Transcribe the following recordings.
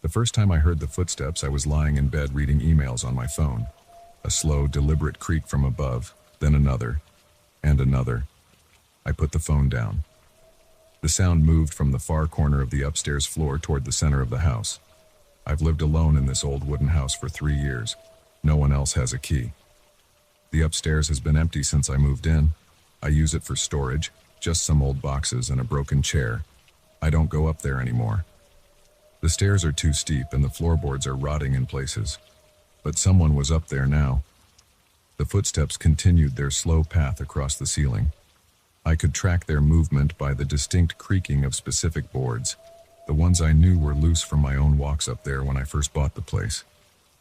The first time I heard the footsteps, I was lying in bed reading emails on my phone. A slow, deliberate creak from above, then another, and another. I put the phone down. The sound moved from the far corner of the upstairs floor toward the center of the house. I've lived alone in this old wooden house for 3 years. No one else has a key. The upstairs has been empty since I moved in. I use it for storage, just some old boxes and a broken chair. I don't go up there anymore. The stairs are too steep and the floorboards are rotting in places. But someone was up there now. The footsteps continued their slow path across the ceiling. I could track their movement by the distinct creaking of specific boards. The ones I knew were loose from my own walks up there when I first bought the place.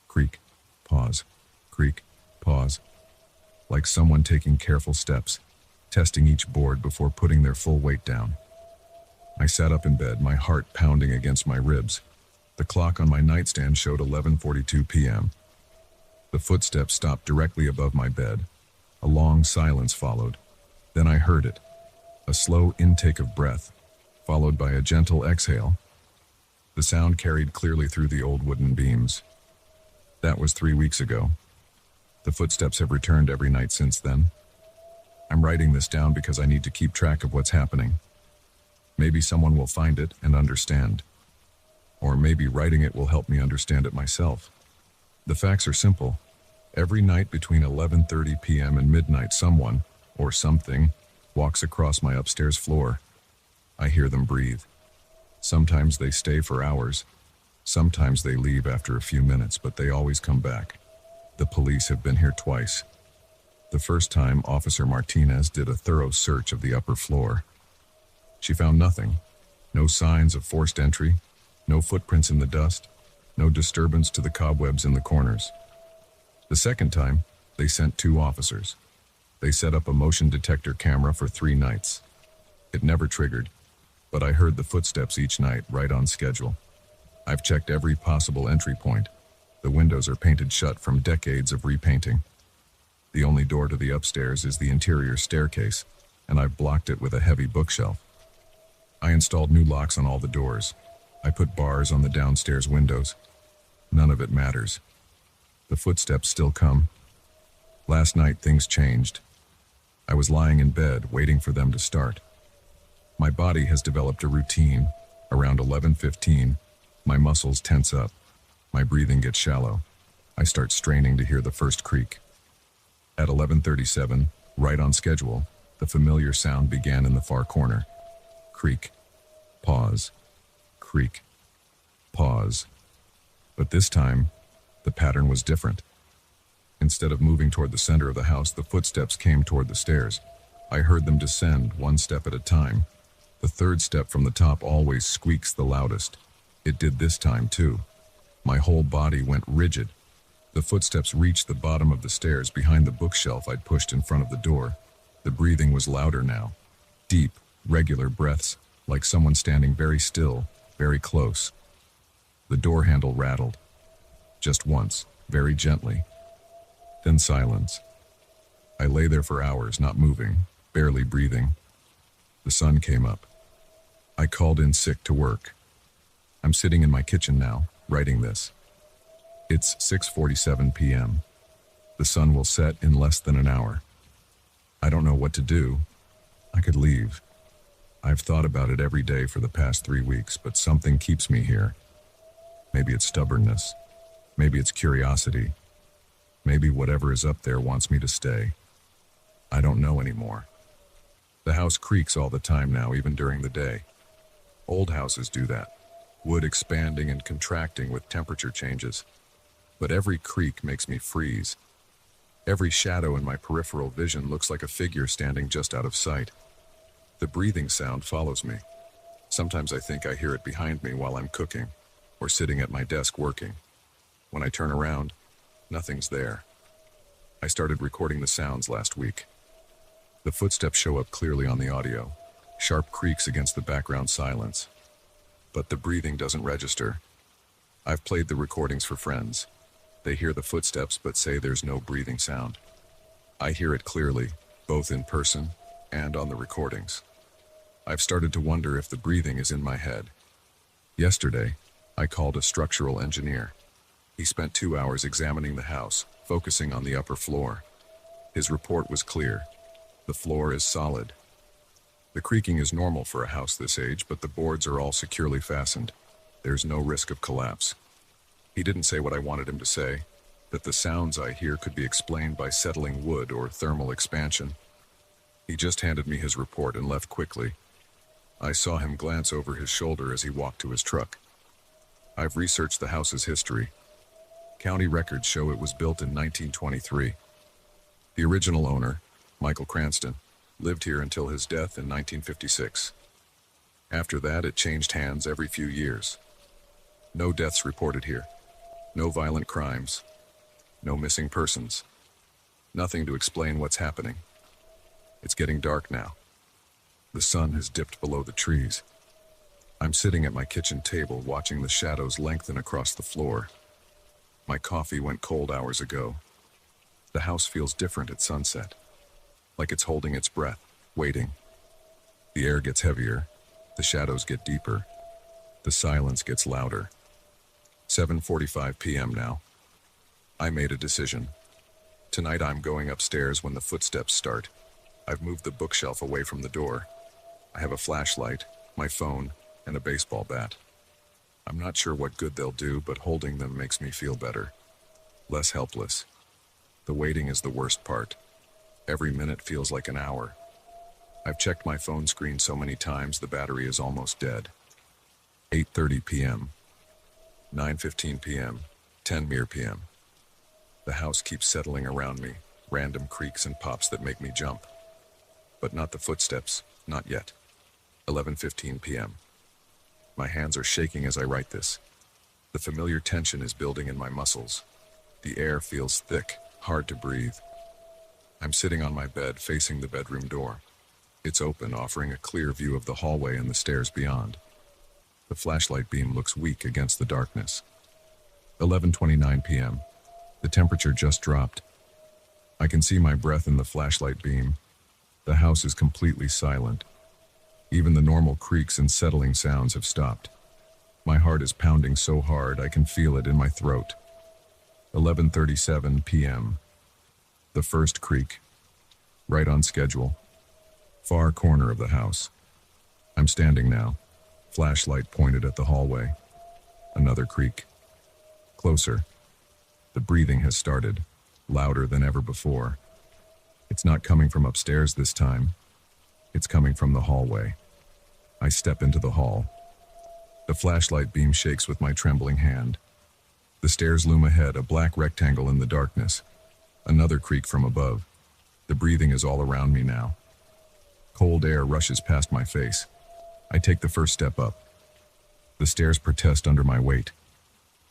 Creak, pause, creak, pause. Like someone taking careful steps, testing each board before putting their full weight down. I sat up in bed, my heart pounding against my ribs. The clock on my nightstand showed 11:42 p.m. The footsteps stopped directly above my bed. A long silence followed. Then I heard it. A slow intake of breath, followed by a gentle exhale. The sound carried clearly through the old wooden beams. That was 3 weeks ago. The footsteps have returned every night since then. I'm writing this down because I need to keep track of what's happening. Maybe someone will find it and understand. Or maybe writing it will help me understand it myself. The facts are simple. Every night between 11:30 p.m. and midnight, someone, or something, walks across my upstairs floor. I hear them breathe. Sometimes they stay for hours. Sometimes they leave after a few minutes, but they always come back. The police have been here twice. The first time, Officer Martinez did a thorough search of the upper floor. She found nothing. No signs of forced entry, no footprints in the dust, no disturbance to the cobwebs in the corners. The second time, they sent 2 officers. They set up a motion detector camera for 3 nights. It never triggered, but I heard the footsteps each night right on schedule. I've checked every possible entry point. The windows are painted shut from decades of repainting. The only door to the upstairs is the interior staircase, and I've blocked it with a heavy bookshelf. I installed new locks on all the doors. I put bars on the downstairs windows. None of it matters. The footsteps still come. Last night things changed. I was lying in bed waiting for them to start. My body has developed a routine. Around 11:15, my muscles tense up. My breathing gets shallow. I start straining to hear the first creak. At 11:37, right on schedule, the familiar sound began in the far corner. Creak, pause, creak, pause. But this time, the pattern was different. Instead of moving toward the center of the house, the footsteps came toward the stairs. I heard them descend one step at a time. The third step from the top always squeaks the loudest. It did this time too. My whole body went rigid. The footsteps reached the bottom of the stairs behind the bookshelf I'd pushed in front of the door. The breathing was louder now. Deep, regular breaths, like someone standing very still, very close. The door handle rattled. Just once, very gently. Then silence. I lay there for hours, not moving, barely breathing. The sun came up. I called in sick to work. I'm sitting in my kitchen now, writing this. It's 6:47 p.m. The sun will set in less than an hour. I don't know what to do. I could leave. I've thought about it every day for the past 3 weeks, but something keeps me here. Maybe it's stubbornness. Maybe it's curiosity. Maybe whatever is up there wants me to stay. I don't know anymore. The house creaks all the time now, even during the day. Old houses do that. Wood expanding and contracting with temperature changes. But every creak makes me freeze. Every shadow in my peripheral vision looks like a figure standing just out of sight. The breathing sound follows me. Sometimes I think I hear it behind me while I'm cooking, or sitting at my desk working. When I turn around, nothing's there. I started recording the sounds last week. The footsteps show up clearly on the audio, sharp creaks against the background silence. But the breathing doesn't register. I've played the recordings for friends. They hear the footsteps but say there's no breathing sound. I hear it clearly, both in person and on the recordings. I've started to wonder if the breathing is in my head. Yesterday, I called a structural engineer. He spent 2 hours examining the house, focusing on the upper floor. His report was clear. The floor is solid. The creaking is normal for a house this age, but the boards are all securely fastened. There's no risk of collapse. He didn't say what I wanted him to say, that the sounds I hear could be explained by settling wood or thermal expansion. He just handed me his report and left quickly. I saw him glance over his shoulder as he walked to his truck. I've researched the house's history. County records show it was built in 1923. The original owner, Michael Cranston, lived here until his death in 1956. After that, it changed hands every few years. No deaths reported here. No violent crimes. No missing persons. Nothing to explain what's happening. It's getting dark now. The sun has dipped below the trees. I'm sitting at my kitchen table watching the shadows lengthen across the floor. My coffee went cold hours ago. The house feels different at sunset, like it's holding its breath, waiting. The air gets heavier, the shadows get deeper, the silence gets louder. 7:45 p.m. now. I made a decision. Tonight I'm going upstairs when the footsteps start. I've moved the bookshelf away from the door. I have a flashlight, my phone, and a baseball bat. I'm not sure what good they'll do, but holding them makes me feel better. Less helpless. The waiting is the worst part. Every minute feels like an hour. I've checked my phone screen so many times the battery is almost dead. 8:30 p.m. 9:15 p.m. 10 p.m. The house keeps settling around me, random creaks and pops that make me jump. But not the footsteps, not yet. 11:15 p.m. My hands are shaking as I write this. The familiar tension is building in my muscles. The air feels thick, hard to breathe. I'm sitting on my bed facing the bedroom door. It's open, offering a clear view of the hallway and the stairs beyond. The flashlight beam looks weak against the darkness. 11:29 p.m. The temperature just dropped. I can see my breath in the flashlight beam. The house is completely silent. Even the normal creaks and settling sounds have stopped. My heart is pounding so hard I can feel it in my throat. 11:37 p.m. The first creak. Right on schedule. Far corner of the house. I'm standing now. Flashlight pointed at the hallway. Another creak. Closer. The breathing has started, louder than ever before. It's not coming from upstairs this time. It's coming from the hallway. I step into the hall. The flashlight beam shakes with my trembling hand. The stairs loom ahead, a black rectangle in the darkness. Another creak from above. The breathing is all around me now. Cold air rushes past my face. I take the first step up. The stairs protest under my weight.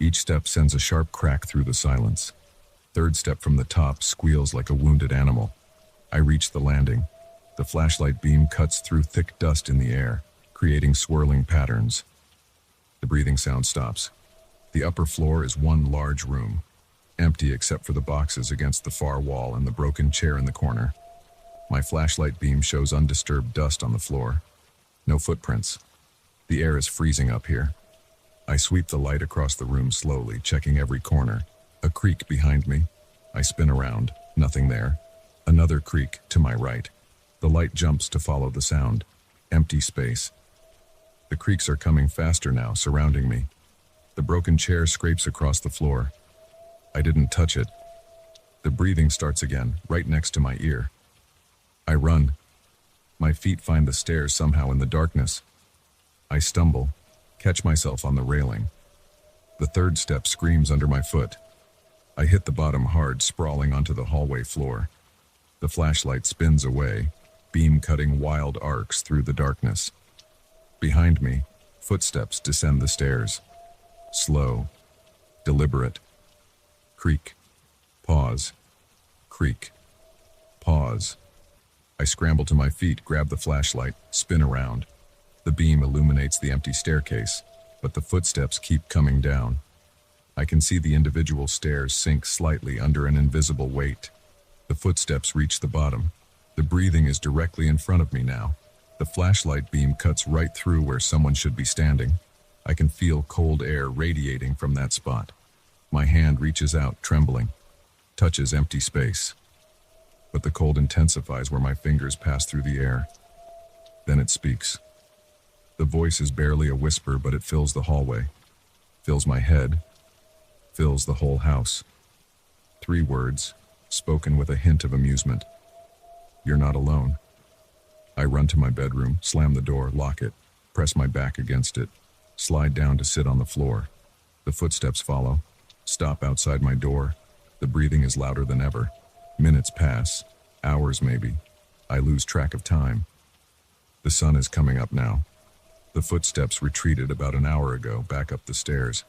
Each step sends a sharp crack through the silence. Third step from the top squeals like a wounded animal. I reach the landing. The flashlight beam cuts through thick dust in the air, creating swirling patterns. The breathing sound stops. The upper floor is one large room, empty except for the boxes against the far wall and the broken chair in the corner. My flashlight beam shows undisturbed dust on the floor. No footprints. The air is freezing up here. I sweep the light across the room slowly, checking every corner. A creak behind me. I spin around. Nothing there. Another creak to my right. The light jumps to follow the sound. Empty space. The creaks are coming faster now, surrounding me. The broken chair scrapes across the floor. I didn't touch it. The breathing starts again, right next to my ear. I run. My feet find the stairs somehow in the darkness. I stumble, catch myself on the railing. The third step screams under my foot. I hit the bottom hard, sprawling onto the hallway floor. The flashlight spins away, beam cutting wild arcs through the darkness. Behind me, footsteps descend the stairs. Slow, deliberate. Creak, pause, creak, pause. I scramble to my feet, grab the flashlight, spin around. The beam illuminates the empty staircase, but the footsteps keep coming down. I can see the individual stairs sink slightly under an invisible weight. The footsteps reach the bottom. The breathing is directly in front of me now. The flashlight beam cuts right through where someone should be standing. I can feel cold air radiating from that spot. My hand reaches out, trembling, touches empty space. But the cold intensifies where my fingers pass through the air. Then it speaks. The voice is barely a whisper, but it fills the hallway, fills my head, fills the whole house. 3 words, spoken with a hint of amusement. You're not alone. I run to my bedroom, slam the door, lock it, press my back against it, slide down to sit on the floor. The footsteps follow, stop outside my door. The breathing is louder than ever. Minutes pass, hours maybe. I lose track of time. The sun is coming up now. The footsteps retreated about an hour ago, back up the stairs.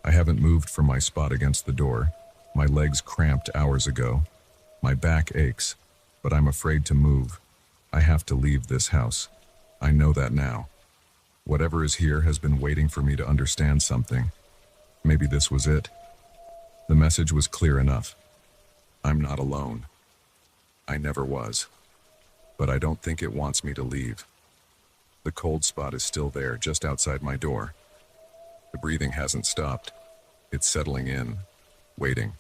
I haven't moved from my spot against the door. My legs cramped hours ago. My back aches, but I'm afraid to move. I have to leave this house. I know that now. Whatever is here has been waiting for me to understand something. Maybe this was it. The message was clear enough. I'm not alone. I never was. But I don't think it wants me to leave. The cold spot is still there, just outside my door. The breathing hasn't stopped. It's settling in, waiting.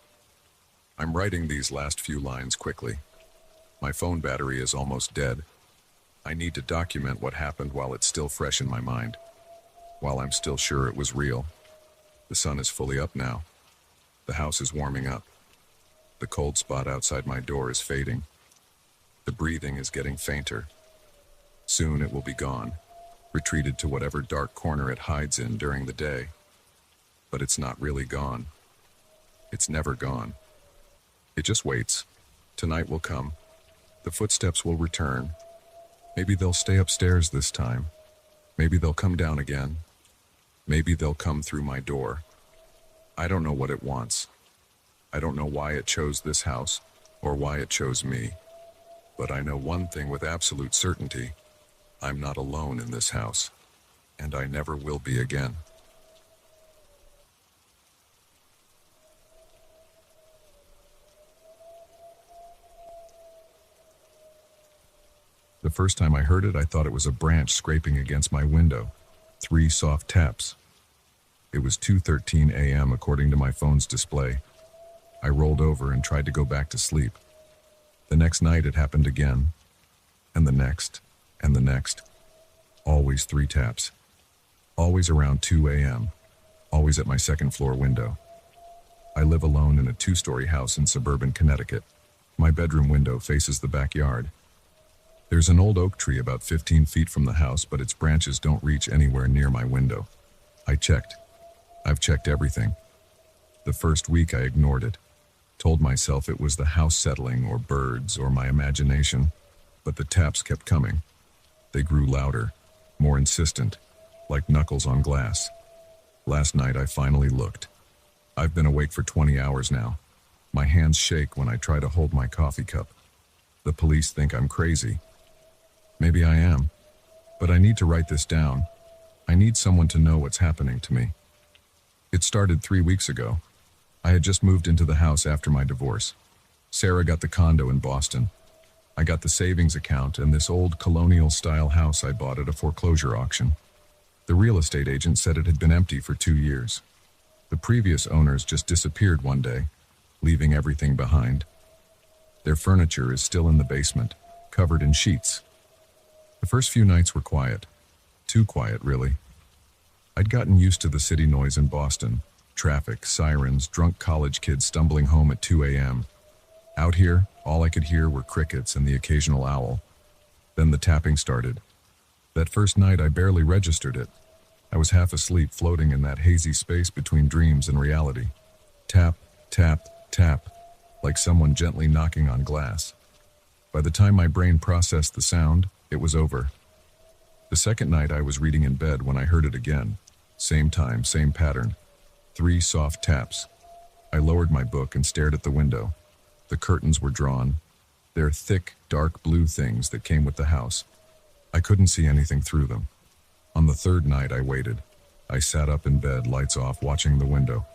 I'm writing these last few lines quickly. My phone battery is almost dead. I need to document what happened while it's still fresh in my mind, while I'm still sure it was real. The sun is fully up now. The house is warming up. The cold spot outside my door is fading. The breathing is getting fainter. Soon it will be gone, retreated to whatever dark corner it hides in during the day. But it's not really gone. It's never gone. It just waits. Tonight will come. The footsteps will return. Maybe they'll stay upstairs this time. Maybe they'll come down again. Maybe they'll come through my door. I don't know what it wants. I don't know why it chose this house or why it chose me. But I know one thing with absolute certainty. I'm not alone in this house, and I never will be again. The first time I heard it, I thought it was a branch scraping against my window. 3 soft taps. It was 2:13 a.m. according to my phone's display. I rolled over and tried to go back to sleep. The next night it happened again, and the next, and the next. Always 3 taps. Always around 2 a.m. Always at my second floor window. I live alone in a 2-story house in suburban Connecticut. My bedroom window faces the backyard. There's an old oak tree about 15 feet from the house, but its branches don't reach anywhere near my window. I checked. I've checked everything. The first week I ignored it. Told myself it was the house settling or birds or my imagination. But the taps kept coming. They grew louder, more insistent, like knuckles on glass. Last night I finally looked. I've been awake for 20 hours now. My hands shake when I try to hold my coffee cup. The police think I'm crazy. Maybe I am, but I need to write this down. I need someone to know what's happening to me. It started 3 weeks ago. I had just moved into the house after my divorce. Sarah got the condo in Boston. I got the savings account and this old colonial-style house I bought at a foreclosure auction. The real estate agent said it had been empty for 2 years. The previous owners just disappeared one day, leaving everything behind. Their furniture is still in the basement, covered in sheets. The first few nights were quiet. Too quiet, really. I'd gotten used to the city noise in Boston. Traffic, sirens, drunk college kids stumbling home at 2 a.m. Out here, all I could hear were crickets and the occasional owl. Then the tapping started. That first night I barely registered it. I was half asleep, floating in that hazy space between dreams and reality. Tap, tap, tap, like someone gently knocking on glass. By the time my brain processed the sound, it was over. The second night I was reading in bed when I heard it again. Same time, same pattern. 3 soft taps. I lowered my book and stared at the window. The curtains were drawn. They're thick, dark blue things that came with the house. I couldn't see anything through them. On the third night I waited. I sat up in bed, lights off, watching the window.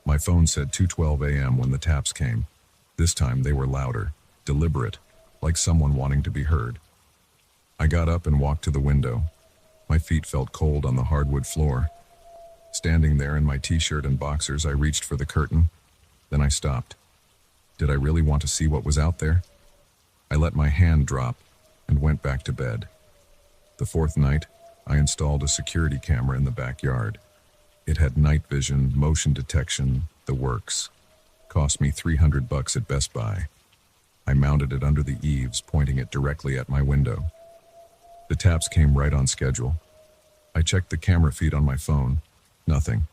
My phone said 2:12 a.m. when the taps came. This time they were louder, deliberate, like someone wanting to be heard. I got up and walked to the window. My feet felt cold on the hardwood floor. Standing there in my t-shirt and boxers, I reached for the curtain. Then I stopped. Did I really want to see what was out there? I let my hand drop and went back to bed. The fourth night, I installed a security camera in the backyard. It had night vision, motion detection, the works. Cost me $300 at Best Buy. I mounted it under the eaves, pointing it directly at my window. The taps came right on schedule. I checked the camera feed on my phone. Nothing.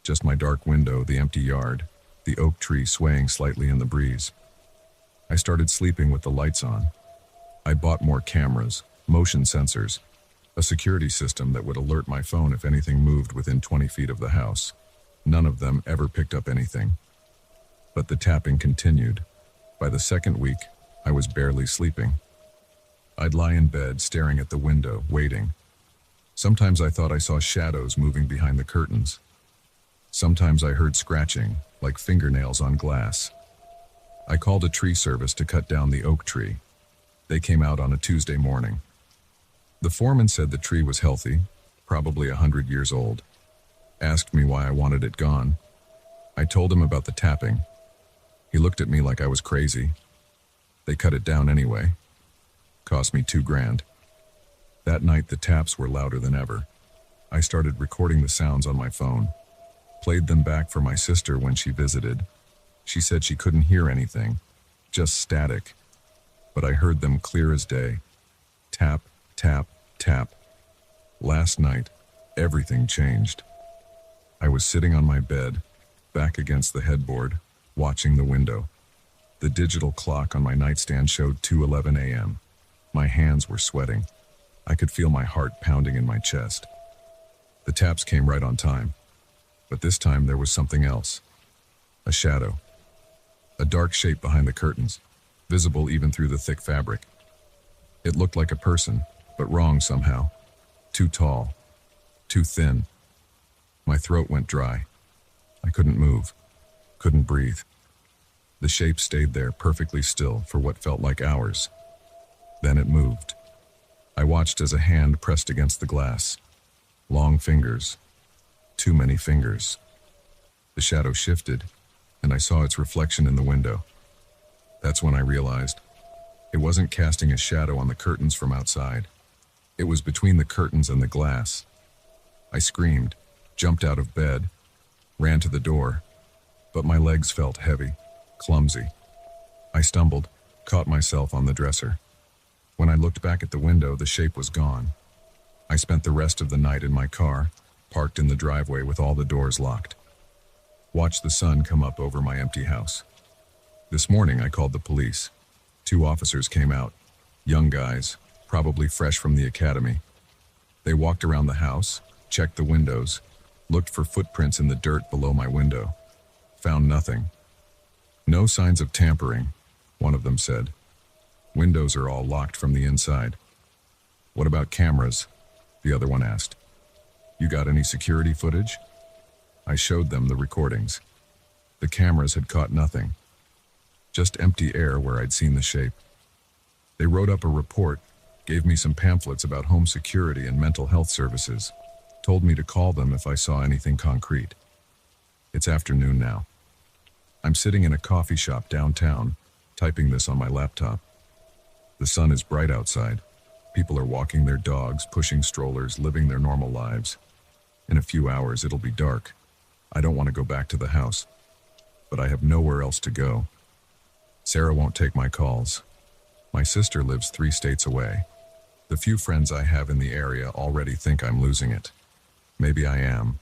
Just my dark window, the empty yard, the oak tree swaying slightly in the breeze. I started sleeping with the lights on. I bought more cameras, motion sensors, a security system that would alert my phone if anything moved within 20 feet of the house. None of them ever picked up anything. But the tapping continued. By the second week, I was barely sleeping. I'd lie in bed staring at the window, waiting. Sometimes I thought I saw shadows moving behind the curtains. Sometimes I heard scratching, like fingernails on glass. I called a tree service to cut down the oak tree. They came out on a Tuesday morning. The foreman said the tree was healthy, probably 100 years old. Asked me why I wanted it gone. I told him about the tapping. He looked at me like I was crazy. They cut it down anyway. Cost me $2,000. That night the taps were louder than ever. I started recording the sounds on my phone. Played them back for my sister when she visited. She said she couldn't hear anything, just static. But I heard them clear as day. Tap, tap, tap. Last night, everything changed. I was sitting on my bed, back against the headboard, watching the window. The digital clock on my nightstand showed 2:11 a.m. My hands were sweating. I could feel my heart pounding in my chest. The taps came right on time. But this time there was something else. A shadow. A dark shape behind the curtains, visible even through the thick fabric. It looked like a person, but wrong somehow. Too tall. Too thin. My throat went dry. I couldn't move. Couldn't breathe. The shape stayed there perfectly still for what felt like hours. Then it moved. I watched as a hand pressed against the glass. Long fingers. Too many fingers. The shadow shifted, and I saw its reflection in the window. That's when I realized it wasn't casting a shadow on the curtains from outside. It was between the curtains and the glass. I screamed, jumped out of bed, ran to the door, but my legs felt heavy, clumsy. I stumbled, caught myself on the dresser. When I looked back at the window, the shape was gone. I spent the rest of the night in my car, parked in the driveway with all the doors locked. Watched the sun come up over my empty house. This morning I called the police. 2 officers came out, young guys, probably fresh from the academy. They walked around the house, checked the windows, looked for footprints in the dirt below my window. Found nothing. No signs of tampering, one of them said. Windows are all locked from the inside. What about cameras? The other one asked. You got any security footage? I showed them the recordings. The cameras had caught nothing. Just empty air where I'd seen the shape. They wrote up a report, gave me some pamphlets about home security and mental health services, told me to call them if I saw anything concrete. It's afternoon now. I'm sitting in a coffee shop downtown, typing this on my laptop. The sun is bright outside. People are walking their dogs, pushing strollers, living their normal lives. In a few hours, it'll be dark. I don't want to go back to the house, but I have nowhere else to go. Sarah won't take my calls. My sister lives 3 states away. The few friends I have in the area already think I'm losing it. Maybe I am.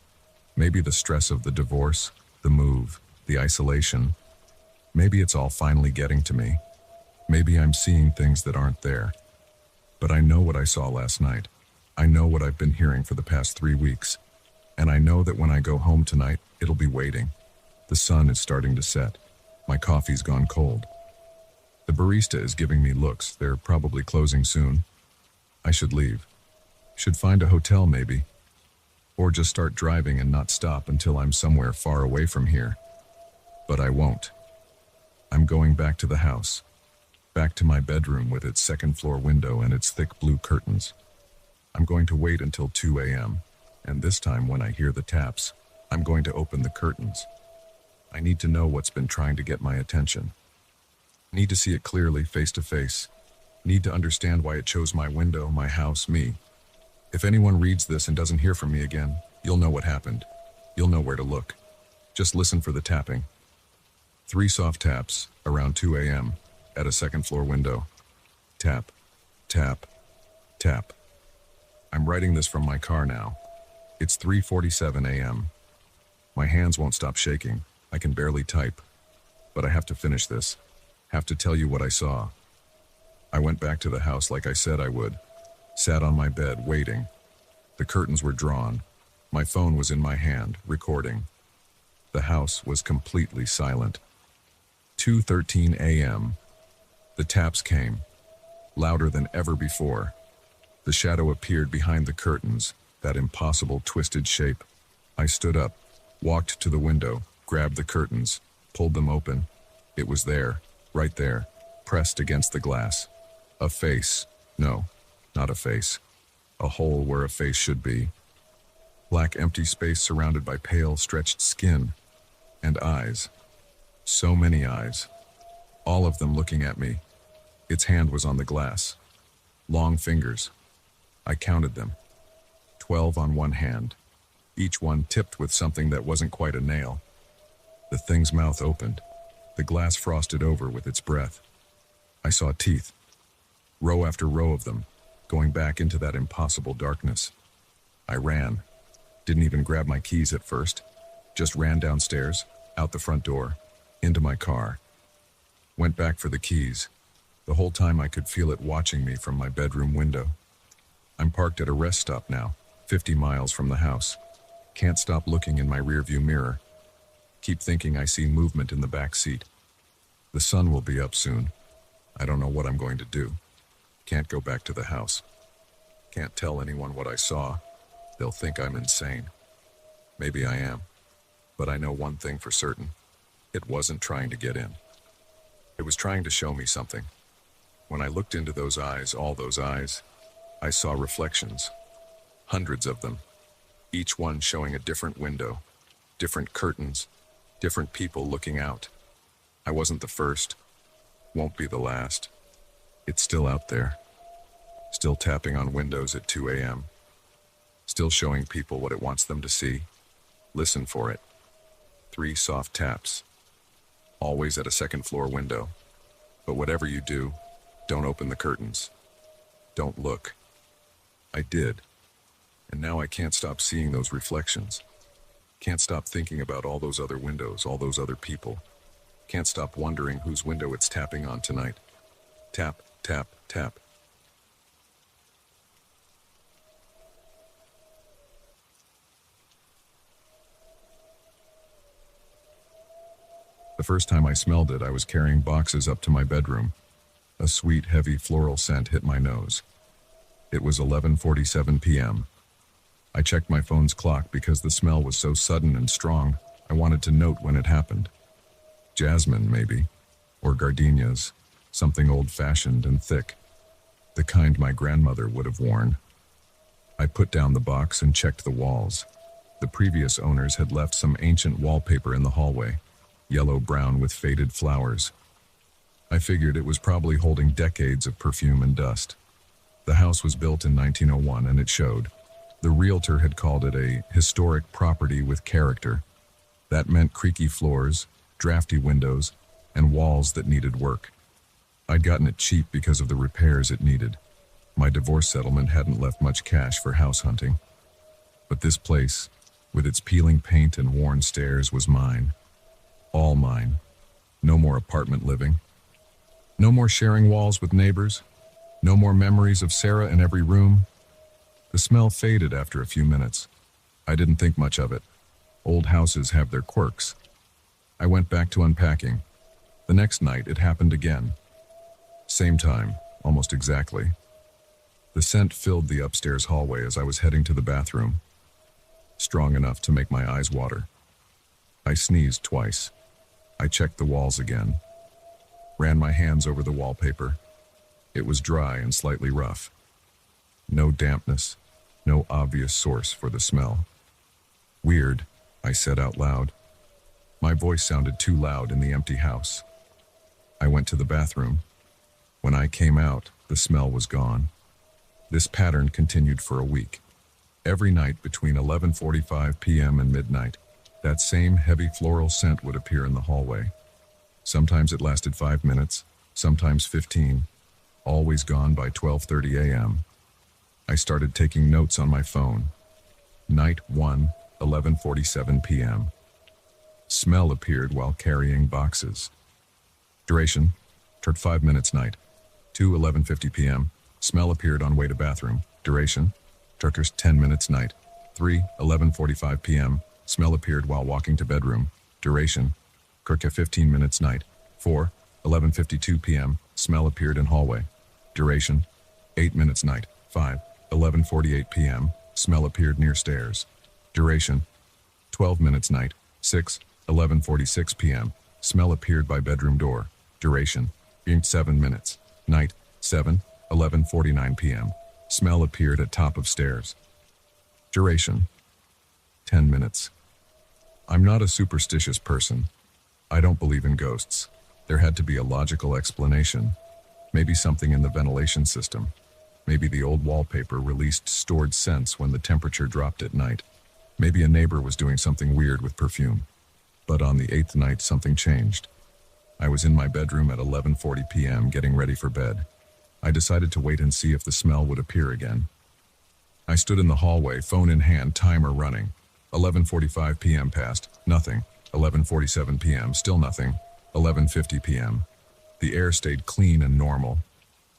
Maybe the stress of the divorce, the move, the isolation. Maybe it's all finally getting to me. Maybe I'm seeing things that aren't there. But I know what I saw last night. I know what I've been hearing for the past 3 weeks. And I know that when I go home tonight, it'll be waiting. The sun is starting to set. My coffee's gone cold. The barista is giving me looks. They're probably closing soon. I should leave. Should find a hotel maybe. Or just start driving and not stop until I'm somewhere far away from here. But I won't. I'm going back to the house. Back to my bedroom with its 2nd floor window and its thick blue curtains. I'm going to wait until 2 a.m. And this time when I hear the taps, I'm going to open the curtains. I need to know what's been trying to get my attention. Need to see it clearly, face to face. Need to understand why it chose my window, my house, me. If anyone reads this and doesn't hear from me again, you'll know what happened. You'll know where to look. Just listen for the tapping. 3 soft taps, around 2 a.m., at a second-floor window. Tap, tap, tap. I'm writing this from my car now. It's 3:47 a.m. My hands won't stop shaking. I can barely type. But I have to finish this. Have to tell you what I saw. I went back to the house like I said I would. Sat on my bed, waiting. The curtains were drawn. My phone was in my hand, recording. The house was completely silent. 2:13 a.m. The taps came, louder than ever before. The shadow appeared behind the curtains, that impossible twisted shape. I stood up, walked to the window, grabbed the curtains, pulled them open. It was there, right there, pressed against the glass. A face. No, not a face. A hole where a face should be. Black empty space surrounded by pale, stretched skin. And eyes. So many eyes. All of them looking at me. Its hand was on the glass. Long fingers. I counted them. 12 on one hand. Each one tipped with something that wasn't quite a nail. The thing's mouth opened. The glass frosted over with its breath. I saw teeth. Row after row of them, going back into that impossible darkness. I ran. Didn't even grab my keys at first. Just ran downstairs, out the front door, into my car. Went back for the keys. The whole time I could feel it watching me from my bedroom window. I'm parked at a rest stop now, 50 miles from the house. Can't stop looking in my rearview mirror. Keep thinking I see movement in the back seat. The sun will be up soon. I don't know what I'm going to do. Can't go back to the house. Can't tell anyone what I saw. They'll think I'm insane. Maybe I am. But I know one thing for certain. It wasn't trying to get in. It was trying to show me something. When I looked into those eyes, all those eyes, I saw reflections. Hundreds of them. Each one showing a different window, different curtains, different people looking out. I wasn't the first. Won't be the last. It's still out there. Still tapping on windows at 2 a.m. Still showing people what it wants them to see. Listen for it. 3 soft taps. Always at a second-floor window. But whatever you do, don't open the curtains. Don't look. I did. And now I can't stop seeing those reflections. Can't stop thinking about all those other windows, all those other people. Can't stop wondering whose window it's tapping on tonight. Tap, tap, tap. The first time I smelled it, I was carrying boxes up to my bedroom. A sweet, heavy floral scent hit my nose. It was 11:47 p.m. I checked my phone's clock because the smell was so sudden and strong, I wanted to note when it happened. Jasmine, maybe. Or gardenias. Something old-fashioned and thick. The kind my grandmother would have worn. I put down the box and checked the walls. The previous owners had left some ancient wallpaper in the hallway. Yellow-brown with faded flowers. I figured it was probably holding decades of perfume and dust. The house was built in 1901 and it showed. The realtor had called it a historic property with character. That meant creaky floors, drafty windows, and walls that needed work. I'd gotten it cheap because of the repairs it needed. My divorce settlement hadn't left much cash for house hunting. But this place, with its peeling paint and worn stairs, was mine. All mine. No more apartment living. No more sharing walls with neighbors. No more memories of Sarah in every room. The smell faded after a few minutes. I didn't think much of it. Old houses have their quirks. I went back to unpacking. The next night, it happened again. Same time, almost exactly. The scent filled the upstairs hallway as I was heading to the bathroom. Strong enough to make my eyes water. I sneezed twice. I checked the walls again. Ran my hands over the wallpaper. It was dry and slightly rough. No dampness. No obvious source for the smell. Weird, I said out loud. My voice sounded too loud in the empty house. I went to the bathroom. When I came out, the smell was gone. This pattern continued for a week. Every night between 11:45 p.m. and midnight, that same heavy floral scent would appear in the hallway. Sometimes it lasted 5 minutes, sometimes 15, always gone by 12:30 a.m. I started taking notes on my phone. Night 1, 11:47 p.m. Smell appeared while carrying boxes. Duration, 5 minutes night. 2, 11:50 p.m. Smell appeared on way to bathroom. Duration, 10 minutes night. 3, 11:45 p.m. Smell appeared while walking to bedroom. Duration, 15 minutes night. 4, 11:52 p.m. Smell appeared in hallway. Duration, 8 minutes night. 5, 11:48 p.m. Smell appeared near stairs. Duration, 12 minutes night. 6, 11:46 p.m. Smell appeared by bedroom door. Duration, 7 minutes. Night, 7, 11:49 p.m. Smell appeared at top of stairs. Duration, 10 minutes. I'm not a superstitious person. I don't believe in ghosts. There had to be a logical explanation. Maybe something in the ventilation system. Maybe the old wallpaper released stored scents when the temperature dropped at night. Maybe a neighbor was doing something weird with perfume. But on the 8th night, something changed. I was in my bedroom at 11:40 p.m. getting ready for bed. I decided to wait and see if the smell would appear again. I stood in the hallway, phone in hand, timer running. 11:45 p.m. passed, nothing. 11:47 p.m., still nothing. 11:50 p.m. The air stayed clean and normal.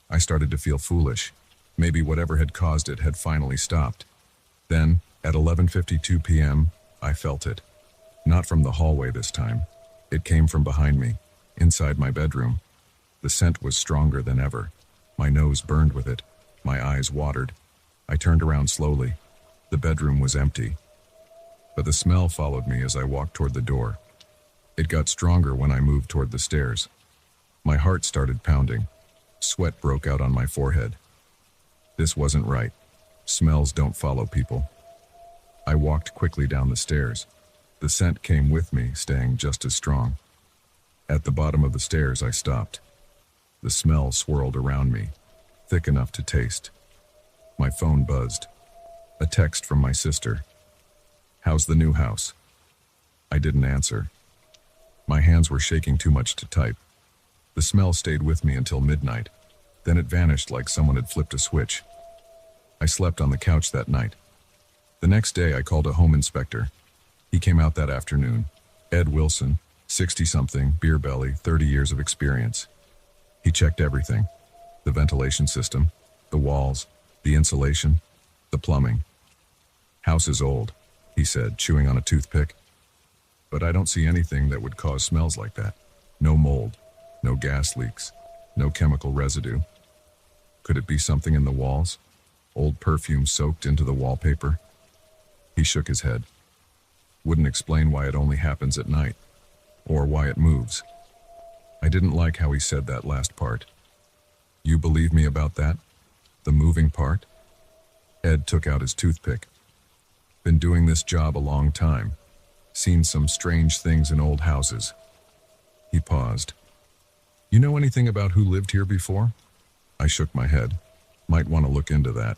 I started to feel foolish. Maybe whatever had caused it had finally stopped. Then, at 11:52 p.m., I felt it. Not from the hallway this time. It came from behind me, inside my bedroom. The scent was stronger than ever. My nose burned with it. My eyes watered. I turned around slowly. The bedroom was empty. But the smell followed me as I walked toward the door. It got stronger when I moved toward the stairs. My heart started pounding. Sweat broke out on my forehead. This wasn't right. Smells don't follow people. I walked quickly down the stairs. The scent came with me, staying just as strong. At the bottom of the stairs, I stopped. The smell swirled around me, thick enough to taste. My phone buzzed. A text from my sister. "How's the new house?" I didn't answer. My hands were shaking too much to type. The smell stayed with me until midnight. Then it vanished like someone had flipped a switch. I slept on the couch that night. The next day, I called a home inspector. He came out that afternoon. Ed Wilson, 60-something, beer belly, 30 years of experience. He checked everything. The ventilation system, the walls, the insulation, the plumbing. "House is old," he said, chewing on a toothpick. "But I don't see anything that would cause smells like that. No mold, no gas leaks, no chemical residue. Could it be something in the walls? Old perfume soaked into the wallpaper?" He shook his head. Wouldn't explain why it only happens at night, or why it moves. I didn't like how he said that last part. "You believe me about that? The moving part?" Ed took out his toothpick. "Been doing this job a long time. Seen some strange things in old houses." He paused. "You know anything about who lived here before?" I shook my head. "Might want to look into that."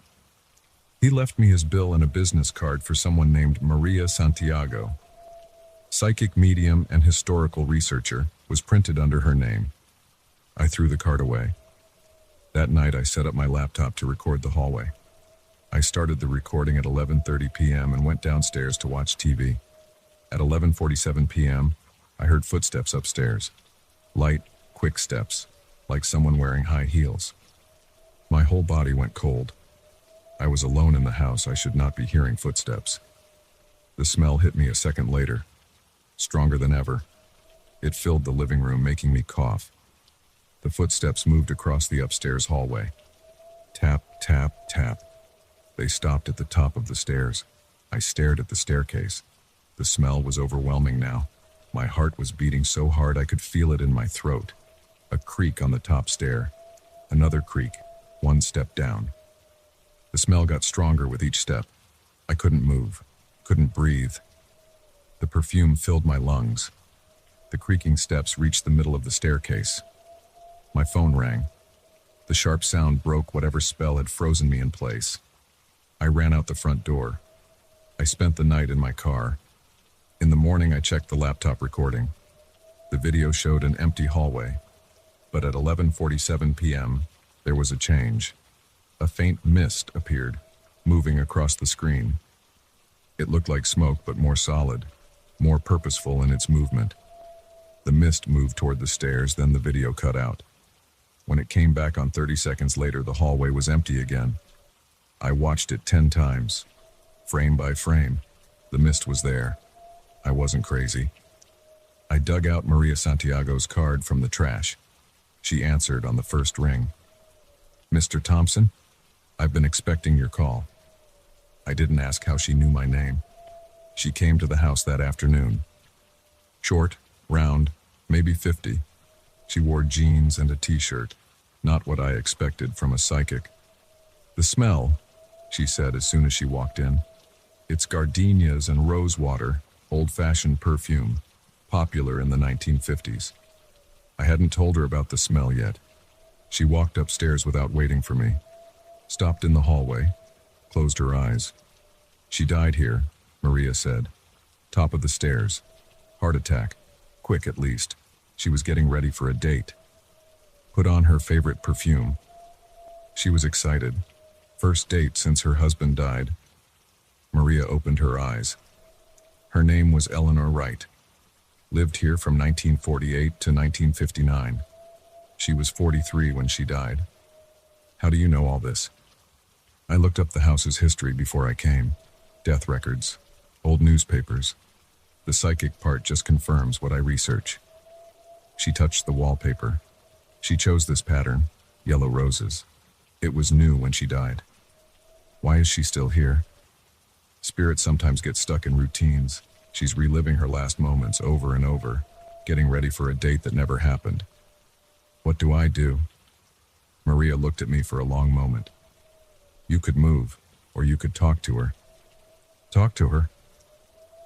He left me his bill and a business card for someone named Maria Santiago. Psychic medium and historical researcher, was printed under her name. I threw the card away. That night I set up my laptop to record the hallway. I started the recording at 11:30 p.m. and went downstairs to watch TV. At 11:47 p.m., I heard footsteps upstairs. Light, quick steps, like someone wearing high heels. My whole body went cold. I was alone in the house. I should not be hearing footsteps. The smell hit me a second later, stronger than ever. It filled the living room, making me cough. The footsteps moved across the upstairs hallway. Tap, tap, tap. They stopped at the top of the stairs. I stared at the staircase. The smell was overwhelming now. My heart was beating so hard I could feel it in my throat. A creak on the top stair. Another creak, one step down. The smell got stronger with each step. I couldn't move, couldn't breathe. The perfume filled my lungs. The creaking steps reached the middle of the staircase. My phone rang. The sharp sound broke whatever spell had frozen me in place. I ran out the front door. I spent the night in my car. In the morning, I checked the laptop recording. The video showed an empty hallway. But at 11:47 p.m., there was a change. A faint mist appeared, moving across the screen. It looked like smoke, but more solid, more purposeful in its movement. The mist moved toward the stairs, then the video cut out. When it came back on 30 seconds later, the hallway was empty again. I watched it 10 times. Frame by frame, the mist was there. I wasn't crazy. I dug out Maria Santiago's card from the trash. She answered on the first ring. "Mr. Thompson, I've been expecting your call." I didn't ask how she knew my name. She came to the house that afternoon. Short, round, maybe 50. She wore jeans and a t-shirt, not what I expected from a psychic. "The smell," she said as soon as she walked in. "It's gardenias and rose water, old-fashioned perfume, popular in the 1950s. I hadn't told her about the smell yet. She walked upstairs without waiting for me, stopped in the hallway, closed her eyes. "She died here," Maria said. "Top of the stairs. Heart attack. Quick at least. She was getting ready for a date. Put on her favorite perfume. She was excited. First date since her husband died." Maria opened her eyes. Her name was Eleanor Wright. Lived here from 1948 to 1959. She was 43 when she died. "How do you know all this?" I looked up the house's history before I came. Death records, old newspapers. The psychic part just confirms what I research. She touched the wallpaper. She chose this pattern, yellow roses. It was new when she died. Why is she still here? Spirits sometimes get stuck in routines. She's reliving her last moments over and over, getting ready for a date that never happened. What do I do? Maria looked at me for a long moment. "You could move, or you could talk to her." "Talk to her?"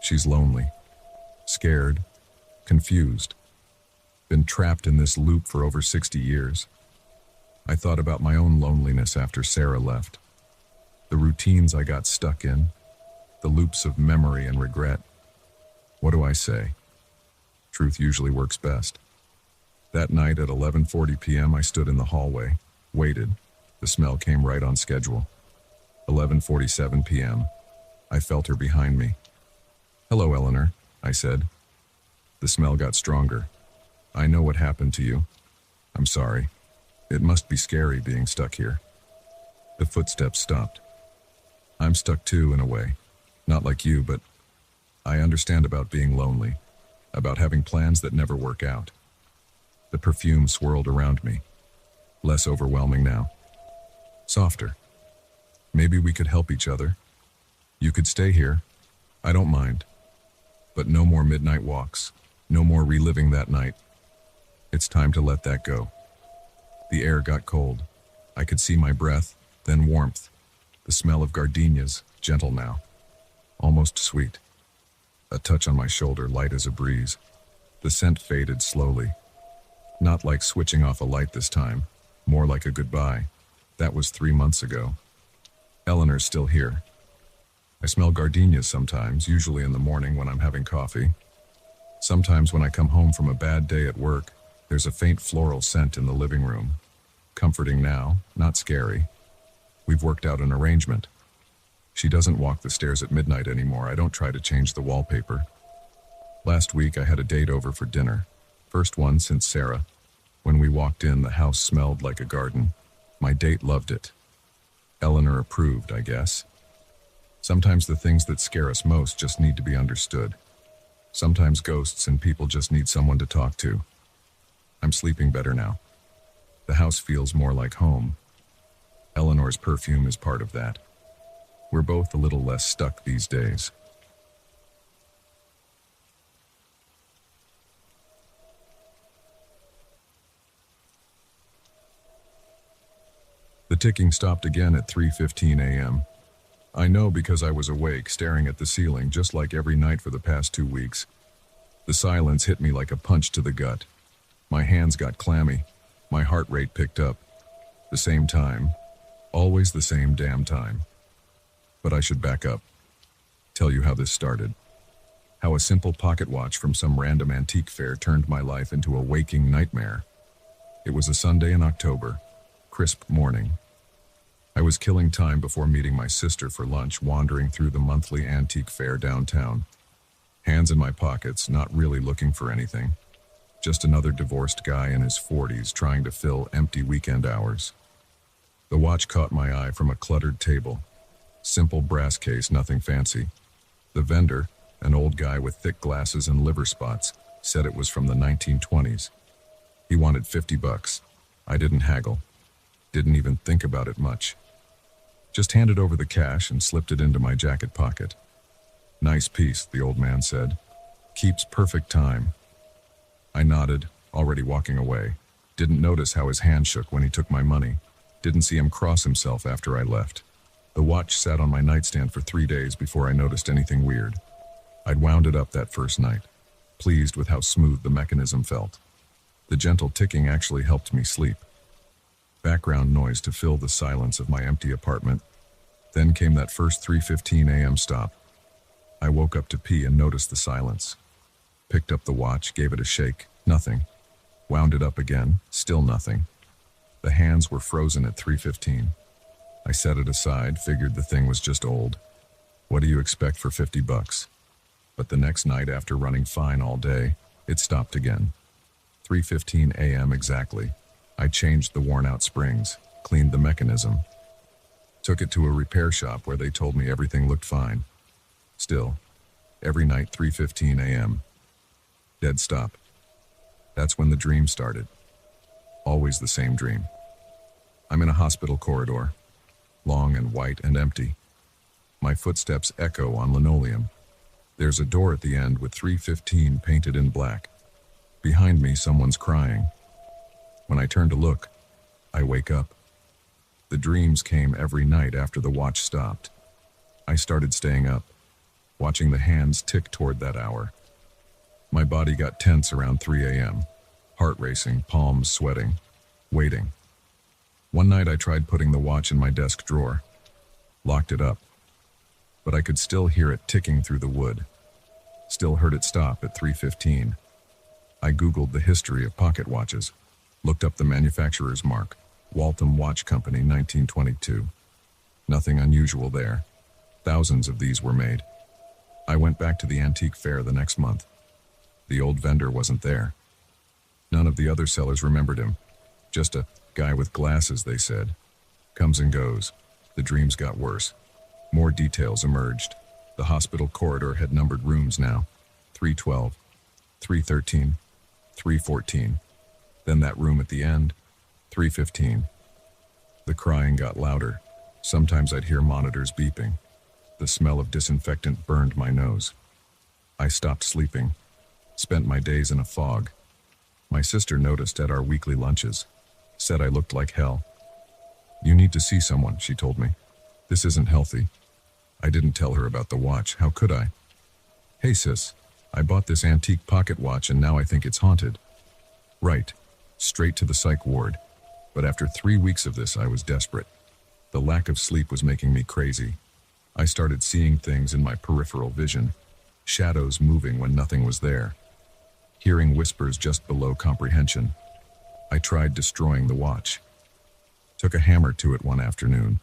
"She's lonely, scared, confused, been trapped in this loop for over 60 years. I thought about my own loneliness after Sarah left. The routines I got stuck in, the loops of memory and regret. What do I say? Truth usually works best. That night at 11:40 p.m. I stood in the hallway, waited. The smell came right on schedule. 11:47 p.m. I felt her behind me. "Hello, Eleanor," I said. The smell got stronger. "I know what happened to you. I'm sorry. It must be scary being stuck here." The footsteps stopped. "I'm stuck too, in a way. Not like you, but I understand about being lonely, about having plans that never work out." The perfume swirled around me. Less overwhelming now. Softer. "Maybe we could help each other. You could stay here. I don't mind. But no more midnight walks. No more reliving that night. It's time to let that go." The air got cold. I could see my breath, then warmth. The smell of gardenias, gentle now. Almost sweet. A touch on my shoulder, light as a breeze. The scent faded slowly. Not like switching off a light this time. More like a goodbye. That was 3 months ago. Eleanor's still here. I smell gardenias sometimes, usually in the morning when I'm having coffee. Sometimes when I come home from a bad day at work, there's a faint floral scent in the living room. Comforting now, not scary. We've worked out an arrangement. She doesn't walk the stairs at midnight anymore. I don't try to change the wallpaper. Last week I had a date over for dinner. First one since Sarah. When we walked in, the house smelled like a garden. My date loved it. Eleanor approved, I guess. Sometimes the things that scare us most just need to be understood. Sometimes ghosts and people just need someone to talk to. I'm sleeping better now. The house feels more like home. Eleanor's perfume is part of that. We're both a little less stuck these days. The ticking stopped again at 3:15 a.m. I know because I was awake, staring at the ceiling just like every night for the past 2 weeks. The silence hit me like a punch to the gut. My hands got clammy. My heart rate picked up. The same time. Always the same damn time. But I should back up. Tell you how this started. How a simple pocket watch from some random antique fair turned my life into a waking nightmare. It was a Sunday in October. Crisp morning. I was killing time before meeting my sister for lunch, wandering through the monthly antique fair downtown. Hands in my pockets, not really looking for anything. Just another divorced guy in his 40s trying to fill empty weekend hours. The watch caught my eye from a cluttered table. Simple brass case, nothing fancy. The vendor, an old guy with thick glasses and liver spots, said it was from the 1920s. He wanted $50. I didn't haggle. Didn't even think about it much. Just handed over the cash and slipped it into my jacket pocket. Nice piece, the old man said. Keeps perfect time. I nodded, already walking away. Didn't notice how his hand shook when he took my money. Didn't see him cross himself after I left. The watch sat on my nightstand for 3 days before I noticed anything weird. I'd wound it up that first night, pleased with how smooth the mechanism felt. The gentle ticking actually helped me sleep. Background noise to fill the silence of my empty apartment. Then came that first 3:15 a.m. stop. I woke up to pee and noticed the silence. Picked up the watch, gave it a shake. Nothing. Wound it up again. Still nothing. The hands were frozen at 3:15. I set it aside, figured the thing was just old. What do you expect for $50? But the next night, after running fine all day, it stopped again. 3:15 a.m. exactly. I changed the worn-out springs, cleaned the mechanism. Took it to a repair shop where they told me everything looked fine. Still, every night 3:15 a.m. Dead stop. That's when the dream started. Always the same dream. I'm in a hospital corridor, long and white and empty. My footsteps echo on linoleum. There's a door at the end with 3:15 painted in black. Behind me, someone's crying. When I turn to look, I wake up. The dreams came every night after the watch stopped. I started staying up, watching the hands tick toward that hour. My body got tense around 3 a.m., heart racing, palms sweating, waiting. One night I tried putting the watch in my desk drawer, locked it up, but I could still hear it ticking through the wood. Still heard it stop at 3:15. I Googled the history of pocket watches, looked up the manufacturer's mark, Waltham Watch Company, 1922. Nothing unusual there. Thousands of these were made. I went back to the antique fair the next month. The old vendor wasn't there. None of the other sellers remembered him. Just a guy with glasses, they said. Comes and goes. The dreams got worse. More details emerged. The hospital corridor had numbered rooms now. 312, 313, 314. Then that room at the end, 315. The crying got louder. Sometimes I'd hear monitors beeping. The smell of disinfectant burned my nose. I stopped sleeping. Spent my days in a fog. My sister noticed at our weekly lunches. Said I looked like hell. You need to see someone, she told me. This isn't healthy. I didn't tell her about the watch. How could I? Hey sis, I bought this antique pocket watch and now I think it's haunted. Right. Straight to the psych ward. But after 3 weeks of this, I was desperate. The lack of sleep was making me crazy. I started seeing things in my peripheral vision. Shadows moving when nothing was there. Hearing whispers just below comprehension. I tried destroying the watch. Took a hammer to it one afternoon.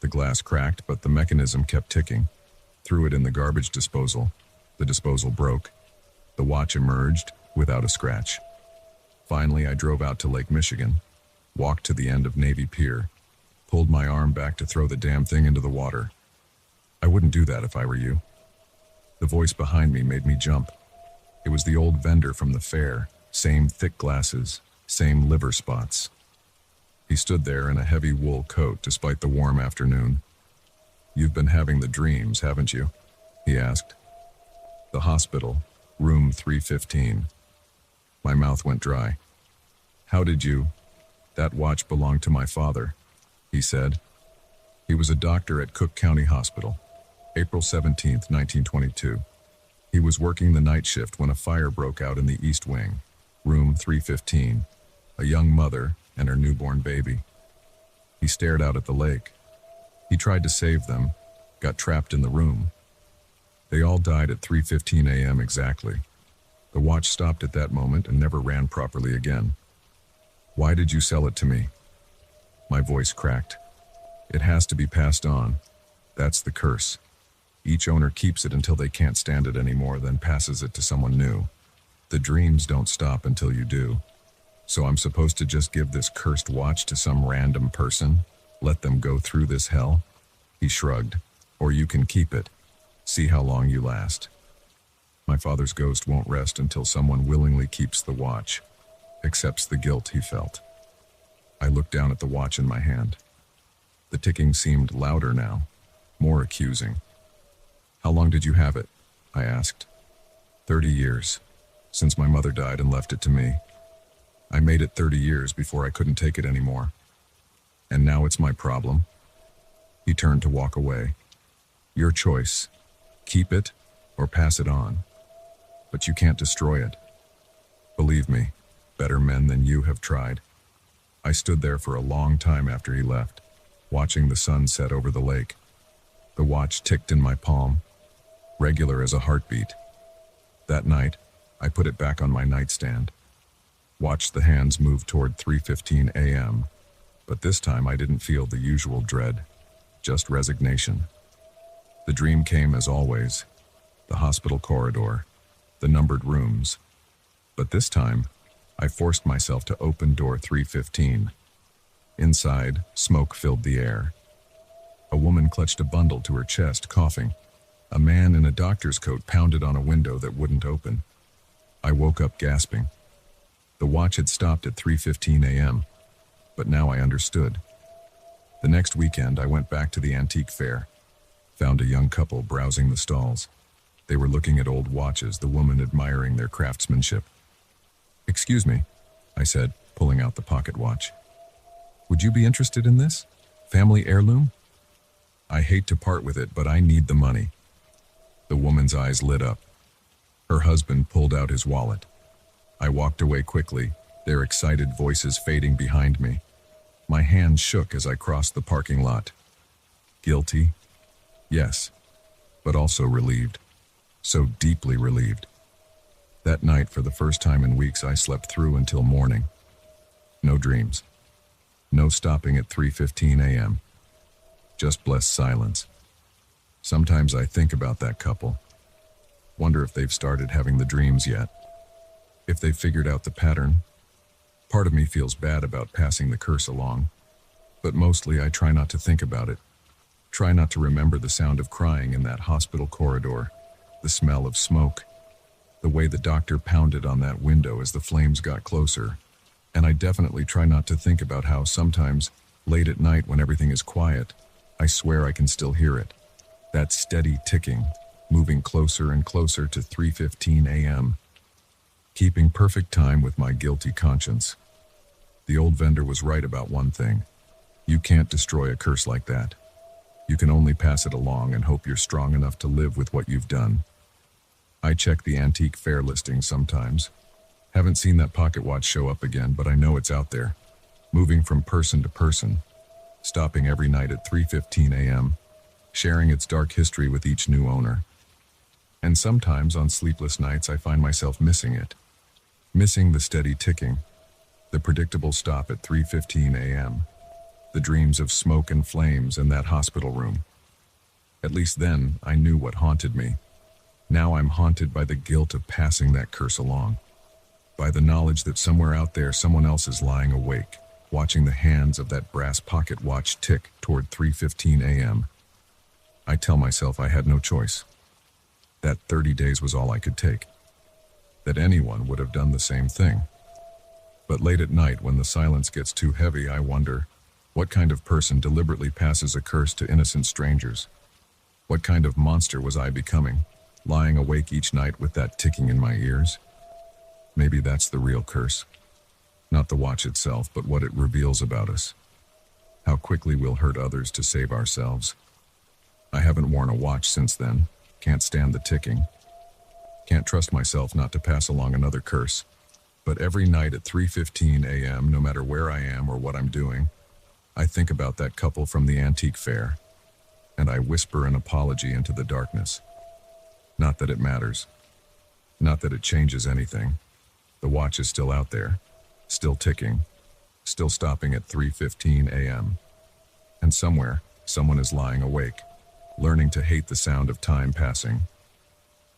The glass cracked, but the mechanism kept ticking. Threw it in the garbage disposal. The disposal broke. The watch emerged without a scratch. Finally, I drove out to Lake Michigan, walked to the end of Navy Pier, pulled my arm back to throw the damn thing into the water. I wouldn't do that if I were you. The voice behind me made me jump. It was the old vendor from the fair, same thick glasses, same liver spots. He stood there in a heavy wool coat despite the warm afternoon. You've been having the dreams, haven't you? He asked. The hospital, room 315. My mouth went dry. How did you? That watch belonged to my father. he said. He was a doctor at Cook County Hospital. April 17, 1922. He was working the night shift when a fire broke out in the East Wing, room 315, a young mother and her newborn baby. He stared out at the lake. He tried to save them, got trapped in the room. They all died at 3:15 a.m. exactly. The watch stopped at that moment and never ran properly again. Why did you sell it to me? My voice cracked. It has to be passed on. That's the curse. Each owner keeps it until they can't stand it anymore, then passes it to someone new. The dreams don't stop until you do. So I'm supposed to just give this cursed watch to some random person? Let them go through this hell? He shrugged. Or you can keep it. See how long you last. My father's ghost won't rest until someone willingly keeps the watch, accepts the guilt he felt. I looked down at the watch in my hand. The ticking seemed louder now, more accusing. How long did you have it? I asked. 30 years, since my mother died and left it to me. I made it 30 years before I couldn't take it anymore. And now it's my problem. He turned to walk away. Your choice. Keep it or pass it on. But you can't destroy it. Believe me, better men than you have tried. I stood there for a long time after he left, watching the sun set over the lake. The watch ticked in my palm, regular as a heartbeat. That night, I put it back on my nightstand. Watched the hands move toward 3:15 a.m., but this time I didn't feel the usual dread, just resignation. The dream came as always, the hospital corridor, the numbered rooms. But this time, I forced myself to open door 315. Inside, smoke filled the air. A woman clutched a bundle to her chest, coughing. A man in a doctor's coat pounded on a window that wouldn't open. I woke up gasping. The watch had stopped at 3:15 a.m., but now I understood. The next weekend, I went back to the antique fair, found a young couple browsing the stalls. They were looking at old watches, the woman admiring their craftsmanship. Excuse me, I said, pulling out the pocket watch. Would you be interested in this? Family heirloom? I hate to part with it, but I need the money. The woman's eyes lit up. Her husband pulled out his wallet. I walked away quickly, their excited voices fading behind me. My hands shook as I crossed the parking lot. Guilty? Yes, but also relieved. So deeply relieved. That night, for the first time in weeks, I slept through until morning. No dreams. No stopping at 3:15 a.m. Just blessed silence. Sometimes I think about that couple. Wonder if they've started having the dreams yet. If they've figured out the pattern. Part of me feels bad about passing the curse along. But mostly I try not to think about it. Try not to remember the sound of crying in that hospital corridor. The smell of smoke. The way the doctor pounded on that window as the flames got closer. And I definitely try not to think about how sometimes, late at night when everything is quiet, I swear I can still hear it. That steady ticking, moving closer and closer to 3:15 a.m. Keeping perfect time with my guilty conscience. The old vendor was right about one thing. You can't destroy a curse like that. You can only pass it along and hope you're strong enough to live with what you've done. I check the antique fair listings sometimes. Haven't seen that pocket watch show up again, but I know it's out there. Moving from person to person. Stopping every night at 3:15 a.m. Sharing its dark history with each new owner. And sometimes on sleepless nights I find myself missing it. Missing the steady ticking. The predictable stop at 3:15 a.m. The dreams of smoke and flames in that hospital room. At least then, I knew what haunted me. Now I'm haunted by the guilt of passing that curse along. By the knowledge that somewhere out there someone else is lying awake, watching the hands of that brass pocket watch tick toward 3:15 a.m. I tell myself I had no choice. That 30 days was all I could take. That anyone would have done the same thing. But late at night, when the silence gets too heavy, I wonder, what kind of person deliberately passes a curse to innocent strangers? What kind of monster was I becoming, lying awake each night with that ticking in my ears? Maybe that's the real curse. Not the watch itself, but what it reveals about us. how quickly we'll hurt others to save ourselves. I haven't worn a watch since then. Can't stand the ticking. Can't trust myself not to pass along another curse. But every night at 3:15 a.m., no matter where I am or what I'm doing, I think about that couple from the antique fair, and I whisper an apology into the darkness. Not that it matters. Not that it changes anything. The watch is still out there, still ticking, still stopping at 3:15 a.m. And somewhere, someone is lying awake, learning to hate the sound of time passing,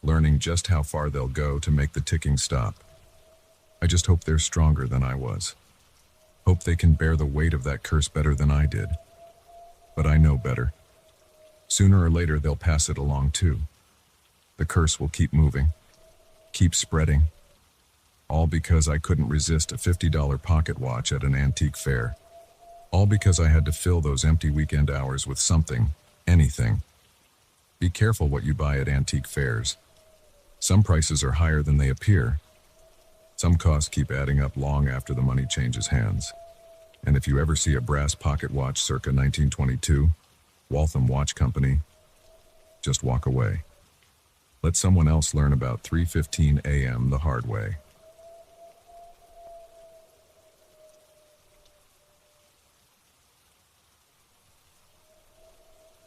learning just how far they'll go to make the ticking stop. I just hope they're stronger than I was. Hope they can bear the weight of that curse better than I did. But I know better. Sooner or later, they'll pass it along too. The curse will keep moving, keep spreading, all because I couldn't resist a $50 pocket watch at an antique fair. All because I had to fill those empty weekend hours with something, anything. Be careful what you buy at antique fairs. Some prices are higher than they appear. Some costs keep adding up long after the money changes hands. And if you ever see a brass pocket watch circa 1922, Waltham Watch Company, just walk away. Let someone else learn about 3:15 a.m. the hard way.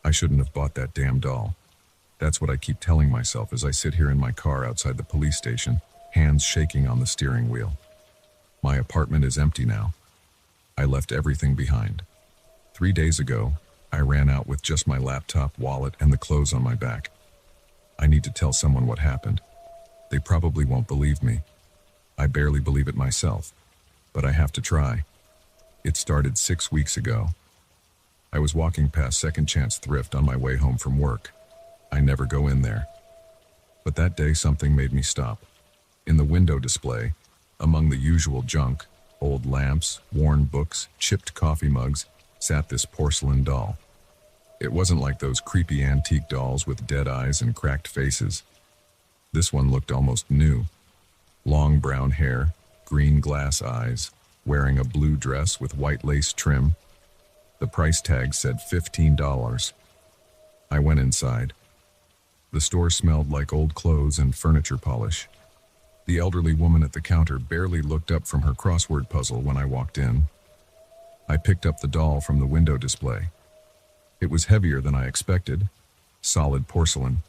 I shouldn't have bought that damn doll. That's what I keep telling myself as I sit here in my car outside the police station, hands shaking on the steering wheel. My apartment is empty now. I left everything behind. 3 days ago, I ran out with just my laptop, wallet, and the clothes on my back. I need to tell someone what happened. They probably won't believe me. I barely believe it myself, but I have to try. It started 6 weeks ago. I was walking past Second Chance Thrift on my way home from work. I never go in there. But that day something made me stop. In the window display, among the usual junk, old lamps, worn books, chipped coffee mugs, sat this porcelain doll. It wasn't like those creepy antique dolls with dead eyes and cracked faces. This one looked almost new. Long brown hair, green glass eyes, wearing a blue dress with white lace trim. The price tag said $15. I went inside. The store smelled like old clothes and furniture polish. The elderly woman at the counter barely looked up from her crossword puzzle when I walked in. I picked up the doll from the window display. It was heavier than I expected, solid porcelain.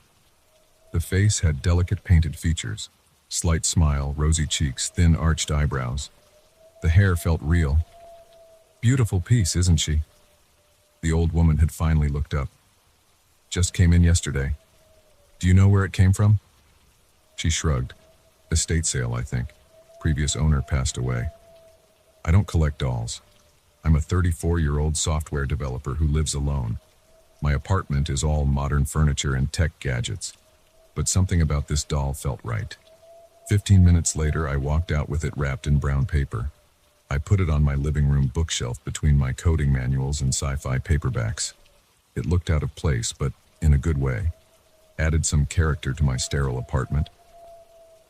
The face had delicate painted features, slight smile, rosy cheeks, thin arched eyebrows. The hair felt real. Beautiful piece, isn't she? The old woman had finally looked up. Just came in yesterday. Do you know where it came from? She shrugged. Estate sale, I think. Previous owner passed away. I don't collect dolls. I'm a 34-year-old software developer who lives alone. My apartment is all modern furniture and tech gadgets. But something about this doll felt right. 15 minutes later, I walked out with it wrapped in brown paper. I put it on my living room bookshelf between my coding manuals and sci-fi paperbacks. It looked out of place, but in a good way. Added some character to my sterile apartment.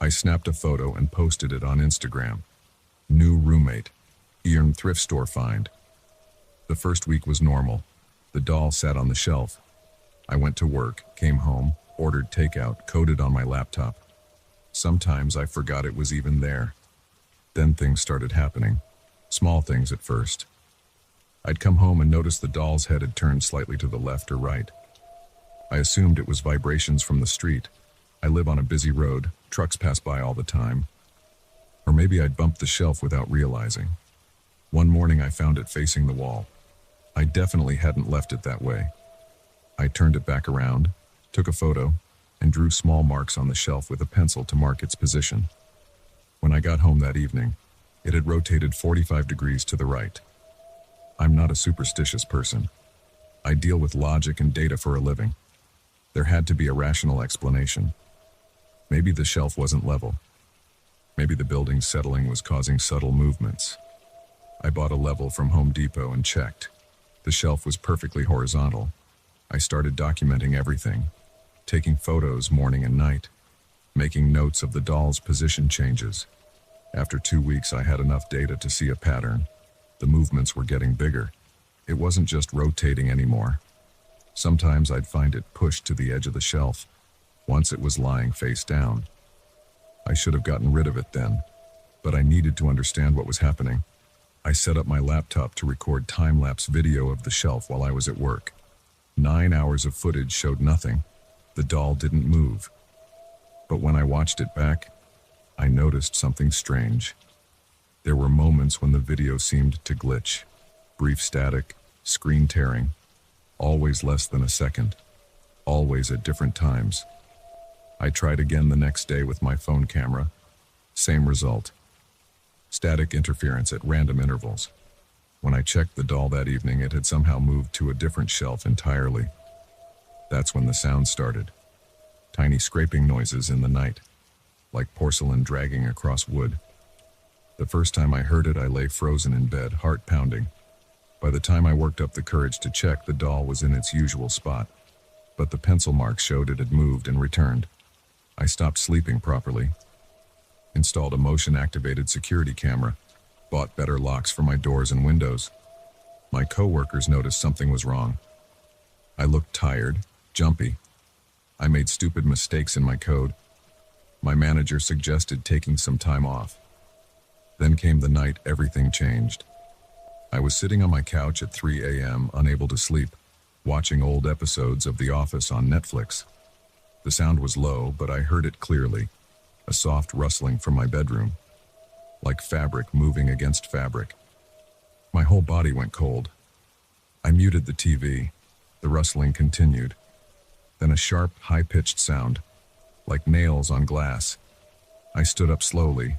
I snapped a photo and posted it on Instagram. New roommate. Ian thrift store find. The first week was normal. The doll sat on the shelf. I went to work, came home, ordered takeout, coded on my laptop. Sometimes I forgot it was even there. Then things started happening. Small things at first. I'd come home and notice the doll's head had turned slightly to the left or right. I assumed it was vibrations from the street. I live on a busy road, trucks pass by all the time. Or maybe I'd bumped the shelf without realizing. One morning I found it facing the wall. I definitely hadn't left it that way. I turned it back around, took a photo, and drew small marks on the shelf with a pencil to mark its position. When I got home that evening, it had rotated 45 degrees to the right. I'm not a superstitious person. I deal with logic and data for a living. There had to be a rational explanation. Maybe the shelf wasn't level. Maybe the building's settling was causing subtle movements. I bought a level from Home Depot and checked. The shelf was perfectly horizontal. I started documenting everything, taking photos morning and night, making notes of the doll's position changes. After 2 weeks, I had enough data to see a pattern. The movements were getting bigger. It wasn't just rotating anymore. Sometimes I'd find it pushed to the edge of the shelf. Once it was lying face down. I should have gotten rid of it then, but I needed to understand what was happening. I set up my laptop to record time-lapse video of the shelf while I was at work. 9 hours of footage showed nothing. The doll didn't move. But when I watched it back, I noticed something strange. There were moments when the video seemed to glitch. Brief static, screen tearing, always less than a second, always at different times. I tried again the next day with my phone camera. Same result. Static interference at random intervals. When I checked the doll that evening, it had somehow moved to a different shelf entirely. That's when the sound started. Tiny scraping noises in the night, like porcelain dragging across wood. The first time I heard it, I lay frozen in bed, heart pounding. By the time I worked up the courage to check, the doll was in its usual spot, but the pencil marks showed it had moved and returned. I stopped sleeping properly. Installed a motion-activated security camera. Bought better locks for my doors and windows. My coworkers noticed something was wrong. I looked tired, jumpy. I made stupid mistakes in my code. My manager suggested taking some time off. Then came the night everything changed. I was sitting on my couch at 3 a.m., unable to sleep, watching old episodes of The Office on Netflix. The sound was low, but I heard it clearly, a soft rustling from my bedroom, like fabric moving against fabric. My whole body went cold. I muted the TV. The rustling continued. Then a sharp, high-pitched sound, like nails on glass. I stood up slowly,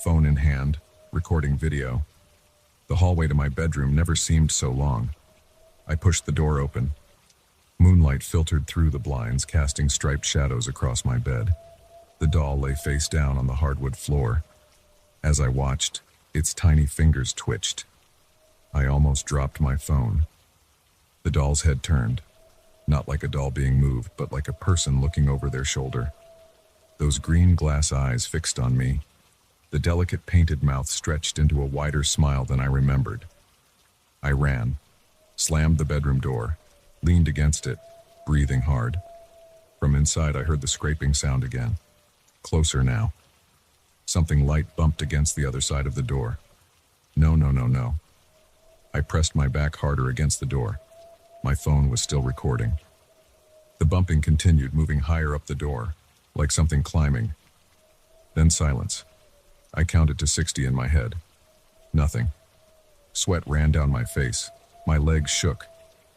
phone in hand, recording video. The hallway to my bedroom never seemed so long. I pushed the door open. Moonlight filtered through the blinds, casting striped shadows across my bed. The doll lay face down on the hardwood floor. As I watched, its tiny fingers twitched. I almost dropped my phone. The doll's head turned, not like a doll being moved, but like a person looking over their shoulder. Those green glass eyes fixed on me. The delicate painted mouth stretched into a wider smile than I remembered. I ran, slammed the bedroom door, leaned against it, breathing hard. From inside, I heard the scraping sound again. Closer now. Something light bumped against the other side of the door. No, no, no, no. I pressed my back harder against the door. My phone was still recording. The bumping continued, moving higher up the door, like something climbing. Then silence. I counted to 60 in my head. Nothing. Sweat ran down my face. My legs shook.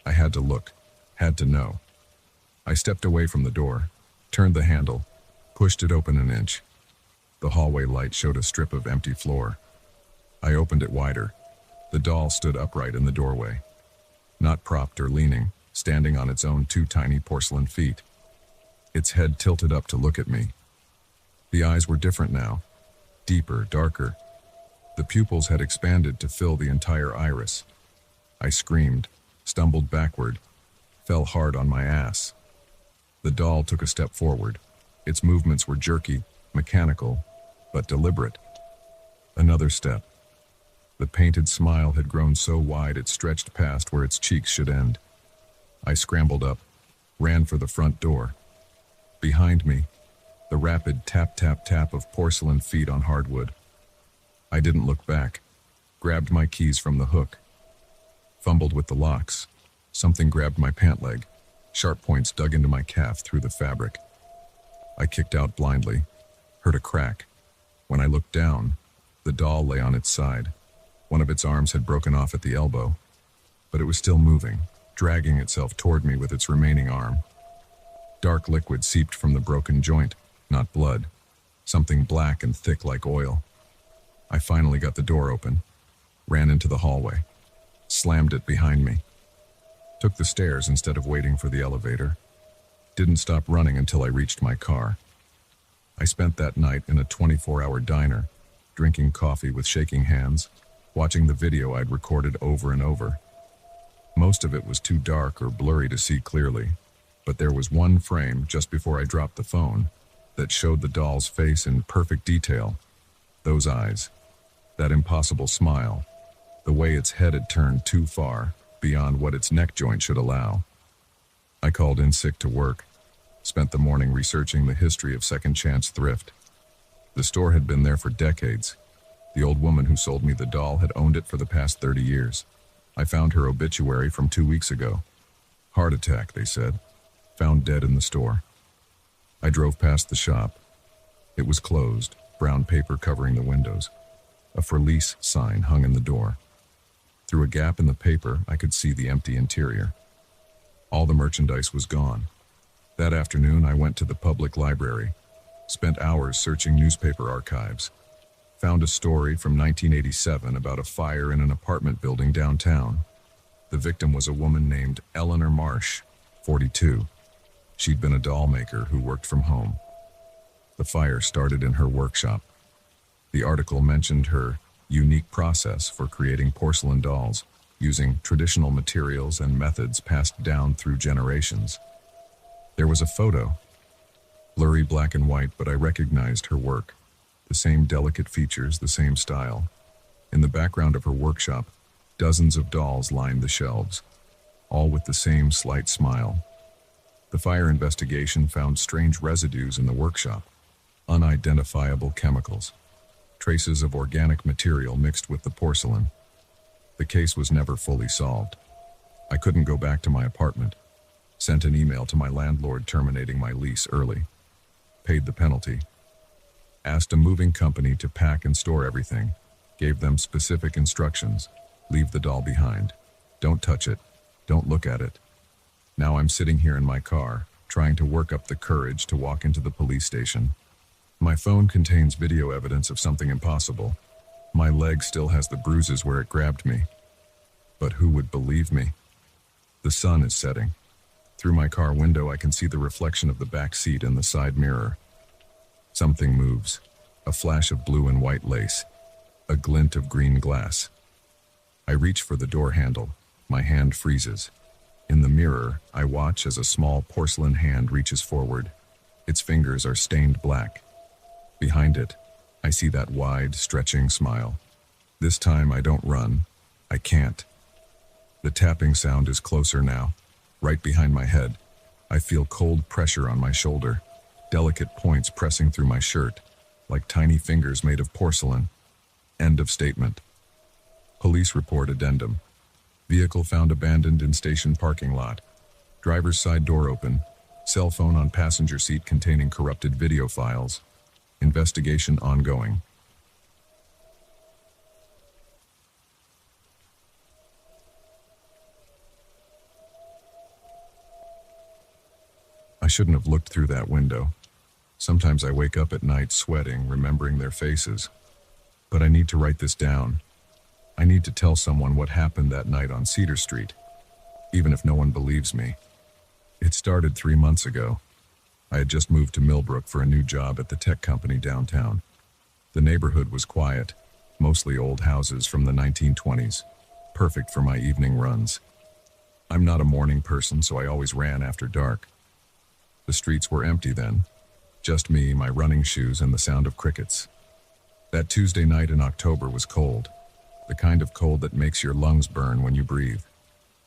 I had to look. Had to know. I stepped away from the door, turned the handle, pushed it open an inch. The hallway light showed a strip of empty floor. I opened it wider. The doll stood upright in the doorway. Not propped or leaning, standing on its own 2 tiny porcelain feet. Its head tilted up to look at me. The eyes were different now. Deeper, darker. The pupils had expanded to fill the entire iris. I screamed, stumbled backward, fell hard on my ass. The doll took a step forward. Its movements were jerky, mechanical, but deliberate. Another step. The painted smile had grown so wide it stretched past where its cheeks should end. I scrambled up, ran for the front door. Behind me, the rapid tap-tap-tap of porcelain feet on hardwood. I didn't look back, grabbed my keys from the hook, fumbled with the locks. Something grabbed my pant leg. Sharp points dug into my calf through the fabric. I kicked out blindly, heard a crack. When I looked down, the doll lay on its side. One of its arms had broken off at the elbow, but it was still moving, dragging itself toward me with its remaining arm. Dark liquid seeped from the broken joint, not blood, something black and thick like oil. I finally got the door open, ran into the hallway, slammed it behind me. Took the stairs instead of waiting for the elevator. Didn't stop running until I reached my car. I spent that night in a 24-hour diner, drinking coffee with shaking hands, watching the video I'd recorded over and over. Most of it was too dark or blurry to see clearly, but there was one frame just before I dropped the phone that showed the doll's face in perfect detail. Those eyes, that impossible smile, the way its head had turned too far, beyond what its neck joint should allow. I called in sick to work, spent the morning researching the history of second chance thrift. The store had been there for decades. The old woman who sold me the doll had owned it for the past 30 years. I found her obituary from 2 weeks ago. Heart attack, they said. Found dead in the store. I drove past the shop. It was closed, brown paper covering the windows. A for lease sign hung in the door. Through a gap in the paper, I could see the empty interior. All the merchandise was gone. That afternoon, I went to the public library, spent hours searching newspaper archives, found a story from 1987 about a fire in an apartment building downtown. The victim was a woman named Eleanor Marsh, 42. She'd been a doll maker who worked from home. The fire started in her workshop. The article mentioned her unique process for creating porcelain dolls, using traditional materials and methods passed down through generations. There was a photo, blurry black and white, but I recognized her work. The same delicate features, the same style. In the background of her workshop, dozens of dolls lined the shelves, all with the same slight smile. The fire investigation found strange residues in the workshop, unidentifiable chemicals, traces of organic material mixed with the porcelain. The case was never fully solved. I couldn't go back to my apartment. Sent an email to my landlord terminating my lease early. Paid the penalty. Asked a moving company to pack and store everything. Gave them specific instructions. Leave the doll behind. Don't touch it. Don't look at it. Now I'm sitting here in my car, trying to work up the courage to walk into the police station. My phone contains video evidence of something impossible. My leg still has the bruises where it grabbed me. But who would believe me? The sun is setting. Through my car window, I can see the reflection of the back seat and the side mirror. Something moves. A flash of blue and white lace. A glint of green glass. I reach for the door handle. My hand freezes. In the mirror, I watch as a small porcelain hand reaches forward. Its fingers are stained black. Behind it, I see that wide, stretching smile. This time I don't run. I can't. The tapping sound is closer now, right behind my head. I feel cold pressure on my shoulder, delicate points pressing through my shirt, like tiny fingers made of porcelain. End of statement. Police report addendum. Vehicle found abandoned in station parking lot. Driver's side door open. Cell phone on passenger seat containing corrupted video files. Investigation ongoing. I shouldn't have looked through that window. Sometimes I wake up at night sweating, remembering their faces. But I need to write this down. I need to tell someone what happened that night on Cedar Street, even if no one believes me. It started 3 months ago. I had just moved to Millbrook for a new job at the tech company downtown. The neighborhood was quiet, mostly old houses from the 1920s, perfect for my evening runs. I'm not a morning person, so I always ran after dark. The streets were empty then, just me, my running shoes, and the sound of crickets. That Tuesday night in October was cold, the kind of cold that makes your lungs burn when you breathe.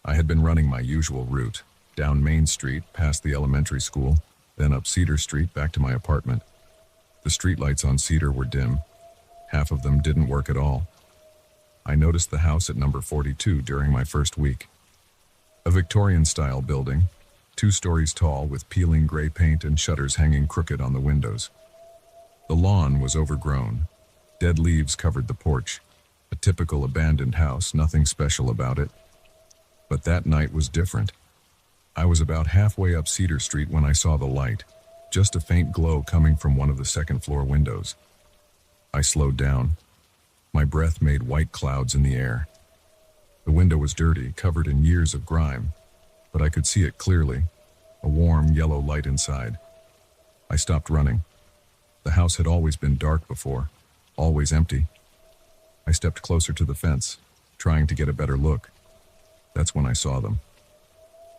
I had been running my usual route, down Main Street, past the elementary school, then up Cedar Street back to my apartment. The streetlights on Cedar were dim. Half of them didn't work at all. I noticed the house at number 42 during my first week. A Victorian-style building, 2 stories tall with peeling gray paint and shutters hanging crooked on the windows. The lawn was overgrown. Dead leaves covered the porch. A typical abandoned house, nothing special about it. But that night was different. I was about halfway up Cedar Street when I saw the light, just a faint glow coming from one of the second-floor windows. I slowed down. My breath made white clouds in the air. The window was dirty, covered in years of grime, but I could see it clearly, a warm yellow light inside. I stopped running. The house had always been dark before, always empty. I stepped closer to the fence, trying to get a better look. That's when I saw them.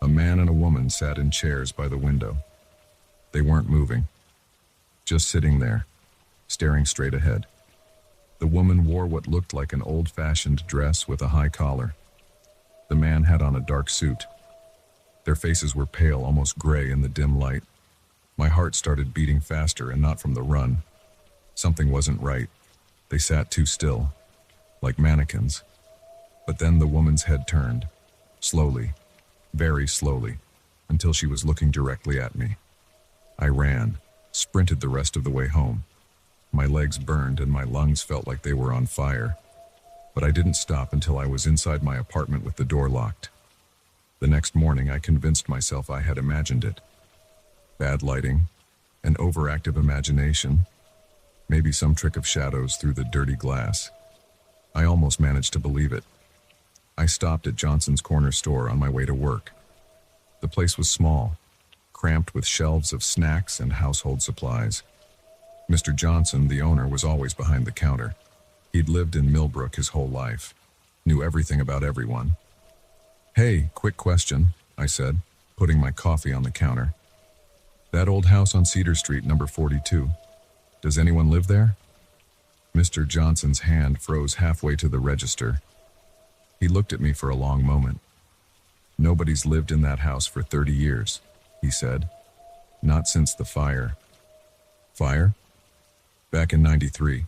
A man and a woman sat in chairs by the window. They weren't moving, just sitting there, staring straight ahead. The woman wore what looked like an old-fashioned dress with a high collar. The man had on a dark suit. Their faces were pale, almost gray in the dim light. My heart started beating faster, and not from the run. Something wasn't right. They sat too still, like mannequins. But then the woman's head turned, slowly, very slowly, until she was looking directly at me. I ran, sprinted the rest of the way home. My legs burned and my lungs felt like they were on fire. But I didn't stop until I was inside my apartment with the door locked. The next morning I convinced myself I had imagined it. Bad lighting, an overactive imagination, maybe some trick of shadows through the dirty glass. I almost managed to believe it. I stopped at Johnson's corner store on my way to work. The place was small, cramped with shelves of snacks and household supplies. Mr. Johnson, the owner, was always behind the counter. He'd lived in Millbrook his whole life, knew everything about everyone. "Hey, quick question," I said, putting my coffee on the counter. "That old house on Cedar Street, number 42. Does anyone live there?" Mr. Johnson's hand froze halfway to the register. He looked at me for a long moment. "Nobody's lived in that house for 30 years, he said. "Not since the fire." "Fire?" "Back in '93.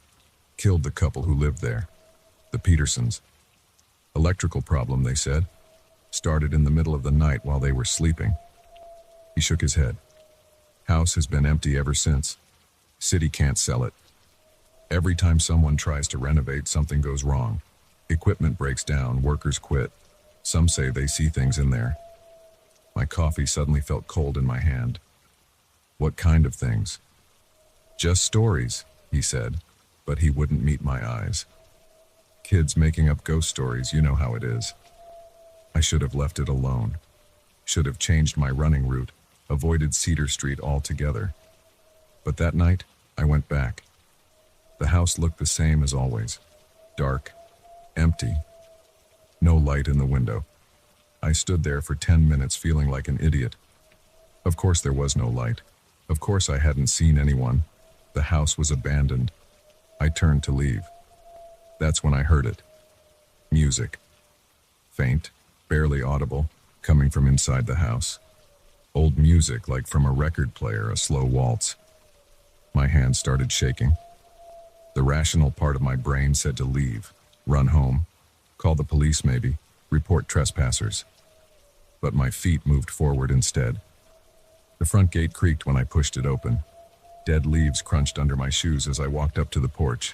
Killed the couple who lived there. The Petersons. Electrical problem, they said. Started in the middle of the night while they were sleeping." He shook his head. "House has been empty ever since. City can't sell it. Every time someone tries to renovate, something goes wrong. Equipment breaks down, workers quit. Some say they see things in there." My coffee suddenly felt cold in my hand. "What kind of things?" "Just stories," he said, but he wouldn't meet my eyes. "Kids making up ghost stories, you know how it is." I should have left it alone. Should have changed my running route, avoided Cedar Street altogether. But that night, I went back. The house looked the same as always. Dark, empty, no light in the window. I stood there for 10 minutes feeling like an idiot. Of course there was no light. Of course I hadn't seen anyone. The house was abandoned. I turned to leave. That's when I heard it. Music. Faint, barely audible, coming from inside the house. Old music, like from a record player, a slow waltz. My hands started shaking. The rational part of my brain said to leave, run home, call the police maybe, report trespassers. But my feet moved forward instead. The front gate creaked when I pushed it open. Dead leaves crunched under my shoes as I walked up to the porch.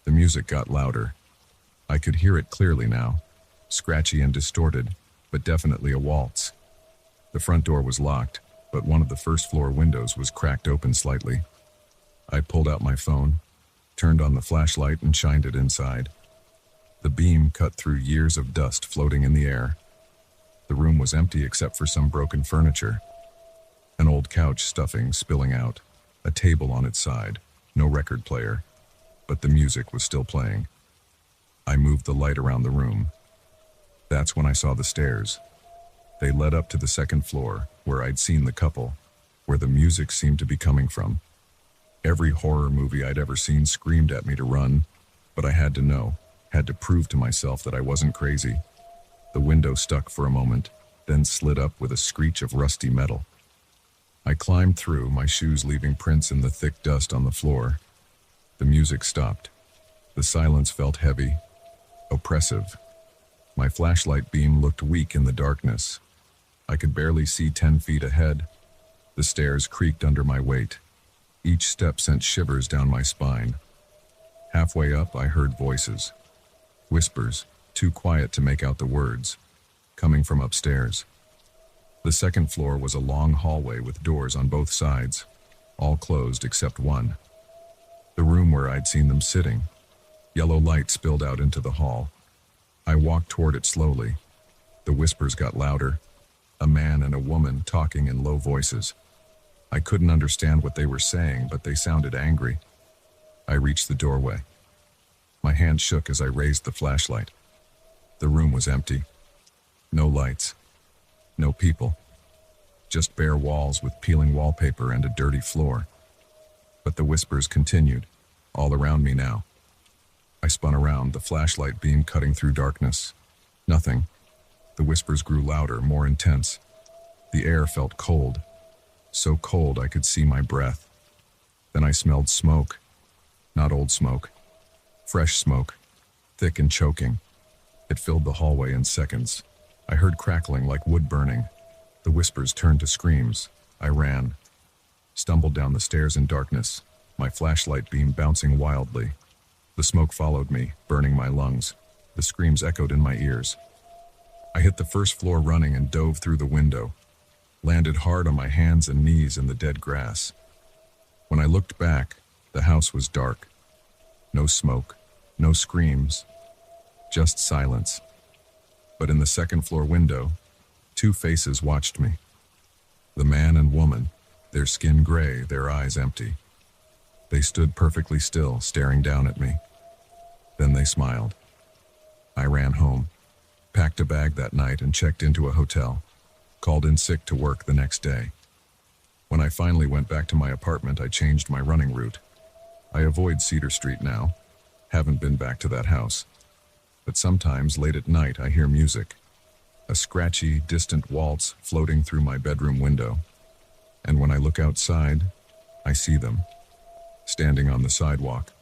The music got louder. I could hear it clearly now, scratchy and distorted, but definitely a waltz. The front door was locked, but one of the first floor windows was cracked open slightly. I pulled out my phone, turned on the flashlight and shined it inside. The beam cut through years of dust floating in the air. The room was empty except for some broken furniture. An old couch stuffing spilling out, a table on its side, no record player, but the music was still playing. I moved the light around the room. That's when I saw the stairs. They led up to the second floor, where I'd seen the couple, where the music seemed to be coming from. Every horror movie I'd ever seen screamed at me to run, but I had to know, had to prove to myself that I wasn't crazy. The window stuck for a moment, then slid up with a screech of rusty metal. I climbed through, my shoes leaving prints in the thick dust on the floor. The music stopped. The silence felt heavy, oppressive. My flashlight beam looked weak in the darkness. I could barely see 10 feet ahead. The stairs creaked under my weight. Each step sent shivers down my spine. Halfway up, I heard voices. Whispers, too quiet to make out the words, coming from upstairs. The second floor was a long hallway with doors on both sides, all closed except one. The room where I'd seen them sitting. Yellow light spilled out into the hall. I walked toward it slowly. The whispers got louder. A man and a woman talking in low voices. I couldn't understand what they were saying, but they sounded angry. I reached the doorway. My hand shook as I raised the flashlight. The room was empty. No lights. No people. Just bare walls with peeling wallpaper and a dirty floor. But the whispers continued, all around me now. I spun around, the flashlight beam cutting through darkness. Nothing. The whispers grew louder, more intense. The air felt cold, so cold I could see my breath. Then I smelled smoke. Not old smoke. Fresh smoke, thick and choking. It filled the hallway in seconds. I heard crackling like wood burning. The whispers turned to screams. I ran, stumbled down the stairs in darkness, my flashlight beam bouncing wildly. The smoke followed me, burning my lungs. The screams echoed in my ears. I hit the first floor running and dove through the window, landed hard on my hands and knees in the dead grass. When I looked back, the house was dark. No smoke, no screams, just silence. But in the second floor window, two faces watched me. The man and woman, their skin gray, their eyes empty. They stood perfectly still, staring down at me. Then they smiled. I ran home, packed a bag that night and checked into a hotel, called in sick to work the next day. When I finally went back to my apartment, I changed my running route. I avoid Cedar Street now, haven't been back to that house. But sometimes late at night I hear music, a scratchy, distant waltz floating through my bedroom window. And when I look outside, I see them, standing on the sidewalk,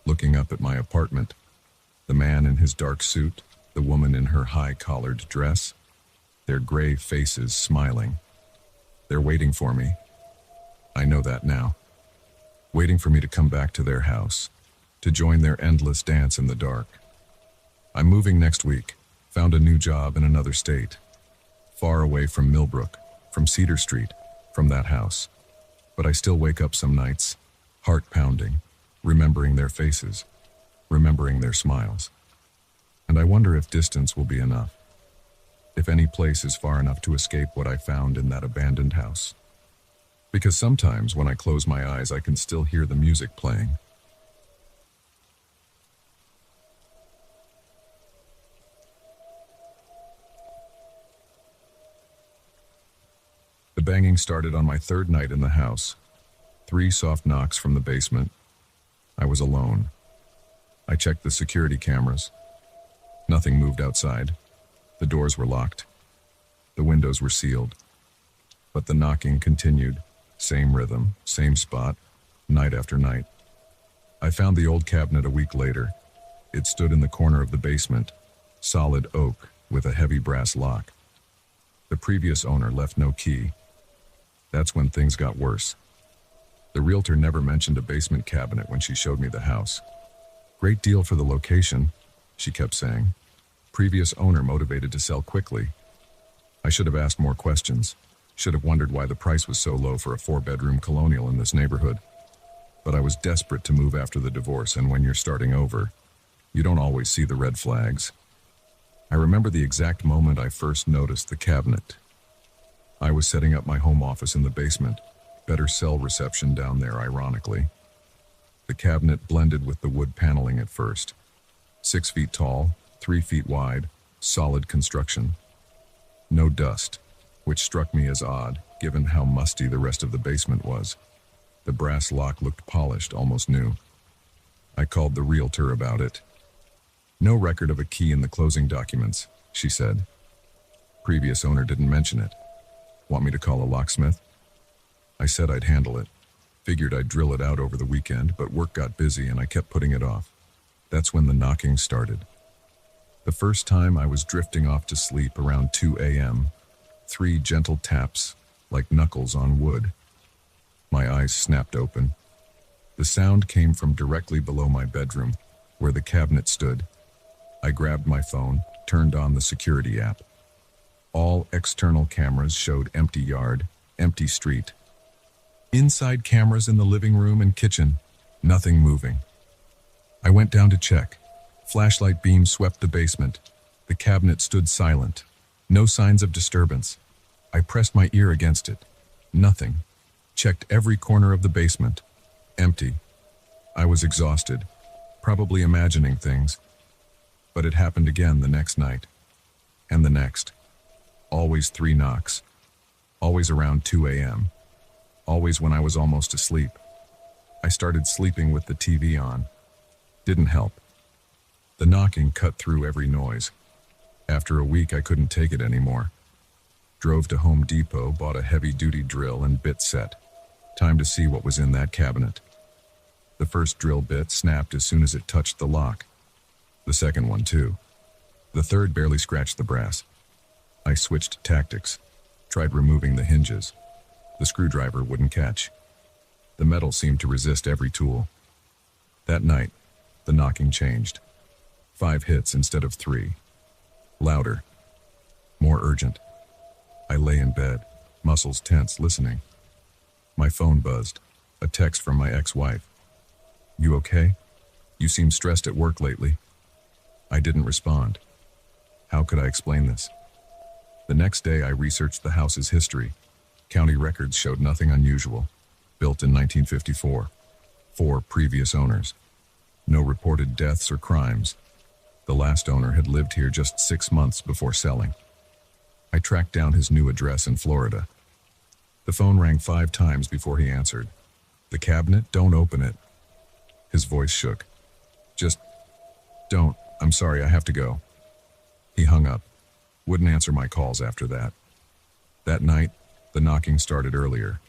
looking up at my apartment. The man in his dark suit, the woman in her high-collared dress, their gray faces smiling. They're waiting for me. I know that now. Waiting for me to come back to their house, to join their endless dance in the dark. I'm moving next week, found a new job in another state, far away from Millbrook, from Cedar Street, from that house. But I still wake up some nights, heart pounding, remembering their faces, remembering their smiles. And I wonder if distance will be enough, if any place is far enough to escape what I found in that abandoned house. Because sometimes when I close my eyes, I can still hear the music playing. The banging started on my third night in the house. 3 soft knocks from the basement. I was alone. I checked the security cameras. Nothing moved outside. The doors were locked. The windows were sealed. But the knocking continued. Same rhythm, same spot, night after night. I found the old cabinet a week later. It stood in the corner of the basement, solid oak with a heavy brass lock. The previous owner left no key. That's when things got worse. The realtor never mentioned a basement cabinet when she showed me the house. Great deal for the location, she kept saying. Previous owner motivated to sell quickly. I should have asked more questions. Should have wondered why the price was so low for a 4-bedroom colonial in this neighborhood. But I was desperate to move after the divorce, and when you're starting over, you don't always see the red flags. I remember the exact moment I first noticed the cabinet. I was setting up my home office in the basement. Better cell reception down there, ironically. The cabinet blended with the wood paneling at first. 6 feet tall, 3 feet wide, solid construction. No dust, which struck me as odd, given how musty the rest of the basement was. The brass lock looked polished, almost new. I called the realtor about it. No record of a key in the closing documents, she said. Previous owner didn't mention it. Want me to call a locksmith? I said I'd handle it. Figured I'd drill it out over the weekend, but work got busy and I kept putting it off. That's when the knocking started. The first time I was drifting off to sleep around 2 a.m., 3 gentle taps, like knuckles on wood. My eyes snapped open. The sound came from directly below my bedroom, where the cabinet stood. I grabbed my phone, turned on the security app. All external cameras showed empty yard, empty street. Inside cameras in the living room and kitchen, nothing moving. I went down to check. Flashlight beam swept the basement. The cabinet stood silent. No signs of disturbance. I pressed my ear against it. Nothing. Checked every corner of the basement. Empty. I was exhausted, probably imagining things. But it happened again the next night. And the next. Always 3 knocks. Always around 2 a.m. Always when I was almost asleep. I started sleeping with the TV on. Didn't help. The knocking cut through every noise. After a week, I couldn't take it anymore. Drove to Home Depot, bought a heavy-duty drill and bit set. Time to see what was in that cabinet. The first drill bit snapped as soon as it touched the lock. The second one, too. The third barely scratched the brass. I switched tactics, tried removing the hinges. The screwdriver wouldn't catch. The metal seemed to resist every tool. That night, the knocking changed. 5 hits instead of 3. Louder. More urgent. I lay in bed, muscles tense, listening. My phone buzzed. A text from my ex-wife. "You okay? You seem stressed at work lately." I didn't respond. How could I explain this? The next day, I researched the house's history. County records showed nothing unusual. Built in 1954. 4 previous owners. No reported deaths or crimes. The last owner had lived here just 6 months before selling. I tracked down his new address in Florida. The phone rang 5 times before he answered. "The cabinet? Don't open it." His voice shook. "Just don't. I'm sorry, I have to go." He hung up. Wouldn't answer my calls after that. That night, the knocking started earlier.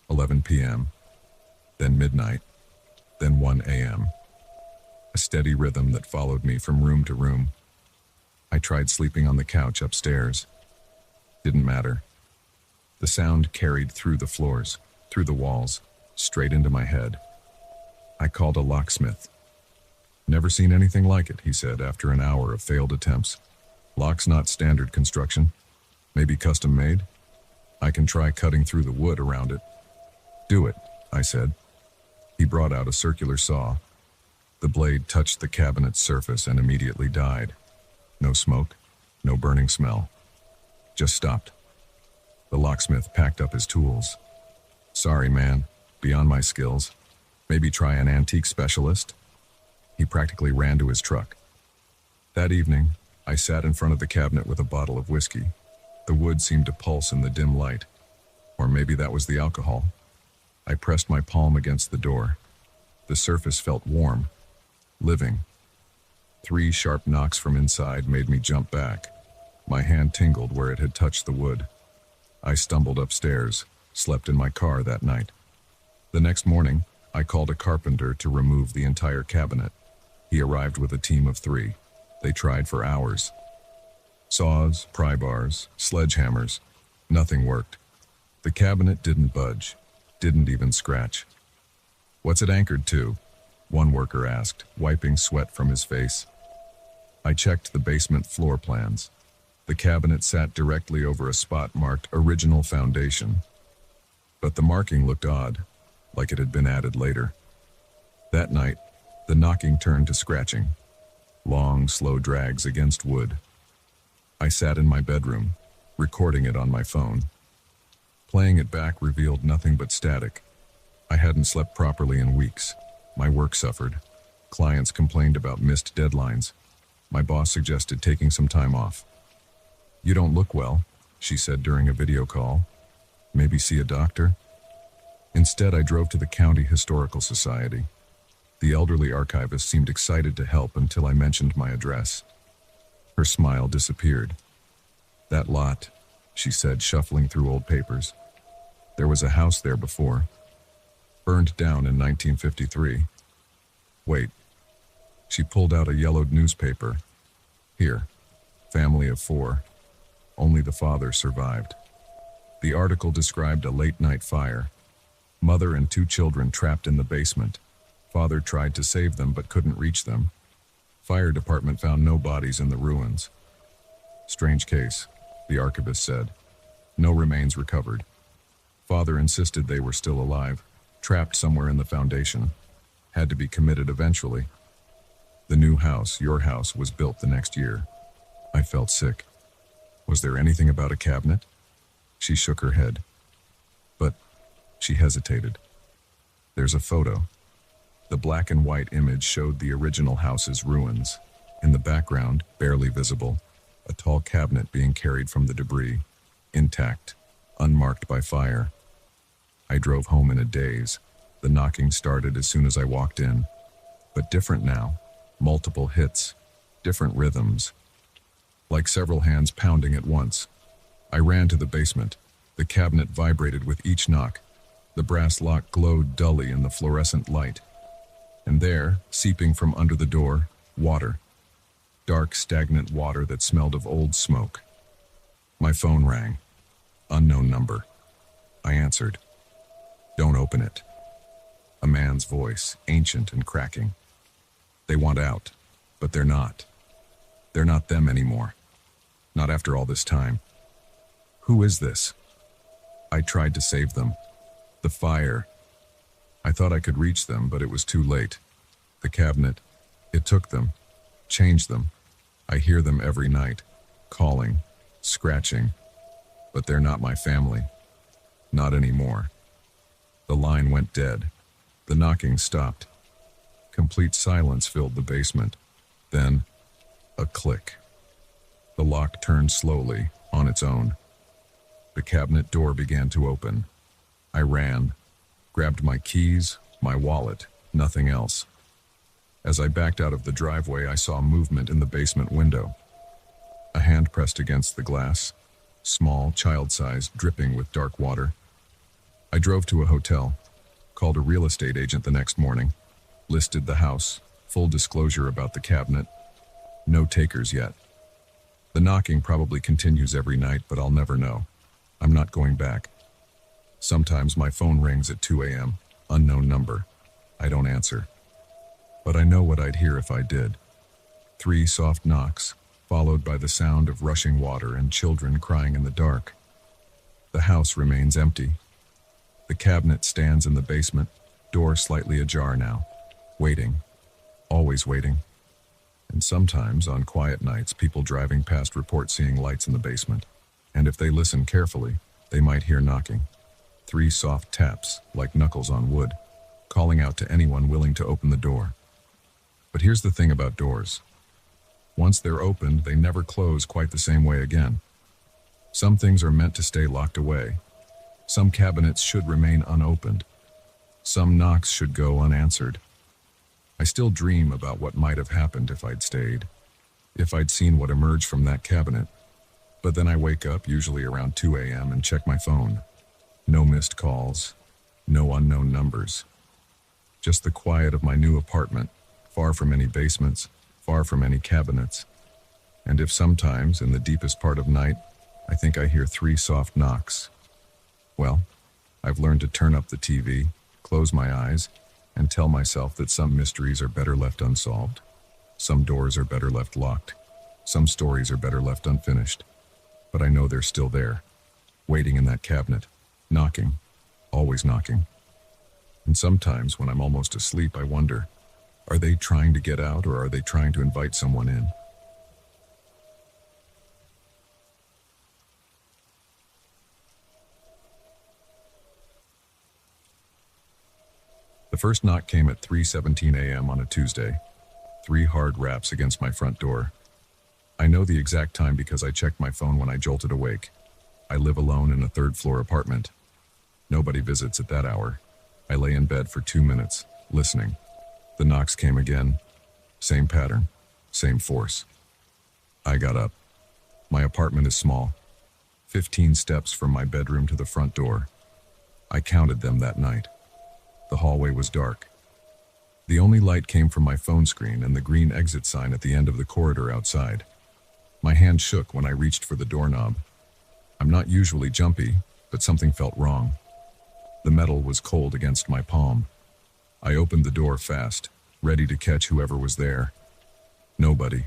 11 p.m., then midnight, then 1 a.m. A steady rhythm that followed me from room to room. I tried sleeping on the couch upstairs. Didn't matter. The sound carried through the floors, through the walls, straight into my head. I called a locksmith. "Never seen anything like it," he said after an hour of failed attempts. "Lock's not standard construction. Maybe custom made? I can try cutting through the wood around it." "Do it," I said. He brought out a circular saw. The blade touched the cabinet's surface and immediately died. No smoke, no burning smell. Just stopped. The locksmith packed up his tools. "Sorry, man. Beyond my skills. Maybe try an antique specialist?" He practically ran to his truck. That evening, I sat in front of the cabinet with a bottle of whiskey. The wood seemed to pulse in the dim light. Or maybe that was the alcohol. I pressed my palm against the door. The surface felt warm, living. 3 sharp knocks from inside made me jump back. My hand tingled where it had touched the wood. I stumbled upstairs, slept in my car that night. The next morning, I called a carpenter to remove the entire cabinet. He arrived with a team of 3. They tried for hours. Saws, pry bars, sledgehammers. Nothing worked. The cabinet didn't budge, didn't even scratch. "What's it anchored to?" one worker asked, wiping sweat from his face. I checked the basement floor plans. The cabinet sat directly over a spot marked "Original Foundation." But the marking looked odd, like it had been added later. That night, the knocking turned to scratching. Long, slow drags against wood. I sat in my bedroom, recording it on my phone. Playing it back revealed nothing but static. I hadn't slept properly in weeks. My work suffered. Clients complained about missed deadlines. My boss suggested taking some time off. "You don't look well," she said during a video call. "Maybe see a doctor?" Instead, I drove to the County Historical Society. The elderly archivist seemed excited to help until I mentioned my address. Her smile disappeared. "That lot," she said, shuffling through old papers. "There was a house there before. Burned down in 1953. Wait." She pulled out a yellowed newspaper. "Here. Family of 4. Only the father survived." The article described a late-night fire. Mother and 2 children trapped in the basement. Father tried to save them but couldn't reach them. Fire department found no bodies in the ruins. "Strange case," the archivist said. "No remains recovered. Father insisted they were still alive, trapped somewhere in the foundation. Had to be committed eventually. The new house, your house, was built the next year." I felt sick. "Was there anything about a cabinet?" She shook her head. "But," she hesitated. "There's a photo." The black and white image showed the original house's ruins. In the background, barely visible, a tall cabinet being carried from the debris, intact, unmarked by fire. I drove home in a daze. The knocking started as soon as I walked in. But different now. Multiple hits. Different rhythms. like several hands pounding at once. I ran to the basement. The cabinet vibrated with each knock. The brass lock glowed dully in the fluorescent light. And there, seeping from under the door, water. Dark, stagnant water that smelled of old smoke. My phone rang. Unknown number. I answered. "Don't open it." A man's voice, ancient and cracking. "They want out, but they're not. They're not them anymore. Not after all this time." "Who is this?" I tried to save them. The fire. I thought I could reach them, but it was too late. The cabinet. It took them. Changed them. I hear them every night. Calling. Scratching. But they're not my family. Not anymore. The line went dead. The knocking stopped. Complete silence filled the basement. Then, a click. The lock turned slowly, on its own. The cabinet door began to open. I ran, grabbed my keys, my wallet, nothing else. As I backed out of the driveway, I saw movement in the basement window. A hand pressed against the glass, small, child-sized, dripping with dark water. I drove to a hotel, called a real estate agent the next morning, listed the house, full disclosure about the cabinet. No takers yet. The knocking probably continues every night, but I'll never know. I'm not going back. Sometimes my phone rings at 2 a.m., unknown number. I don't answer. But I know what I'd hear if I did. 3 soft knocks, followed by the sound of rushing water and children crying in the dark. The house remains empty. The cabinet stands in the basement, door slightly ajar now, waiting, always waiting. And sometimes, on quiet nights, people driving past report seeing lights in the basement. And if they listen carefully, they might hear knocking. 3 soft taps, like knuckles on wood, calling out to anyone willing to open the door. But here's the thing about doors. Once they're opened, they never close quite the same way again. Some things are meant to stay locked away. Some cabinets should remain unopened. Some knocks should go unanswered. I still dream about what might have happened if I'd stayed, if I'd seen what emerged from that cabinet. But then I wake up, usually around 2 a.m., and check my phone. No missed calls, no unknown numbers. Just the quiet of my new apartment, far from any basements, far from any cabinets. And if sometimes, in the deepest part of night, I think I hear 3 soft knocks, well, I've learned to turn up the TV, close my eyes, and tell myself that some mysteries are better left unsolved. Some doors are better left locked. Some stories are better left unfinished. But I know they're still there, waiting in that cabinet, knocking, always knocking. And sometimes when I'm almost asleep, I wonder, are they trying to get out, or are they trying to invite someone in? The first knock came at 3:17 a.m. on a Tuesday. 3 hard raps against my front door. I know the exact time because I checked my phone when I jolted awake. I live alone in a 3rd-floor apartment. Nobody visits at that hour. I lay in bed for 2 minutes, listening. The knocks came again. Same pattern, same force. I got up. My apartment is small. 15 steps from my bedroom to the front door. I counted them that night. The hallway was dark. The only light came from my phone screen and the green exit sign at the end of the corridor outside. My hand shook when I reached for the doorknob. I'm not usually jumpy, but something felt wrong. The metal was cold against my palm. I opened the door fast, ready to catch whoever was there. Nobody.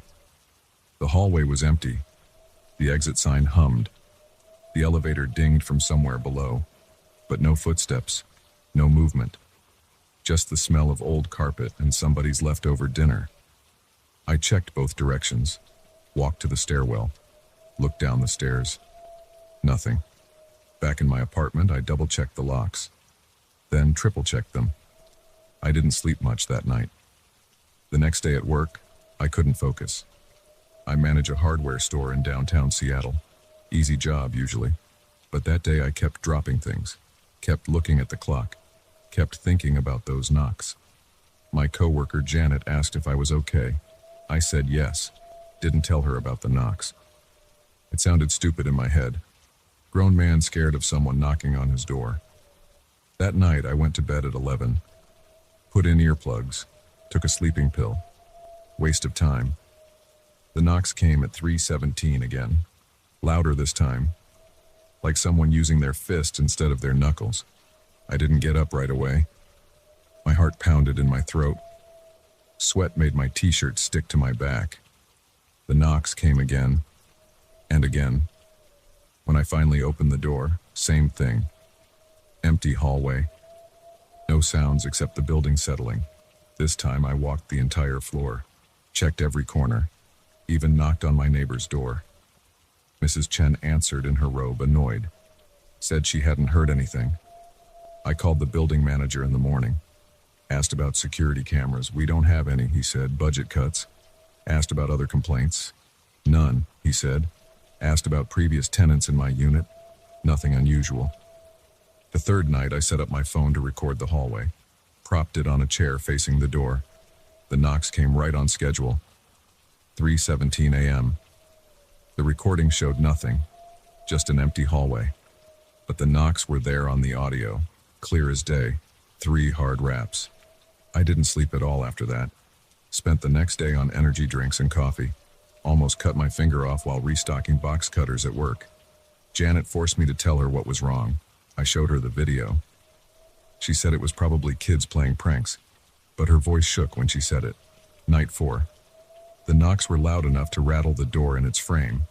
The hallway was empty. The exit sign hummed. The elevator dinged from somewhere below. But no footsteps, no movement. Just the smell of old carpet and somebody's leftover dinner. I checked both directions, walked to the stairwell, looked down the stairs. Nothing. Back in my apartment, I double-checked the locks, then triple-checked them. I didn't sleep much that night. The next day at work, I couldn't focus. I manage a hardware store in downtown Seattle. Easy job, usually. But that day I kept dropping things, kept looking at the clock, kept thinking about those knocks. My coworker Janet asked if I was okay. I said yes. Didn't tell her about the knocks. It sounded stupid in my head. Grown man scared of someone knocking on his door. That night, I went to bed at 11. Put in earplugs. Took a sleeping pill. Waste of time. The knocks came at 3:17 again. Louder this time. Like someone using their fist instead of their knuckles. I didn't get up right away. My heart pounded in my throat. Sweat made my t-shirt stick to my back. The knocks came again. And again. When I finally opened the door, same thing. Empty hallway. No sounds except the building settling. This time I walked the entire floor. Checked every corner. Even knocked on my neighbor's door. Mrs. Chen answered in her robe, annoyed. Said she hadn't heard anything. I called the building manager in the morning. Asked about security cameras. We don't have any, he said. Budget cuts. Asked about other complaints. None, he said. Asked about previous tenants in my unit. Nothing unusual. The third night, I set up my phone to record the hallway. Propped it on a chair facing the door. The knocks came right on schedule. 3:17 a.m. The recording showed nothing, just an empty hallway. But the knocks were there on the audio, clear as day, 3 hard raps. I didn't sleep at all after that. Spent the next day on energy drinks and coffee. Almost cut my finger off while restocking box cutters at work. Janet forced me to tell her what was wrong. I showed her the video. She said it was probably kids playing pranks, but her voice shook when she said it. Night 4. The knocks were loud enough to rattle the door in its frame.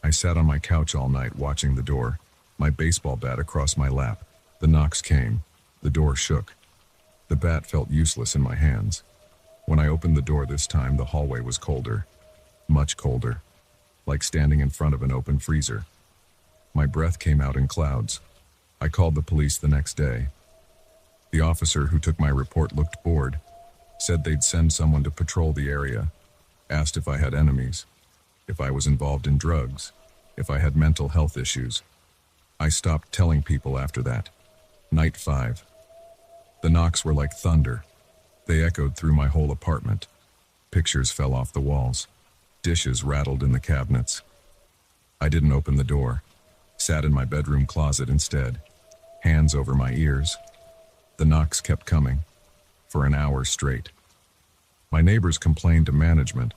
I sat on my couch all night watching the door, my baseball bat across my lap. The knocks came. The door shook. The bat felt useless in my hands. When I opened the door this time, the hallway was colder. Much colder. Like standing in front of an open freezer. My breath came out in clouds. I called the police the next day. The officer who took my report looked bored. Said they'd send someone to patrol the area. Asked if I had enemies. If I was involved in drugs. If I had mental health issues. I stopped telling people after that. Night 5. The knocks were like thunder. They echoed through my whole apartment. Pictures fell off the walls. Dishes rattled in the cabinets. I didn't open the door. Sat in my bedroom closet instead. Hands over my ears. The knocks kept coming. For an hour straight. My neighbors complained to management.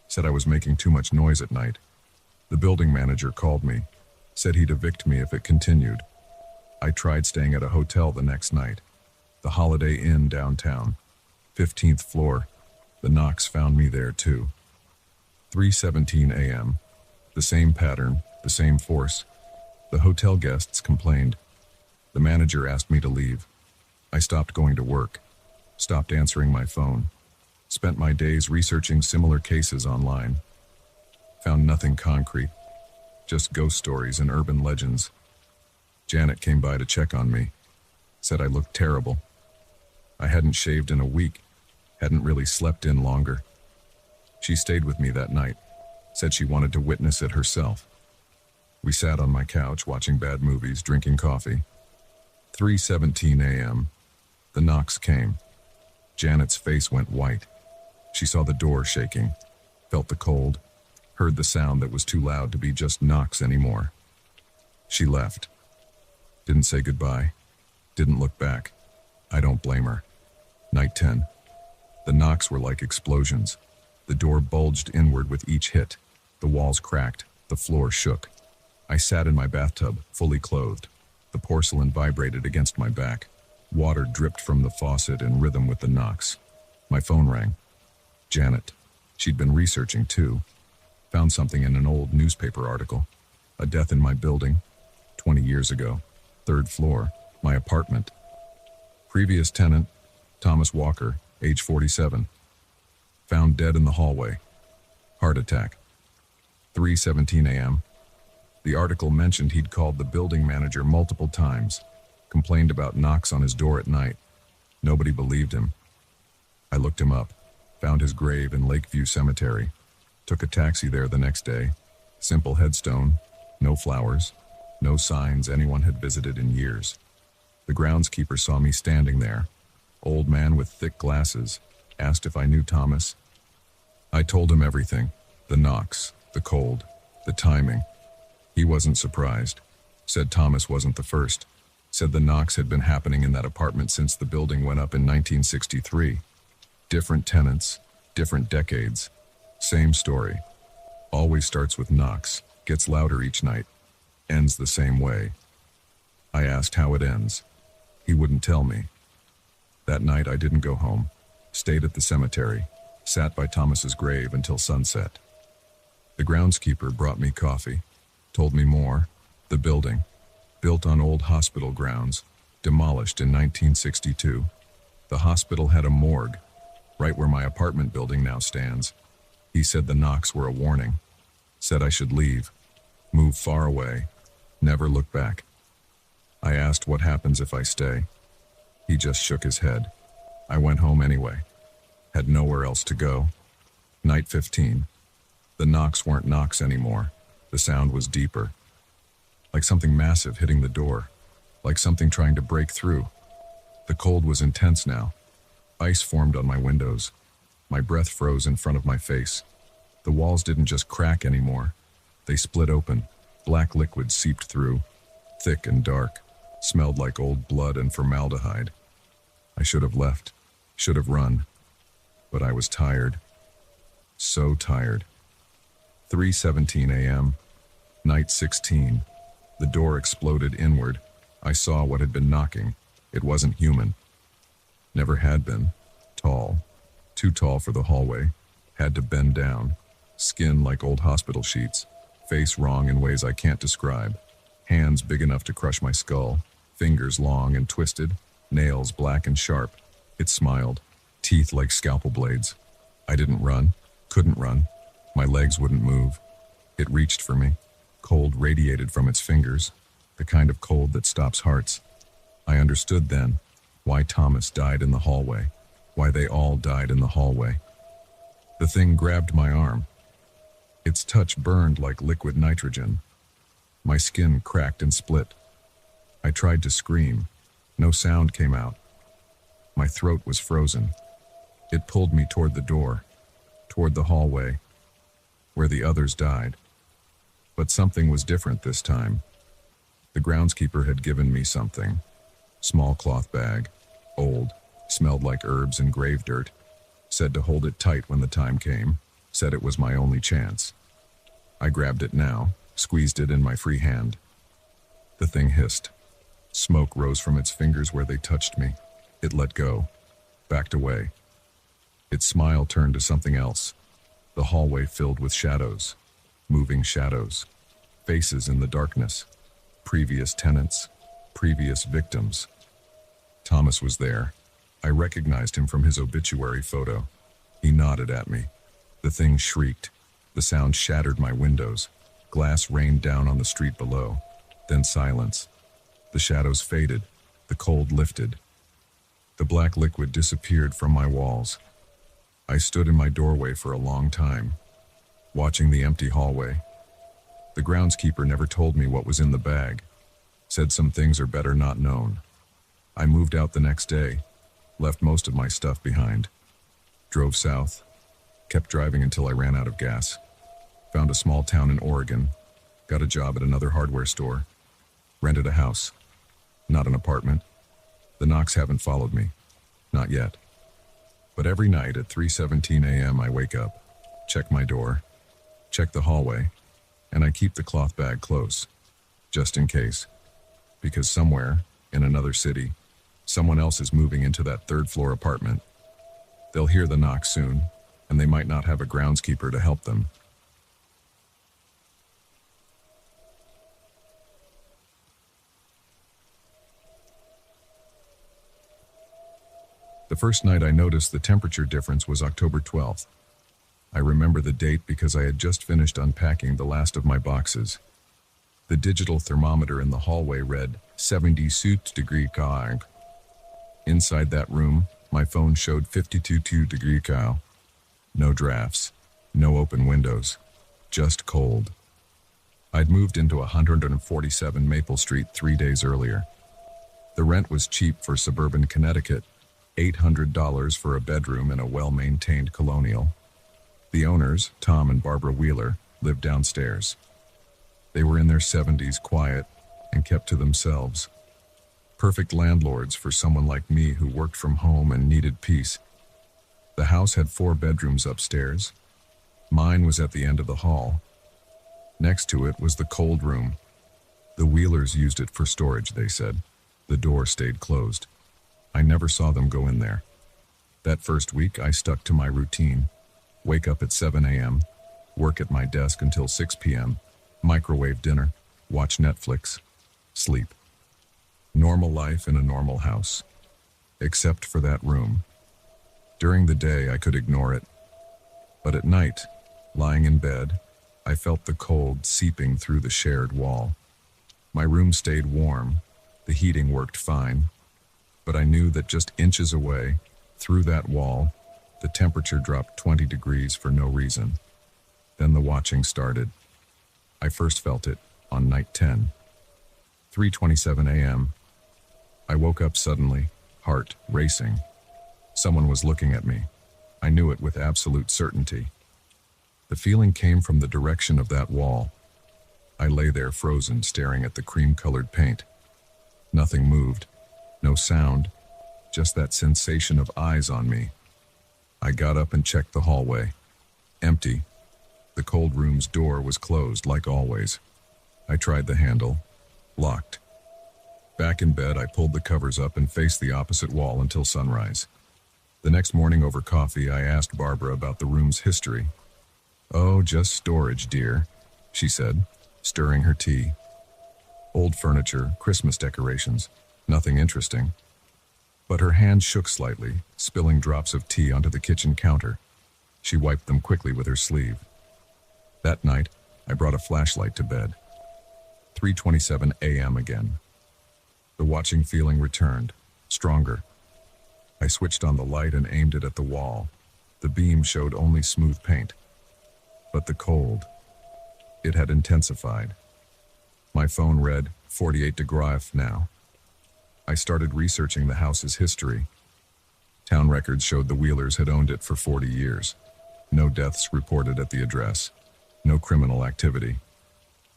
Said I was making too much noise at night. The building manager called me. Said he'd evict me if it continued. I tried staying at a hotel the next night. The Holiday Inn downtown. 15th floor. The knocks found me there too. 3:17 a.m. The same pattern, the same force. The hotel guests complained. The manager asked me to leave. I stopped going to work. Stopped answering my phone. Spent my days researching similar cases online. Found nothing concrete. Just ghost stories and urban legends. Janet came by to check on me. Said I looked terrible. I hadn't shaved in a week. Hadn't really slept in longer. She stayed with me that night. Said she wanted to witness it herself. We sat on my couch watching bad movies, drinking coffee. 3:17 a.m. The knocks came. Janet's face went white. She saw the door shaking, felt the cold, heard the sound that was too loud to be just knocks anymore. She left. Didn't say goodbye. Didn't look back. I don't blame her. Night 10. The knocks were like explosions. The door bulged inward with each hit. The walls cracked. The floor shook. I sat in my bathtub, fully clothed. The porcelain vibrated against my back. Water dripped from the faucet in rhythm with the knocks. My phone rang. Janet. She'd been researching too. Found something in an old newspaper article. A death in my building. 20 years ago. 3rd floor. My apartment. Previous tenant, Thomas Walker, age 47. Found dead in the hallway. Heart attack. 3:17 a.m. The article mentioned he'd called the building manager multiple times. Complained about knocks on his door at night. Nobody believed him. I looked him up. Found his grave in Lakeview Cemetery. Took a taxi there the next day. Simple headstone. No flowers. No signs anyone had visited in years. The groundskeeper saw me standing there. Old man with thick glasses. Asked if I knew Thomas. I told him everything. The knocks. The cold. The timing. He wasn't surprised. Said Thomas wasn't the first. Said the knocks had been happening in that apartment since the building went up in 1963. Different tenants, different decades. Same story. Always starts with knocks, gets louder each night, ends the same way. I asked how it ends. He wouldn't tell me. That night I didn't go home. Stayed at the cemetery. Sat by Thomas's grave until sunset. The groundskeeper brought me coffee. Told me more. The building, built on old hospital grounds, demolished in 1962. The hospital had a morgue, right where my apartment building now stands. He said the knocks were a warning. Said I should leave, move far away, never look back. I asked what happens if I stay. He just shook his head. I went home anyway. Had nowhere else to go. Night 15. The knocks weren't knocks anymore. The sound was deeper. Like something massive hitting the door. Like something trying to break through. The cold was intense now. Ice formed on my windows. My breath froze in front of my face. The walls didn't just crack anymore. They split open. Black liquid seeped through. Thick and dark. Smelled like old blood and formaldehyde. I should have left. Should have run. But I was tired. So tired. 3:17 a.m. Night 16. The door exploded inward. I saw what had been knocking. It wasn't human. Never had been. Tall. Too tall for the hallway. Had to bend down. Skin like old hospital sheets. Face wrong in ways I can't describe. Hands big enough to crush my skull. Fingers long and twisted. Nails black and sharp. It smiled. Teeth like scalpel blades. I didn't run. Couldn't run. My legs wouldn't move. It reached for me. Cold radiated from its fingers. The kind of cold that stops hearts. I understood then why Thomas died in the hallway. Why they all died in the hallway. The thing grabbed my arm. Its touch burned like liquid nitrogen. My skin cracked and split. I tried to scream. No sound came out. My throat was frozen. It pulled me toward the door, toward the hallway, where the others died. But something was different this time. The groundskeeper had given me something. Small cloth bag, old, smelled like herbs and grave dirt. Said to hold it tight when the time came. Said it was my only chance. I grabbed it now, squeezed it in my free hand. The thing hissed. Smoke rose from its fingers where they touched me. It let go, backed away. Its smile turned to something else. The hallway filled with shadows, moving shadows, faces in the darkness, previous tenants, previous victims. Thomas was there. I recognized him from his obituary photo. He nodded at me. The thing shrieked. The sound shattered my windows. Glass rained down on the street below. Then silence. The shadows faded. The cold lifted. The black liquid disappeared from my walls. I stood in my doorway for a long time, watching the empty hallway. The groundskeeper never told me what was in the bag. Said some things are better not known. I moved out the next day, left most of my stuff behind. Drove south, kept driving until I ran out of gas. Found a small town in Oregon, got a job at another hardware store, rented a house, not an apartment. The knocks haven't followed me, not yet. But every night at 3:17 a.m. I wake up, check my door, check the hallway, and I keep the cloth bag close, just in case. Because somewhere, in another city, someone else is moving into that third-floor apartment. They'll hear the knock soon, and they might not have a groundskeeper to help them. The first night I noticed the temperature difference was October 12th. I remember the date because I had just finished unpacking the last of my boxes. The digital thermometer in the hallway read 76 degrees Celsius. Inside that room, my phone showed 52 degrees Celsius. No drafts, no open windows, just cold. I'd moved into 147 Maple Street 3 days earlier. The rent was cheap for suburban Connecticut, $800 for a bedroom in a well-maintained colonial. The owners, Tom and Barbara Wheeler, lived downstairs. They were in their 70s, quiet, and kept to themselves. Perfect landlords for someone like me who worked from home and needed peace. The house had 4 bedrooms upstairs. Mine was at the end of the hall. Next to it was the cold room. The Wheelers used it for storage, they said. The door stayed closed. I never saw them go in there. That first week, I stuck to my routine. Wake up at 7 a.m., work at my desk until 6 p.m., microwave dinner, watch Netflix, sleep. Normal life in a normal house. Except for that room. During the day, I could ignore it. But at night, lying in bed, I felt the cold seeping through the shared wall. My room stayed warm. The heating worked fine. But I knew that just inches away, through that wall, the temperature dropped 20 degrees for no reason. Then the watching started. I first felt it on night 10. 3:27 a.m. I woke up suddenly, heart racing. Someone was looking at me. I knew it with absolute certainty. The feeling came from the direction of that wall. I lay there frozen, staring at the cream-colored paint. Nothing moved, no sound, just that sensation of eyes on me. I got up and checked the hallway. Empty. The cold room's door was closed, like always. I tried the handle. Locked. Back in bed, I pulled the covers up and faced the opposite wall until sunrise. The next morning over coffee, I asked Barbara about the room's history. "Oh, just storage, dear," she said, stirring her tea. "Old furniture, Christmas decorations, nothing interesting." But her hand shook slightly, spilling drops of tea onto the kitchen counter. She wiped them quickly with her sleeve. That night, I brought a flashlight to bed. 3:27 a.m. again. The watching feeling returned, stronger. I switched on the light and aimed it at the wall. The beam showed only smooth paint. But the cold, it had intensified. My phone read 48 degrees now. I started researching the house's history. Town records showed the Wheelers had owned it for 40 years. No deaths reported at the address. No criminal activity.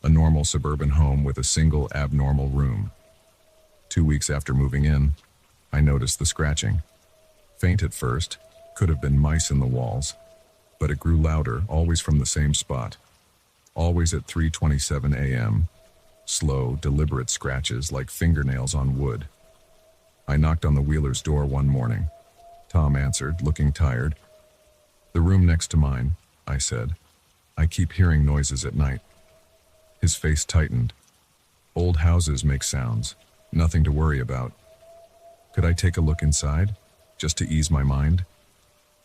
A normal suburban home with a single abnormal room. 2 weeks after moving in, I noticed the scratching. Faint at first, could have been mice in the walls, but it grew louder, always from the same spot. Always at 3:27 a.m. Slow, deliberate scratches like fingernails on wood. I knocked on the Wheelers' door one morning. Tom answered, looking tired. "The room next to mine," I said. "I keep hearing noises at night." His face tightened. "Old houses make sounds. Nothing to worry about." "Could I take a look inside, just to ease my mind?"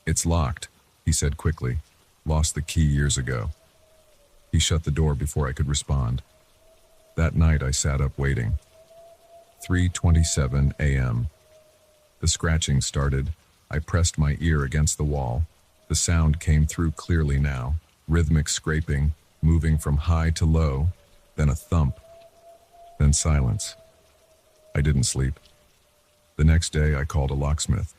"It's locked," he said quickly. "Lost the key years ago." He shut the door before I could respond. That night I sat up waiting. 3:27 a.m. The scratching started. I pressed my ear against the wall. The sound came through clearly now, rhythmic scraping, moving from high to low, then a thump, then silence. I didn't sleep. The next day I called a locksmith.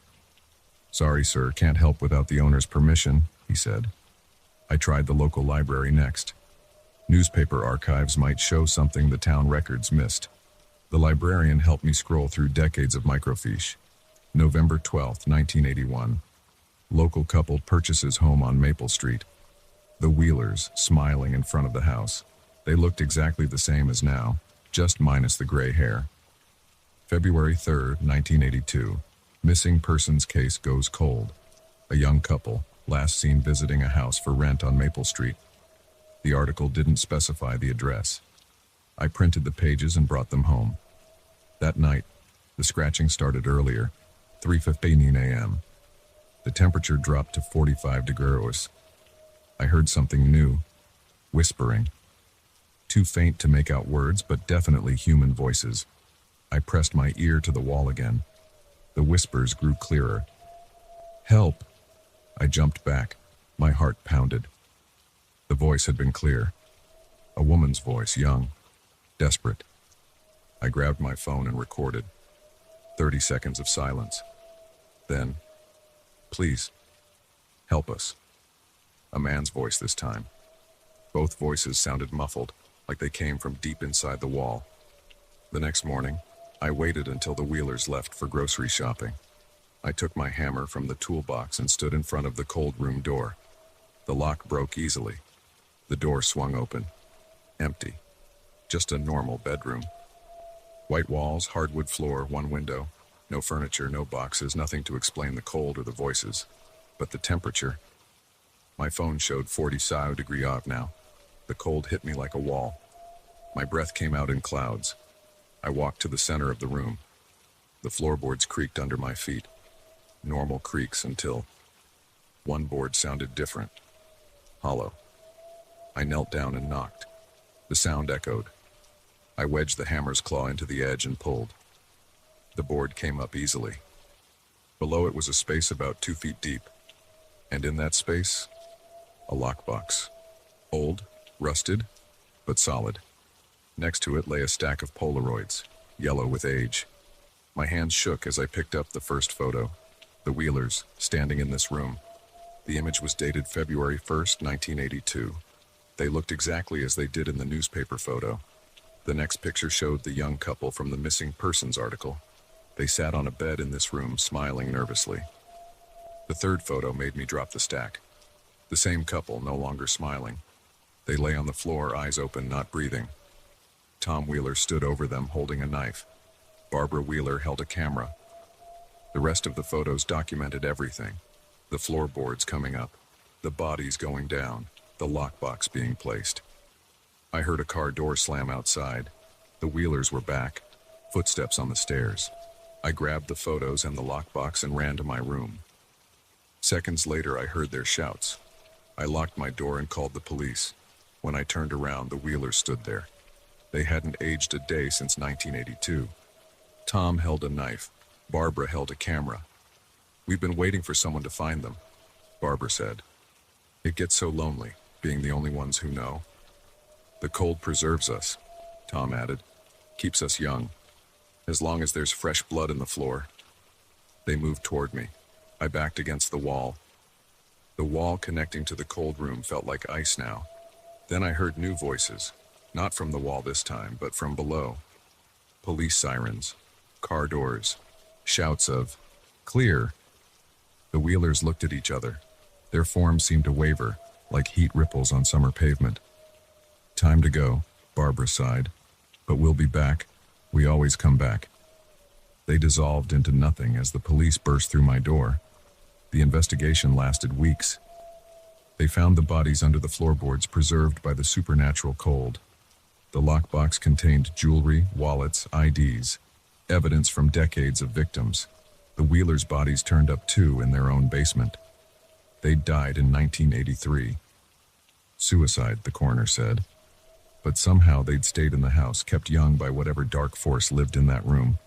"Sorry, sir, can't help without the owner's permission," he said. I tried the local library next. Newspaper archives might show something the town records missed. The librarian helped me scroll through decades of microfiche. November 12, 1981. Local couple purchases home on Maple Street. The Wheelers, smiling in front of the house. They looked exactly the same as now, just minus the gray hair. February 3, 1982. Missing persons case goes cold. A young couple, last seen visiting a house for rent on Maple Street. The article didn't specify the address. I printed the pages and brought them home. That night, the scratching started earlier, 3:15 a.m. The temperature dropped to 45 degrees. I heard something new, whispering. Too faint to make out words, but definitely human voices. I pressed my ear to the wall again. The whispers grew clearer. "Help!" I jumped back. My heart pounded. The voice had been clear. A woman's voice, young, desperate. I grabbed my phone and recorded. 30 seconds of silence. Then, "Please, help us." A man's voice this time. Both voices sounded muffled. like they came from deep inside the wall. The next morning, I waited until the Wheelers left for grocery shopping. I took my hammer from the toolbox and stood in front of the cold room door. The lock broke easily. The door swung open. Empty. Just a normal bedroom. White walls, hardwood floor, one window. No furniture, no boxes, nothing to explain the cold or the voices. But the temperature. My phone showed 40 degree off now. The cold hit me like a wall. My breath came out in clouds. I walked to the center of the room. The floorboards creaked under my feet. Normal creaks until one board sounded different. Hollow. I knelt down and knocked. The sound echoed. I wedged the hammer's claw into the edge and pulled. The board came up easily. Below it was a space about 2 feet deep. And in that space, a lockbox. Old, rusted, but solid. Next to it lay a stack of Polaroids, yellow with age. My hands shook as I picked up the first photo. The Wheelers, standing in this room. The image was dated February 1st, 1982. They looked exactly as they did in the newspaper photo. The next picture showed the young couple from the missing persons article. They sat on a bed in this room, smiling nervously. The third photo made me drop the stack. The same couple, no longer smiling. They lay on the floor, eyes open, not breathing. Tom Wheeler stood over them, holding a knife. Barbara Wheeler held a camera. The rest of the photos documented everything. The floorboards coming up, the bodies going down, the lockbox being placed. I heard a car door slam outside. The Wheelers were back, footsteps on the stairs. I grabbed the photos and the lockbox and ran to my room. Seconds later, I heard their shouts. I locked my door and called the police. When I turned around, the Wheelers stood there. They hadn't aged a day since 1982. Tom held a knife. Barbara held a camera. "We've been waiting for someone to find them," Barbara said. "It gets so lonely, being the only ones who know." "The cold preserves us," Tom added. "Keeps us young. As long as there's fresh blood in the floor." They moved toward me. I backed against the wall. The wall connecting to the cold room felt like ice now. Then I heard new voices, not from the wall this time, but from below. Police sirens, car doors, shouts of, "Clear!" The Wheelers looked at each other. Their forms seemed to waver, like heat ripples on summer pavement. "Time to go," Barbara sighed. "But we'll be back. We always come back." They dissolved into nothing as the police burst through my door. The investigation lasted weeks. They found the bodies under the floorboards, preserved by the supernatural cold. The lockbox contained jewelry, wallets, IDs, evidence from decades of victims. The Wheelers' bodies turned up too in their own basement. They'd died in 1983. Suicide, the coroner said. But somehow they'd stayed in the house, kept young by whatever dark force lived in that room.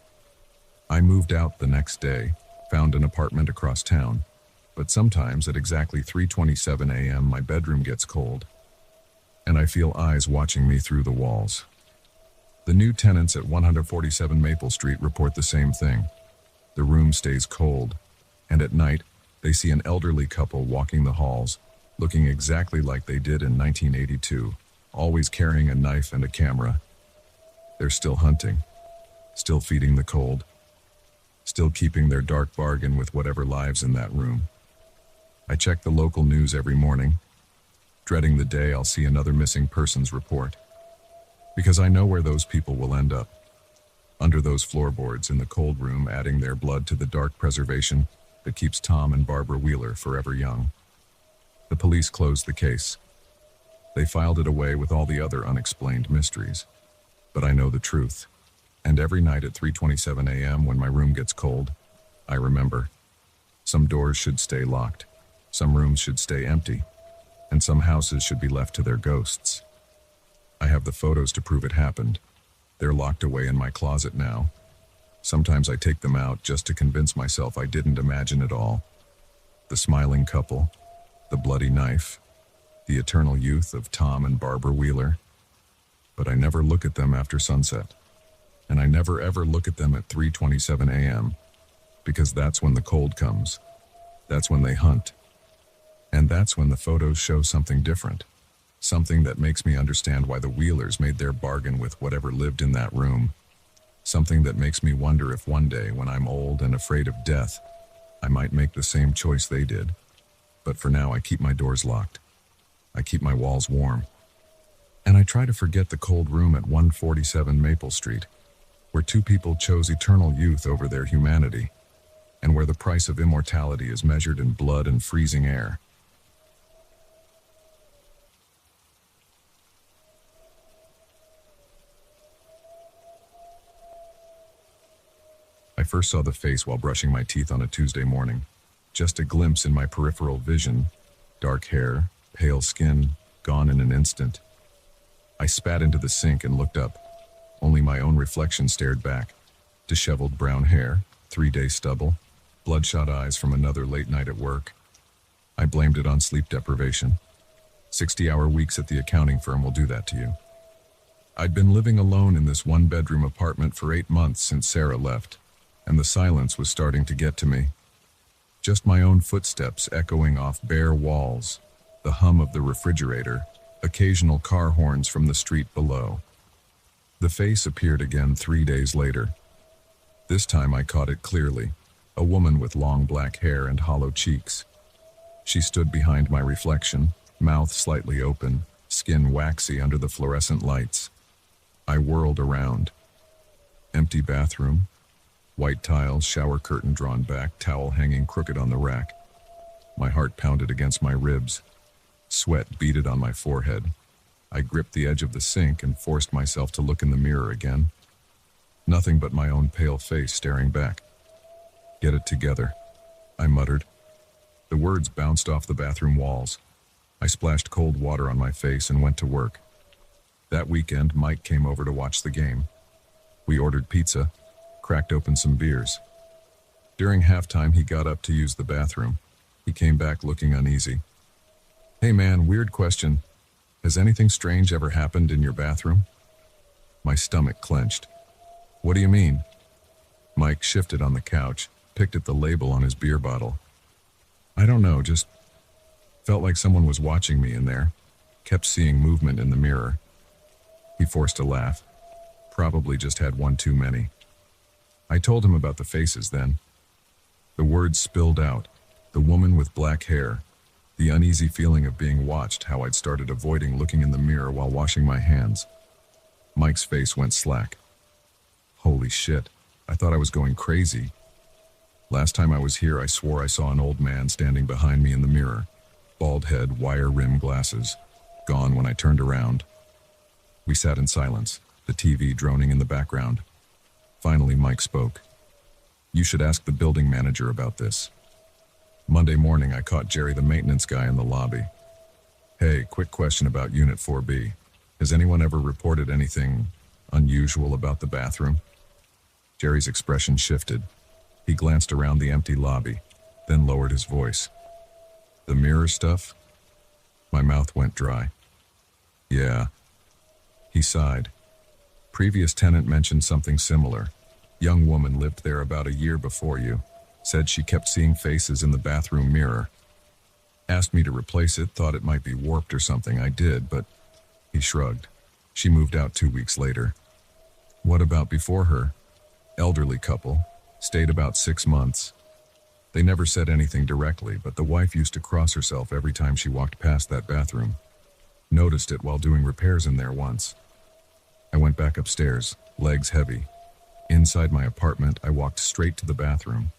I moved out the next day, found an apartment across town. But sometimes at exactly 3:27 a.m. my bedroom gets cold, and I feel eyes watching me through the walls. The new tenants at 147 Maple Street report the same thing. The room stays cold, and at night they see an elderly couple walking the halls, looking exactly like they did in 1982, always carrying a knife and a camera. They're still hunting, still feeding the cold, still keeping their dark bargain with whatever lives in that room. I check the local news every morning, dreading the day I'll see another missing persons report. Because I know where those people will end up. Under those floorboards in the cold room, adding their blood to the dark preservation that keeps Tom and Barbara Wheeler forever young. The police closed the case. They filed it away with all the other unexplained mysteries. But I know the truth. And every night at 3:27 a.m. when my room gets cold, I remember. Some doors should stay locked. Some rooms should stay empty, and some houses should be left to their ghosts. I have the photos to prove it happened. They're locked away in my closet now. Sometimes I take them out just to convince myself I didn't imagine it all. The smiling couple, the bloody knife, the eternal youth of Tom and Barbara Wheeler. But I never look at them after sunset. And I never ever look at them at 3:27 a.m. because that's when the cold comes. That's when they hunt. And that's when the photos show something different, Something that makes me understand why the Wheelers made their bargain with whatever lived in that room. Something that makes me wonder if one day, when I'm old and afraid of death, I might make the same choice they did. But for now, I keep my doors locked. I keep my walls warm. And I try to forget the cold room at 147 Maple Street, where two people chose eternal youth over their humanity, and where the price of immortality is measured in blood and freezing air. I first saw the face while brushing my teeth on a Tuesday morning. Just a glimpse in my peripheral vision. Dark hair, pale skin, gone in an instant. I spat into the sink and looked up. Only my own reflection stared back. Disheveled brown hair, 3-day stubble, bloodshot eyes from another late night at work. I blamed it on sleep deprivation. 60-hour weeks at the accounting firm will do that to you. I'd been living alone in this one-bedroom apartment for 8 months since Sarah left, and the silence was starting to get to me. Just my own footsteps echoing off bare walls, the hum of the refrigerator, occasional car horns from the street below. The face appeared again 3 days later. This time I caught it clearly, a woman with long black hair and hollow cheeks. She stood behind my reflection, mouth slightly open, skin waxy under the fluorescent lights. I whirled around. Empty bathroom. White tiles, shower curtain drawn back, towel hanging crooked on the rack. My heart pounded against my ribs. Sweat beaded on my forehead. I gripped the edge of the sink and forced myself to look in the mirror again. Nothing but my own pale face staring back. "Get it together," I muttered. The words bounced off the bathroom walls. I splashed cold water on my face and went to work. That weekend, Mike came over to watch the game. We ordered pizza, cracked open some beers. During halftime, he got up to use the bathroom. He came back looking uneasy. "Hey man, weird question. Has anything strange ever happened in your bathroom?" My stomach clenched. "What do you mean?" Mike shifted on the couch, picked at the label on his beer bottle. "I don't know, just felt like someone was watching me in there. Kept seeing movement in the mirror." He forced a laugh. Probably just had one too many. I told him about the faces then. The words spilled out. The woman with black hair. The uneasy feeling of being watched, how I'd started avoiding looking in the mirror while washing my hands. Mike's face went slack. Holy shit, I thought I was going crazy. Last time I was here, I swore I saw an old man standing behind me in the mirror. Bald head, wire-rimmed glasses. Gone when I turned around. We sat in silence, the TV droning in the background. Finally, Mike spoke. "You should ask the building manager about this." Monday morning, I caught Jerry, the maintenance guy, in the lobby. "Hey, quick question about Unit 4B. Has anyone ever reported anything unusual about the bathroom?" Jerry's expression shifted. He glanced around the empty lobby, then lowered his voice. "The mirror stuff?" My mouth went dry. "Yeah." He sighed. "Previous tenant mentioned something similar. Young woman lived there about a year before you. Said she kept seeing faces in the bathroom mirror. Asked me to replace it, thought it might be warped or something. I did, but..." He shrugged. "She moved out 2 weeks later." "What about before her?" "Elderly couple. Stayed about 6 months. They never said anything directly, but the wife used to cross herself every time she walked past that bathroom. Noticed it while doing repairs in there once." I went back upstairs, legs heavy. Inside my apartment, I walked straight to the bathroom.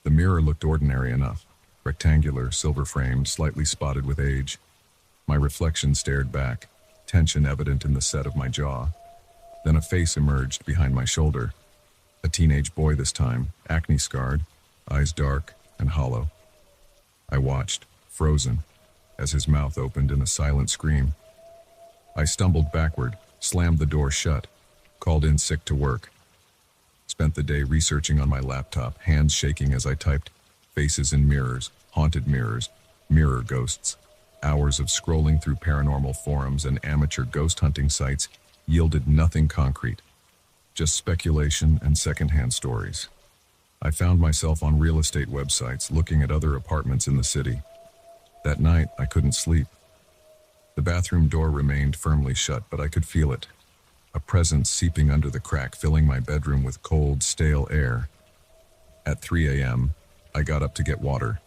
The mirror looked ordinary enough. Rectangular, silver-framed, slightly spotted with age. My reflection stared back, tension evident in the set of my jaw. Then a face emerged behind my shoulder. A teenage boy this time, acne-scarred, eyes dark and hollow. I watched, frozen, as his mouth opened in a silent scream. I stumbled backward, slammed the door shut, called in sick to work. Spent the day researching on my laptop, hands shaking as I typed. Faces in mirrors, haunted mirrors, mirror ghosts. Hours of scrolling through paranormal forums and amateur ghost hunting sites yielded nothing concrete. Just speculation and secondhand stories. I found myself on real estate websites looking at other apartments in the city. That night, I couldn't sleep. The bathroom door remained firmly shut, but I could feel it. A presence seeping under the crack, filling my bedroom with cold, stale air. At 3 a.m., I got up to get water.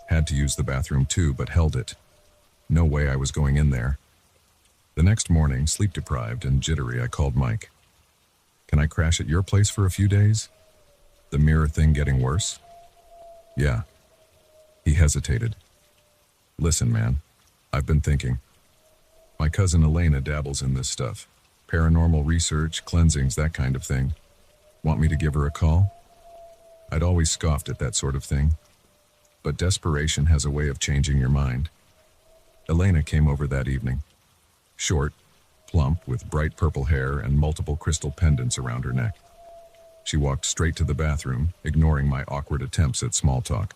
Had to use the bathroom too, but held it. No way I was going in there. The next morning, sleep-deprived and jittery, I called Mike. "Can I crash at your place for a few days? The mirror thing getting worse?" "Yeah." He hesitated. "Listen, man, I've been thinking. My cousin Elena dabbles in this stuff. Paranormal research, cleansings, that kind of thing. Want me to give her a call?" I'd always scoffed at that sort of thing. But desperation has a way of changing your mind. Elena came over that evening. Short, plump, with bright purple hair and multiple crystal pendants around her neck. She walked straight to the bathroom, ignoring my awkward attempts at small talk.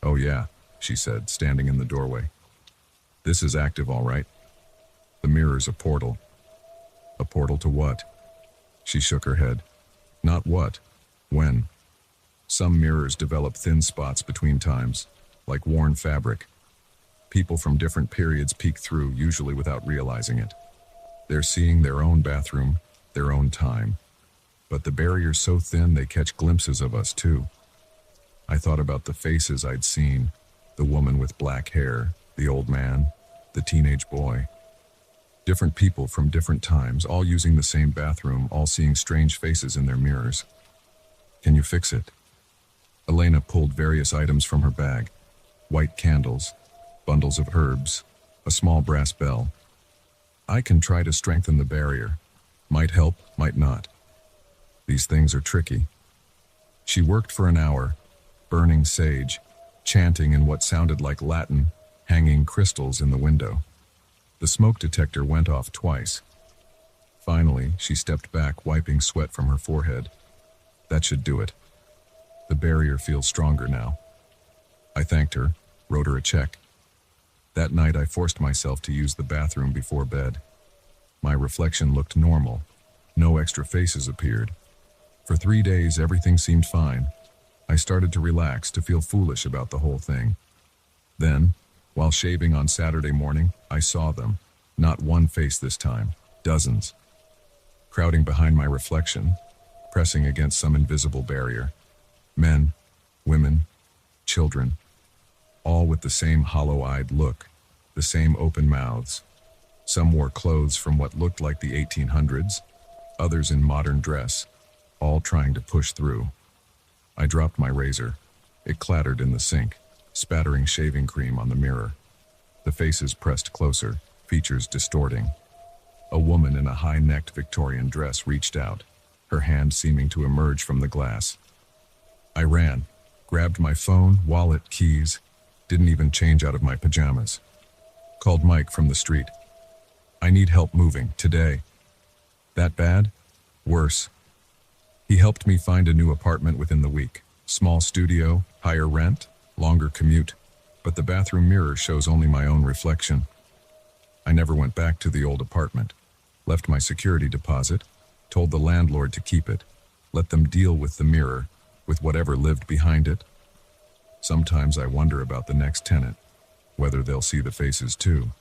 "Oh yeah," she said, standing in the doorway. "This is active, all right. The mirror's a portal." "A portal to what?" She shook her head. "Not what. When. Some mirrors develop thin spots between times, like worn fabric. People from different periods peek through, usually without realizing it. They're seeing their own bathroom, their own time. But the barrier's so thin they catch glimpses of us too." I thought about the faces I'd seen, the woman with black hair, the old man, the teenage boy. Different people from different times, all using the same bathroom, all seeing strange faces in their mirrors. "Can you fix it?" Elena pulled various items from her bag. White candles, bundles of herbs, a small brass bell. "I can try to strengthen the barrier. Might help, might not. These things are tricky." She worked for an hour, burning sage, chanting in what sounded like Latin, hanging crystals in the window. The smoke detector went off twice. Finally, she stepped back, wiping sweat from her forehead. "That should do it. The barrier feels stronger now." I thanked her, wrote her a check. That night I forced myself to use the bathroom before bed. My reflection looked normal. No extra faces appeared. For 3 days everything seemed fine. I started to relax, to feel foolish about the whole thing. Then, while shaving on Saturday morning, I saw them. Not one face this time, dozens. Crowding behind my reflection, pressing against some invisible barrier. Men, women, children, all with the same hollow-eyed look, the same open mouths. Some wore clothes from what looked like the 1800s, others in modern dress, all trying to push through. I dropped my razor. It clattered in the sink, spattering shaving cream on the mirror. The faces pressed closer, features distorting. A woman in a high-necked Victorian dress reached out, her hand seeming to emerge from the glass. I ran, grabbed my phone, wallet, keys, didn't even change out of my pajamas. Called Mike from the street. "I need help moving, today." "That bad?" "Worse." He helped me find a new apartment within the week. Small studio, higher rent, longer commute, but the bathroom mirror shows only my own reflection. I never went back to the old apartment. Left my security deposit, told the landlord to keep it, let them deal with the mirror, with whatever lived behind it. Sometimes I wonder about the next tenant, whether they'll see the faces too,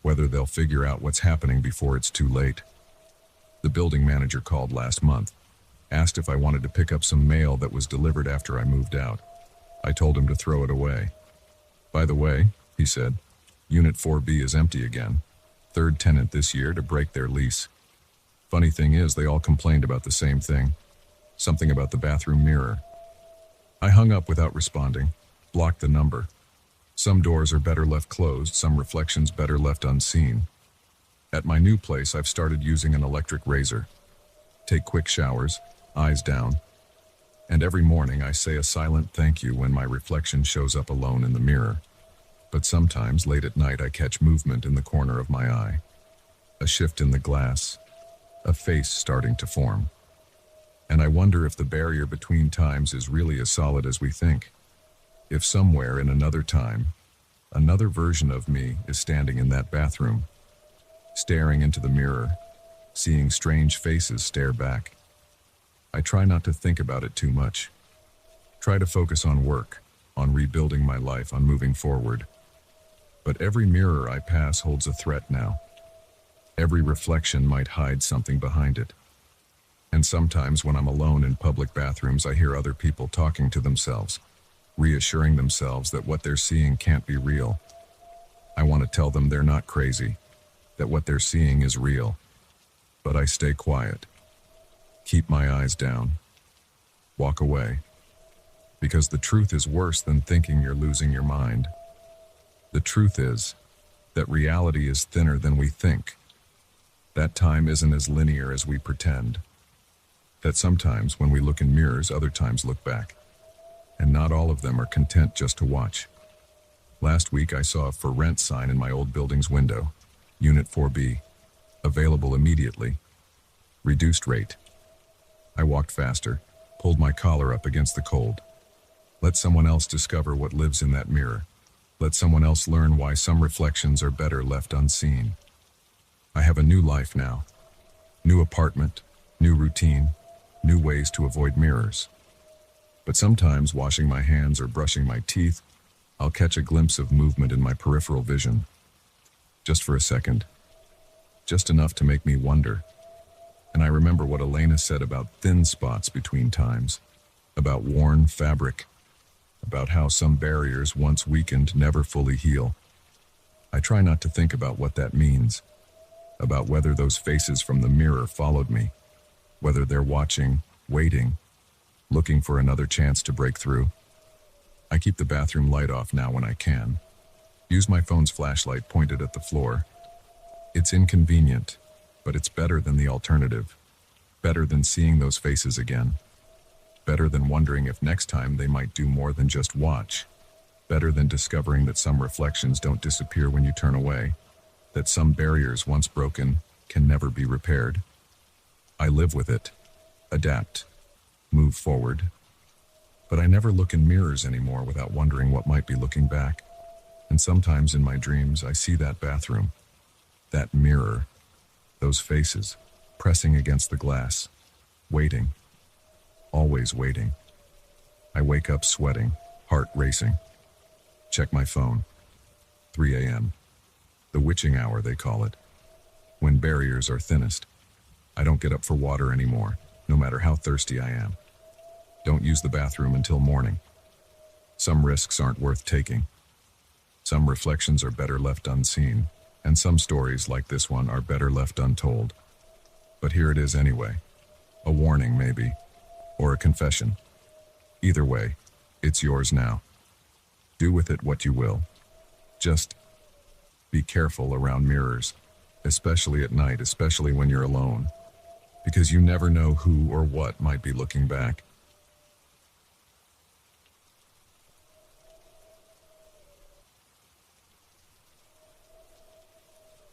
whether they'll figure out what's happening before it's too late. The building manager called last month, asked if I wanted to pick up some mail that was delivered after I moved out. I told him to throw it away. "By the way," he said, "Unit 4B is empty again. Third tenant this year to break their lease." Funny thing is, they all complained about the same thing. Something about the bathroom mirror. I hung up without responding, blocked the number. Some doors are better left closed, some reflections better left unseen. At my new place, I've started using an electric razor. Take quick showers, eyes down. And every morning I say a silent thank you when my reflection shows up alone in the mirror. But sometimes late at night I catch movement in the corner of my eye. A shift in the glass. A face starting to form. And I wonder if the barrier between times is really as solid as we think. If somewhere in another time, another version of me is standing in that bathroom, staring into the mirror, seeing strange faces stare back. I try not to think about it too much. Try to focus on work, on rebuilding my life, on moving forward. But every mirror I pass holds a threat now. Every reflection might hide something behind it. And sometimes when I'm alone in public bathrooms, I hear other people talking to themselves, reassuring themselves that what they're seeing can't be real. I want to tell them they're not crazy, that what they're seeing is real. But I stay quiet, keep my eyes down, walk away. Because the truth is worse than thinking you're losing your mind. The truth is that reality is thinner than we think. That time isn't as linear as we pretend. That sometimes when we look in mirrors, other times look back. And not all of them are content just to watch. Last week I saw a for rent sign in my old building's window. Unit 4B. Available immediately. Reduced rate. I walked faster, pulled my collar up against the cold. Let someone else discover what lives in that mirror. Let someone else learn why some reflections are better left unseen. I have a new life now. New apartment, new routine, new ways to avoid mirrors. But sometimes washing my hands or brushing my teeth, I'll catch a glimpse of movement in my peripheral vision. Just for a second. Just enough to make me wonder. And I remember what Elena said about thin spots between times, about worn fabric, about how some barriers once weakened never fully heal. I try not to think about what that means, about whether those faces from the mirror followed me, whether they're watching, waiting, looking for another chance to break through. I keep the bathroom light off now when I can. Use my phone's flashlight pointed at the floor. It's inconvenient, but it's better than the alternative. Better than seeing those faces again. Better than wondering if next time they might do more than just watch. Better than discovering that some reflections don't disappear when you turn away. That some barriers once broken can never be repaired. I live with it, adapt, move forward. But I never look in mirrors anymore without wondering what might be looking back. And sometimes in my dreams I see that bathroom, that mirror, those faces, pressing against the glass, waiting, always waiting. I wake up sweating, heart racing. Check my phone. 3 a.m. The witching hour, they call it. When barriers are thinnest. I don't get up for water anymore, no matter how thirsty I am. Don't use the bathroom until morning. Some risks aren't worth taking. Some reflections are better left unseen, and some stories like this one are better left untold. But here it is anyway. A warning, maybe, or a confession. Either way, it's yours now. Do with it what you will. Just be careful around mirrors, especially at night, especially when you're alone, because you never know who or what might be looking back.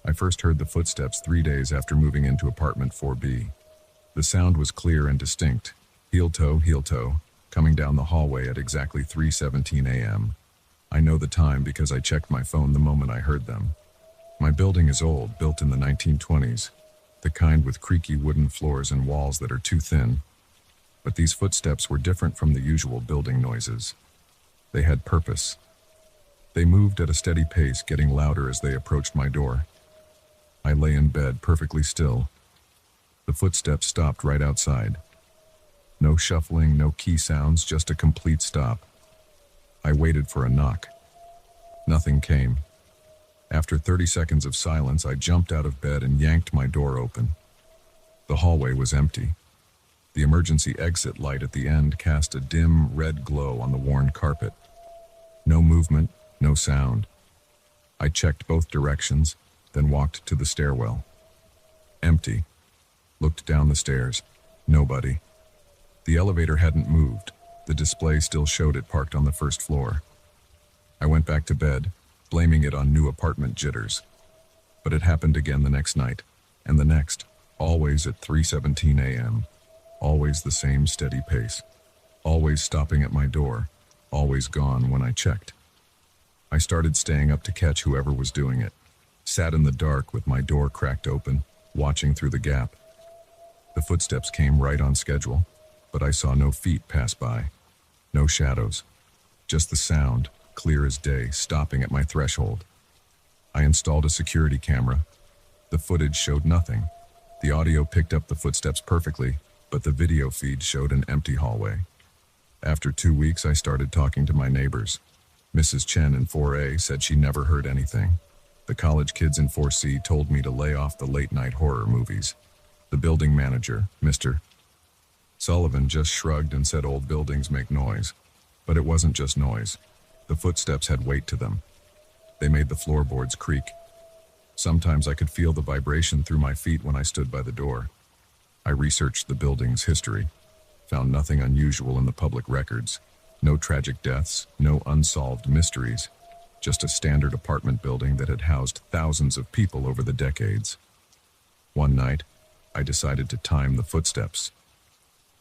I first heard the footsteps 3 days after moving into apartment 4B. The sound was clear and distinct, heel toe, coming down the hallway at exactly 3:17 a.m. I know the time because I checked my phone the moment I heard them. My building is old, built in the 1920s, the kind with creaky wooden floors and walls that are too thin. But these footsteps were different from the usual building noises. They had purpose. They moved at a steady pace, getting louder as they approached my door. I lay in bed, perfectly still. The footsteps stopped right outside. No shuffling, no key sounds, just a complete stop. I waited for a knock. Nothing came. After 30 seconds of silence, I jumped out of bed and yanked my door open. The hallway was empty. The emergency exit light at the end cast a dim red glow on the worn carpet. No movement, no sound. I checked both directions, then walked to the stairwell. Empty. Looked down the stairs. Nobody. The elevator hadn't moved. The display still showed it parked on the first floor. I went back to bed, blaming it on new apartment jitters. But it happened again the next night, and the next, always at 3:17 a.m., always the same steady pace, always stopping at my door, always gone when I checked. I started staying up to catch whoever was doing it, sat in the dark with my door cracked open, watching through the gap. The footsteps came right on schedule, but I saw no feet pass by, no shadows, just the sound, clear as day, stopping at my threshold. I installed a security camera. The footage showed nothing. The audio picked up the footsteps perfectly, but the video feed showed an empty hallway. After 2 weeks, I started talking to my neighbors. Mrs. Chen in 4A said she never heard anything. The college kids in 4C told me to lay off the late-night horror movies. The building manager, Mr. Sullivan, just shrugged and said old buildings make noise. But it wasn't just noise. The footsteps had weight to them. They made the floorboards creak. Sometimes I could feel the vibration through my feet when I stood by the door. I researched the building's history, found nothing unusual in the public records. No tragic deaths, no unsolved mysteries. Just a standard apartment building that had housed thousands of people over the decades. One night, I decided to time the footsteps.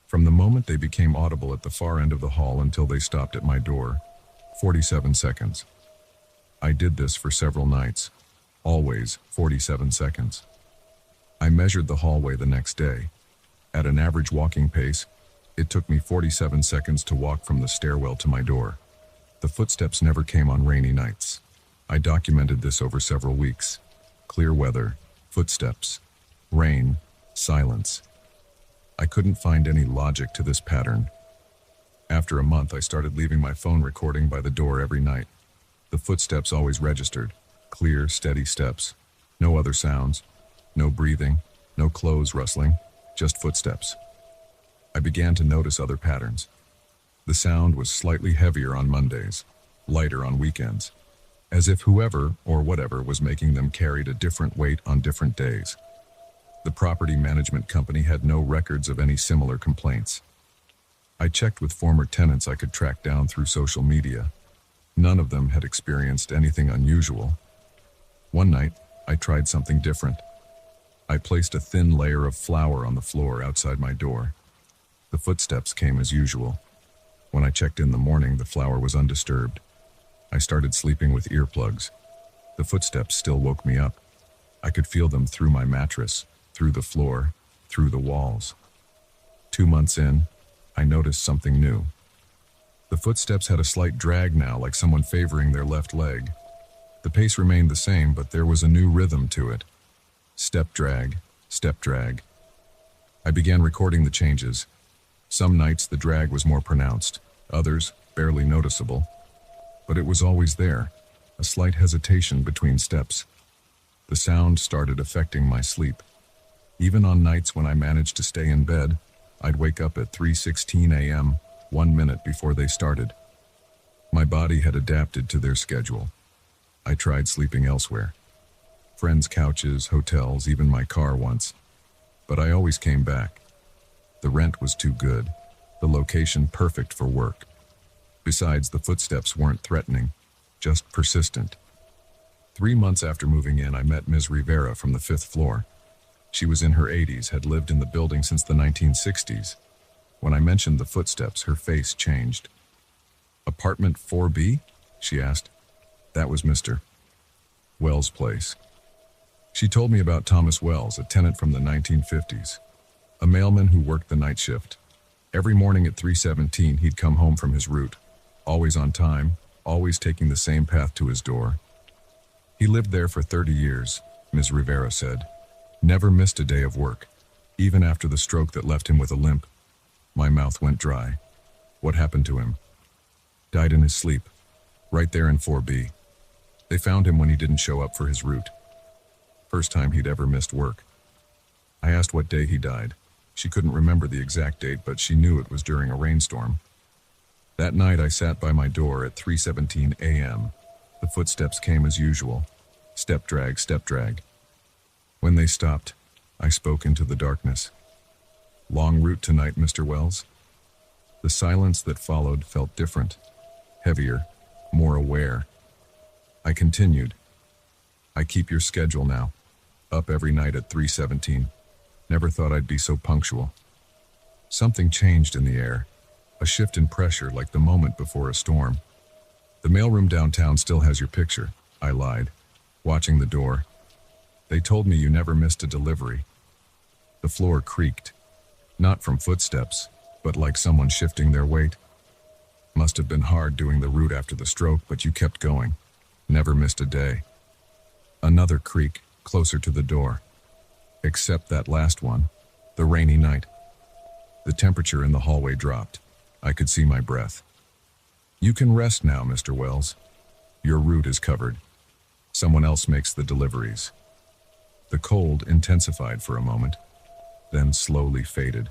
From the moment they became audible at the far end of the hall until they stopped at my door, 47 seconds. I did this for several nights, always 47 seconds. I measured the hallway the next day. At an average walking pace, it took me 47 seconds to walk from the stairwell to my door. The footsteps never came on rainy nights. I documented this over several weeks. Clear weather, footsteps, rain, silence. I couldn't find any logic to this pattern. After a month, I started leaving my phone recording by the door every night. The footsteps always registered. Clear, steady steps. No other sounds. No breathing. No clothes rustling. Just footsteps. I began to notice other patterns. The sound was slightly heavier on Mondays, lighter on weekends, as if whoever or whatever was making them carried a different weight on different days. The property management company had no records of any similar complaints. I checked with former tenants I could track down through social media. None of them had experienced anything unusual. One night, I tried something different. I placed a thin layer of flour on the floor outside my door. The footsteps came as usual. When I checked in the morning, the flour was undisturbed. I started sleeping with earplugs. The footsteps still woke me up. I could feel them through my mattress, through the floor, through the walls. 2 months in, I noticed something new. The footsteps had a slight drag now, like someone favoring their left leg. The pace remained the same, but there was a new rhythm to it. Step drag, step drag. I began recording the changes. Some nights the drag was more pronounced, others barely noticeable. But it was always there, a slight hesitation between steps. The sound started affecting my sleep. Even on nights when I managed to stay in bed, I'd wake up at 3:16 a.m., 1 minute before they started. My body had adapted to their schedule. I tried sleeping elsewhere. Friends' couches, hotels, even my car once. But I always came back. The rent was too good, the location perfect for work. Besides, the footsteps weren't threatening, just persistent. 3 months after moving in, I met Ms. Rivera from the 5th floor. She was in her 80s, had lived in the building since the 1960s. When I mentioned the footsteps, her face changed. "Apartment 4B?" she asked. That was Mr. Wells' place. She told me about Thomas Wells, a tenant from the 1950s. A mailman who worked the night shift. Every morning at 3:17, he'd come home from his route. Always on time, always taking the same path to his door. He lived there for 30 years, Ms. Rivera said. Never missed a day of work, even after the stroke that left him with a limp. My mouth went dry. What happened to him? Died in his sleep, right there in 4B. They found him when he didn't show up for his route. First time he'd ever missed work. I asked what day he died. She couldn't remember the exact date, but she knew it was during a rainstorm. That night I sat by my door at 3:17 a.m. The footsteps came as usual. Step drag, step drag. When they stopped, I spoke into the darkness. "Long route tonight, Mr. Wells?" The silence that followed felt different, heavier, more aware. I continued. "I keep your schedule now. Up every night at 3:17. Never thought I'd be so punctual." Something changed in the air, a shift in pressure like the moment before a storm. "The mailroom downtown still has your picture," I lied, watching the door. "They told me you never missed a delivery." The floor creaked, not from footsteps, but like someone shifting their weight. "Must have been hard doing the route after the stroke, but you kept going. Never missed a day." Another creak, closer to the door. Except that last one, the rainy night. The temperature in the hallway dropped. I could see my breath. "You can rest now, Mr. Wells. Your route is covered. Someone else makes the deliveries." The cold intensified for a moment, then slowly faded.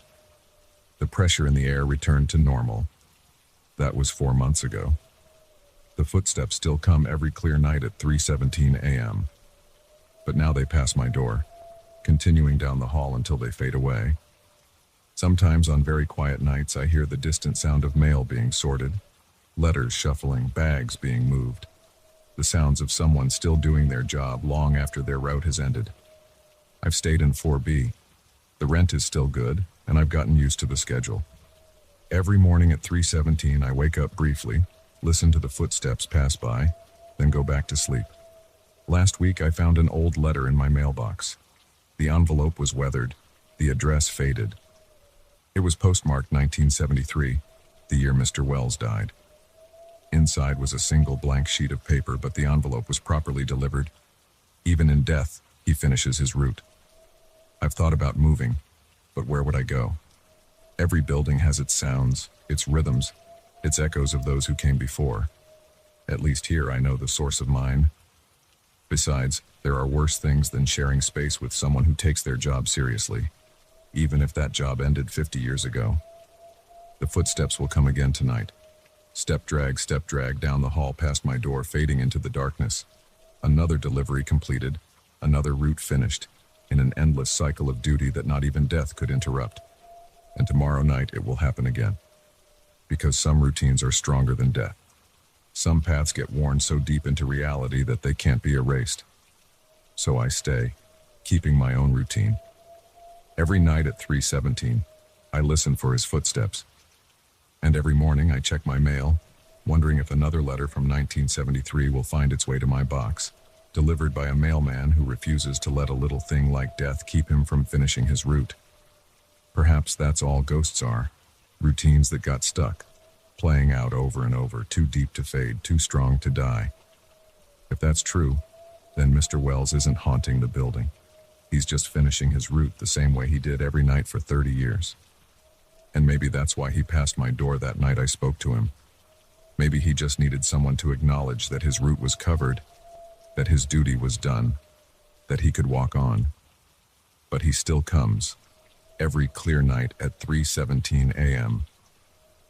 The pressure in the air returned to normal. That was 4 months ago. The footsteps still come every clear night at 3:17 a.m. But now they pass my door, continuing down the hall until they fade away. Sometimes on very quiet nights I hear the distant sound of mail being sorted, letters shuffling, bags being moved. The sounds of someone still doing their job long after their route has ended. I've stayed in 4B. The rent is still good, and I've gotten used to the schedule. Every morning at 3:17 I wake up briefly, listen to the footsteps pass by, then go back to sleep. Last week I found an old letter in my mailbox. The envelope was weathered, the address faded. It was postmarked 1973, the year Mr. Wells died. Inside was a single blank sheet of paper, but the envelope was properly delivered. Even in death, he finishes his route. I've thought about moving, but where would I go? Every building has its sounds, its rhythms, its echoes of those who came before. At least here I know the source of mine. Besides, there are worse things than sharing space with someone who takes their job seriously, even if that job ended 50 years ago. The footsteps will come again tonight. Step drag down the hall past my door, fading into the darkness. Another delivery completed, another route finished, in an endless cycle of duty that not even death could interrupt. And tomorrow night it will happen again. Because some routines are stronger than death. Some paths get worn so deep into reality that they can't be erased. So I stay, keeping my own routine. Every night at 3:17, I listen for his footsteps. And every morning I check my mail, wondering if another letter from 1973 will find its way to my box, delivered by a mailman who refuses to let a little thing like death keep him from finishing his route. Perhaps that's all ghosts are, routines that got stuck, playing out over and over, too deep to fade, too strong to die. If that's true, then Mr. Wells isn't haunting the building. He's just finishing his route the same way he did every night for 30 years. And maybe that's why he passed my door that night I spoke to him. Maybe he just needed someone to acknowledge that his route was covered, that his duty was done, that he could walk on. But he still comes, every clear night at 3:17 a.m.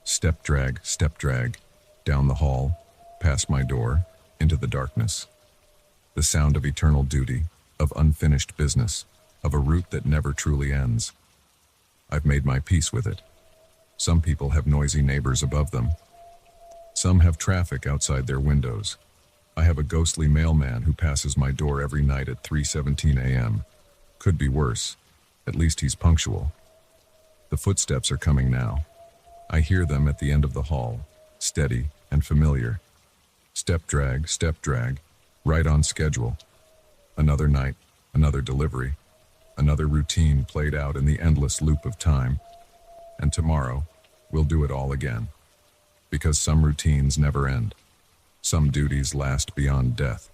Step drag, down the hall, past my door, into the darkness. The sound of eternal duty, of unfinished business, of a route that never truly ends. I've made my peace with it. Some people have noisy neighbors above them. Some have traffic outside their windows. I have a ghostly mailman who passes my door every night at 3:17 a.m. Could be worse. At least he's punctual. The footsteps are coming now. I hear them at the end of the hall, steady and familiar. Step drag, right on schedule. Another night, another delivery, another routine played out in the endless loop of time. And tomorrow, we'll do it all again. Because some routines never end. Some duties last beyond death.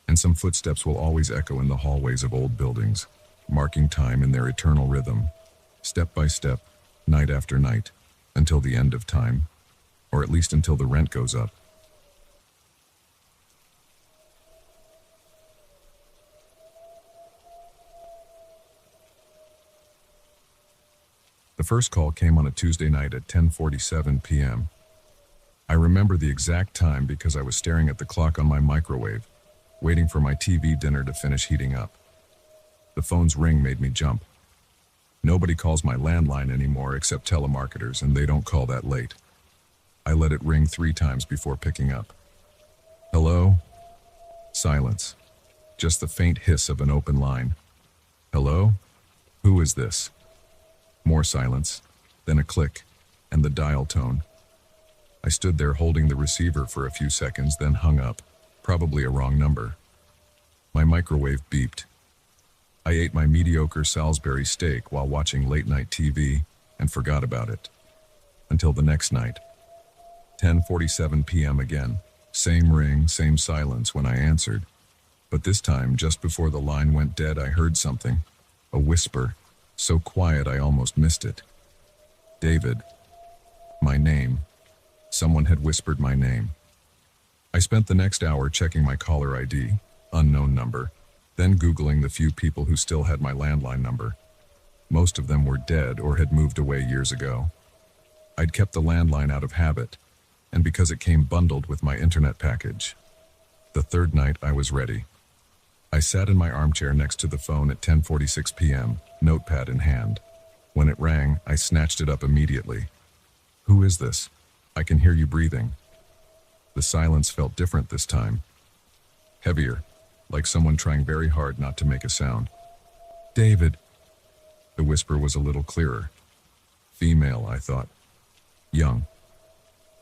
And some footsteps will always echo in the hallways of old buildings, marking time in their eternal rhythm, step by step, night after night, until the end of time, or at least until the rent goes up. The first call came on a Tuesday night at 10:47 p.m. I remember the exact time because I was staring at the clock on my microwave, waiting for my TV dinner to finish heating up. The phone's ring made me jump. Nobody calls my landline anymore except telemarketers, and they don't call that late. I let it ring 3 times before picking up. Hello? Silence. Just the faint hiss of an open line. Hello? Who is this? More silence, then a click, and the dial tone. I stood there holding the receiver for a few seconds, then hung up, probably a wrong number. My microwave beeped. I ate my mediocre Salisbury steak while watching late-night TV and forgot about it. Until the next night. 10:47 p.m. again. Same ring, same silence when I answered. But this time, just before the line went dead, I heard something. A whisper, so quiet I almost missed it. David. My name. Someone had whispered my name. I spent the next hour checking my caller ID, unknown number, then Googling the few people who still had my landline number. Most of them were dead or had moved away years ago. I'd kept the landline out of habit, and because it came bundled with my internet package. The third night I was ready. I sat in my armchair next to the phone at 10:46 p.m., notepad in hand. When it rang, I snatched it up immediately. Who is this? I can hear you breathing. The silence felt different this time. Heavier, like someone trying very hard not to make a sound. David. The whisper was a little clearer. Female, I thought. Young.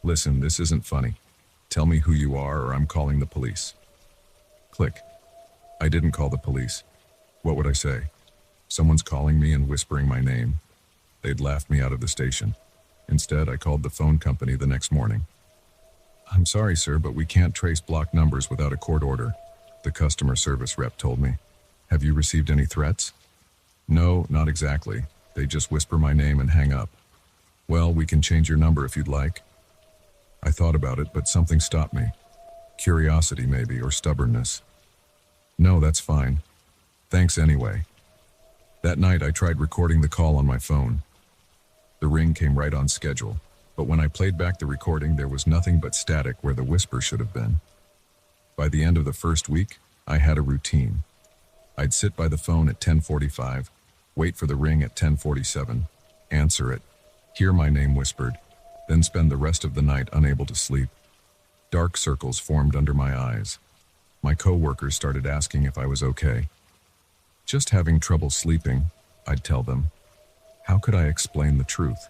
Listen, this isn't funny. Tell me who you are or I'm calling the police. Click. I didn't call the police. What would I say? Someone's calling me and whispering my name. They'd laughed me out of the station. Instead, I called the phone company the next morning. I'm sorry, sir, but we can't trace blocked numbers without a court order, the customer service rep told me. Have you received any threats? No, not exactly. They just whisper my name and hang up. Well, we can change your number if you'd like. I thought about it, but something stopped me. Curiosity, maybe, or stubbornness. No, that's fine. Thanks anyway. That night, I tried recording the call on my phone. The ring came right on schedule, but when I played back the recording, there was nothing but static where the whisper should have been. By the end of the first week, I had a routine. I'd sit by the phone at 10:45, wait for the ring at 10:47, answer it, hear my name whispered, then spend the rest of the night unable to sleep. Dark circles formed under my eyes. My coworkers started asking if I was okay. Just having trouble sleeping, I'd tell them. How could I explain the truth?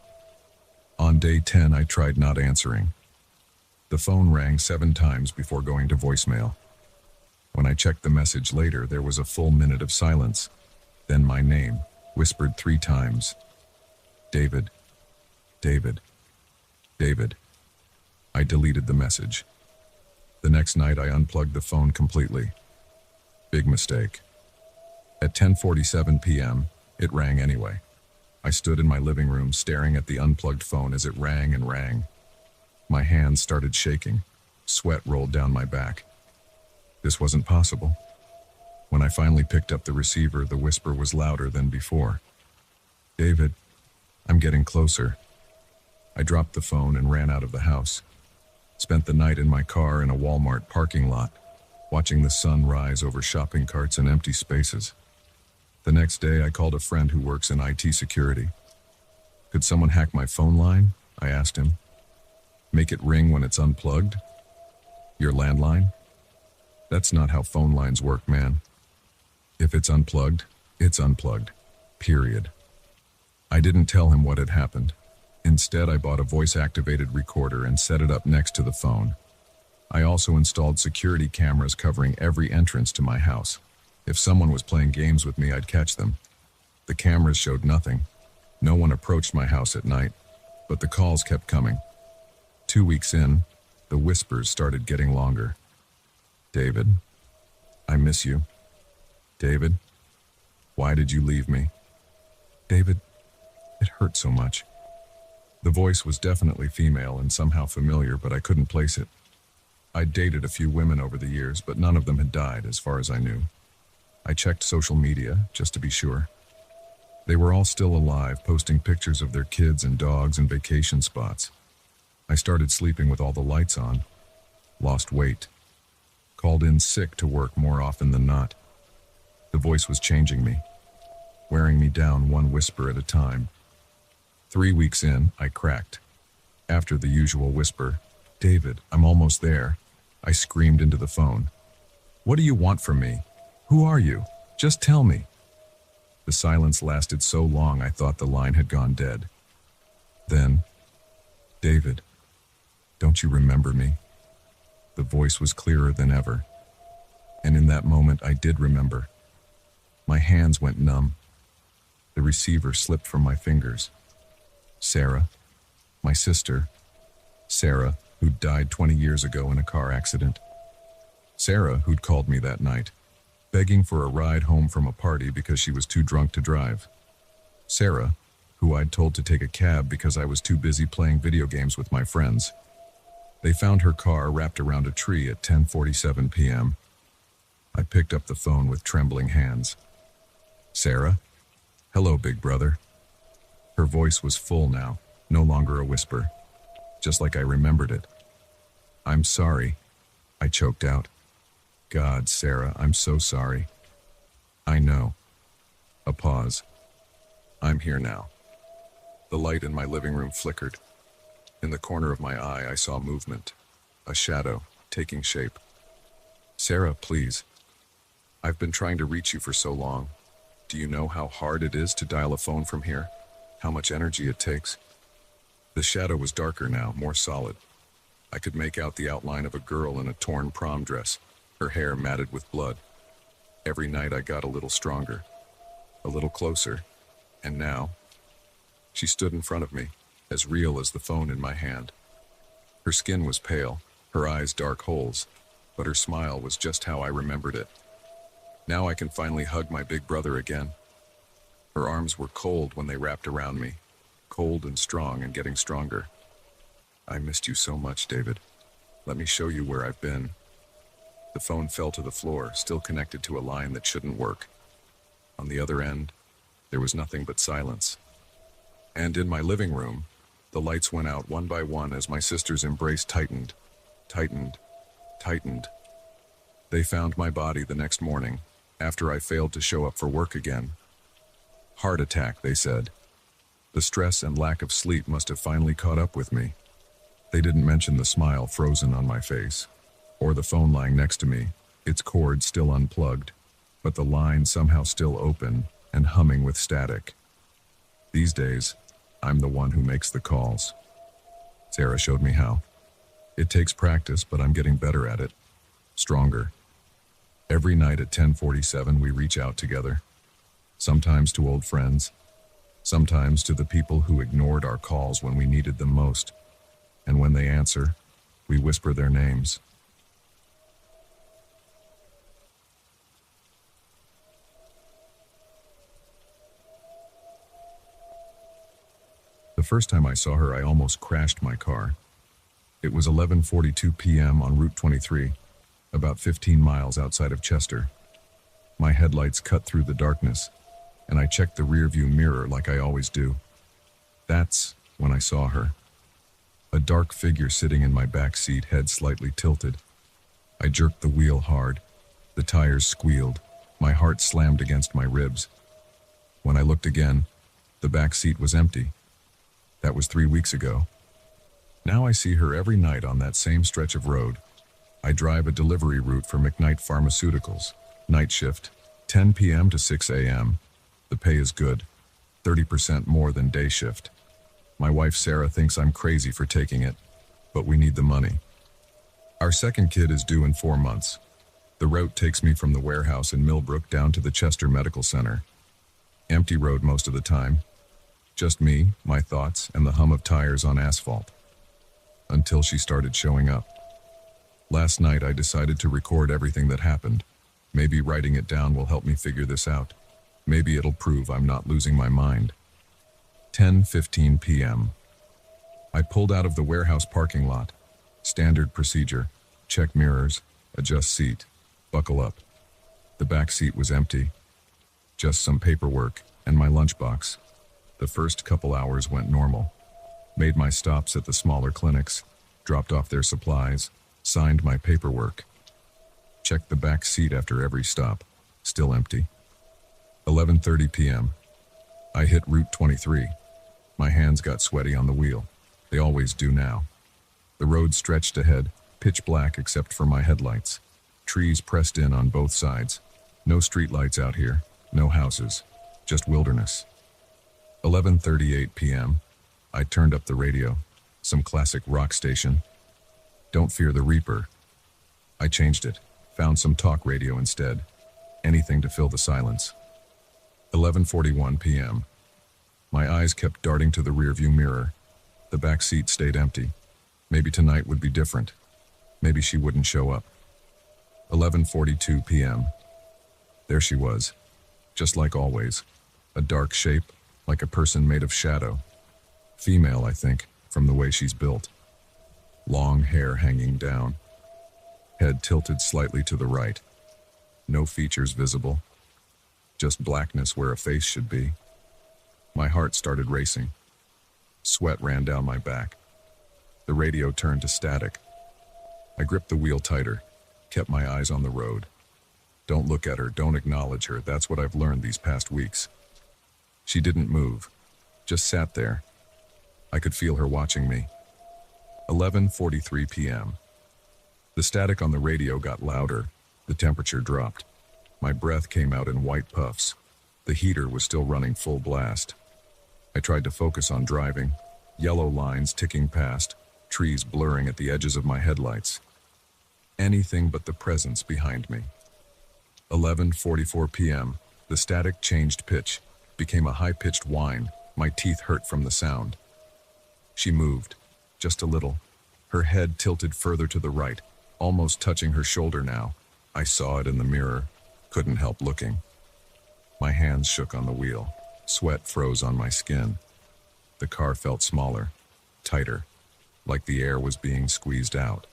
On day 10, I tried not answering. The phone rang 7 times before going to voicemail. When I checked the message later, there was a full minute of silence. Then my name, whispered 3 times. David. David. David. I deleted the message. The next night, I unplugged the phone completely. Big mistake. At 10:47 p.m., it rang anyway. I stood in my living room staring at the unplugged phone as it rang and rang. My hands started shaking. Sweat rolled down my back. This wasn't possible. When I finally picked up the receiver, the whisper was louder than before. David, I'm getting closer. I dropped the phone and ran out of the house. Spent the night in my car in a Walmart parking lot, watching the sun rise over shopping carts and empty spaces. The next day, I called a friend who works in IT security. Could someone hack my phone line? I asked him. Make it ring when it's unplugged? Your landline? That's not how phone lines work, man. If it's unplugged, it's unplugged. Period. I didn't tell him what had happened. Instead, I bought a voice-activated recorder and set it up next to the phone. I also installed security cameras covering every entrance to my house. If someone was playing games with me, I'd catch them. The cameras showed nothing. No one approached my house at night, but the calls kept coming. 2 weeks in, the whispers started getting longer. David, I miss you. David, why did you leave me? David, it hurt so much. The voice was definitely female and somehow familiar, but I couldn't place it. I'd dated a few women over the years, but none of them had died, as far as I knew. I checked social media, just to be sure. They were all still alive, posting pictures of their kids and dogs and vacation spots. I started sleeping with all the lights on. Lost weight. Called in sick to work more often than not. The voice was changing me, wearing me down one whisper at a time. 3 weeks in, I cracked. After the usual whisper, David, I'm almost there, I screamed into the phone. What do you want from me? Who are you? Just tell me. The silence lasted so long I thought the line had gone dead. Then, David, don't you remember me? The voice was clearer than ever. And in that moment, I did remember. My hands went numb. The receiver slipped from my fingers. Sarah, my sister. Sarah, who'd died 20 years ago in a car accident. Sarah, who'd called me that night. begging for a ride home from a party because she was too drunk to drive. Sarah, who I'd told to take a cab because I was too busy playing video games with my friends. They found her car wrapped around a tree at 10:47 p.m. I picked up the phone with trembling hands. Sarah? Hello, big brother. Her voice was full now, no longer a whisper, just like I remembered it. I'm sorry, I choked out. God, Sarah, I'm so sorry. I know. A pause. I'm here now. The light in my living room flickered. In the corner of my eye, I saw movement, a shadow taking shape. Sarah, please. I've been trying to reach you for so long. Do you know how hard it is to dial a phone from here? How much energy it takes? The shadow was darker now, more solid. I could make out the outline of a girl in a torn prom dress, her hair matted with blood. Every night I got a little stronger, a little closer, and now, she stood in front of me, as real as the phone in my hand. Her skin was pale, her eyes dark holes, but her smile was just how I remembered it. Now I can finally hug my big brother again. Her arms were cold when they wrapped around me, cold and strong and getting stronger. I missed you so much, David. Let me show you where I've been. The phone fell to the floor, still connected to a line that shouldn't work. On the other end, there was nothing but silence. And in my living room, the lights went out one by one as my sister's embrace tightened, tightened, tightened. They found my body the next morning, after I failed to show up for work again. Heart attack, they said. The stress and lack of sleep must have finally caught up with me. They didn't mention the smile frozen on my face, or the phone lying next to me, its cord still unplugged, but the line somehow still open and humming with static. These days, I'm the one who makes the calls. Sarah showed me how. It takes practice, but I'm getting better at it. Stronger. Every night at 10:47 we reach out together. Sometimes to old friends. Sometimes to the people who ignored our calls when we needed them most. And when they answer, we whisper their names. The first time I saw her, I almost crashed my car. It was 11:42 p.m. on Route 23, about 15 miles outside of Chester. My headlights cut through the darkness, and I checked the rearview mirror like I always do. That's when I saw her. A dark figure sitting in my back seat, head slightly tilted. I jerked the wheel hard. The tires squealed. My heart slammed against my ribs. When I looked again, the back seat was empty. That was 3 weeks ago. Now I see her every night on that same stretch of road. I drive a delivery route for McKnight Pharmaceuticals. Night shift, 10 p.m. to 6 a.m. The pay is good, 30% more than day shift. My wife Sarah thinks I'm crazy for taking it, but we need the money. Our second kid is due in 4 months. The route takes me from the warehouse in Millbrook down to the Chester Medical Center. Empty road most of the time. Just me, my thoughts, and the hum of tires on asphalt. Until she started showing up. Last night I decided to record everything that happened. Maybe writing it down will help me figure this out. Maybe it'll prove I'm not losing my mind. 10:15 p.m. I pulled out of the warehouse parking lot. Standard procedure. Check mirrors, adjust seat, buckle up. The back seat was empty. Just some paperwork and my lunchbox. The first couple hours went normal. Made my stops at the smaller clinics, dropped off their supplies, signed my paperwork. Checked the back seat after every stop. Still empty. 11:30 p.m. I hit Route 23. My hands got sweaty on the wheel. They always do now. The road stretched ahead, pitch black except for my headlights. Trees pressed in on both sides. No streetlights out here, no houses, just wilderness. 11:38 p.m. I turned up the radio. Some classic rock station. Don't Fear the Reaper. I changed it, found some talk radio instead. Anything to fill the silence. 11:41 p.m. My eyes kept darting to the rearview mirror. The back seat stayed empty. Maybe tonight would be different. Maybe she wouldn't show up. 11:42 p.m. There she was, just like always, a dark shape, like a person made of shadow. Female, I think, from the way she's built. Long hair hanging down, head tilted slightly to the right. No features visible, just blackness where a face should be. My heart started racing. Sweat ran down my back. The radio turned to static. I gripped the wheel tighter, kept my eyes on the road. Don't look at her, don't acknowledge her, that's what I've learned these past weeks. She didn't move, just sat there. I could feel her watching me. 11:43 p.m. The static on the radio got louder, the temperature dropped. My breath came out in white puffs. The heater was still running full blast. I tried to focus on driving, yellow lines ticking past, trees blurring at the edges of my headlights. Anything but the presence behind me. 11:44 p.m. The static changed pitch, became a high-pitched whine. My teeth hurt from the sound. She moved, just a little. Her head tilted further to the right, almost touching her shoulder now. I saw it in the mirror, couldn't help looking. My hands shook on the wheel. Sweat froze on my skin. The car felt smaller, tighter, like the air was being squeezed out.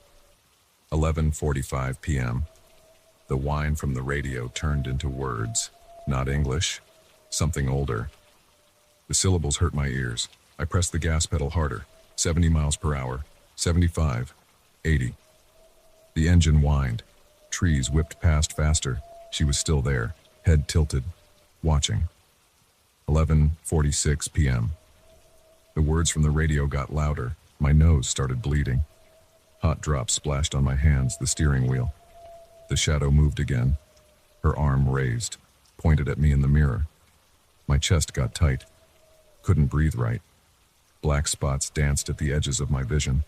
11:45 p.m. The whine from the radio turned into words, not English, something older. The syllables hurt my ears. I pressed the gas pedal harder. 70 miles per hour, 75, 80. The engine whined. Trees whipped past faster. She was still there, head tilted, watching. 11:46 p.m. The words from the radio got louder. My nose started bleeding. Hot drops splashed on my hands, the steering wheel. The shadow moved again. Her arm raised, pointed at me in the mirror. My chest got tight. Couldn't breathe right. Black spots danced at the edges of my vision.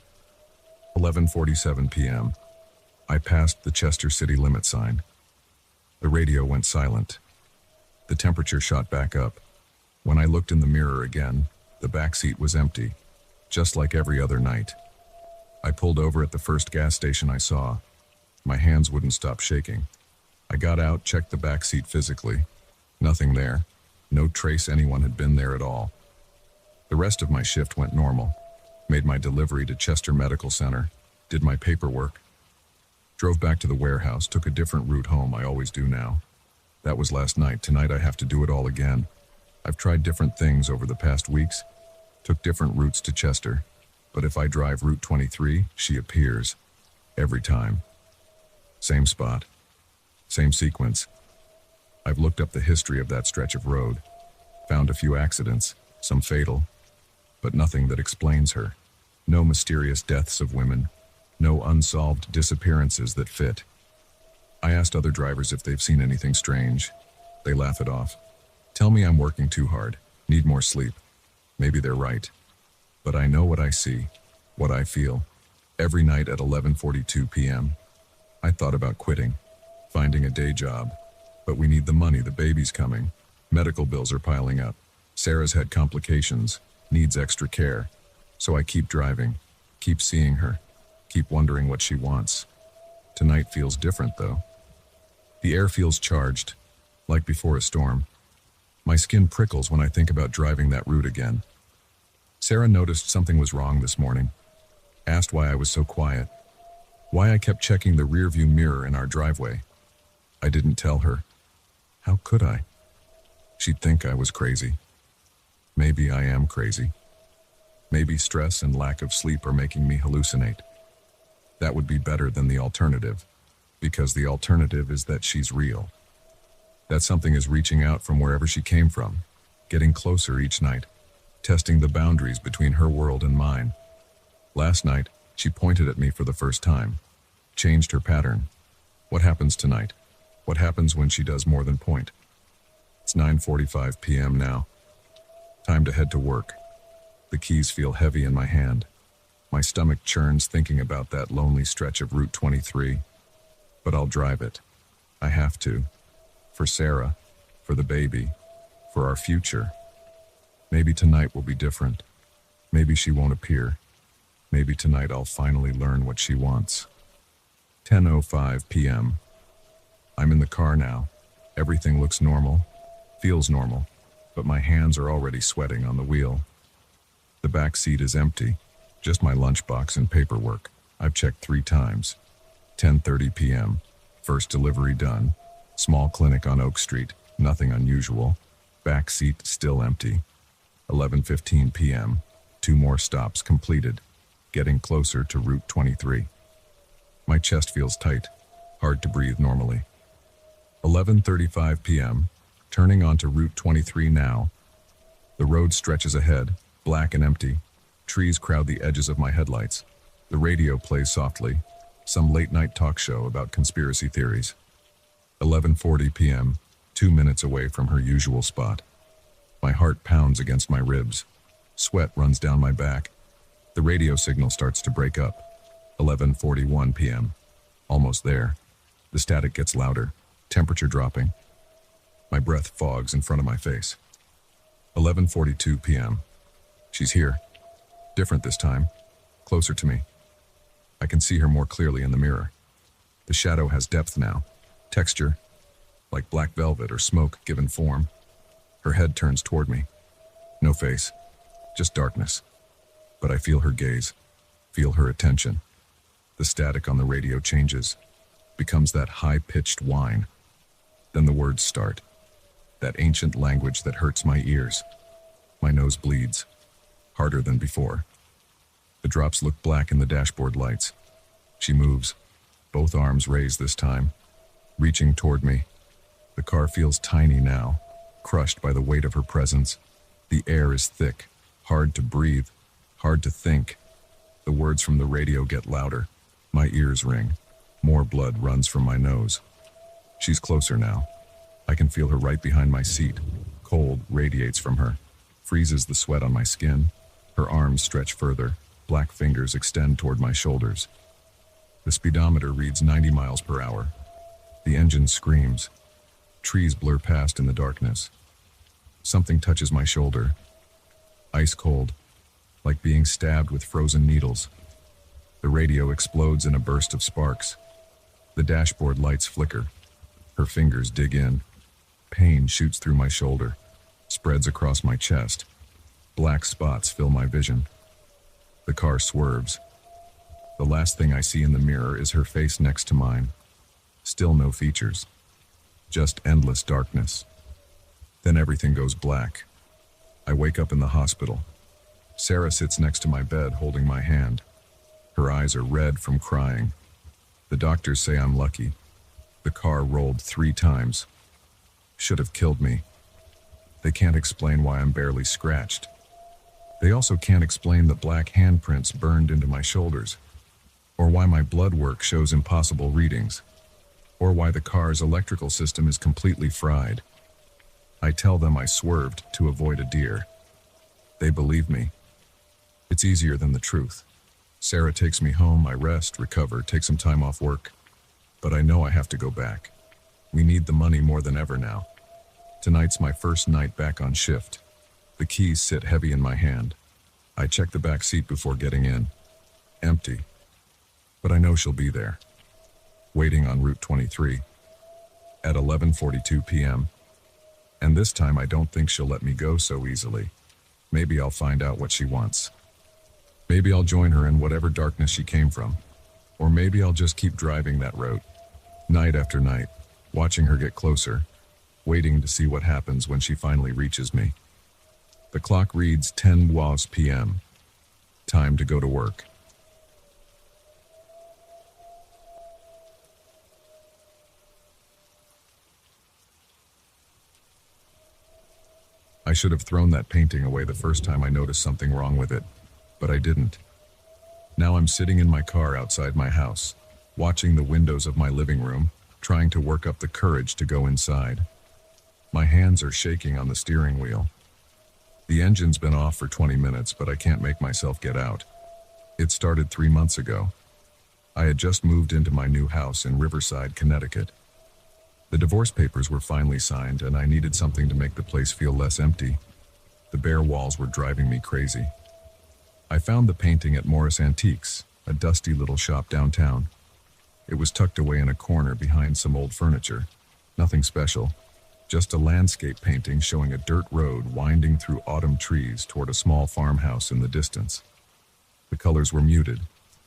11:47 p.m. I passed the Chester city limit sign. The radio went silent. The temperature shot back up. When I looked in the mirror again, the back seat was empty, just like every other night. I pulled over at the first gas station I saw. My hands wouldn't stop shaking. I got out, checked the back seat physically. Nothing there. No trace anyone had been there at all. The rest of my shift went normal. Made my delivery to Chester Medical Center. Did my paperwork. Drove back to the warehouse, took a different route home, I always do now. That was last night. Tonight I have to do it all again. I've tried different things over the past weeks. Took different routes to Chester. But if I drive Route 23, she appears. Every time. Same spot. Same sequence. I've looked up the history of that stretch of road. Found a few accidents, some fatal. But nothing that explains her. No mysterious deaths of women. No unsolved disappearances that fit. I asked other drivers if they've seen anything strange. They laugh it off. Tell me I'm working too hard, need more sleep. Maybe they're right. But I know what I see, what I feel. Every night at 11:42 p.m. I thought about quitting, finding a day job. But we need the money, the baby's coming. Medical bills are piling up. Sarah's had complications, needs extra care. So I keep driving, keep seeing her, keep wondering what she wants. Tonight feels different though. The air feels charged, like before a storm. My skin prickles when I think about driving that route again. Sarah noticed something was wrong this morning. Asked why I was so quiet. Why I kept checking the rearview mirror in our driveway. I didn't tell her. How could I? She'd think I was crazy. Maybe I am crazy. Maybe stress and lack of sleep are making me hallucinate. That would be better than the alternative, because the alternative is that she's real. That something is reaching out from wherever she came from, getting closer each night, testing the boundaries between her world and mine. Last night, she pointed at me for the first time, changed her pattern. What happens tonight? What happens when she does more than point? It's 9:45 p.m. now. Time to head to work. The keys feel heavy in my hand. My stomach churns thinking about that lonely stretch of Route 23. But I'll drive it. I have to. For Sarah, for the baby, for our future. Maybe tonight will be different. Maybe she won't appear. Maybe tonight I'll finally learn what she wants. 10:05 p.m. I'm in the car now. Everything looks normal, feels normal, but my hands are already sweating on the wheel. The back seat is empty, just my lunchbox and paperwork. I've checked 3 times. 10:30 p.m. First delivery done. Small clinic on Oak Street, nothing unusual. Back seat still empty. 11:15 p.m. 2 more stops completed. Getting closer to Route 23. My chest feels tight, hard to breathe normally. 11:35 p.m. Turning onto Route 23 now. The road stretches ahead, black and empty. Trees crowd the edges of my headlights. The radio plays softly, some late-night talk show about conspiracy theories. 11:40 p.m., 2 minutes away from her usual spot. My heart pounds against my ribs. Sweat runs down my back. The radio signal starts to break up. 11:41 p.m. Almost there. The static gets louder, temperature dropping. My breath fogs in front of my face. 11:42 p.m. She's here. Different this time. Closer to me. I can see her more clearly in the mirror. The shadow has depth now. Texture. Like black velvet or smoke given form. Her head turns toward me. No face. Just darkness. But I feel her gaze. Feel her attention. The static on the radio changes. Becomes that high-pitched whine. Then the words start. That ancient language that hurts my ears. My nose bleeds. Harder than before. The drops look black in the dashboard lights. She moves. Both arms raised this time. Reaching toward me. The car feels tiny now. Crushed by the weight of her presence. The air is thick. Hard to breathe. Hard to think. The words from the radio get louder. My ears ring. More blood runs from my nose. She's closer now. I can feel her right behind my seat. Cold radiates from her. Freezes the sweat on my skin. Her arms stretch further. Black fingers extend toward my shoulders. The speedometer reads 90 miles per hour. The engine screams. Trees blur past in the darkness. Something touches my shoulder. Ice cold. Like being stabbed with frozen needles. The radio explodes in a burst of sparks. The dashboard lights flicker. Her fingers dig in. Pain shoots through my shoulder. Spreads across my chest. Black spots fill my vision. The car swerves. The last thing I see in the mirror is her face next to mine. Still no features. Just endless darkness. Then everything goes black. I wake up in the hospital. Sarah sits next to my bed holding my hand. Her eyes are red from crying. The doctors say I'm lucky. The car rolled 3 times. Should have killed me. They can't explain why I'm barely scratched. They also can't explain the black handprints burned into my shoulders, or why my blood work shows impossible readings, or why the car's electrical system is completely fried. I tell them I swerved to avoid a deer. They believe me. It's easier than the truth. Sarah takes me home, I rest, recover, take some time off work. But I know I have to go back. We need the money more than ever now. Tonight's my first night back on shift. The keys sit heavy in my hand. I check the back seat before getting in. Empty. But I know she'll be there. Waiting on Route 23. At 11:42 p.m. And this time I don't think she'll let me go so easily. Maybe I'll find out what she wants. Maybe I'll join her in whatever darkness she came from. Or maybe I'll just keep driving that road. Night after night, watching her get closer. Waiting to see what happens when she finally reaches me. The clock reads 10 p.m. Time to go to work. I should have thrown that painting away the first time I noticed something wrong with it, but I didn't. Now I'm sitting in my car outside my house, watching the windows of my living room, trying to work up the courage to go inside. My hands are shaking on the steering wheel. The engine's been off for 20 minutes, but I can't make myself get out. It started 3 months ago. I had just moved into my new house in Riverside, Connecticut. The divorce papers were finally signed, and I needed something to make the place feel less empty. The bare walls were driving me crazy. I found the painting at Morris Antiques, a dusty little shop downtown. It was tucked away in a corner behind some old furniture. Nothing special, Just a landscape painting showing a dirt road winding through autumn trees toward a small farmhouse in the distance. The colors were muted,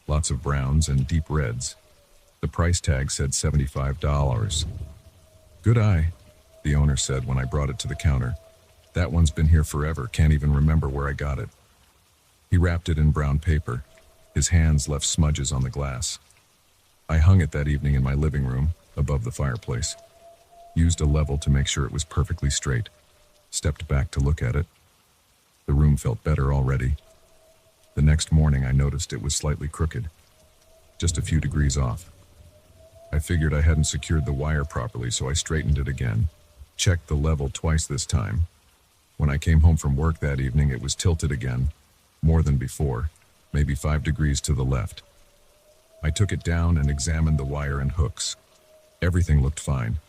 lots of browns and deep reds. The price tag said $75. "Good eye," the owner said when I brought it to the counter. "That one's been here forever, can't even remember where I got it." He wrapped it in brown paper. His hands left smudges on the glass. I hung it that evening in my living room, above the fireplace. Used a level to make sure it was perfectly straight. Stepped back to look at it. The room felt better already. The next morning I noticed it was slightly crooked, just a few degrees off. I figured I hadn't secured the wire properly, so I straightened it again. Checked the level twice this time. When I came home from work that evening, it was tilted again, more than before, maybe 5 degrees to the left. I took it down and examined the wire and hooks. Everything looked fine.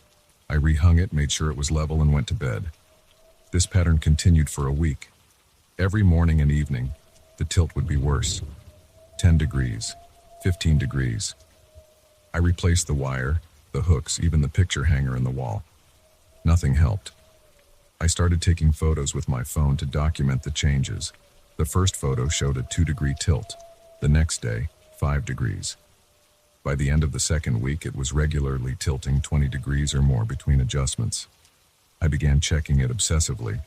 I rehung it, made sure it was level, and went to bed. This pattern continued for a week. Every morning and evening, the tilt would be worse. 10 degrees, 15 degrees. I replaced the wire, the hooks, even the picture hanger in the wall. Nothing helped. I started taking photos with my phone to document the changes. The first photo showed a 2-degree tilt. The next day, 5 degrees. By the end of the second week, it was regularly tilting 20 degrees or more between adjustments. I began checking it obsessively.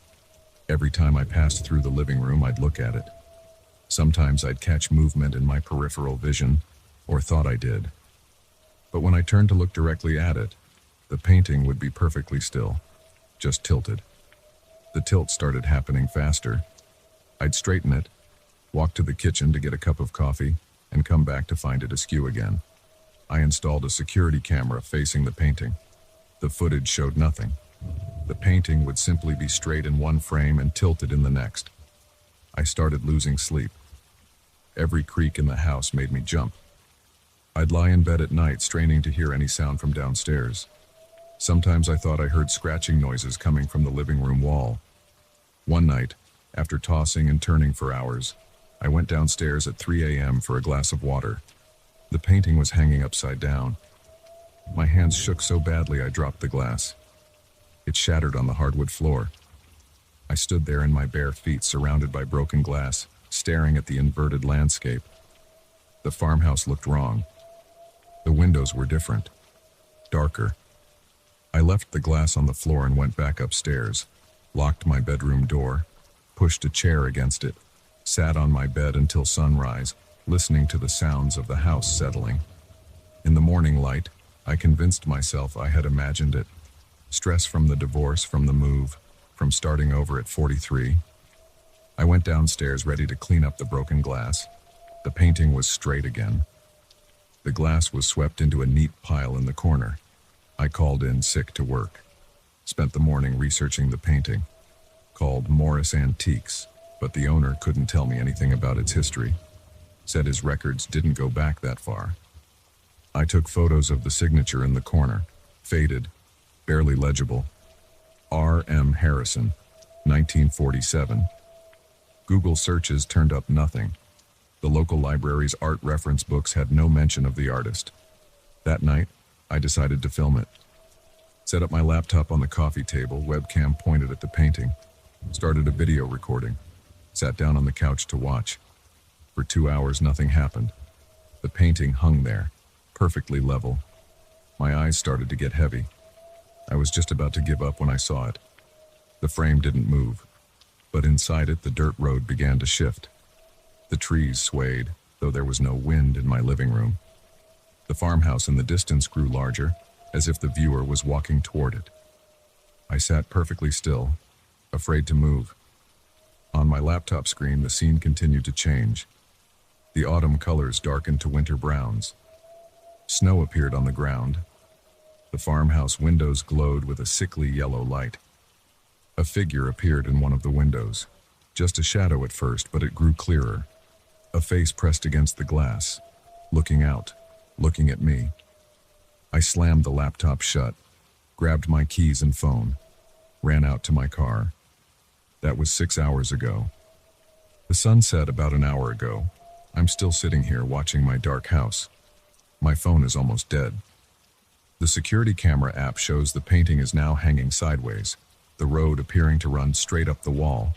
Every time I passed through the living room, I'd look at it. Sometimes I'd catch movement in my peripheral vision, or thought I did. But when I turned to look directly at it, the painting would be perfectly still, just tilted. The tilt started happening faster. I'd straighten it, walk to the kitchen to get a cup of coffee, and come back to find it askew again. I installed a security camera facing the painting. The footage showed nothing. The painting would simply be straight in one frame and tilted in the next. I started losing sleep. Every creak in the house made me jump. I'd lie in bed at night, straining to hear any sound from downstairs. Sometimes I thought I heard scratching noises coming from the living room wall. One night, after tossing and turning for hours, I went downstairs at 3 a.m. for a glass of water. The painting was hanging upside down. My hands shook so badly I dropped the glass. It shattered on the hardwood floor. I stood there in my bare feet, surrounded by broken glass, staring at the inverted landscape. The farmhouse looked wrong. The windows were different, darker. I left the glass on the floor and went back upstairs, locked my bedroom door, pushed a chair against it, sat on my bed until sunrise, listening to the sounds of the house settling. In the morning light, I convinced myself I had imagined it. Stress from the divorce, from the move, from starting over at 43. I went downstairs ready to clean up the broken glass. The painting was straight again. The glass was swept into a neat pile in the corner. I called in sick to work. Spent the morning researching the painting. Called Morris Antiques, but the owner couldn't tell me anything about its history. Said his records didn't go back that far. I took photos of the signature in the corner, faded, barely legible. R.M. Harrison, 1947. Google searches turned up nothing. The local library's art reference books had no mention of the artist. That night, I decided to film it. Set up my laptop on the coffee table, webcam pointed at the painting. Started a video recording. Sat down on the couch to watch. For 2 hours, nothing happened. The painting hung there, perfectly level. My eyes started to get heavy. I was just about to give up when I saw it. The frame didn't move, but inside it, the dirt road began to shift. The trees swayed, though there was no wind in my living room. The farmhouse in the distance grew larger, as if the viewer was walking toward it. I sat perfectly still, afraid to move. On my laptop screen, the scene continued to change. The autumn colors darkened to winter browns. Snow appeared on the ground. The farmhouse windows glowed with a sickly yellow light. A figure appeared in one of the windows. Just a shadow at first, but it grew clearer. A face pressed against the glass, looking out, looking at me. I slammed the laptop shut, grabbed my keys and phone, ran out to my car. That was 6 hours ago. The sun set about an hour ago. I'm still sitting here watching my dark house. My phone is almost dead. The security camera app shows the painting is now hanging sideways, the road appearing to run straight up the wall.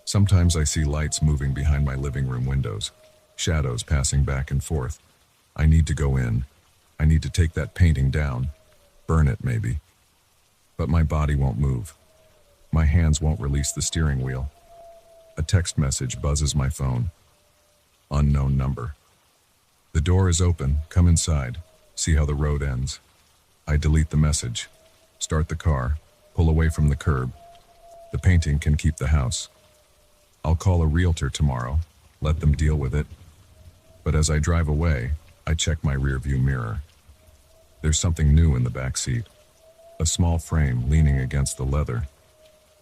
Sometimes I see lights moving behind my living room windows, shadows passing back and forth. I need to go in. I need to take that painting down. Burn it, maybe. But my body won't move. My hands won't release the steering wheel. A text message buzzes my phone. Unknown number. The door is open. Come inside. See how the road ends. I delete the message. Start the car. Pull away from the curb. The painting can keep the house. I'll call a realtor tomorrow. Let them deal with it. But as I drive away, I check my rearview mirror. There's something new in the back seat. A small frame leaning against the leather.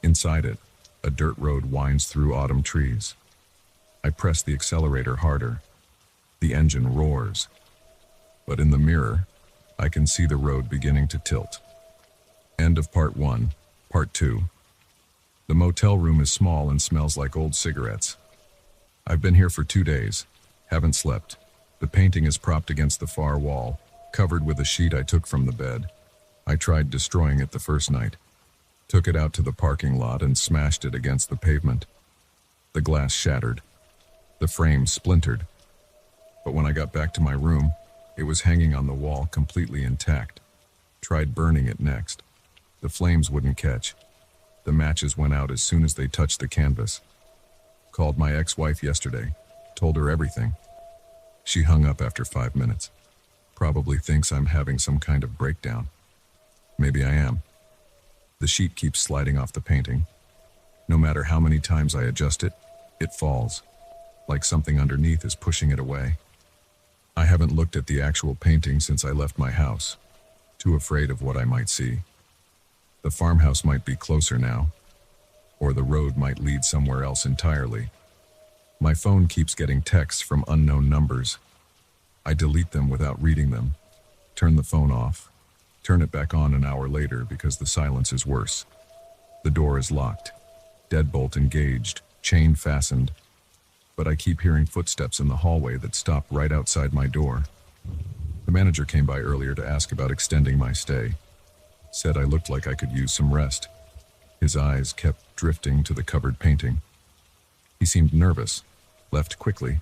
Inside it, a dirt road winds through autumn trees. I press the accelerator harder. The engine roars. But in the mirror, I can see the road beginning to tilt. End of part 1. Part 2. The motel room is small and smells like old cigarettes. I've been here for 2 days. Haven't slept. The painting is propped against the far wall, covered with a sheet I took from the bed. I tried destroying it the first night. Took it out to the parking lot and smashed it against the pavement. The glass shattered. The frame splintered. But when I got back to my room, it was hanging on the wall completely intact. Tried burning it next. The flames wouldn't catch. The matches went out as soon as they touched the canvas. Called my ex-wife yesterday. Told her everything. She hung up after 5 minutes. Probably thinks I'm having some kind of breakdown. Maybe I am. The sheet keeps sliding off the painting. No matter how many times I adjust it, it falls. Like something underneath is pushing it away. I haven't looked at the actual painting since I left my house. Too afraid of what I might see. The farmhouse might be closer now. Or the road might lead somewhere else entirely. My phone keeps getting texts from unknown numbers. I delete them without reading them. Turn the phone off. Turn it back on an hour later because the silence is worse. The door is locked. Deadbolt engaged. Chain fastened. But I keep hearing footsteps in the hallway that stop right outside my door. The manager came by earlier to ask about extending my stay. Said I looked like I could use some rest. His eyes kept drifting to the covered painting. He seemed nervous. Left quickly.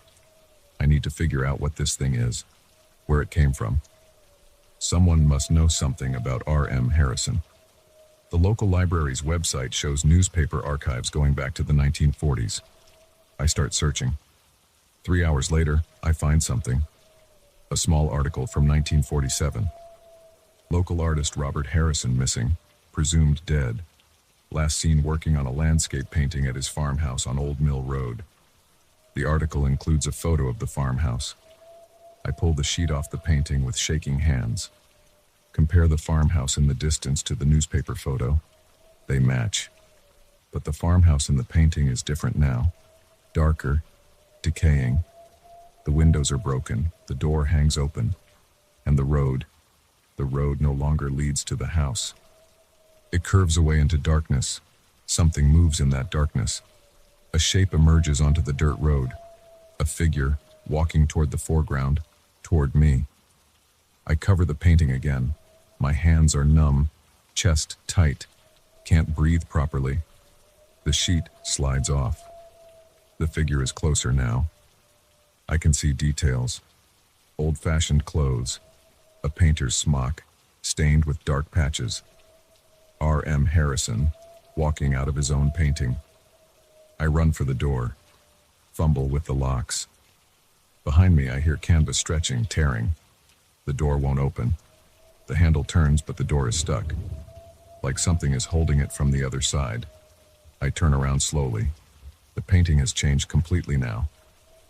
I need to figure out what this thing is. Where it came from. Someone must know something about R.M. Harrison. The local library's website shows newspaper archives going back to the 1940s. I start searching. 3 hours later, I find something. A small article from 1947. Local artist Robert Harrison missing, presumed dead. Last seen working on a landscape painting at his farmhouse on Old Mill Road. The article includes a photo of the farmhouse. I pull the sheet off the painting with shaking hands. Compare the farmhouse in the distance to the newspaper photo. They match. But the farmhouse in the painting is different now. Darker, decaying. The windows are broken, the door hangs open. And the road no longer leads to the house. It curves away into darkness. Something moves in that darkness. A shape emerges onto the dirt road. A figure, walking toward the foreground, toward me. I cover the painting again. My hands are numb, chest tight. Can't breathe properly. The sheet slides off. The figure is closer now. I can see details. Old-fashioned clothes. A painter's smock, stained with dark patches. R.M. Harrison, walking out of his own painting. I run for the door. Fumble with the locks. Behind me, I hear canvas stretching, tearing. The door won't open. The handle turns, but the door is stuck. Like something is holding it from the other side. I turn around slowly. The painting has changed completely now.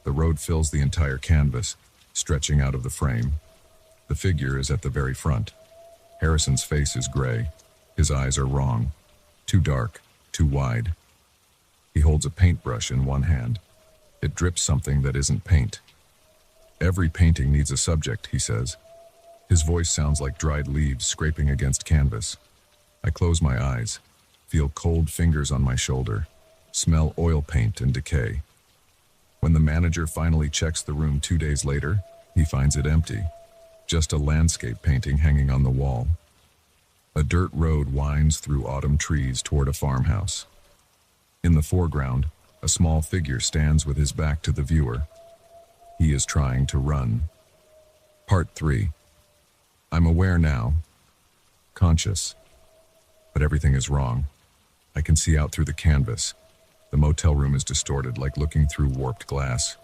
The road fills the entire canvas, stretching out of the frame. The figure is at the very front. Harrison's face is gray. His eyes are wrong. Too dark, too wide. He holds a paintbrush in one hand. It drips something that isn't paint. Every painting needs a subject, he says. His voice sounds like dried leaves scraping against canvas. I close my eyes, feel cold fingers on my shoulder, smell oil paint and decay. When the manager finally checks the room 2 days later, he finds it empty. just a landscape painting hanging on the wall. A dirt road winds through autumn trees toward a farmhouse. In the foreground, a small figure stands with his back to the viewer. He is trying to run. Part 3. I'm aware now. Conscious. But everything is wrong. I can see out through the canvas. The motel room is distorted, like looking through warped glass.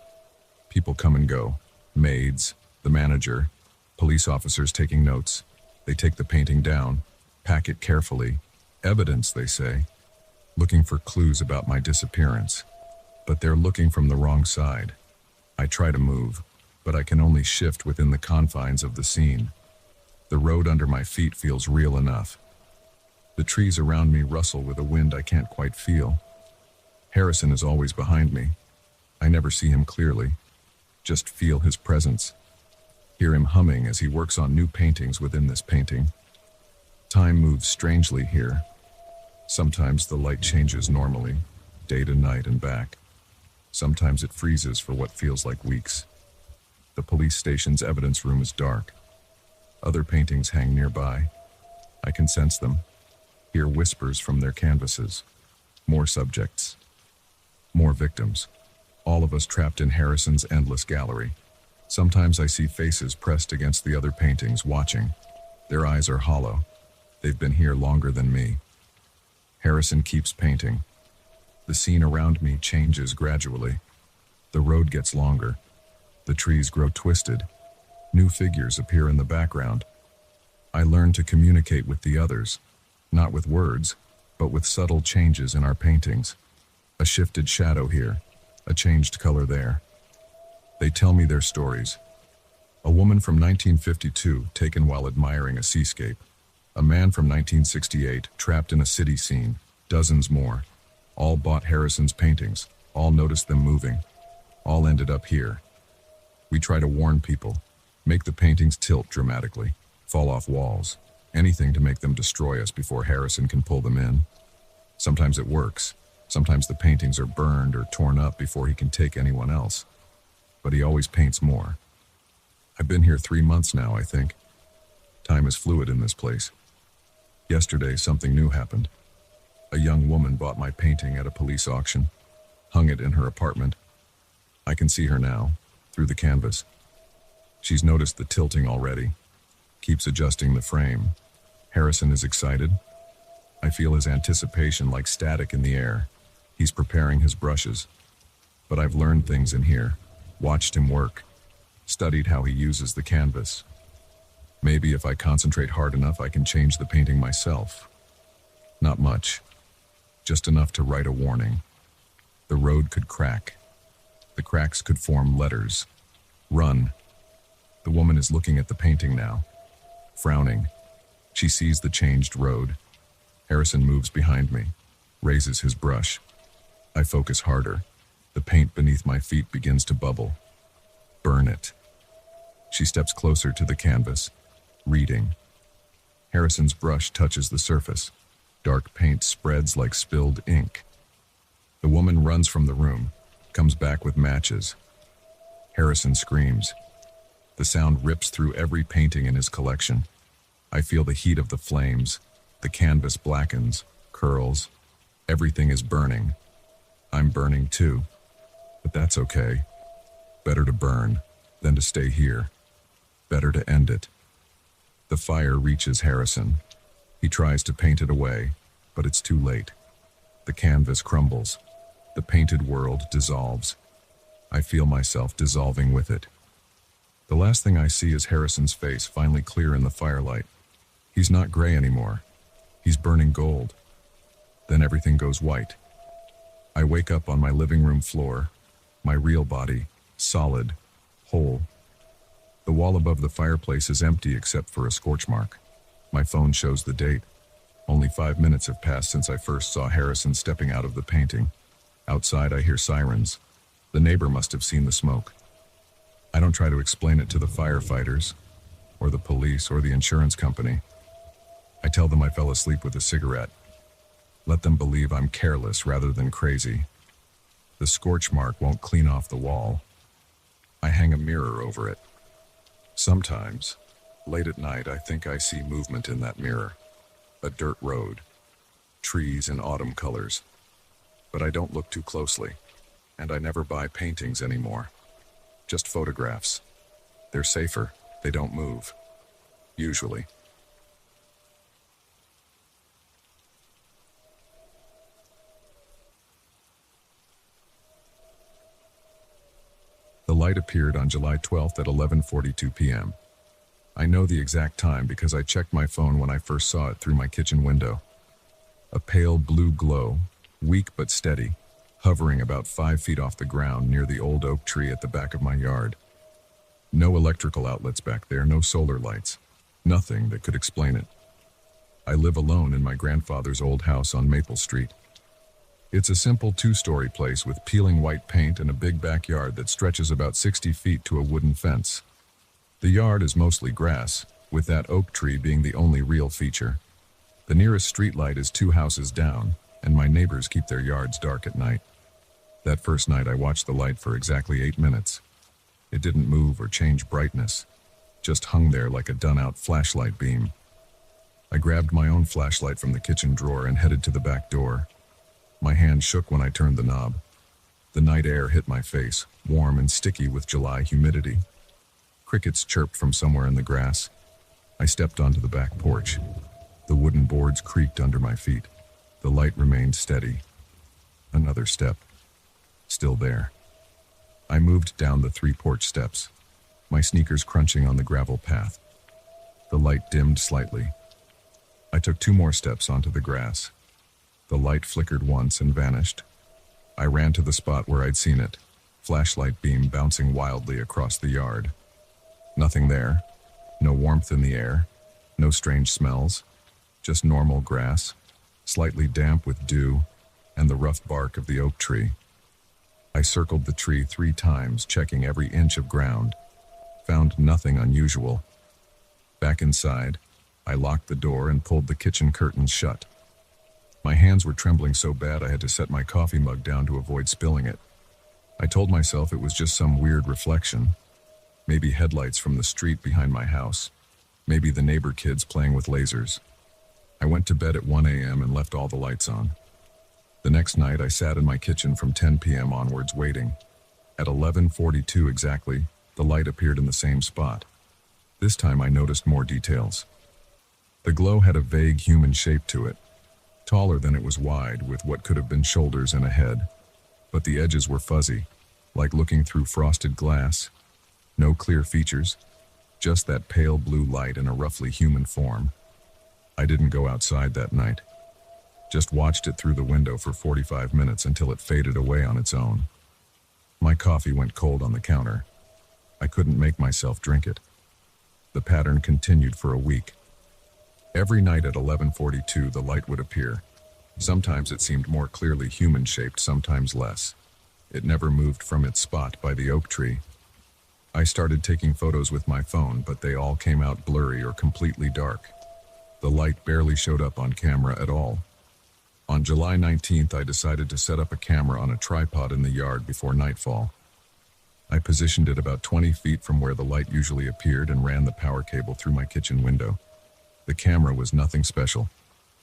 People come and go. Maids, the manager, police officers taking notes. They take the painting down, pack it carefully. Evidence, they say. Looking for clues about my disappearance. But they're looking from the wrong side. I try to move, but I can only shift within the confines of the scene. The road under my feet feels real enough. The trees around me rustle with a wind I can't quite feel. Harrison is always behind me. I never see him clearly, just feel his presence. Hear him humming as he works on new paintings within this painting. Time moves strangely here. Sometimes the light changes normally, day to night and back. Sometimes it freezes for what feels like weeks. The police station's evidence room is dark. Other paintings hang nearby. I can sense them, hear whispers from their canvases. More subjects. More victims. All of us trapped in Harrison's endless gallery. Sometimes I see faces pressed against the other paintings, watching. Their eyes are hollow. They've been here longer than me. Harrison keeps painting. The scene around me changes gradually. The road gets longer. The trees grow twisted. New figures appear in the background. I learn to communicate with the others, not with words, but with subtle changes in our paintings. A shifted shadow here, a changed color there. They tell me their stories. A woman from 1952 taken while admiring a seascape. A man from 1968 trapped in a city scene. Dozens more. All bought Harrison's paintings. All noticed them moving. All ended up here. We try to warn people. Make the paintings tilt dramatically. Fall off walls. Anything to make them destroy us before Harrison can pull them in. Sometimes it works. Sometimes the paintings are burned or torn up before he can take anyone else. But he always paints more. I've been here 3 months now, I think. Time is fluid in this place. Yesterday, something new happened. A young woman bought my painting at a police auction, hung it in her apartment. I can see her now, through the canvas. She's noticed the tilting already, keeps adjusting the frame. Harrison is excited. I feel his anticipation like static in the air. He's preparing his brushes. But I've learned things in here, watched him work, studied how he uses the canvas. Maybe if I concentrate hard enough, I can change the painting myself. Not much, just enough to write a warning. The road could crack. The cracks could form letters. Run. The woman is looking at the painting now, frowning. She sees the changed road. Harrison moves behind me, raises his brush. I focus harder. The paint beneath my feet begins to bubble. Burn it. She steps closer to the canvas, reading. Harrison's brush touches the surface. Dark paint spreads like spilled ink. The woman runs from the room, comes back with matches. Harrison screams. The sound rips through every painting in his collection. I feel the heat of the flames. The canvas blackens, curls. Everything is burning. I'm burning too. But that's okay. Better to burn than to stay here. Better to end it. The fire reaches Harrison. He tries to paint it away, but it's too late. The canvas crumbles. The painted world dissolves. I feel myself dissolving with it. The last thing I see is Harrison's face finally clear in the firelight. He's not gray anymore. He's burning gold. Then everything goes white. I wake up on my living room floor, my real body, solid, whole. The wall above the fireplace is empty except for a scorch mark. My phone shows the date. Only 5 minutes have passed since I first saw Harrison stepping out of the painting. Outside, I hear sirens. The neighbor must have seen the smoke. I don't try to explain it to the firefighters, or the police, or the insurance company. I tell them I fell asleep with a cigarette. Let them believe I'm careless rather than crazy. The scorch mark won't clean off the wall. I hang a mirror over it. Sometimes, Late at night, I think I see movement in that mirror. A dirt road, trees in autumn colors. But I don't look too closely, and I never buy paintings anymore. Just photographs. They're safer, they don't move. Usually. The light appeared on July 12th at 11:42 p.m. I know the exact time because I checked my phone when I first saw it through my kitchen window. A pale blue glow, weak but steady, hovering about 5 feet off the ground near the old oak tree at the back of my yard. No electrical outlets back there, no solar lights. Nothing that could explain it. I live alone in my grandfather's old house on Maple Street. It's a simple 2-story place with peeling white paint and a big backyard that stretches about 60 feet to a wooden fence. The yard is mostly grass, with that oak tree being the only real feature. The nearest streetlight is 2 houses down, and my neighbors keep their yards dark at night. That first night I watched the light for exactly 8 minutes. It didn't move or change brightness, just hung there like a done-out flashlight beam. I grabbed my own flashlight from the kitchen drawer and headed to the back door. My hand shook when I turned the knob. The night air hit my face, warm and sticky with July humidity. Crickets chirped from somewhere in the grass. I stepped onto the back porch. The wooden boards creaked under my feet. The light remained steady. Another step. Still there. I moved down the 3 porch steps, my sneakers crunching on the gravel path. The light dimmed slightly. I took 2 more steps onto the grass. The light flickered once and vanished. I ran to the spot where I'd seen it, flashlight beam bouncing wildly across the yard. Nothing there. No warmth in the air. No strange smells. Just normal grass, slightly damp with dew, and the rough bark of the oak tree. I circled the tree 3 times, checking every inch of ground. Found nothing unusual. Back inside, I locked the door and pulled the kitchen curtains shut. My hands were trembling so bad I had to set my coffee mug down to avoid spilling it. I told myself it was just some weird reflection. Maybe headlights from the street behind my house. Maybe the neighbor kids playing with lasers. I went to bed at 1 a.m. and left all the lights on. The next night I sat in my kitchen from 10 p.m. onwards waiting. At 11:42 exactly, the light appeared in the same spot. This time I noticed more details. The glow had a vague human shape to it. Taller than it was wide, with what could have been shoulders and a head. But the edges were fuzzy, like looking through frosted glass. No clear features, just that pale blue light in a roughly human form. I didn't go outside that night. Just watched it through the window for 45 minutes until it faded away on its own. My coffee went cold on the counter. I couldn't make myself drink it. The pattern continued for a week. Every night at 11:42 the light would appear. Sometimes it seemed more clearly human-shaped, sometimes less. It never moved from its spot by the oak tree. I started taking photos with my phone, but they all came out blurry or completely dark. The light barely showed up on camera at all. On July 19th, I decided to set up a camera on a tripod in the yard before nightfall. I positioned it about 20 feet from where the light usually appeared and ran the power cable through my kitchen window. The camera was nothing special,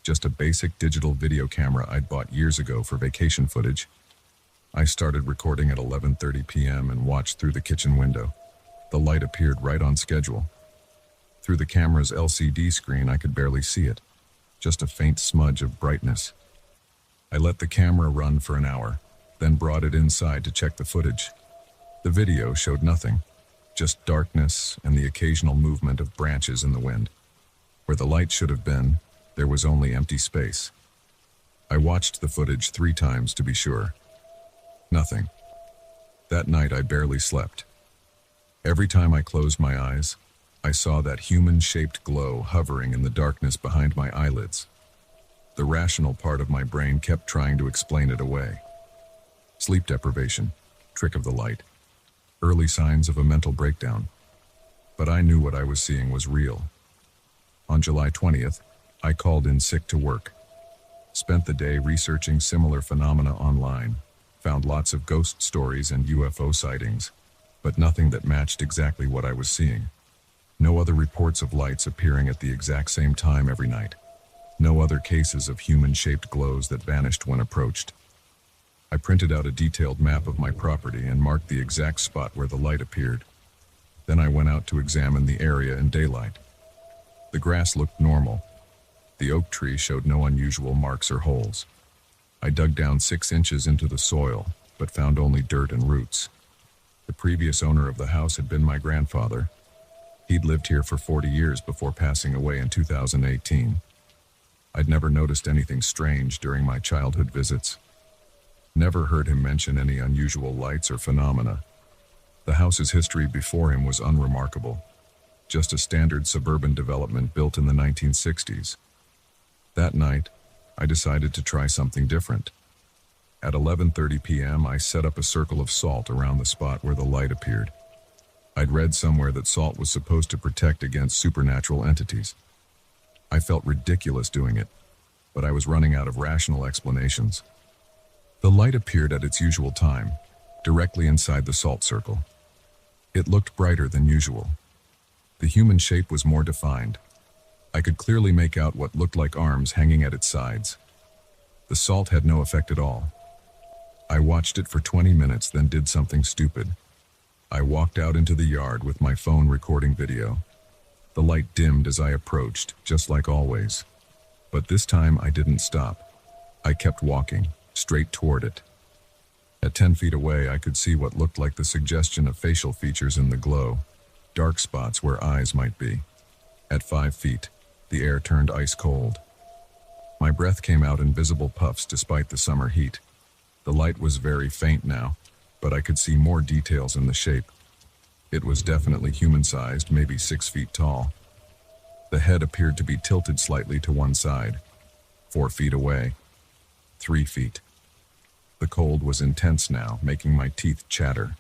just a basic digital video camera I'd bought years ago for vacation footage. I started recording at 11:30 p.m. and watched through the kitchen window. The light appeared right on schedule. Through the camera's LCD screen, I could barely see it, just a faint smudge of brightness. I let the camera run for an hour, then brought it inside to check the footage. The video showed nothing, just darkness and the occasional movement of branches in the wind. Where the light should have been, there was only empty space. I watched the footage 3 times to be sure. Nothing. That night I barely slept. Every time I closed my eyes, I saw that human-shaped glow hovering in the darkness behind my eyelids. The rational part of my brain kept trying to explain it away. Sleep deprivation, trick of the light, early signs of a mental breakdown. But I knew what I was seeing was real. On July 20th, I called in sick to work. Spent the day researching similar phenomena online, found lots of ghost stories and UFO sightings, but nothing that matched exactly what I was seeing. No other reports of lights appearing at the exact same time every night. No other cases of human-shaped glows that vanished when approached. I printed out a detailed map of my property and marked the exact spot where the light appeared. Then I went out to examine the area in daylight. The grass looked normal. The oak tree showed no unusual marks or holes. I dug down 6 inches into the soil, but found only dirt and roots. The previous owner of the house had been my grandfather. He'd lived here for 40 years before passing away in 2018. I'd never noticed anything strange during my childhood visits. Never heard him mention any unusual lights or phenomena. The house's history before him was unremarkable. Just a standard suburban development built in the 1960s. That night, I decided to try something different. At 11:30 p.m., I set up a circle of salt around the spot where the light appeared. I'd read somewhere that salt was supposed to protect against supernatural entities. I felt ridiculous doing it, but I was running out of rational explanations. The light appeared at its usual time, directly inside the salt circle. It looked brighter than usual. The human shape was more defined. I could clearly make out what looked like arms hanging at its sides. The salt had no effect at all. I watched it for 20 minutes, then did something stupid. I walked out into the yard with my phone recording video. The light dimmed as I approached, just like always. But this time I didn't stop. I kept walking, straight toward it. At 10 feet away, I could see what looked like the suggestion of facial features in the glow, dark spots where eyes might be. At 5 feet, the air turned ice cold. My breath came out in visible puffs despite the summer heat. The light was very faint now, but I could see more details in the shape. It was definitely human-sized, maybe 6 feet tall. The head appeared to be tilted slightly to one side. 4 feet away. 3 feet. The cold was intense now, making my teeth chatter.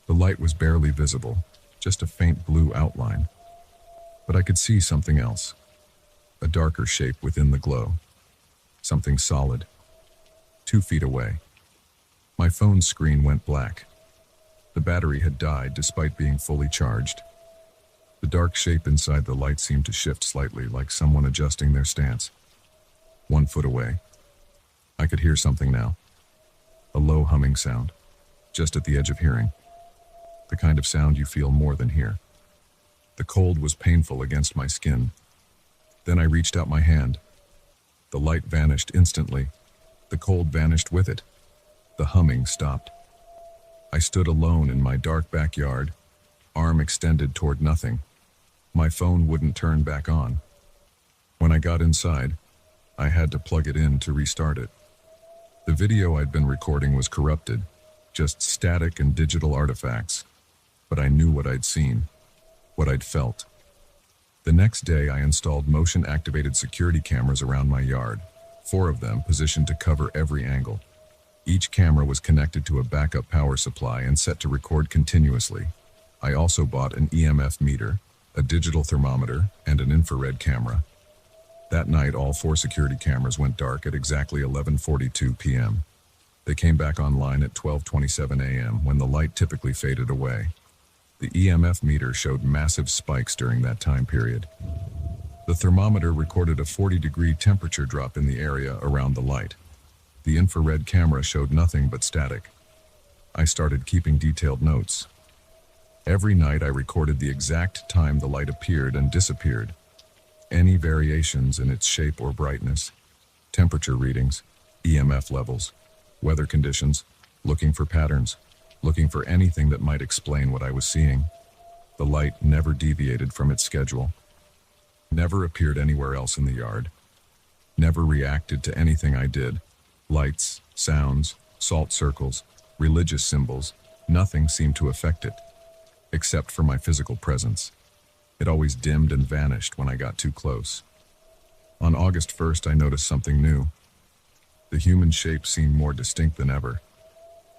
The light was barely visible, just a faint blue outline. But I could see something else. A darker shape within the glow. Something solid. 2 feet away. My phone's screen went black. The battery had died despite being fully charged. The dark shape inside the light seemed to shift slightly, like someone adjusting their stance. 1 foot away. I could hear something now. A low humming sound, just at the edge of hearing. The kind of sound you feel more than hear. The cold was painful against my skin. Then I reached out my hand. The light vanished instantly. The cold vanished with it. The humming stopped. I stood alone in my dark backyard, arm extended toward nothing. My phone wouldn't turn back on. When I got inside, I had to plug it in to restart it. The video I'd been recording was corrupted, just static and digital artifacts. But I knew what I'd seen, what I'd felt. The next day, I installed motion-activated security cameras around my yard, 4 of them positioned to cover every angle. Each camera was connected to a backup power supply and set to record continuously. I also bought an EMF meter, a digital thermometer, and an infrared camera. That night, all 4 security cameras went dark at exactly 11:42 p.m. They came back online at 12:27 a.m. when the light typically faded away. The EMF meter showed massive spikes during that time period. The thermometer recorded a 40-degree temperature drop in the area around the light. The infrared camera showed nothing but static. I started keeping detailed notes. Every night I recorded the exact time the light appeared and disappeared. Any variations in its shape or brightness, temperature readings, EMF levels, weather conditions, looking for patterns, looking for anything that might explain what I was seeing. The light never deviated from its schedule. Never appeared anywhere else in the yard. Never reacted to anything I did. Lights, sounds, salt circles, religious symbols, nothing seemed to affect it, except for my physical presence. It always dimmed and vanished when I got too close. On August 1st, I noticed something new. The human shape seemed more distinct than ever.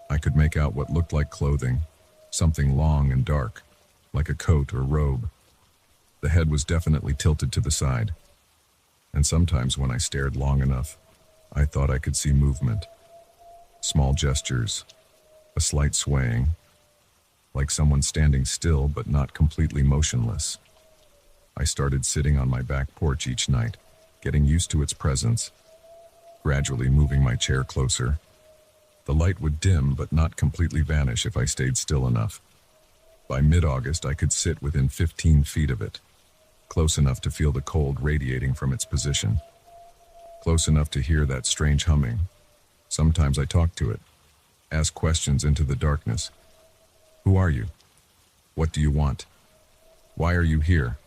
I could make out what looked like clothing, something long and dark, like a coat or robe. The head was definitely tilted to the side, and sometimes when I stared long enough, I thought I could see movement. Small gestures, a slight swaying, like someone standing still but not completely motionless. I started sitting on my back porch each night, getting used to its presence, gradually moving my chair closer. The light would dim but not completely vanish if I stayed still enough. By mid-August, I could sit within 15 feet of it, close enough to feel the cold radiating from its position, close enough to hear that strange humming. Sometimes I talked to it, asked questions into the darkness. Who are you? What do you want? Why are you here?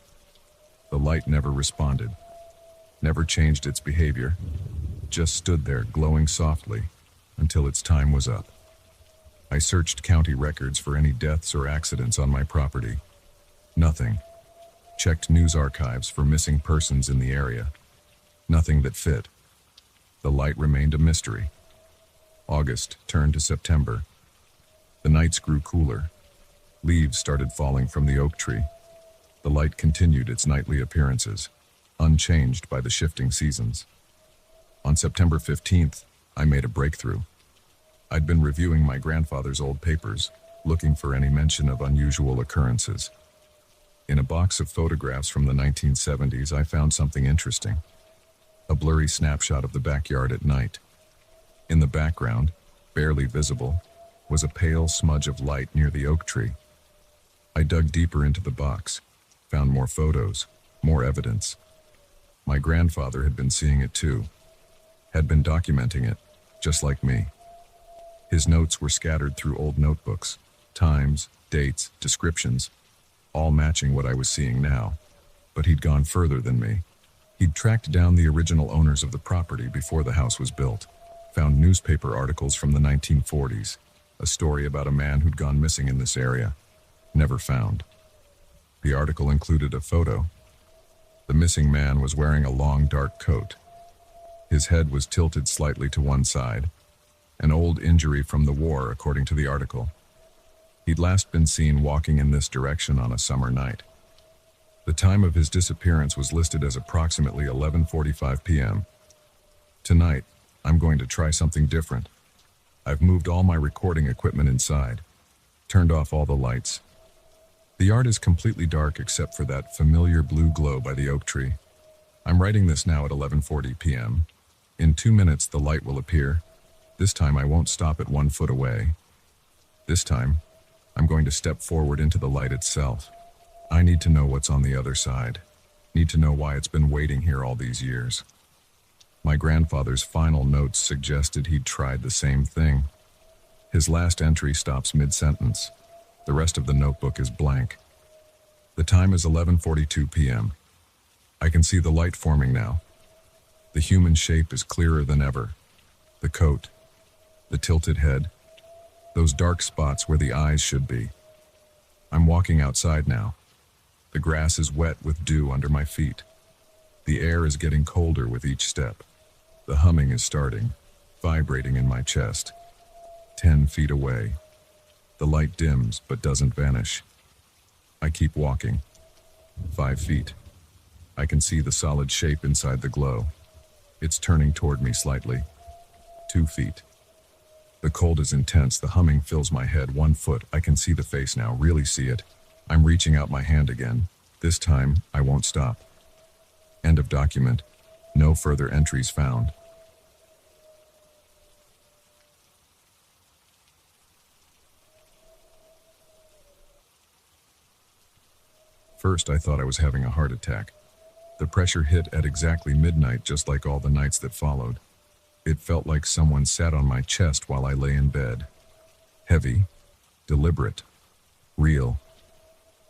The light never responded, never changed its behavior, just stood there glowing softly until its time was up. I searched county records for any deaths or accidents on my property. Nothing. Checked news archives for missing persons in the area. Nothing that fit. The light remained a mystery. August turned to September. The nights grew cooler. Leaves started falling from the oak tree. The light continued its nightly appearances, unchanged by the shifting seasons. On September 15th, I made a breakthrough. I'd been reviewing my grandfather's old papers, looking for any mention of unusual occurrences. In a box of photographs from the 1970s, I found something interesting. A blurry snapshot of the backyard at night. In the background, barely visible, was a pale smudge of light near the oak tree. I dug deeper into the box, found more photos, more evidence. My grandfather had been seeing it too, had been documenting it, just like me. His notes were scattered through old notebooks, times, dates, descriptions, all matching what I was seeing now. But he'd gone further than me. He'd tracked down the original owners of the property before the house was built, found newspaper articles from the 1940s, a story about a man who'd gone missing in this area, never found. The article included a photo. The missing man was wearing a long dark coat. His head was tilted slightly to one side, an old injury from the war according to the article. He'd last been seen walking in this direction on a summer night. The time of his disappearance was listed as approximately 11:45 p.m. Tonight, I'm going to try something different. I've moved all my recording equipment inside, turned off all the lights. The yard is completely dark except for that familiar blue glow by the oak tree. I'm writing this now at 11:40 p.m. In 2 minutes, the light will appear. This time, I won't stop at 1 foot away. This time, I'm going to step forward into the light itself. I need to know what's on the other side. Need to know why it's been waiting here all these years. My grandfather's final notes suggested he'd tried the same thing. His last entry stops mid-sentence. The rest of the notebook is blank. The time is 11:42 p.m. I can see the light forming now. The human shape is clearer than ever. The coat, the tilted head, those dark spots where the eyes should be. I'm walking outside now. The grass is wet with dew under my feet. The air is getting colder with each step. The humming is starting, vibrating in my chest. 10 feet away. The light dims but doesn't vanish. I keep walking. 5 feet. I can see the solid shape inside the glow. It's turning toward me slightly. 2 feet. The cold is intense. The humming fills my head. 1 foot. I can see the face now, really see it. I'm reaching out my hand again. This time, I won't stop. End of document. No further entries found. First, I thought I was having a heart attack. The pressure hit at exactly midnight, just like all the nights that followed. It felt like someone sat on my chest while I lay in bed. Heavy, deliberate, real.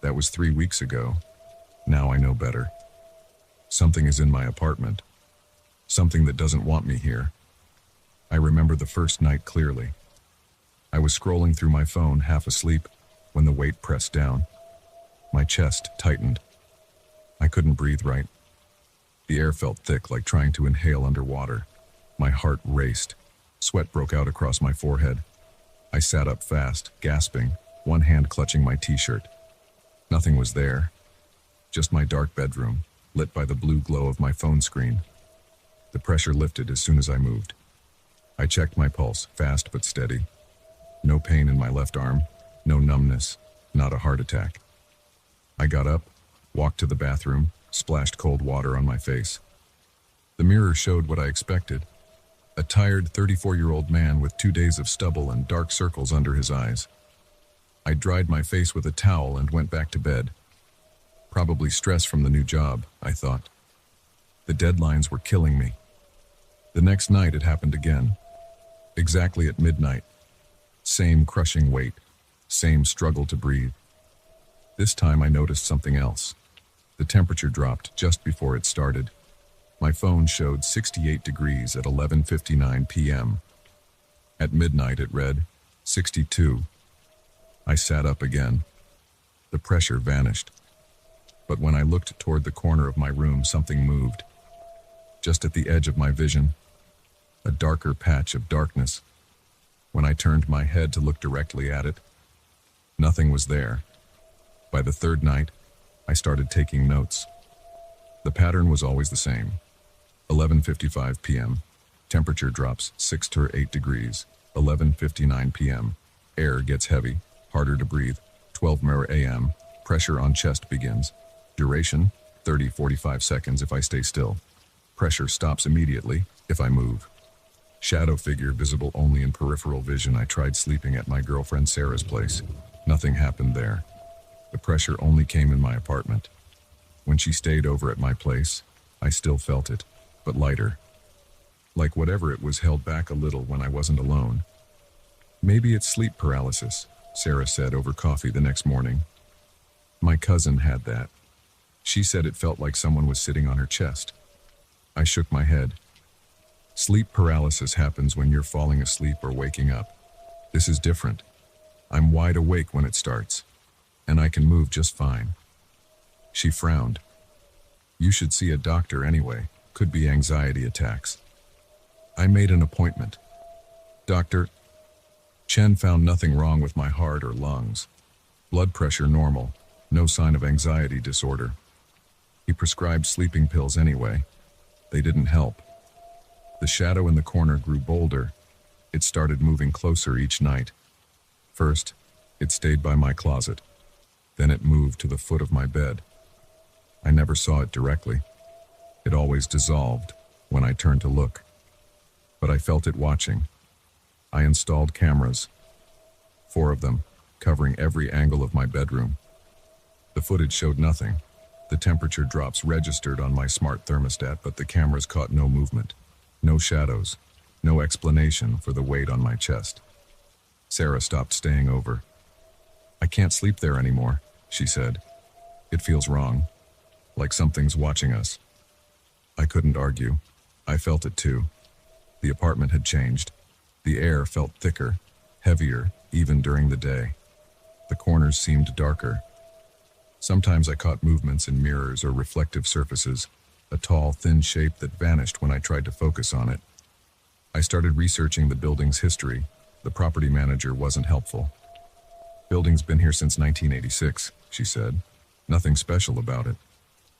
That was 3 weeks ago. Now I know better. Something is in my apartment. Something that doesn't want me here. I remember the first night clearly. I was scrolling through my phone, half asleep, when the weight pressed down. My chest tightened. I couldn't breathe right. The air felt thick, like trying to inhale underwater. My heart raced. Sweat broke out across my forehead. I sat up fast, gasping, one hand clutching my t-shirt. Nothing was there. Just my dark bedroom, lit by the blue glow of my phone screen. The pressure lifted as soon as I moved. I checked my pulse, fast but steady. No pain in my left arm, no numbness, not a heart attack. I got up, Walked to the bathroom, splashed cold water on my face. The mirror showed what I expected. A tired 34-year-old man with 2 days of stubble and dark circles under his eyes. I dried my face with a towel and went back to bed. Probably stress from the new job, I thought. The deadlines were killing me. The next night it happened again. Exactly at midnight. Same crushing weight, same struggle to breathe. This time I noticed something else. The temperature dropped just before it started. My phone showed 68 degrees at 11:59 p.m. At midnight it read 62. I sat up again. The pressure vanished. But when I looked toward the corner of my room, something moved. Just at the edge of my vision, a darker patch of darkness. When I turned my head to look directly at it, nothing was there. By the third night, I started taking notes. The pattern was always the same. 11:55 p.m. Temperature drops 6 to 8 degrees. 11:59 p.m. Air gets heavy, harder to breathe. 12 a.m. Pressure on chest begins. Duration 30-45 seconds if I stay still. Pressure stops immediately if I move. Shadow figure visible only in peripheral vision. I tried sleeping at my girlfriend Sarah's place. Nothing happened there. The pressure only came in my apartment. When she stayed over at my place, I still felt it, but lighter. Like whatever it was held back a little when I wasn't alone. Maybe it's sleep paralysis, Sarah said over coffee the next morning. My cousin had that. She said it felt like someone was sitting on her chest. I shook my head. Sleep paralysis happens when you're falling asleep or waking up. This is different. I'm wide awake when it starts, and I can move just fine. She frowned. You should see a doctor anyway. Could be anxiety attacks. I made an appointment. Dr. Chen found nothing wrong with my heart or lungs. Blood pressure normal, no sign of anxiety disorder. He prescribed sleeping pills anyway. They didn't help. The shadow in the corner grew bolder. It started moving closer each night. First, it stayed by my closet. Then it moved to the foot of my bed. I never saw it directly. It always dissolved when I turned to look. But I felt it watching. I installed cameras, 4 of them, covering every angle of my bedroom. The footage showed nothing. The temperature drops registered on my smart thermostat, but the cameras caught no movement, no shadows, no explanation for the weight on my chest. Sarah stopped staying over. I can't sleep there anymore, she said. It feels wrong, like something's watching us. I couldn't argue. I felt it too. The apartment had changed. The air felt thicker, heavier, even during the day. The corners seemed darker. Sometimes I caught movements in mirrors or reflective surfaces, a tall, thin shape that vanished when I tried to focus on it. I started researching the building's history. The property manager wasn't helpful. Building's been here since 1986, she said. Nothing special about it.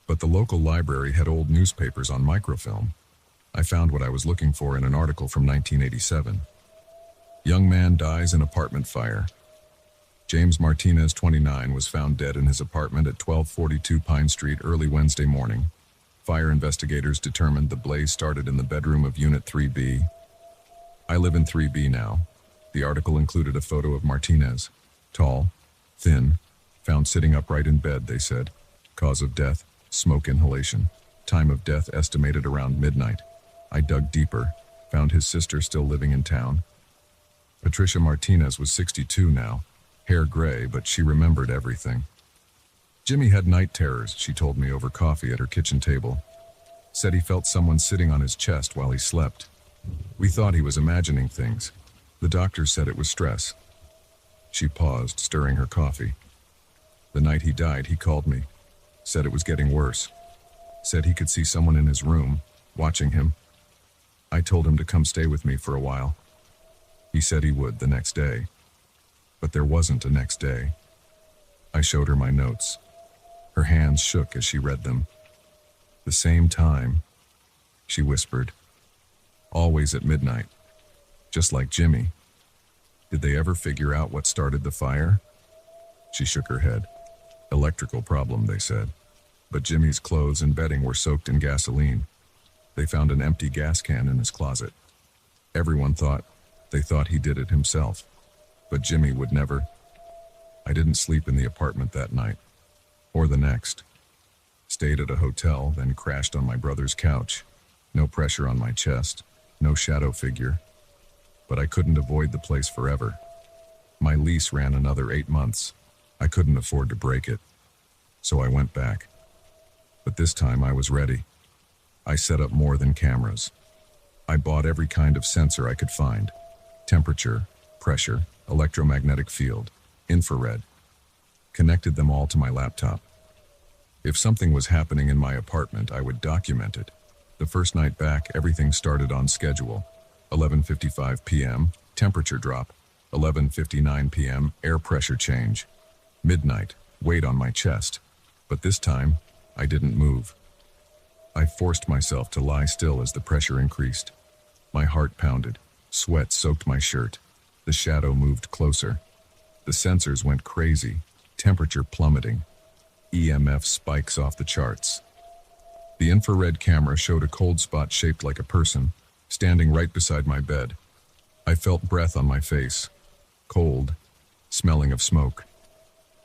But the local library had old newspapers on microfilm. I found what I was looking for in an article from 1987. Young man dies in apartment fire. James Martinez, 29, was found dead in his apartment at 1242 Pine Street early Wednesday morning. Fire investigators determined the blaze started in the bedroom of Unit 3B. I live in 3B now. The article included a photo of Martinez. Tall, thin, found sitting upright in bed, they said. Cause of death, smoke inhalation. Time of death estimated around midnight. I dug deeper, found his sister still living in town. Patricia Martinez was 62 now, hair gray, but she remembered everything. Jimmy had night terrors, she told me over coffee at her kitchen table. Said he felt someone sitting on his chest while he slept. We thought he was imagining things. The doctor said it was stress. She paused, stirring her coffee. The night he died, he called me. Said it was getting worse. Said he could see someone in his room, watching him. I told him to come stay with me for a while. He said he would the next day. But there wasn't a next day. I showed her my notes. Her hands shook as she read them. The same time, she whispered. Always at midnight. Just like Jimmy. Did they ever figure out what started the fire? She shook her head. Electrical problem, they said. But Jimmy's clothes and bedding were soaked in gasoline. They found an empty gas can in his closet. Everyone thought he did it himself. But Jimmy would never. I didn't sleep in the apartment that night, or the next. Stayed at a hotel, then crashed on my brother's couch. No pressure on my chest, no shadow figure. But I couldn't avoid the place forever. My lease ran another 8 months. I couldn't afford to break it. So I went back. But this time I was ready. I set up more than cameras. I bought every kind of sensor I could find. Temperature, pressure, electromagnetic field, infrared. Connected them all to my laptop. If something was happening in my apartment, I would document it. The first night back, everything started on schedule. 11:55 p.m., temperature drop. 11:59 p.m., air pressure change. Midnight, weight on my chest. But this time, I didn't move. I forced myself to lie still as the pressure increased. My heart pounded. Sweat soaked my shirt. The shadow moved closer. The sensors went crazy. Temperature plummeting. EMF spikes off the charts. The infrared camera showed a cold spot shaped like a person, standing right beside my bed. I felt breath on my face. Cold, smelling of smoke.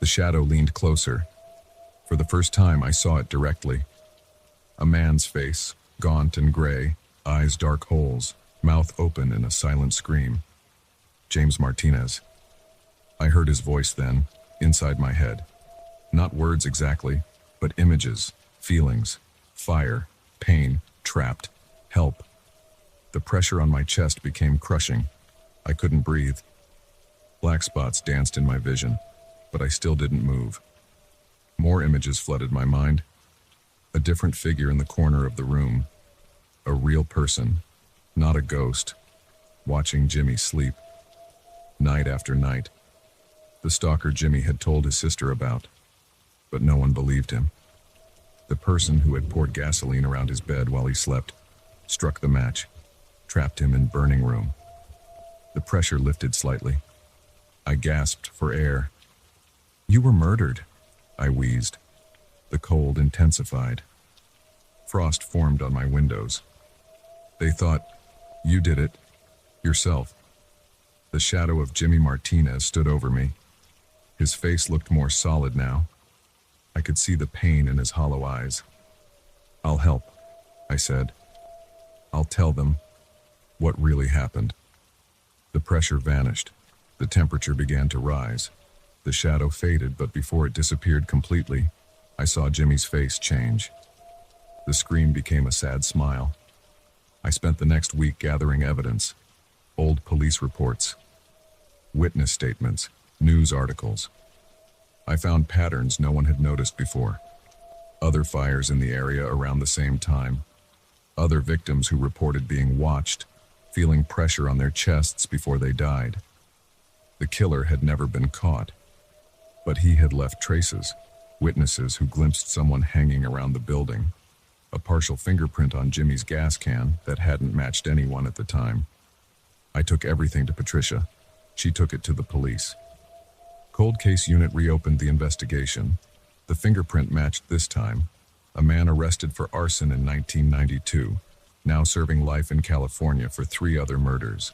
The shadow leaned closer. For the first time, I saw it directly. A man's face, gaunt and gray, eyes dark holes, mouth open in a silent scream. James Martinez. I heard his voice then, inside my head. Not words exactly, but images, feelings, fire, pain, trapped, help. The pressure on my chest became crushing. I couldn't breathe. Black spots danced in my vision, but I still didn't move. More images flooded my mind. A different figure in the corner of the room. A real person, not a ghost, watching Jimmy sleep. Night after night. The stalker Jimmy had told his sister about, but no one believed him. The person who had poured gasoline around his bed while he slept, struck the match, trapped him in burning room. The pressure lifted slightly. I gasped for air. "You were murdered," I wheezed. The cold intensified. Frost formed on my windows. They thought, "You did it. Yourself." The shadow of Jimmy Martinez stood over me. His face looked more solid now. I could see the pain in his hollow eyes. "I'll help," I said. "I'll tell them what really happened." The pressure vanished. The temperature began to rise. The shadow faded, but before it disappeared completely, I saw Jimmy's face change. The scream became a sad smile. I spent the next week gathering evidence. Old police reports, witness statements, news articles. I found patterns no one had noticed before. Other fires in the area around the same time. Other victims who reported being watched, feeling pressure on their chests before they died. The killer had never been caught, but he had left traces, witnesses who glimpsed someone hanging around the building, a partial fingerprint on Jimmy's gas can that hadn't matched anyone at the time. I took everything to Patricia. She took it to the police. Cold Case Unit reopened the investigation. The fingerprint matched this time. A man arrested for arson in 1992, now serving life in California for 3 other murders.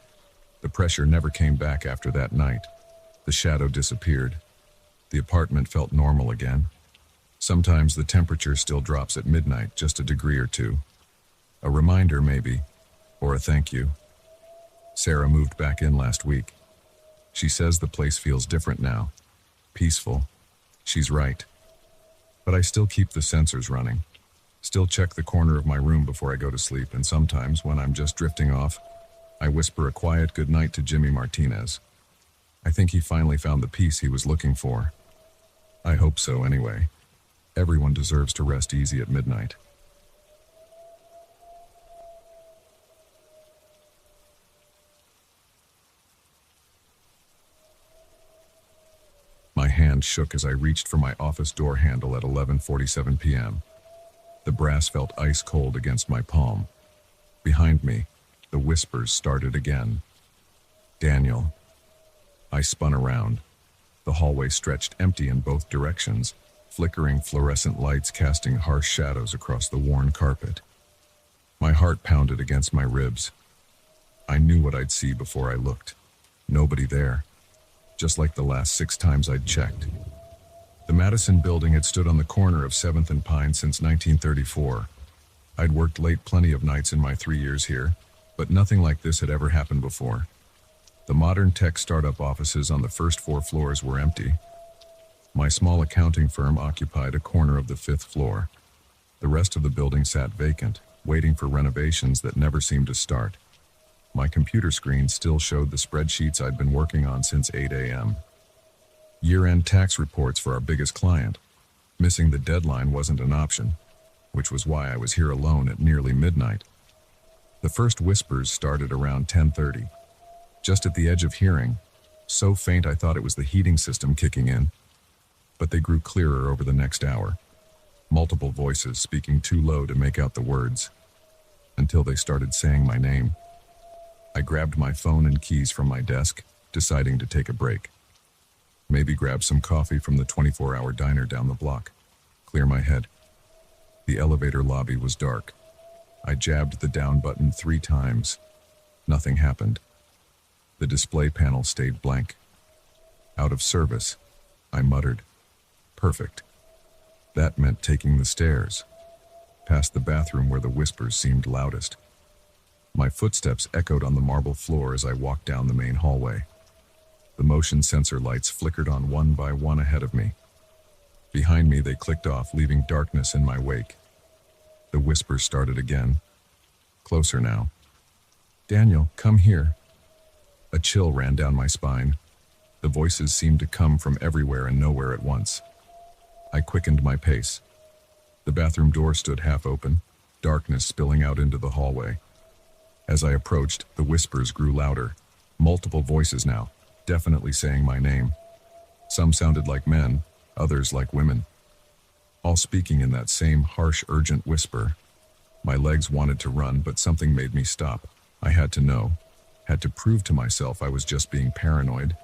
The pressure never came back after that night. The shadow disappeared. The apartment felt normal again. Sometimes the temperature still drops at midnight, just a degree or two. A reminder maybe, or a thank you. Sarah moved back in last week. She says the place feels different now. Peaceful. She's right. But I still keep the sensors running. Still check the corner of my room before I go to sleep, and sometimes when I'm just drifting off, I whisper a quiet goodnight to Jimmy Martinez. I think he finally found the peace he was looking for. I hope so anyway. Everyone deserves to rest easy at midnight. My hand shook as I reached for my office door handle at 11:47 p.m. The brass felt ice cold against my palm. Behind me, the whispers started again. "Daniel." I spun around. The hallway stretched empty in both directions, flickering fluorescent lights casting harsh shadows across the worn carpet. My heart pounded against my ribs. I knew what I'd see before I looked. Nobody there, just like the last 6 times I'd checked. The Madison building had stood on the corner of 7th and Pine since 1934. I'd worked late plenty of nights in my 3 years here, but nothing like this had ever happened before. The modern tech startup offices on the first 4 floors were empty. My small accounting firm occupied a corner of the 5th floor. The rest of the building sat vacant, waiting for renovations that never seemed to start. My computer screen still showed the spreadsheets I'd been working on since 8 a.m. Year-end tax reports for our biggest client. Missing the deadline wasn't an option, which was why I was here alone at nearly midnight. The first whispers started around 10:30, just at the edge of hearing, so faint I thought it was the heating system kicking in. But they grew clearer over the next hour, multiple voices speaking too low to make out the words, until they started saying my name. I grabbed my phone and keys from my desk, deciding to take a break. Maybe grab some coffee from the 24-hour diner down the block. Clear my head. The elevator lobby was dark. I jabbed the down button 3 times. Nothing happened. The display panel stayed blank. Out of service, I muttered. Perfect. That meant taking the stairs, past the bathroom where the whispers seemed loudest. My footsteps echoed on the marble floor as I walked down the main hallway. The motion sensor lights flickered on one by one ahead of me. Behind me, they clicked off, leaving darkness in my wake. The whispers started again. Closer now. Daniel, come here. A chill ran down my spine. The voices seemed to come from everywhere and nowhere at once. I quickened my pace. The bathroom door stood half open, darkness spilling out into the hallway. As I approached, the whispers grew louder. Multiple voices now, definitely saying my name. Some sounded like men, others like women. All speaking in that same harsh, urgent whisper. My legs wanted to run, but something made me stop. I had to know. Had to prove to myself I was just being paranoid.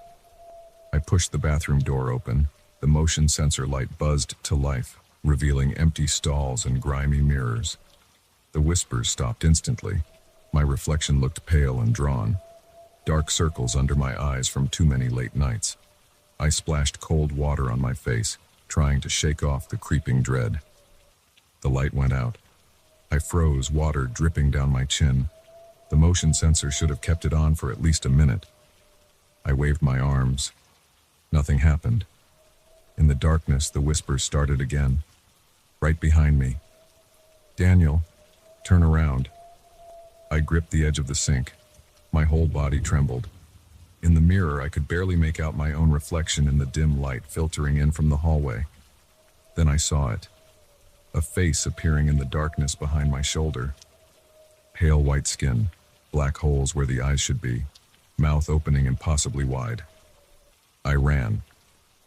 I pushed the bathroom door open. The motion sensor light buzzed to life, revealing empty stalls and grimy mirrors. The whispers stopped instantly. My reflection looked pale and drawn. Dark circles under my eyes from too many late nights. I splashed cold water on my face, trying to shake off the creeping dread. The light went out. I froze, water dripping down my chin. The motion sensor should have kept it on for at least a minute. I waved my arms. Nothing happened. In the darkness, the whispers started again. Right behind me. Daniel, turn around. I gripped the edge of the sink. My whole body trembled. In the mirror, I could barely make out my own reflection in the dim light filtering in from the hallway. Then I saw it. A face appearing in the darkness behind my shoulder. Pale white skin, black holes where the eyes should be, mouth opening impossibly wide. I ran,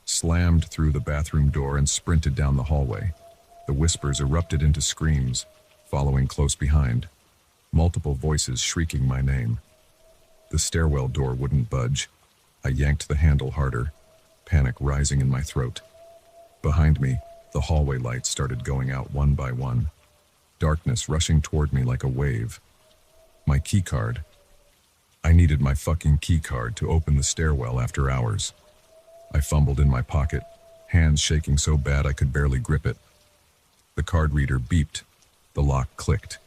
slammed through the bathroom door and sprinted down the hallway. The whispers erupted into screams, following close behind. Multiple voices shrieking my name. The stairwell door wouldn't budge. I yanked the handle harder, panic rising in my throat. Behind me, the hallway lights started going out one by one. Darkness rushing toward me like a wave. My keycard. I needed my fucking keycard to open the stairwell after hours. I fumbled in my pocket, hands shaking so bad I could barely grip it. The card reader beeped. The lock clicked.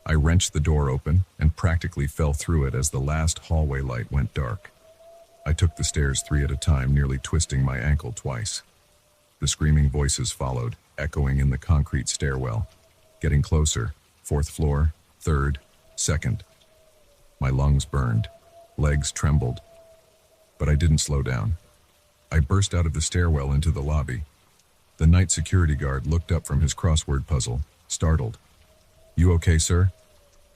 I wrenched the door open and practically fell through it as the last hallway light went dark. I took the stairs 3 at a time, nearly twisting my ankle twice. The screaming voices followed, echoing in the concrete stairwell. Getting closer. 4th floor, 3rd, 2nd. My lungs burned. Legs trembled. But I didn't slow down. I burst out of the stairwell into the lobby. The night security guard looked up from his crossword puzzle, startled. "You okay, sir?"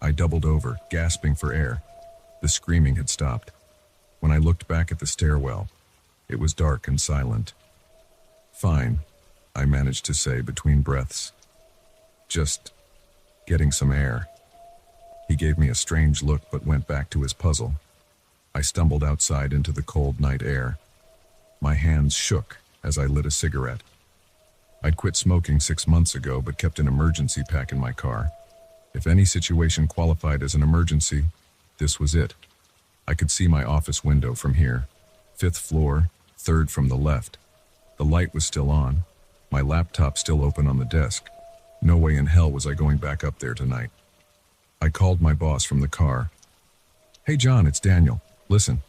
I doubled over, gasping for air. The screaming had stopped. When I looked back at the stairwell, it was dark and silent. "Fine," I managed to say between breaths. "Just getting some air." He gave me a strange look but went back to his puzzle. I stumbled outside into the cold night air. My hands shook as I lit a cigarette. I'd quit smoking 6 months ago but kept an emergency pack in my car. If any situation qualified as an emergency, this was it. I could see my office window from here. 5th floor, 3rd from the left. The light was still on. My laptop still open on the desk. No way in hell was I going back up there tonight. I called my boss from the car. "Hey John, it's Daniel. Listen,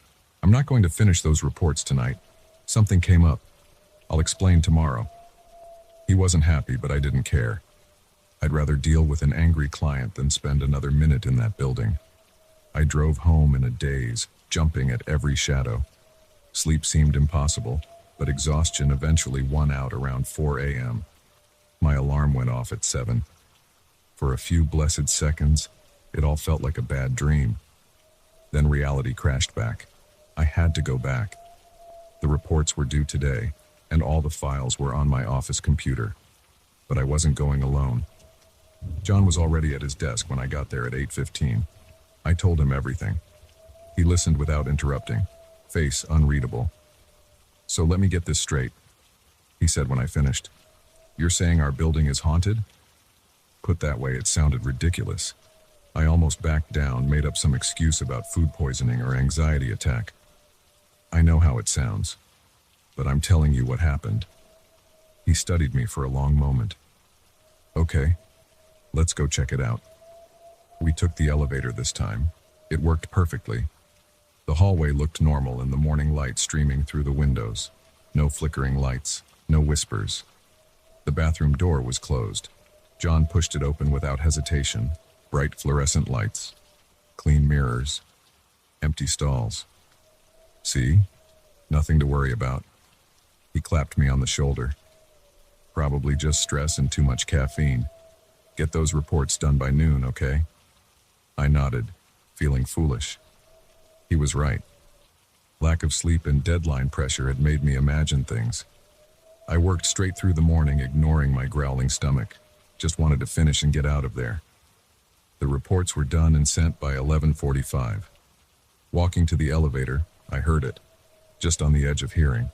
I'm not going to finish those reports tonight. Something came up. I'll explain tomorrow." He wasn't happy, but I didn't care. I'd rather deal with an angry client than spend another minute in that building. I drove home in a daze, jumping at every shadow. Sleep seemed impossible, but exhaustion eventually won out around 4 a.m. My alarm went off at 7. For a few blessed seconds, it all felt like a bad dream. Then reality crashed back. I had to go back. The reports were due today, and all the files were on my office computer. But I wasn't going alone. John was already at his desk when I got there at 8:15. I told him everything. He listened without interrupting, face unreadable. "So let me get this straight," he said when I finished. "You're saying our building is haunted?" Put that way, it sounded ridiculous. I almost backed down, made up some excuse about food poisoning or anxiety attack. "I know how it sounds, but I'm telling you what happened." He studied me for a long moment. "Okay, let's go check it out." We took the elevator this time. It worked perfectly. The hallway looked normal in the morning light streaming through the windows. No flickering lights, no whispers. The bathroom door was closed. John pushed it open without hesitation. Bright fluorescent lights. Clean mirrors. Empty stalls. "See? Nothing to worry about." He clapped me on the shoulder. "Probably just stress and too much caffeine. Get those reports done by noon, okay?" I nodded, feeling foolish. He was right. Lack of sleep and deadline pressure had made me imagine things. I worked straight through the morning, ignoring my growling stomach. Just wanted to finish and get out of there. The reports were done and sent by 11:45. Walking to the elevator, I heard it, just on the edge of hearing.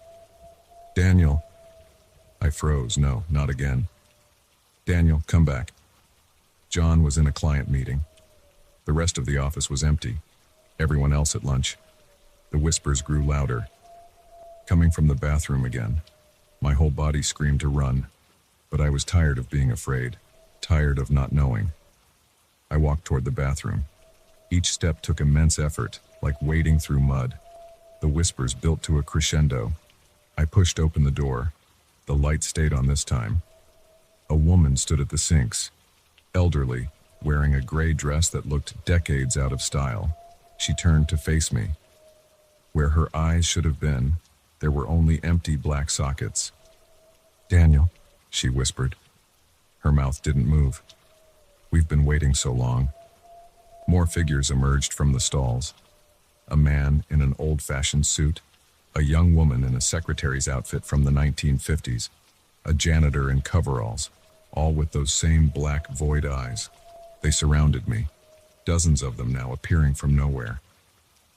"Daniel." I froze. No, not again. "Daniel, come back." John was in a client meeting. The rest of the office was empty. Everyone else at lunch. The whispers grew louder. Coming from the bathroom again. My whole body screamed to run, but I was tired of being afraid, tired of not knowing. I walked toward the bathroom. Each step took immense effort, like wading through mud. The whispers built to a crescendo. I pushed open the door. The light stayed on this time. A woman stood at the sinks, elderly, wearing a gray dress that looked decades out of style. She turned to face me. Where her eyes should have been, there were only empty black sockets. "Daniel," she whispered. Her mouth didn't move. "We've been waiting so long." More figures emerged from the stalls. A man in an old-fashioned suit, a young woman in a secretary's outfit from the 1950s, a janitor in coveralls, all with those same black void eyes. They surrounded me, dozens of them now appearing from nowhere,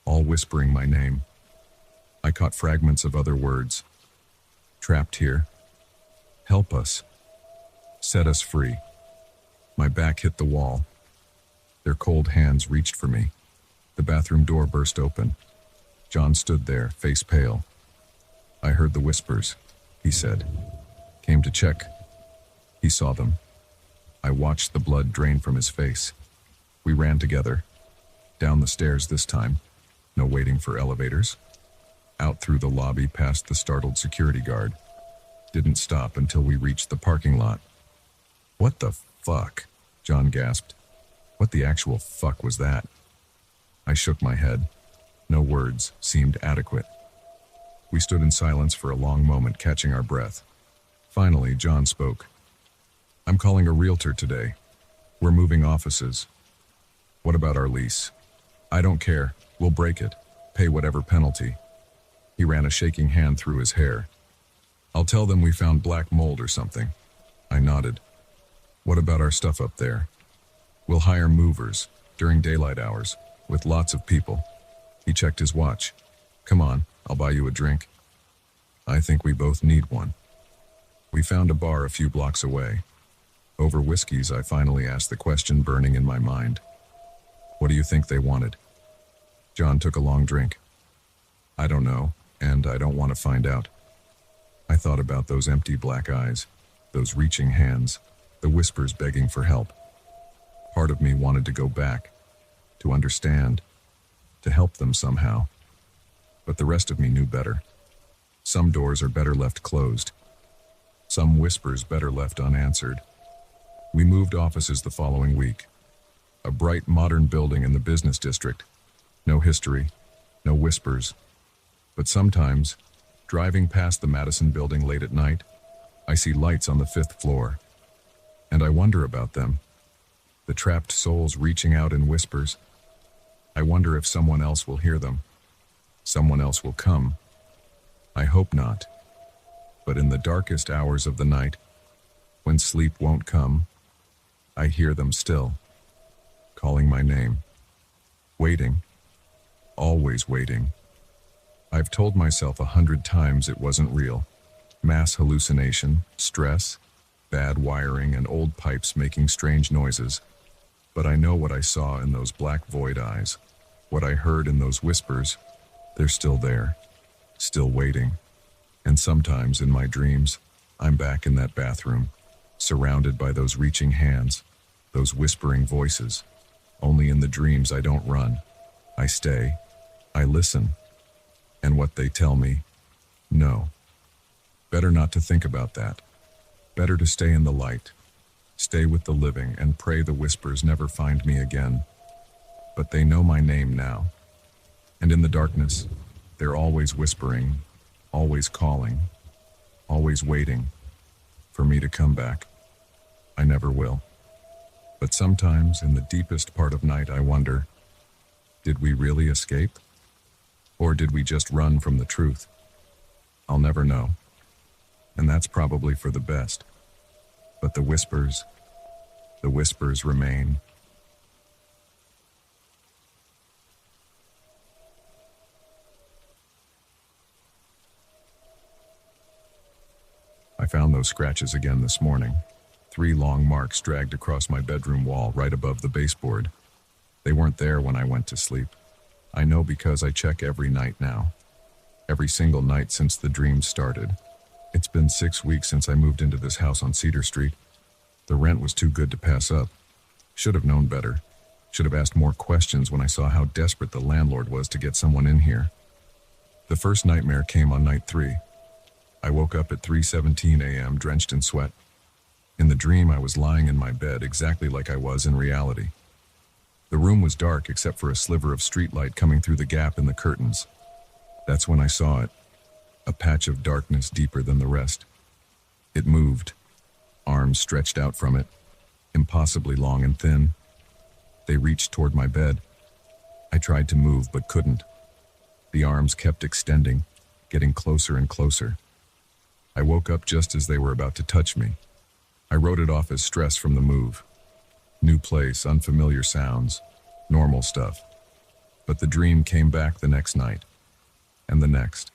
all whispering my name. I caught fragments of other words. "Trapped here. Help us. Set us free." My back hit the wall. Their cold hands reached for me. The bathroom door burst open. John stood there, face pale. "I heard the whispers," he said. "Came to check." He saw them. I watched the blood drain from his face. We ran together. Down the stairs this time. No waiting for elevators. Out through the lobby past the startled security guard. Didn't stop until we reached the parking lot. "What the fuck?" John gasped. "What the actual fuck was that?" I shook my head. No words seemed adequate. We stood in silence for a long moment, catching our breath. Finally, John spoke. "I'm calling a realtor today. We're moving offices." "What about our lease?" "I don't care. We'll break it. Pay whatever penalty." He ran a shaking hand through his hair. "I'll tell them we found black mold or something." I nodded. "What about our stuff up there?" "We'll hire movers during daylight hours with lots of people." He checked his watch. "Come on, I'll buy you a drink." "I think we both need one." We found a bar a few blocks away. Over whiskeys, I finally asked the question burning in my mind. What do you think they wanted? John took a long drink. I don't know, and I don't want to find out. I thought about those empty black eyes, those reaching hands, the whispers begging for help. Part of me wanted to go back, to understand, to help them somehow. But the rest of me knew better. Some doors are better left closed. Some whispers better left unanswered. We moved offices the following week. A bright, modern building in the business district. No history, no whispers. But sometimes, driving past the Madison building late at night, I see lights on the 5th floor. And I wonder about them. The trapped souls reaching out in whispers. I wonder if someone else will hear them. Someone else will come. I hope not. But in the darkest hours of the night, when sleep won't come, I hear them still, calling my name. Waiting. Always waiting. I've told myself 100 times it wasn't real. Mass hallucination, stress, bad wiring, and old pipes making strange noises. But I know what I saw in those black void eyes, what I heard in those whispers. They're still there, still waiting. And sometimes in my dreams, I'm back in that bathroom, surrounded by those reaching hands, those whispering voices. Only in the dreams I don't run. I stay. I listen. And what they tell me, no. Better not to think about that. Better to stay in the light. Stay with the living and pray the whispers never find me again. But they know my name now. And in the darkness, they're always whispering, always calling, always waiting for me to come back. I never will. But sometimes in the deepest part of night I wonder, did we really escape? Or did we just run from the truth? I'll never know. And that's probably for the best. But the whispers remain. I found those scratches again this morning. 3 long marks dragged across my bedroom wall right above the baseboard. They weren't there when I went to sleep. I know because I check every night now. Every single night since the dreams started. It's been 6 weeks since I moved into this house on Cedar Street. The rent was too good to pass up. Should have known better. Should have asked more questions when I saw how desperate the landlord was to get someone in here. The first nightmare came on night 3. I woke up at 3:17 a.m. drenched in sweat. In the dream, I was lying in my bed exactly like I was in reality. The room was dark except for a sliver of streetlight coming through the gap in the curtains. That's when I saw it, a patch of darkness deeper than the rest. It moved, arms stretched out from it, impossibly long and thin. They reached toward my bed. I tried to move but couldn't. The arms kept extending, getting closer and closer. I woke up just as they were about to touch me. I wrote it off as stress from the move. New place, unfamiliar sounds, normal stuff. But the dream came back the next night. And the next.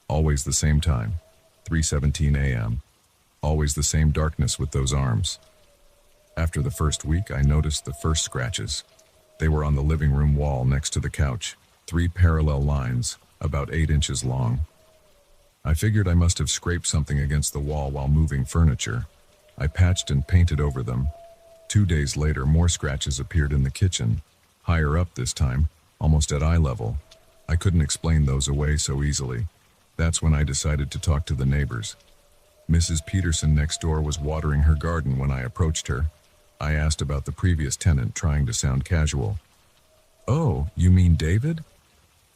Always the same time, 3:17 a.m. Always the same darkness with those arms. After the first week, I noticed the first scratches. They were on the living room wall next to the couch, 3 parallel lines, about 8 inches long. I figured I must have scraped something against the wall while moving furniture. I patched and painted over them. 2 days later, more scratches appeared in the kitchen, higher up this time, almost at eye level. I couldn't explain those away so easily. That's when I decided to talk to the neighbors. Mrs. Peterson next door was watering her garden when I approached her. I asked about the previous tenant, trying to sound casual. "Oh, you mean David?"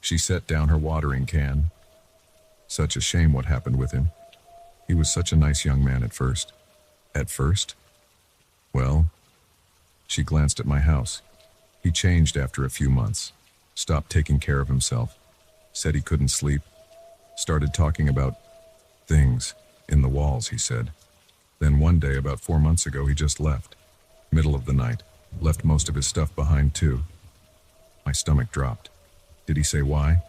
She set down her watering can. Such a shame what happened with him. He was such a nice young man at first. At first? Well, she glanced at my house. He changed after a few months. Stopped taking care of himself. Said he couldn't sleep. Started talking about things in the walls, he said. Then one day, about 4 months ago, he just left. Middle of the night. Left most of his stuff behind, too. My stomach dropped. Did he say why?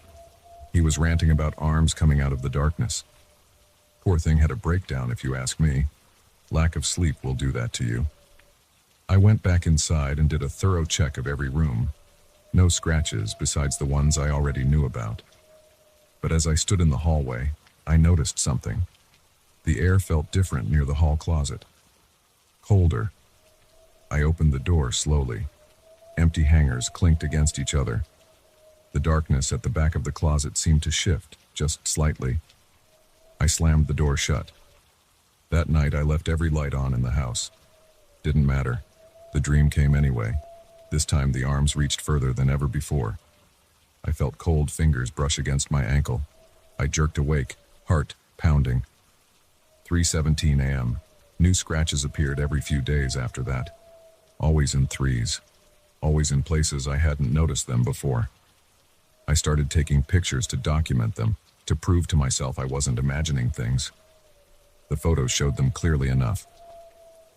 He was ranting about arms coming out of the darkness. Poor thing had a breakdown, if you ask me. Lack of sleep will do that to you. I went back inside and did a thorough check of every room. No scratches besides the ones I already knew about. But as I stood in the hallway, I noticed something. The air felt different near the hall closet. Colder. I opened the door slowly. Empty hangers clinked against each other. The darkness at the back of the closet seemed to shift, just slightly. I slammed the door shut. That night I left every light on in the house. Didn't matter. The dream came anyway. This time the arms reached further than ever before. I felt cold fingers brush against my ankle. I jerked awake, heart pounding. 3:17 a.m. New scratches appeared every few days after that. Always in threes. Always in places I hadn't noticed them before. I started taking pictures to document them, to prove to myself I wasn't imagining things. The photos showed them clearly enough.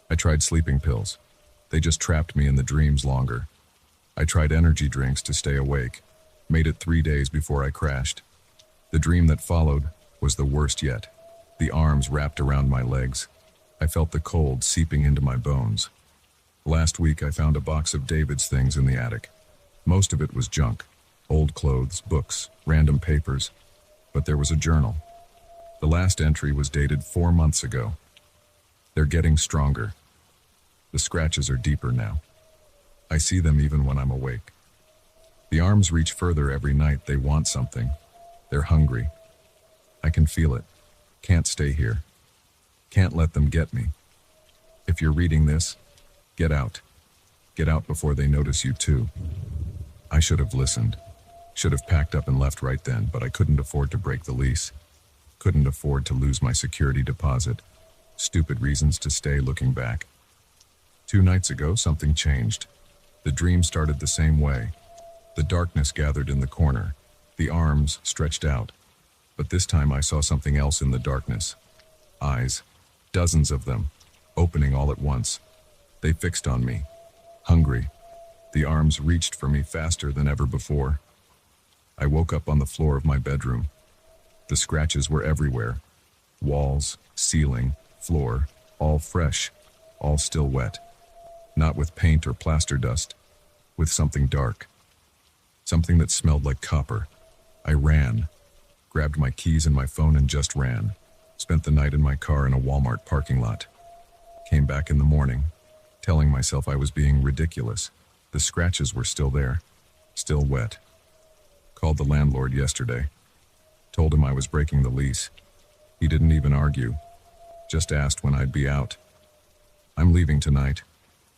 I tried sleeping pills. They just trapped me in the dreams longer. I tried energy drinks to stay awake. Made it 3 days before I crashed. The dream that followed was the worst yet. The arms wrapped around my legs. I felt the cold seeping into my bones. Last week I found a box of David's things in the attic. Most of it was junk. Old clothes, books, random papers. But there was a journal. The last entry was dated 4 months ago. They're getting stronger. The scratches are deeper now. I see them even when I'm awake. The arms reach further every night. They want something. They're hungry. I can feel it. Can't stay here. Can't let them get me. If you're reading this, get out. Get out before they notice you too. I should have listened. Should have packed up and left right then, but I couldn't afford to break the lease. Couldn't afford to lose my security deposit. Stupid reasons to stay looking back. 2 nights ago, something changed. The dream started the same way. The darkness gathered in the corner. The arms stretched out. But this time I saw something else in the darkness. Eyes. Dozens of them. Opening all at once. They fixed on me. Hungry. The arms reached for me faster than ever before. I woke up on the floor of my bedroom. The scratches were everywhere. Walls, ceiling, floor, all fresh, all still wet. Not with paint or plaster dust, with something dark. Something that smelled like copper. I ran, grabbed my keys and my phone and just ran. Spent the night in my car in a Walmart parking lot. Came back in the morning, telling myself I was being ridiculous. The scratches were still there, still wet. Called the landlord yesterday. Told him I was breaking the lease. He didn't even argue. Just asked when I'd be out. I'm leaving tonight.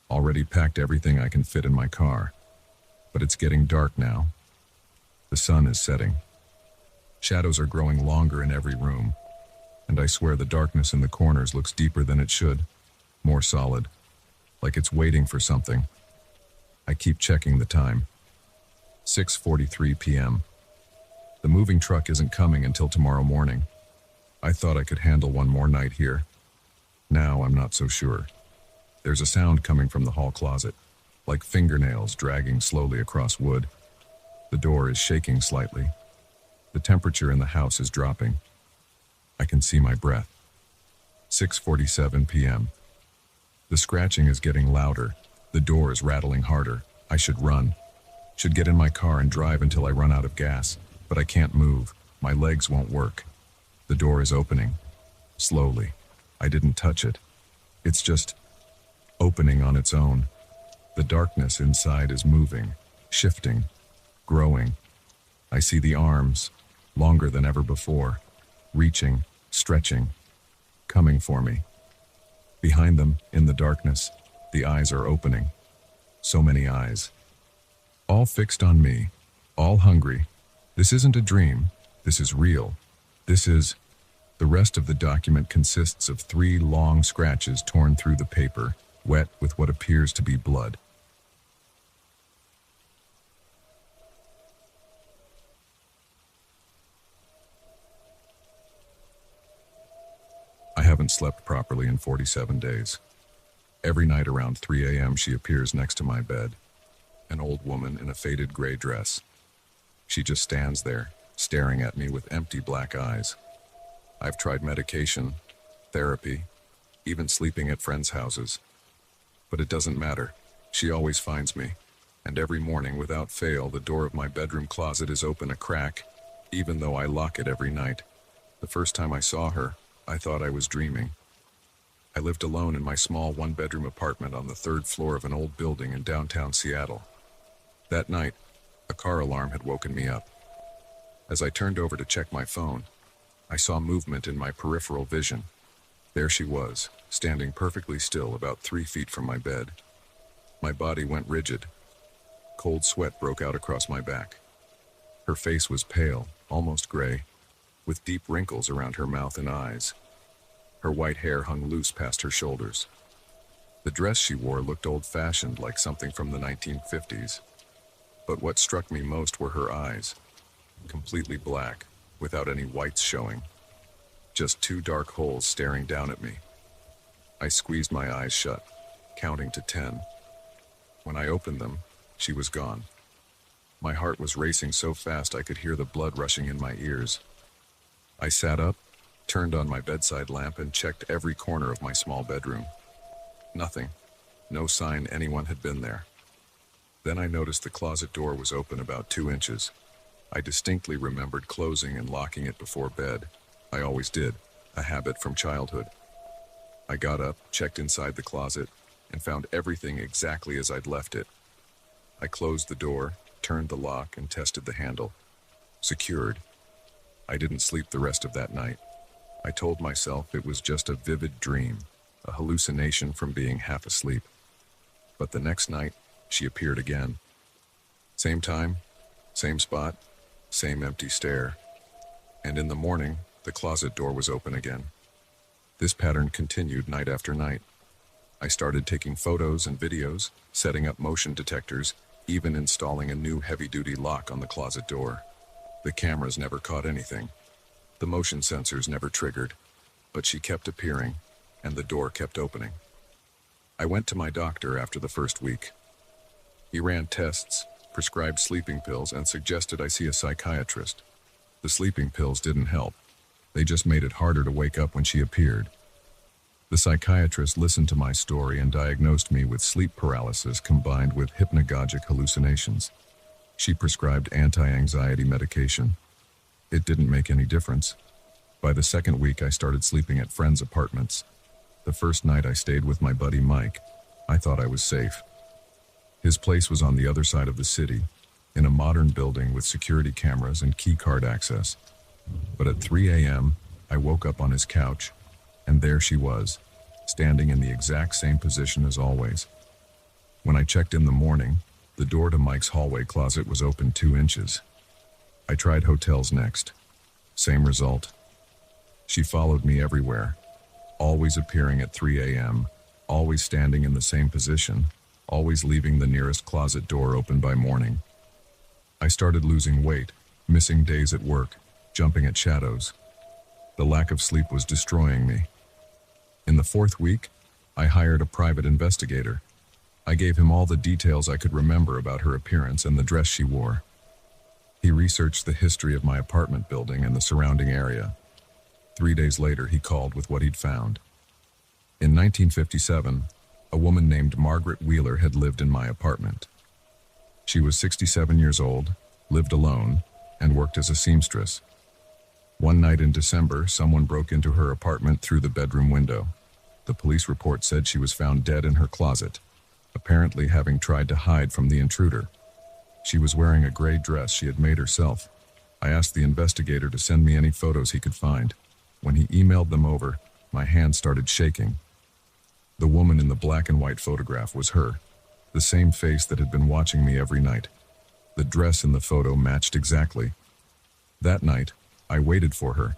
Already packed everything I can fit in my car. But it's getting dark now. The sun is setting. Shadows are growing longer in every room. And I swear the darkness in the corners looks deeper than it should. More solid. Like it's waiting for something. I keep checking the time. 6:43 p.m. The moving truck isn't coming until tomorrow morning. I thought I could handle one more night here. Now I'm not so sure. There's a sound coming from the hall closet, like fingernails dragging slowly across wood. The door is shaking slightly. The temperature in the house is dropping. I can see my breath. 6:47 p.m. The scratching is getting louder. The door is rattling harder. I should run. Should get in my car and drive until I run out of gas, but I can't move. My legs won't work. The door is opening. Slowly. I didn't touch it. It's just opening on its own. The darkness inside is moving, shifting, growing. I see the arms, longer than ever before, reaching, stretching, coming for me. Behind them, in the darkness, the eyes are opening. So many eyes. All fixed on me, all hungry. This isn't a dream. This is real. This is... The rest of the document consists of 3 long scratches torn through the paper, wet with what appears to be blood. I haven't slept properly in 47 days. Every night around 3 a.m. she appears next to my bed. An old woman in a faded gray dress. She just stands there, staring at me with empty black eyes. I've tried medication, therapy, even sleeping at friends' houses. But it doesn't matter. She always finds me. And every morning, without fail, the door of my bedroom closet is open a crack, even though I lock it every night. The first time I saw her, I thought I was dreaming. I lived alone in my small one-bedroom apartment on the third floor of an old building in downtown Seattle. That night, a car alarm had woken me up. As I turned over to check my phone, I saw movement in my peripheral vision. There she was, standing perfectly still about 3 feet from my bed. My body went rigid. Cold sweat broke out across my back. Her face was pale, almost gray, with deep wrinkles around her mouth and eyes. Her white hair hung loose past her shoulders. The dress she wore looked old-fashioned, like something from the 1950s. But what struck me most were her eyes, completely black, without any whites showing. Just two dark holes staring down at me. I squeezed my eyes shut, counting to 10. When I opened them, she was gone. My heart was racing so fast I could hear the blood rushing in my ears. I sat up, turned on my bedside lamp, and checked every corner of my small bedroom. Nothing. No sign anyone had been there. Then I noticed the closet door was open about 2 inches. I distinctly remembered closing and locking it before bed. I always did, a habit from childhood. I got up, checked inside the closet, and found everything exactly as I'd left it. I closed the door, turned the lock, and tested the handle. Secured. I didn't sleep the rest of that night. I told myself it was just a vivid dream, a hallucination from being half asleep. But the next night, she appeared again. Same time, same spot, same empty stare. And in the morning, the closet door was open again. This pattern continued night after night. I started taking photos and videos, setting up motion detectors, even installing a new heavy-duty lock on the closet door. The cameras never caught anything. The motion sensors never triggered, but she kept appearing, and the door kept opening. I went to my doctor after the first week. He ran tests, prescribed sleeping pills, and suggested I see a psychiatrist. The sleeping pills didn't help. They just made it harder to wake up when she appeared. The psychiatrist listened to my story and diagnosed me with sleep paralysis combined with hypnagogic hallucinations. She prescribed anti-anxiety medication. It didn't make any difference. By the second week, I started sleeping at friends' apartments. The first night I stayed with my buddy Mike, I thought I was safe. His place was on the other side of the city, in a modern building with security cameras and key card access. But at 3 a.m., I woke up on his couch, and there she was, standing in the exact same position as always. When I checked in the morning, the door to Mike's hallway closet was open 2 inches. I tried hotels next. Same result. She followed me everywhere, always appearing at 3 a.m., always standing in the same position, always leaving the nearest closet door open by morning. I started losing weight, missing days at work, jumping at shadows. The lack of sleep was destroying me. In the 4th week, I hired a private investigator. I gave him all the details I could remember about her appearance and the dress she wore. He researched the history of my apartment building and the surrounding area. 3 days later, he called with what he'd found. In 1957, a woman named Margaret Wheeler had lived in my apartment. She was 67 years old, lived alone, and worked as a seamstress. One night in December, someone broke into her apartment through the bedroom window. The police report said she was found dead in her closet, apparently having tried to hide from the intruder. She was wearing a gray dress she had made herself. I asked the investigator to send me any photos he could find. When he emailed them over, my hand started shaking. The woman in the black and white photograph was her, the same face that had been watching me every night. The dress in the photo matched exactly. That night, I waited for her.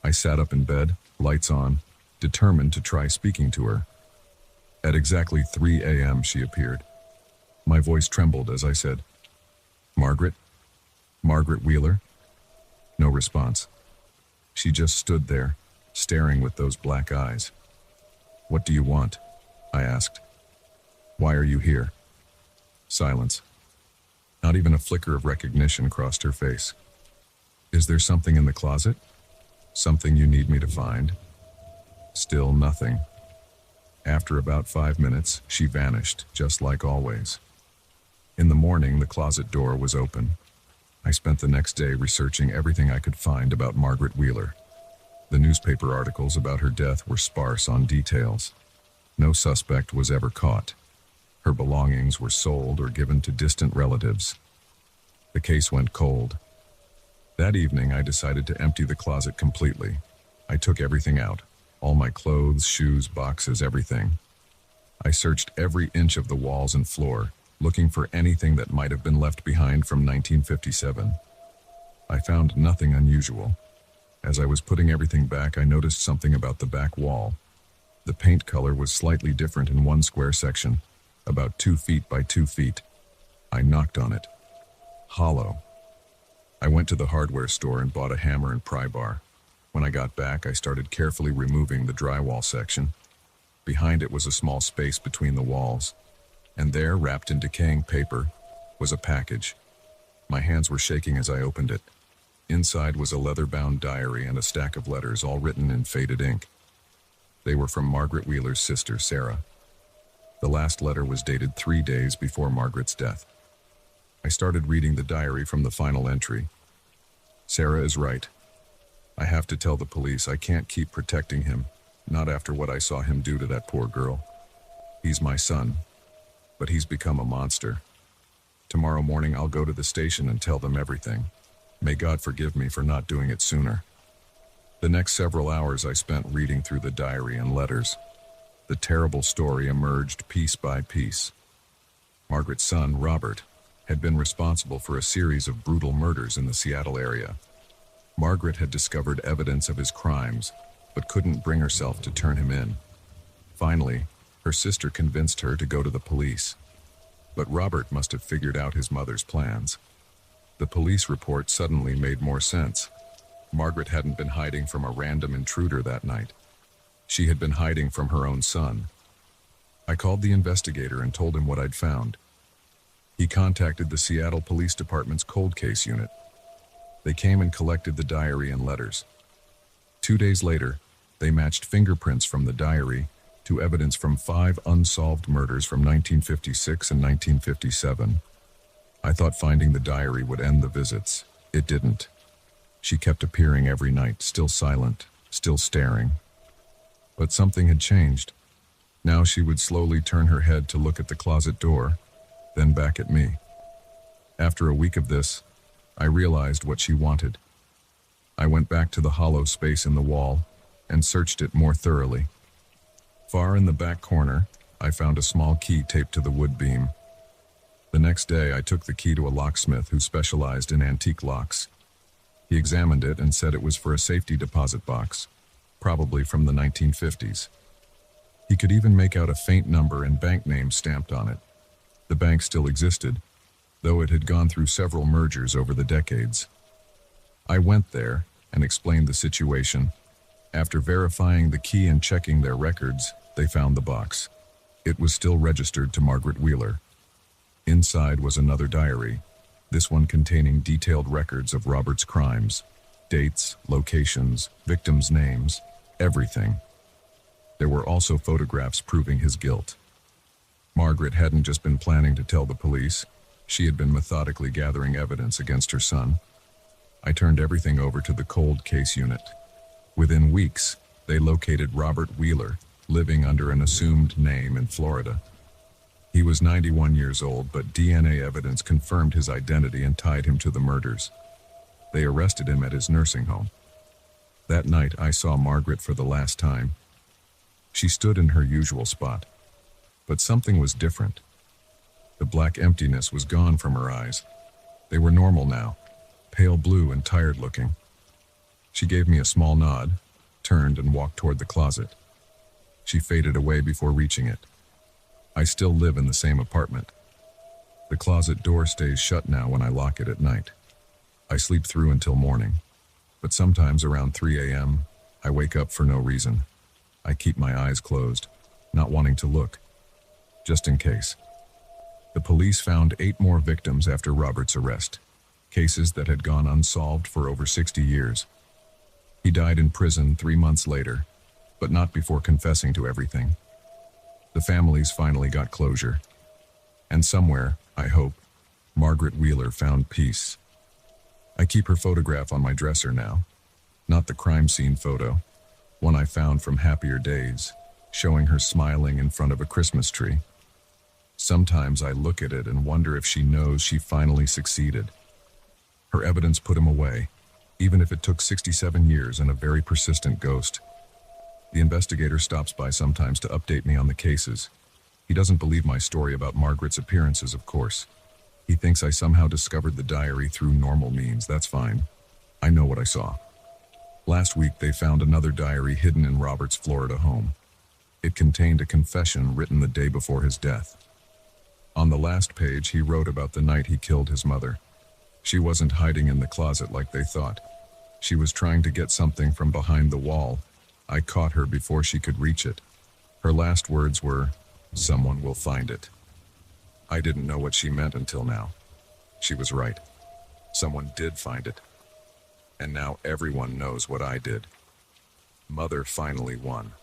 I sat up in bed, lights on, determined to try speaking to her. At exactly 3 a.m. she appeared. My voice trembled as I said, "Margaret? Margaret Wheeler?" No response. She just stood there, staring with those black eyes. "What do you want?" I asked. "Why are you here?" Silence. Not even a flicker of recognition crossed her face. "Is there something in the closet?" Something you need me to find? Still nothing. After about 5 minutes, she vanished, just like always. In the morning, the closet door was open. I spent the next day researching everything I could find about Margaret Wheeler. The newspaper articles about her death were sparse on details. No suspect was ever caught. Her belongings were sold or given to distant relatives. The case went cold. That evening, I decided to empty the closet completely. I took everything out. All my clothes, shoes, boxes, everything. I searched every inch of the walls and floor, looking for anything that might have been left behind from 1957. I found nothing unusual. As I was putting everything back, I noticed something about the back wall. The paint color was slightly different in one square section, about 2 feet by 2 feet. I knocked on it. Hollow. I went to the hardware store and bought a hammer and pry bar. When I got back, I started carefully removing the drywall section. Behind it was a small space between the walls, and there, wrapped in decaying paper, was a package. My hands were shaking as I opened it. Inside was a leather-bound diary and a stack of letters, all written in faded ink. They were from Margaret Wheeler's sister, Sarah. The last letter was dated 3 days before Margaret's death. I started reading the diary from the final entry. Sarah is right. I have to tell the police I can't keep protecting him, not after what I saw him do to that poor girl. He's my son, but he's become a monster. Tomorrow morning I'll go to the station and tell them everything. May God forgive me for not doing it sooner. The next several hours I spent reading through the diary and letters. The terrible story emerged piece by piece. Margaret's son, Robert, had been responsible for a series of brutal murders in the Seattle area. Margaret had discovered evidence of his crimes, but couldn't bring herself to turn him in. Finally, her sister convinced her to go to the police. But Robert must have figured out his mother's plans. The police report suddenly made more sense. Margaret hadn't been hiding from a random intruder that night. She had been hiding from her own son. I called the investigator and told him what I'd found. He contacted the Seattle Police Department's cold case unit. They came and collected the diary and letters. 2 days later, they matched fingerprints from the diary to evidence from 5 unsolved murders from 1956 and 1957. I thought finding the diary would end the visits. It didn't. She kept appearing every night, still silent, still staring. But something had changed. Now she would slowly turn her head to look at the closet door, then back at me. After a week of this, I realized what she wanted. I went back to the hollow space in the wall and searched it more thoroughly. Far in the back corner, I found a small key taped to the wood beam. The next day, I took the key to a locksmith who specialized in antique locks. He examined it and said it was for a safety deposit box, probably from the 1950s. He could even make out a faint number and bank name stamped on it. The bank still existed, though it had gone through several mergers over the decades. I went there and explained the situation. After verifying the key and checking their records, they found the box. It was still registered to Margaret Wheeler. Inside was another diary, this one containing detailed records of Robert's crimes, dates, locations, victims' names, everything. There were also photographs proving his guilt. Margaret hadn't just been planning to tell the police. She had been methodically gathering evidence against her son. I turned everything over to the cold case unit. Within weeks, they located Robert Wheeler, living under an assumed name in Florida. He was 91 years old, but DNA evidence confirmed his identity and tied him to the murders. They arrested him at his nursing home. That night, I saw Margaret for the last time. She stood in her usual spot, but something was different. The black emptiness was gone from her eyes. They were normal now, pale blue and tired-looking. She gave me a small nod, turned and walked toward the closet. She faded away before reaching it. I still live in the same apartment. The closet door stays shut now when I lock it at night. I sleep through until morning, but sometimes around 3 a.m., I wake up for no reason. I keep my eyes closed, not wanting to look, just in case. The police found 8 more victims after Robert's arrest, cases that had gone unsolved for over 60 years. He died in prison 3 months later, but not before confessing to everything. The families finally got closure. And somewhere, I hope, Margaret Wheeler found peace. I keep her photograph on my dresser now. Not the crime scene photo, one I found from happier days, showing her smiling in front of a Christmas tree. Sometimes I look at it and wonder if she knows she finally succeeded. Her evidence put him away, even if it took 67 years and a very persistent ghost. The investigator stops by sometimes to update me on the cases. He doesn't believe my story about Margaret's appearances, of course. He thinks I somehow discovered the diary through normal means. That's fine. I know what I saw. Last week, they found another diary hidden in Robert's Florida home. It contained a confession written the day before his death. On the last page, he wrote about the night he killed his mother. She wasn't hiding in the closet like they thought. She was trying to get something from behind the wall. I caught her before she could reach it. Her last words were, "Someone will find it." I didn't know what she meant until now. She was right. Someone did find it. And now everyone knows what I did. Mother finally won.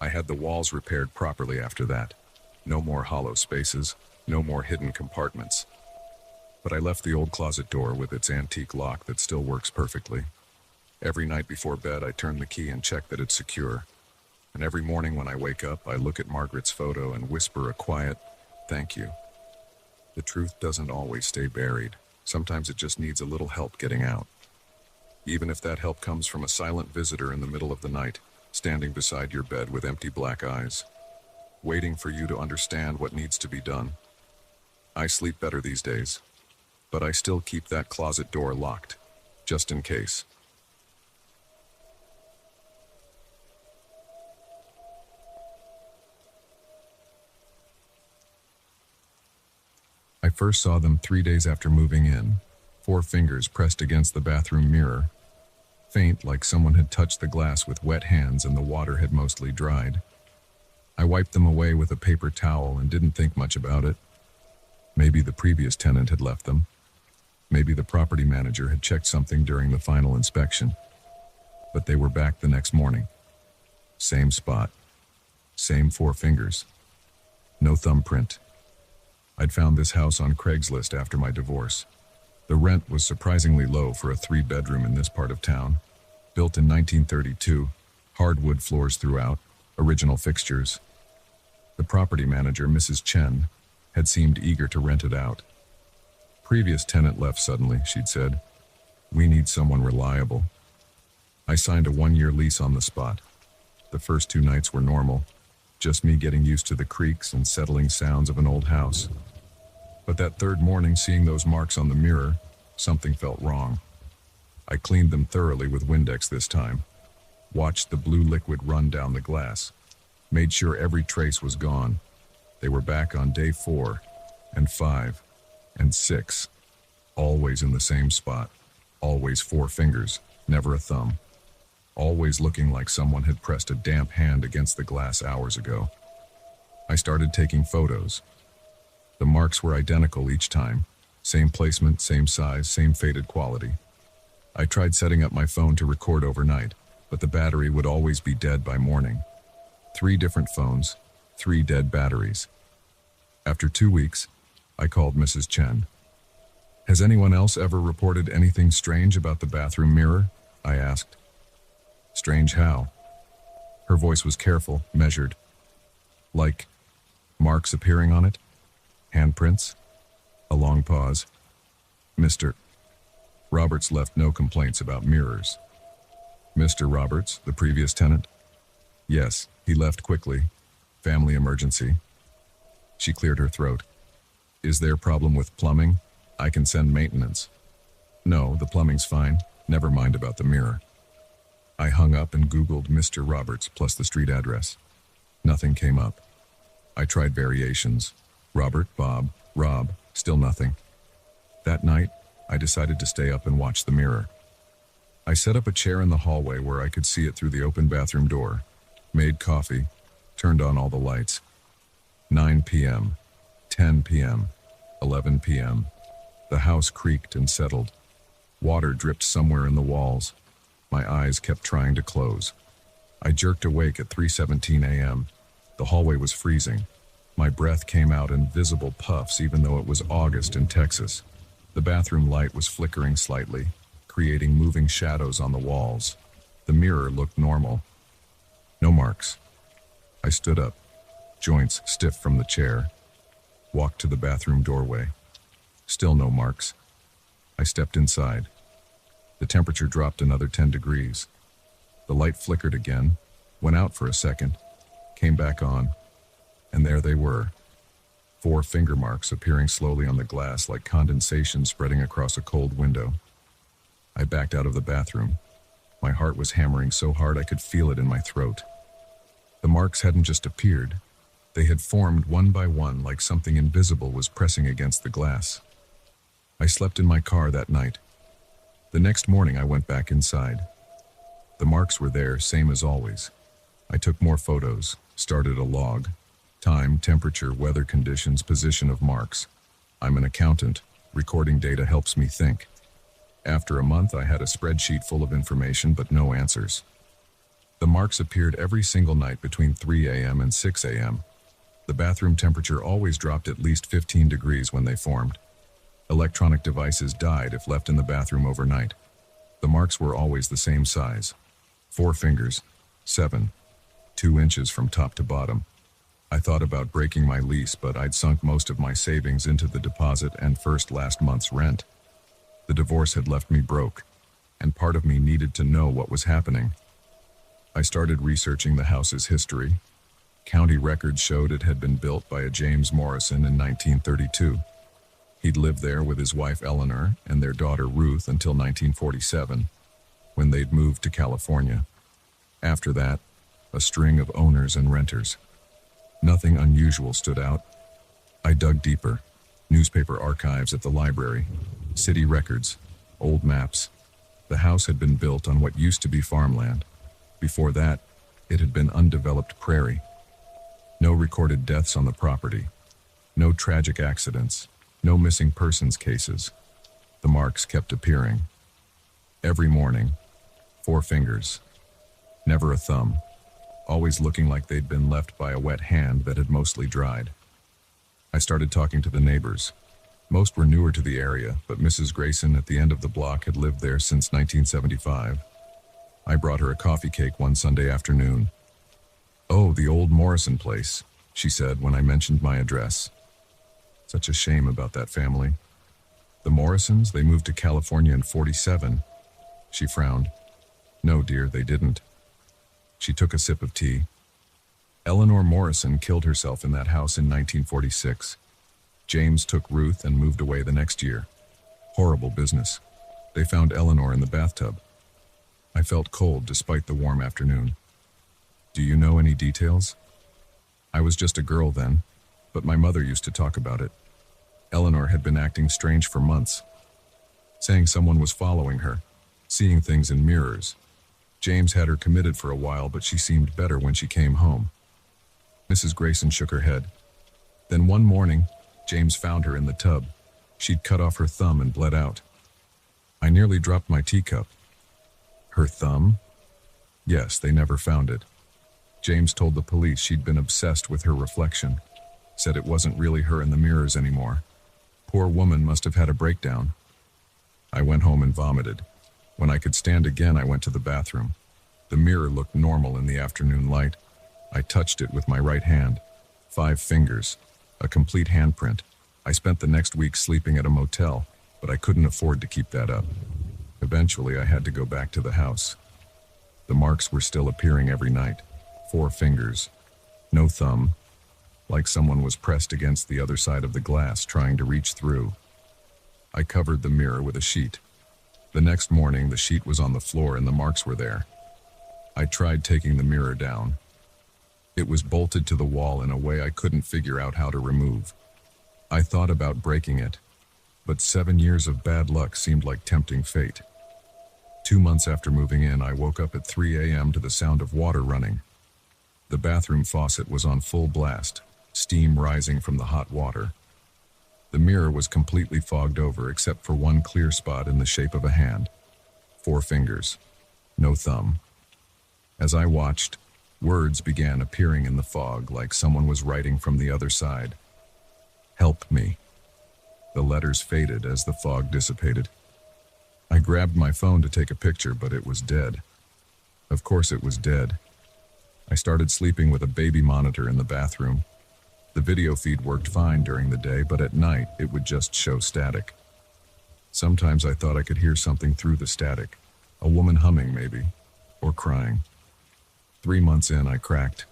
I had the walls repaired properly after that. No more hollow spaces, no more hidden compartments. But I left the old closet door with its antique lock that still works perfectly. Every night before bed, I turn the key and check that it's secure. And every morning when I wake up, I look at Margaret's photo and whisper a quiet, "Thank you." The truth doesn't always stay buried. Sometimes it just needs a little help getting out. Even if that help comes from a silent visitor in the middle of the night, standing beside your bed with empty black eyes, waiting for you to understand what needs to be done. I sleep better these days, but I still keep that closet door locked, just in case. I first saw them 3 days after moving in, 4 fingers pressed against the bathroom mirror, faint like someone had touched the glass with wet hands and the water had mostly dried. I wiped them away with a paper towel and didn't think much about it. Maybe the previous tenant had left them. Maybe the property manager had checked something during the final inspection. But they were back the next morning. Same spot. Same 4 fingers. No thumbprint. I'd found this house on Craigslist after my divorce. The rent was surprisingly low for a 3-bedroom in this part of town. Built in 1932, hardwood floors throughout, original fixtures. The property manager, Mrs. Chen, had seemed eager to rent it out. Previous tenant left suddenly, she'd said. "We need someone reliable." I signed a 1-year lease on the spot. The first 2 nights were normal, just me getting used to the creaks and settling sounds of an old house. But that 3rd morning, seeing those marks on the mirror, something felt wrong. I cleaned them thoroughly with Windex this time, watched the blue liquid run down the glass, made sure every trace was gone. They were back on day 4, and 5, and 6, always in the same spot, always 4 fingers, never a thumb, always looking like someone had pressed a damp hand against the glass hours ago. I started taking photos. The marks were identical each time, same placement, same size, same faded quality. I tried setting up my phone to record overnight, but the battery would always be dead by morning. 3 different phones, 3 dead batteries. After 2 weeks, I called Mrs. Chen. "Has anyone else ever reported anything strange about the bathroom mirror?" I asked. "Strange how?" Her voice was careful, measured. "Like marks appearing on it? Handprints?" A long pause. "Mr. Roberts left no complaints about mirrors." "Mr. Roberts, the previous tenant?" "Yes, he left quickly. Family emergency." She cleared her throat. "Is there a problem with plumbing? I can send maintenance." "No, the plumbing's fine. Never mind about the mirror." I hung up and Googled Mr. Roberts plus the street address. Nothing came up. I tried variations. Robert, Bob, Rob, still nothing. That night, I decided to stay up and watch the mirror. I set up a chair in the hallway where I could see it through the open bathroom door, made coffee, turned on all the lights. 9 p.m., 10 p.m., 11 p.m. The house creaked and settled. Water dripped somewhere in the walls. My eyes kept trying to close. I jerked awake at 3:17 a.m. The hallway was freezing. My breath came out in visible puffs even though it was August in Texas. The bathroom light was flickering slightly, creating moving shadows on the walls. The mirror looked normal. No marks. I stood up, joints stiff from the chair, walked to the bathroom doorway. Still no marks. I stepped inside. The temperature dropped another 10 degrees. The light flickered again, went out for a second, came back on, and there they were. 4 finger marks appearing slowly on the glass like condensation spreading across a cold window. I backed out of the bathroom. My heart was hammering so hard I could feel it in my throat. The marks hadn't just appeared. They had formed one by one like something invisible was pressing against the glass. I slept in my car that night. The next morning I went back inside. The marks were there, same as always. I took more photos, started a log. Time, temperature, weather conditions, position of marks. I'm an accountant. Recording data helps me think. After a month, I had a spreadsheet full of information, but no answers. The marks appeared every single night between 3 a.m. and 6 a.m. The bathroom temperature always dropped at least 15 degrees when they formed. Electronic devices died if left in the bathroom overnight. The marks were always the same size. 4 fingers, 7, 2 inches from top to bottom. I thought about breaking my lease, but I'd sunk most of my savings into the deposit and first last month's rent. The divorce had left me broke, and part of me needed to know what was happening. I started researching the house's history. County records showed it had been built by a James Morrison in 1932. He'd lived there with his wife Eleanor and their daughter Ruth until 1947, when they'd moved to California. After that, a string of owners and renters. Nothing unusual stood out. I dug deeper. Newspaper archives at the library, city records, old maps. The house had been built on what used to be farmland. Before that, it had been undeveloped prairie. No recorded deaths on the property. No tragic accidents. No missing persons cases. The marks kept appearing. Every morning, 4 fingers. Never a thumb. Always looking like they'd been left by a wet hand that had mostly dried. I started talking to the neighbors. Most were newer to the area, but Mrs. Grayson at the end of the block had lived there since 1975. I brought her a coffee cake one Sunday afternoon. "Oh, the old Morrison place," she said when I mentioned my address. Such a shame about that family. The Morrisons, they moved to California in '47. She frowned. "No, dear, they didn't." She took a sip of tea. Eleanor Morrison killed herself in that house in 1946. James took Ruth and moved away the next year. Horrible business. They found Eleanor in the bathtub. I felt cold despite the warm afternoon. "Do you know any details?" I was just a girl then, but my mother used to talk about it. Eleanor had been acting strange for months, saying someone was following her, seeing things in mirrors. James had her committed for a while, but she seemed better when she came home. Mrs. Grayson shook her head. Then one morning, James found her in the tub. She'd cut off her thumb and bled out. I nearly dropped my teacup. Her thumb? Yes, they never found it. James told the police she'd been obsessed with her reflection, said it wasn't really her in the mirrors anymore. Poor woman must have had a breakdown. I went home and vomited. When I could stand again, I went to the bathroom. The mirror looked normal in the afternoon light. I touched it with my right hand. 5 fingers, a complete handprint. I spent the next week sleeping at a motel, but I couldn't afford to keep that up. Eventually, I had to go back to the house. The marks were still appearing every night. 4 fingers, no thumb, like someone was pressed against the other side of the glass trying to reach through. I covered the mirror with a sheet. The next morning, the sheet was on the floor and the marks were there. I tried taking the mirror down. It was bolted to the wall in a way I couldn't figure out how to remove. I thought about breaking it, but 7 years of bad luck seemed like tempting fate. 2 months after moving in, I woke up at 3 a.m. to the sound of water running. The bathroom faucet was on full blast, steam rising from the hot water. The mirror was completely fogged over except for one clear spot in the shape of a hand. 4 fingers. no thumb. As I watched, words began appearing in the fog like someone was writing from the other side. Help me. The letters faded as the fog dissipated. I grabbed my phone to take a picture, but it was dead. Of course it was dead. I started sleeping with a baby monitor in the bathroom. The video feed worked fine during the day, but at night it would just show static. Sometimes I thought I could hear something through the static. A woman humming, maybe, or crying. 3 months in, I cracked.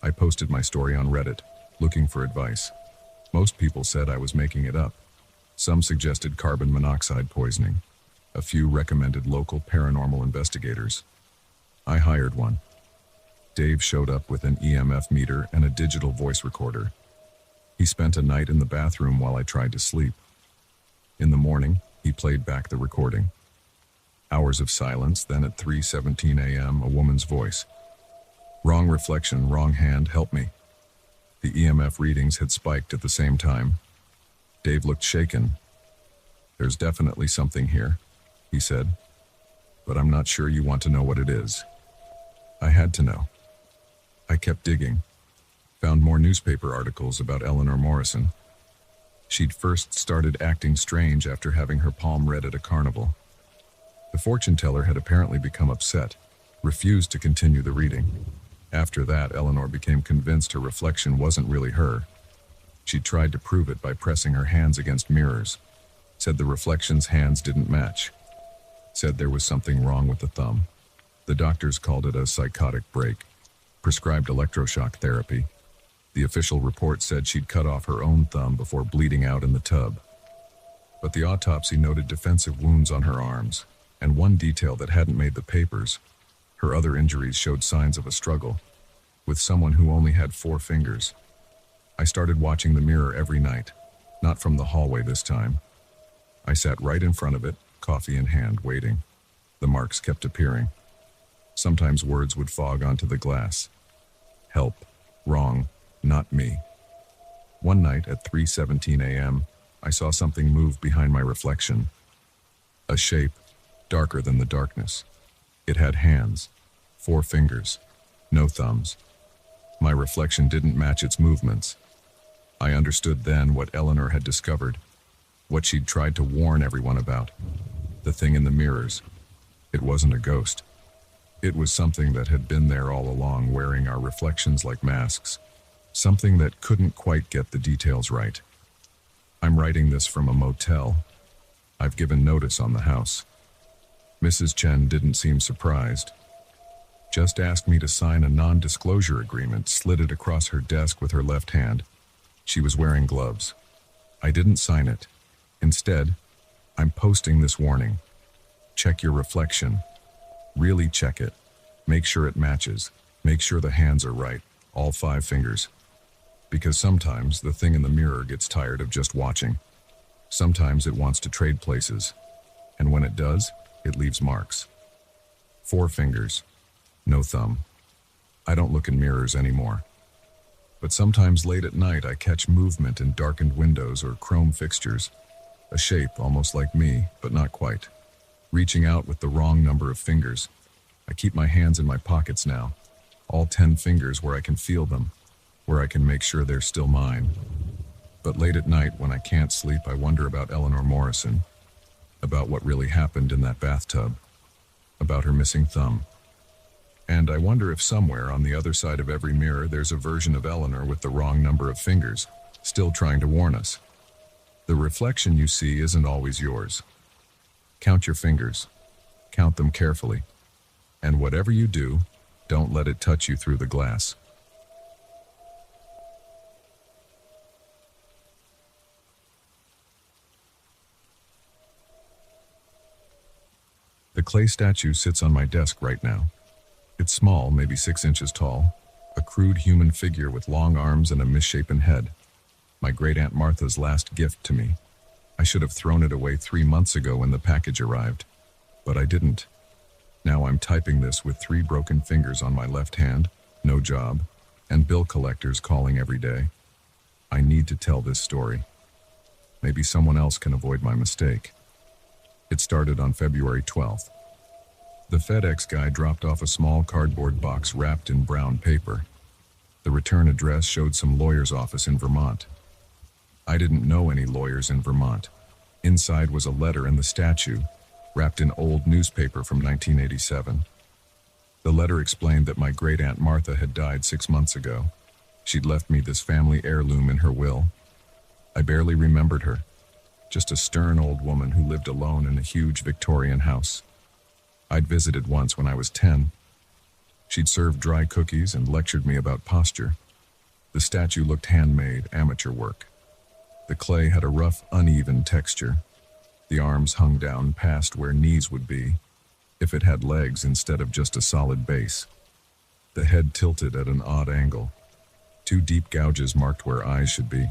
I posted my story on Reddit, looking for advice. Most people said I was making it up. Some suggested carbon monoxide poisoning. A few recommended local paranormal investigators. I hired one. Dave showed up with an EMF meter and a digital voice recorder. He spent a night in the bathroom while I tried to sleep. In the morning, he played back the recording. Hours of silence, then at 3:17 a.m., a woman's voice. Wrong reflection, wrong hand, help me. The EMF readings had spiked at the same time. Dave looked shaken. There's definitely something here, he said, but I'm not sure you want to know what it is. I had to know. I kept digging, found more newspaper articles about Eleanor Morrison. She'd first started acting strange after having her palm read at a carnival. The fortune teller had apparently become upset, refused to continue the reading. After that, Eleanor became convinced her reflection wasn't really her. She tried to prove it by pressing her hands against mirrors, said the reflection's hands didn't match, said there was something wrong with the thumb. The doctors called it a psychotic break, prescribed electroshock therapy. The official report said she'd cut off her own thumb before bleeding out in the tub. But the autopsy noted defensive wounds on her arms, and one detail that hadn't made the papers. Her other injuries showed signs of a struggle, with someone who only had 4 fingers. I started watching the mirror every night, not from the hallway this time. I sat right in front of it, coffee in hand, waiting. The marks kept appearing. Sometimes words would fog onto the glass. Help, wrong, not me. One night at 3:17 a.m., I saw something move behind my reflection. A shape, darker than the darkness. It had hands, 4 fingers, no thumbs. My reflection didn't match its movements. I understood then what Eleanor had discovered, what she'd tried to warn everyone about. The thing in the mirrors. It wasn't a ghost. It was something that had been there all along, wearing our reflections like masks. Something that couldn't quite get the details right. I'm writing this from a motel. I've given notice on the house. Mrs. Chen didn't seem surprised. Just asked me to sign a non-disclosure agreement, slid it across her desk with her left hand. She was wearing gloves. I didn't sign it. Instead, I'm posting this warning. Check your reflection. Really check it. Make sure it matches. Make sure the hands are right, all 5 fingers. Because sometimes the thing in the mirror gets tired of just watching. Sometimes it wants to trade places. And when it does, it leaves marks. 4 fingers, no thumb. I don't look in mirrors anymore. But sometimes late at night I catch movement in darkened windows or chrome fixtures. A shape almost like me, but not quite. Reaching out with the wrong number of fingers. I keep my hands in my pockets now. All 10 fingers where I can feel them, where I can make sure they're still mine. But late at night when I can't sleep, I wonder about Eleanor Morrison. About what really happened in that bathtub. About her missing thumb. And I wonder if somewhere on the other side of every mirror there's a version of Eleanor with the wrong number of fingers, still trying to warn us. The reflection you see isn't always yours. Count your fingers. Count them carefully. And whatever you do, don't let it touch you through the glass. The clay statue sits on my desk right now. It's small, maybe 6 inches tall, a crude human figure with long arms and a misshapen head. My great-aunt Martha's last gift to me. I should have thrown it away 3 months ago when the package arrived, but I didn't. Now I'm typing this with 3 broken fingers on my left hand, no job, and bill collectors calling every day. I need to tell this story. Maybe someone else can avoid my mistake. It started on February 12th. The FedEx guy dropped off a small cardboard box wrapped in brown paper. The return address showed some lawyer's office in Vermont. I didn't know any lawyers in Vermont. Inside was a letter and the statue, wrapped in old newspaper from 1987. The letter explained that my great-aunt Martha had died 6 months ago. She'd left me this family heirloom in her will. I barely remembered her, just a stern old woman who lived alone in a huge Victorian house. I'd visited once when I was 10. She'd served dry cookies and lectured me about posture. The statue looked handmade, amateur work. The clay had a rough, uneven texture. The arms hung down past where knees would be, if it had legs instead of just a solid base. The head tilted at an odd angle. 2 deep gouges marked where eyes should be.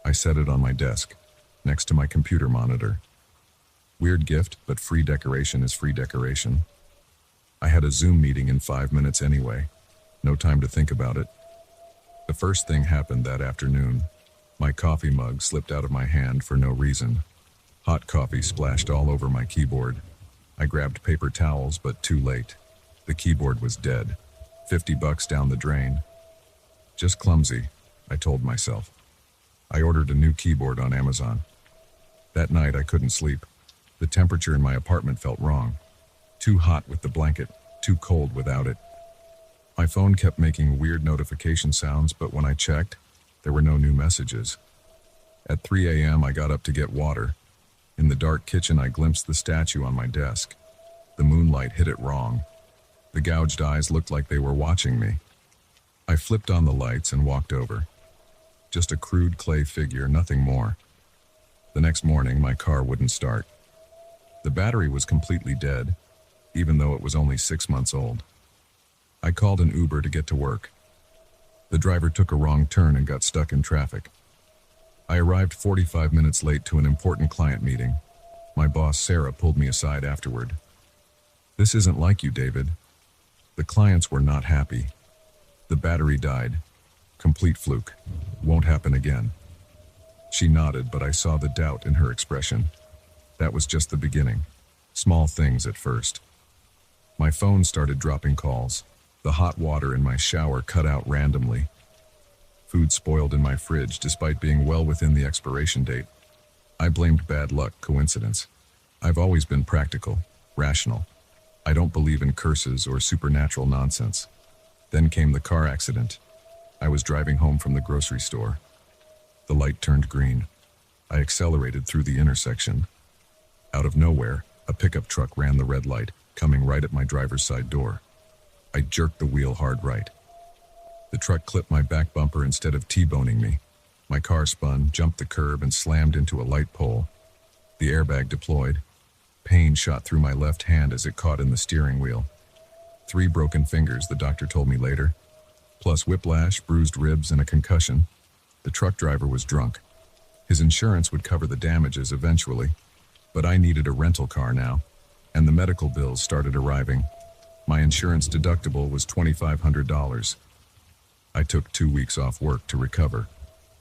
I set it on my desk, next to my computer monitor. Weird gift, but free decoration is free decoration. I had a Zoom meeting in 5 minutes anyway. No time to think about it. The first thing happened that afternoon. My coffee mug slipped out of my hand for no reason. Hot coffee splashed all over my keyboard. I grabbed paper towels, but too late. The keyboard was dead. $50 down the drain. Just clumsy, I told myself. I ordered a new keyboard on Amazon. That night I couldn't sleep. The temperature in my apartment felt wrong. Too hot with the blanket, too cold without it. My phone kept making weird notification sounds, but when I checked, there were no new messages. At 3 a.m. I got up to get water. In the dark kitchen I glimpsed the statue on my desk. The moonlight hit it wrong. The gouged eyes looked like they were watching me. I flipped on the lights and walked over. Just a crude clay figure, nothing more. The next morning my car wouldn't start. The battery was completely dead, even though it was only 6 months old. I called an Uber to get to work. The driver took a wrong turn and got stuck in traffic. I arrived 45 minutes late to an important client meeting. My boss, Sarah, pulled me aside afterward. "This isn't like you, David." The clients were not happy. The battery died. Complete fluke. Won't happen again. She nodded, but I saw the doubt in her expression. That was just the beginning. Small things at first. My phone started dropping calls. The hot water in my shower cut out randomly. Food spoiled in my fridge despite being well within the expiration date. I blamed bad luck, coincidence. I've always been practical, rational. I don't believe in curses or supernatural nonsense. Then came the car accident. I was driving home from the grocery store. The light turned green. I accelerated through the intersection. Out of nowhere, a pickup truck ran the red light, coming right at my driver's side door. I jerked the wheel hard right. The truck clipped my back bumper instead of T-boning me. My car spun, jumped the curb, and slammed into a light pole. The airbag deployed. Pain shot through my left hand as it caught in the steering wheel. 3 broken fingers, the doctor told me later. Plus whiplash, bruised ribs, and a concussion. The truck driver was drunk. His insurance would cover the damages eventually, but I needed a rental car now, and the medical bills started arriving. My insurance deductible was $2,500. I took 2 weeks off work to recover.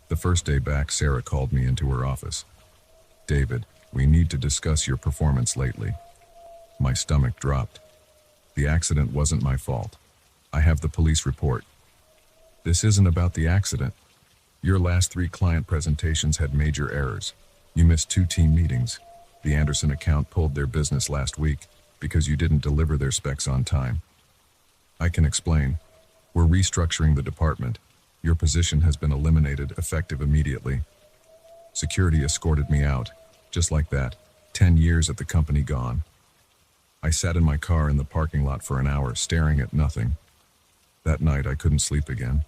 The first day back, Sarah called me into her office. "David, we need to discuss your performance lately." My stomach dropped. The accident wasn't my fault. I have the police report. "This isn't about the accident. Your last 3 client presentations had major errors. You missed 2 team meetings. The Anderson account pulled their business last week because you didn't deliver their specs on time." "I can explain. We're restructuring the department. Your position has been eliminated, effective immediately." Security escorted me out, just like that. 10 years at the company gone. I sat in my car in the parking lot for an hour, staring at nothing. That night I couldn't sleep again.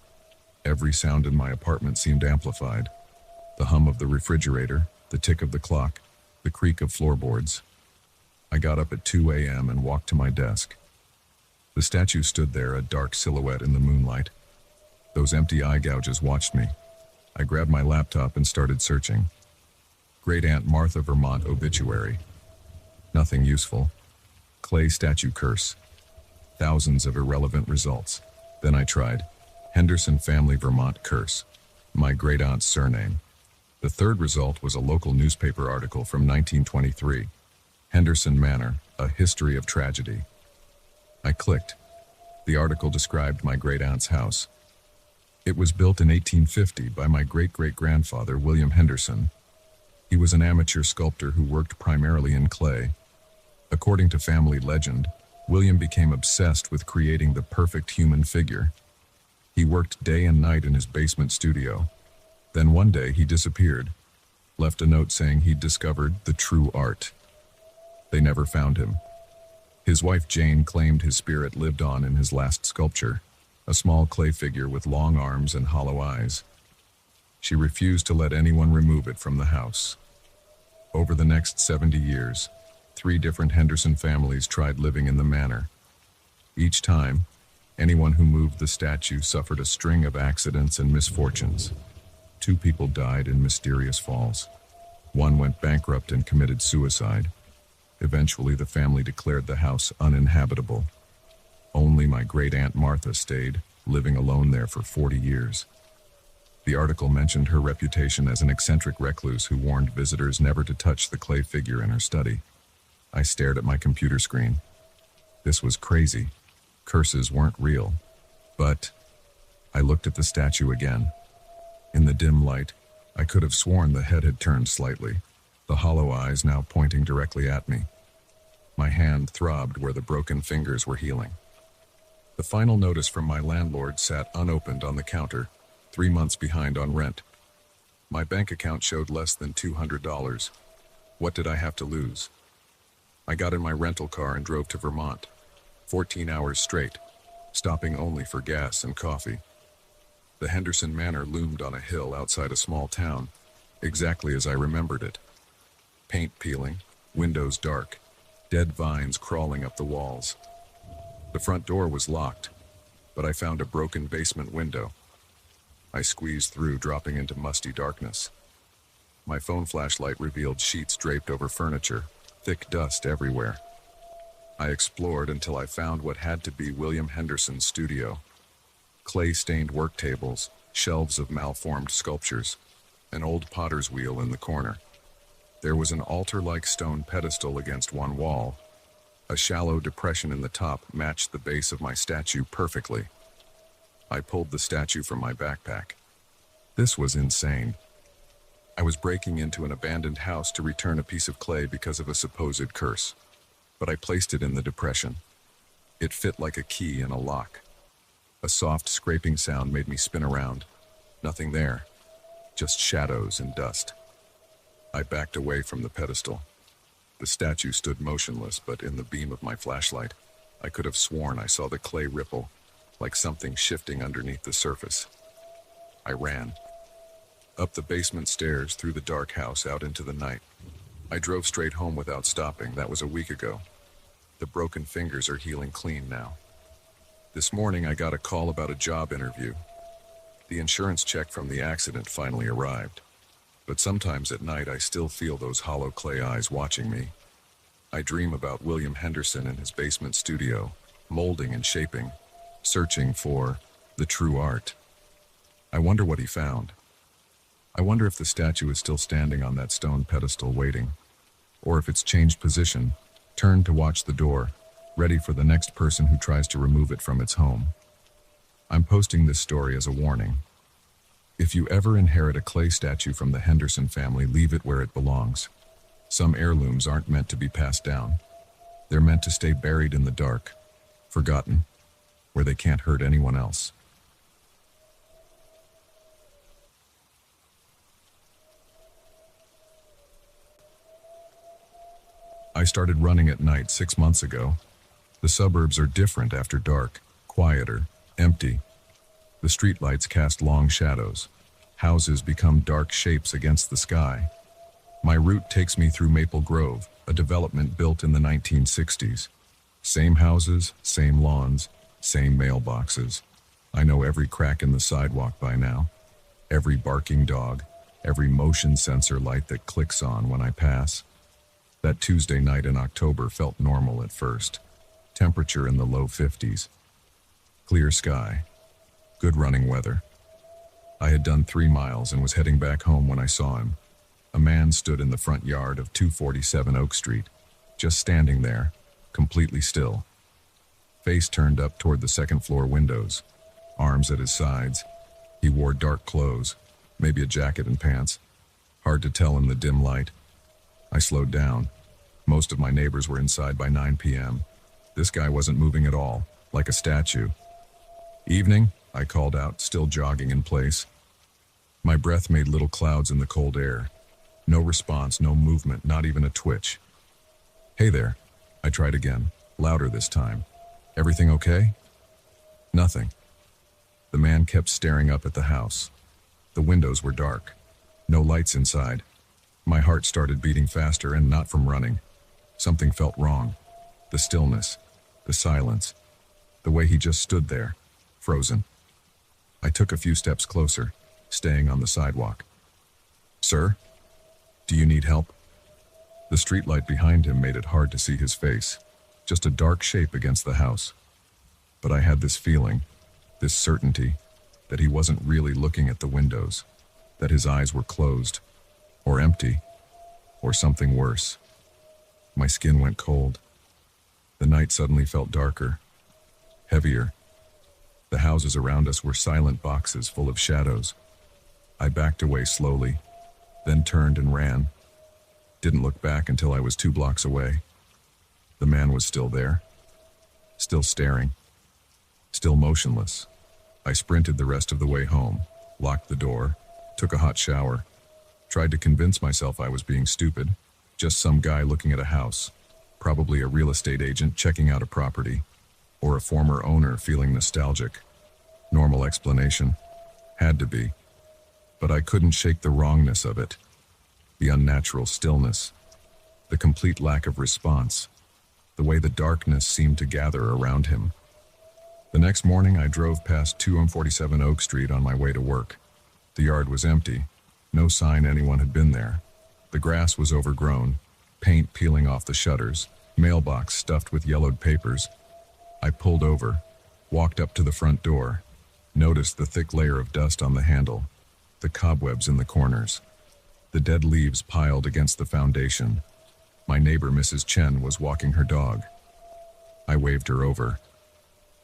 Every sound in my apartment seemed amplified. The hum of the refrigerator, the tick of the clock, the creak of floorboards. I got up at 2 a.m. and walked to my desk. The statue stood there, a dark silhouette in the moonlight. Those empty eye gouges watched me. I grabbed my laptop and started searching. Great Aunt Martha, Vermont obituary. Nothing useful. Clay statue curse. Thousands of irrelevant results. Then I tried. Henderson family, Vermont curse. My great-aunt's surname. The third result was a local newspaper article from 1923. Henderson Manor, a history of tragedy. I clicked. The article described my great-aunt's house. It was built in 1850 by my great-great-grandfather, William Henderson. He was an amateur sculptor who worked primarily in clay. According to family legend, William became obsessed with creating the perfect human figure. He worked day and night in his basement studio. Then one day he disappeared, left a note saying he'd discovered the true art. They never found him. His wife Jane claimed his spirit lived on in his last sculpture, a small clay figure with long arms and hollow eyes. She refused to let anyone remove it from the house. Over the next 70 years, 3 different Henderson families tried living in the manor. Each time, anyone who moved the statue suffered a string of accidents and misfortunes. 2 people died in mysterious falls. 1 went bankrupt and committed suicide. Eventually, the family declared the house uninhabitable. Only my great-aunt Martha stayed, living alone there for 40 years. The article mentioned her reputation as an eccentric recluse who warned visitors never to touch the clay figure in her study. I stared at my computer screen. This was crazy. Curses weren't real. But I looked at the statue again. In the dim light, I could have sworn the head had turned slightly, the hollow eyes now pointing directly at me. My hand throbbed where the broken fingers were healing. The final notice from my landlord sat unopened on the counter, 3 months behind on rent. My bank account showed less than $200. What did I have to lose? I got in my rental car and drove to Vermont, 14 hours straight, stopping only for gas and coffee. The Henderson Manor loomed on a hill outside a small town, exactly as I remembered it. Paint peeling, windows dark, dead vines crawling up the walls. The front door was locked, but I found a broken basement window. I squeezed through, dropping into musty darkness. My phone flashlight revealed sheets draped over furniture, thick dust everywhere. I explored until I found what had to be William Henderson's studio. Clay-stained work tables, shelves of malformed sculptures, an old potter's wheel in the corner. There was an altar-like stone pedestal against one wall. A shallow depression in the top matched the base of my statue perfectly. I pulled the statue from my backpack. This was insane. I was breaking into an abandoned house to return a piece of clay because of a supposed curse. But I placed it in the depression. It fit like a key in a lock. A soft scraping sound made me spin around. Nothing there, just shadows and dust. I backed away from the pedestal. The statue stood motionless, but in the beam of my flashlight, I could have sworn I saw the clay ripple, like something shifting underneath the surface. I ran. Up the basement stairs, through the dark house, out into the night. I drove straight home without stopping. That was a week ago. The broken fingers are healing clean now. This morning I got a call about a job interview. The insurance check from the accident finally arrived. But sometimes at night I still feel those hollow clay eyes watching me. I dream about William Henderson in his basement studio, molding and shaping, searching for the true art. I wonder what he found. I wonder if the statue is still standing on that stone pedestal waiting, or if it's changed position, turned to watch the door, ready for the next person who tries to remove it from its home. I'm posting this story as a warning. If you ever inherit a clay statue from the Henderson family, leave it where it belongs. Some heirlooms aren't meant to be passed down. They're meant to stay buried in the dark, forgotten, where they can't hurt anyone else. I started running at night 6 months ago. The suburbs are different after dark, quieter, empty. The streetlights cast long shadows. Houses become dark shapes against the sky. My route takes me through Maple Grove, a development built in the 1960s. Same houses, same lawns, same mailboxes. I know every crack in the sidewalk by now. Every barking dog, every motion sensor light that clicks on when I pass. That Tuesday night in October felt normal at first. Temperature in the low 50s. Clear sky. Good running weather. I had done 3 miles and was heading back home when I saw him. A man stood in the front yard of 247 Oak Street, just standing there, completely still. face turned up toward the second floor windows, arms at his sides. He wore dark clothes, maybe a jacket and pants. Hard to tell in the dim light. I slowed down. Most of my neighbors were inside by 9 p.m. This guy wasn't moving at all, like a statue. "Evening," I called out, still jogging in place. My breath made little clouds in the cold air. No response, no movement, not even a twitch. "Hey there," I tried again, louder this time. "Everything okay?" Nothing. The man kept staring up at the house. The windows were dark. No lights inside. My heart started beating faster, and not from running. Something felt wrong. The stillness, the silence, the way he just stood there, frozen. I took a few steps closer, staying on the sidewalk. "Sir, do you need help?" The streetlight behind him made it hard to see his face, just a dark shape against the house. But I had this feeling, this certainty, that he wasn't really looking at the windows, that his eyes were closed, or empty, or something worse. My skin went cold. The night suddenly felt darker, heavier. The houses around us were silent boxes full of shadows. I backed away slowly, then turned and ran. Didn't look back until I was 2 blocks away. The man was still there, still staring, still motionless. I sprinted the rest of the way home, locked the door, took a hot shower, tried to convince myself I was being stupid, just some guy looking at a house, probably a real estate agent checking out a property, or a former owner feeling nostalgic. Normal explanation. Had to be. But I couldn't shake the wrongness of it. The unnatural stillness. The complete lack of response. The way the darkness seemed to gather around him. The next morning I drove past 247 Oak Street on my way to work. The yard was empty. No sign anyone had been there. The grass was overgrown, paint peeling off the shutters, mailbox stuffed with yellowed papers. I pulled over, walked up to the front door, noticed the thick layer of dust on the handle, the cobwebs in the corners, the dead leaves piled against the foundation. My neighbor, Mrs. Chen, was walking her dog. I waved her over.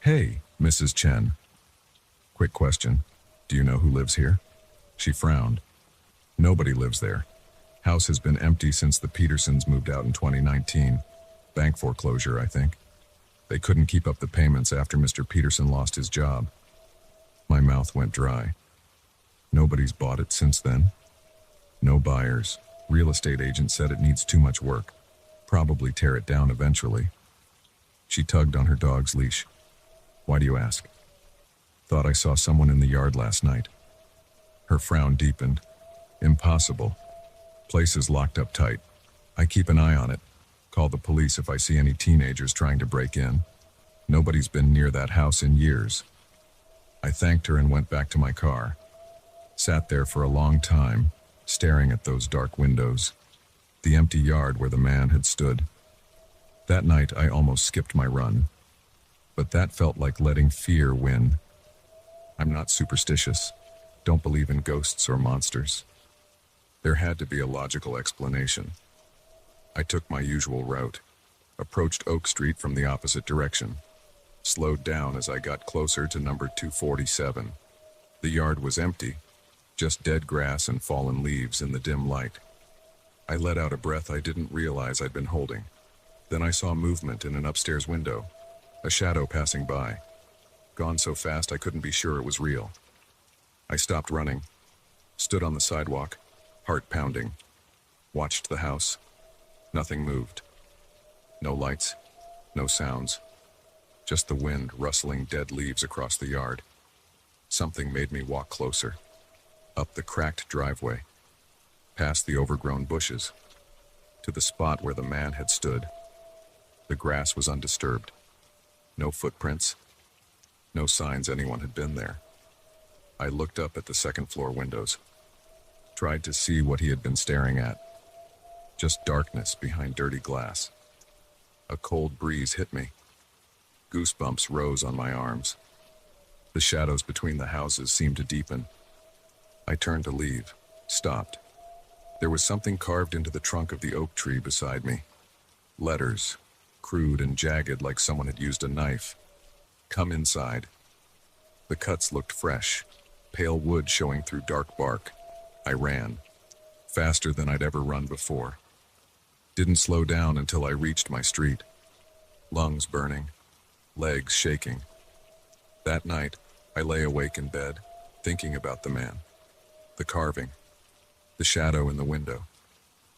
"Hey, Mrs. Chen." "Quick question. Do you know who lives here?" She frowned. "Nobody lives there. House has been empty since the Petersons moved out in 2019. Bank foreclosure, I think. They couldn't keep up the payments after Mr. Peterson lost his job." My mouth went dry. Nobody's bought it since then? No buyers. Real estate agent said it needs too much work. Probably tear it down eventually. She tugged on her dog's leash. "Why do you ask?" "Thought I saw someone in the yard last night." Her frown deepened. "Impossible. Place is locked up tight. I keep an eye on it. Call the police if I see any teenagers trying to break in. Nobody's been near that house in years." I thanked her and went back to my car. Sat there for a long time, staring at those dark windows, the empty yard where the man had stood. That night I almost skipped my run. But that felt like letting fear win. I'm not superstitious. Don't believe in ghosts or monsters. There had to be a logical explanation. I took my usual route, approached Oak Street from the opposite direction, slowed down as I got closer to number 247. The yard was empty, just dead grass and fallen leaves in the dim light. I let out a breath I didn't realize I'd been holding. Then I saw movement in an upstairs window, a shadow passing by. Gone so fast I couldn't be sure it was real. I stopped running, stood on the sidewalk, heart pounding, watched the house. Nothing moved. No lights, no sounds. Just the wind rustling dead leaves across the yard. Something made me walk closer. Up the cracked driveway, past the overgrown bushes, to the spot where the man had stood. The grass was undisturbed. No footprints. No signs anyone had been there. I looked up at the second floor windows. Tried to see what he had been staring at. Just darkness behind dirty glass. A cold breeze hit me. Goosebumps rose on my arms. The shadows between the houses seemed to deepen. I turned to leave, stopped. There was something carved into the trunk of the oak tree beside me. Letters, crude and jagged like someone had used a knife. "Come inside." The cuts looked fresh, pale wood showing through dark bark. I ran, faster than I'd ever run before. Didn't slow down until I reached my street. Lungs burning, legs shaking. That night, I lay awake in bed, thinking about the man, the carving, the shadow in the window.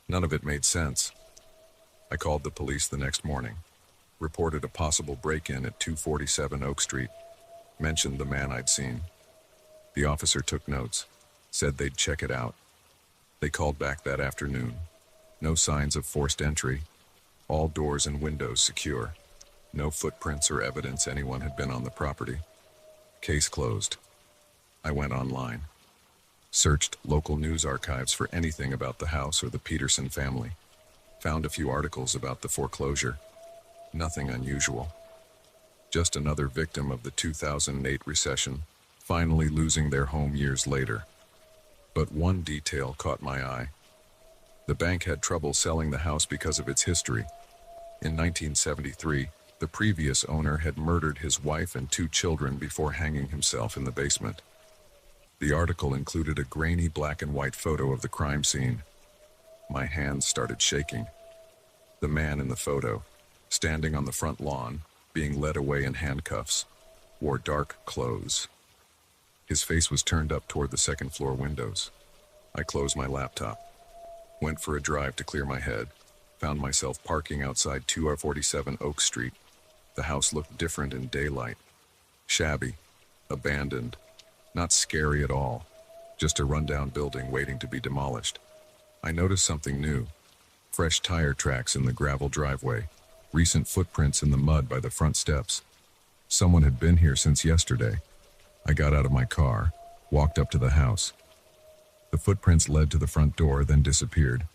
None of it made sense. I called the police the next morning, reported a possible break-in at 247 Oak Street, mentioned the man I'd seen. The officer took notes, said they'd check it out. They called back that afternoon. No signs of forced entry, all doors and windows secure. No footprints or evidence anyone had been on the property. Case closed. I went online, searched local news archives for anything about the house or the Peterson family. Found a few articles about the foreclosure. Nothing unusual. Just another victim of the 2008 recession, finally losing their home years later. But one detail caught my eye. The bank had trouble selling the house because of its history. In 1973, the previous owner had murdered his wife and 2 children before hanging himself in the basement. The article included a grainy black and white photo of the crime scene. My hands started shaking. The man in the photo, standing on the front lawn, being led away in handcuffs, wore dark clothes. His face was turned up toward the second-floor windows. I closed my laptop, went for a drive to clear my head, found myself parking outside 247 Oak Street. The house looked different in daylight. Shabby, abandoned, not scary at all, just a rundown building waiting to be demolished. I noticed something new. Fresh tire tracks in the gravel driveway, recent footprints in the mud by the front steps. Someone had been here since yesterday. I got out of my car, walked up to the house. The footprints led to the front door, then disappeared.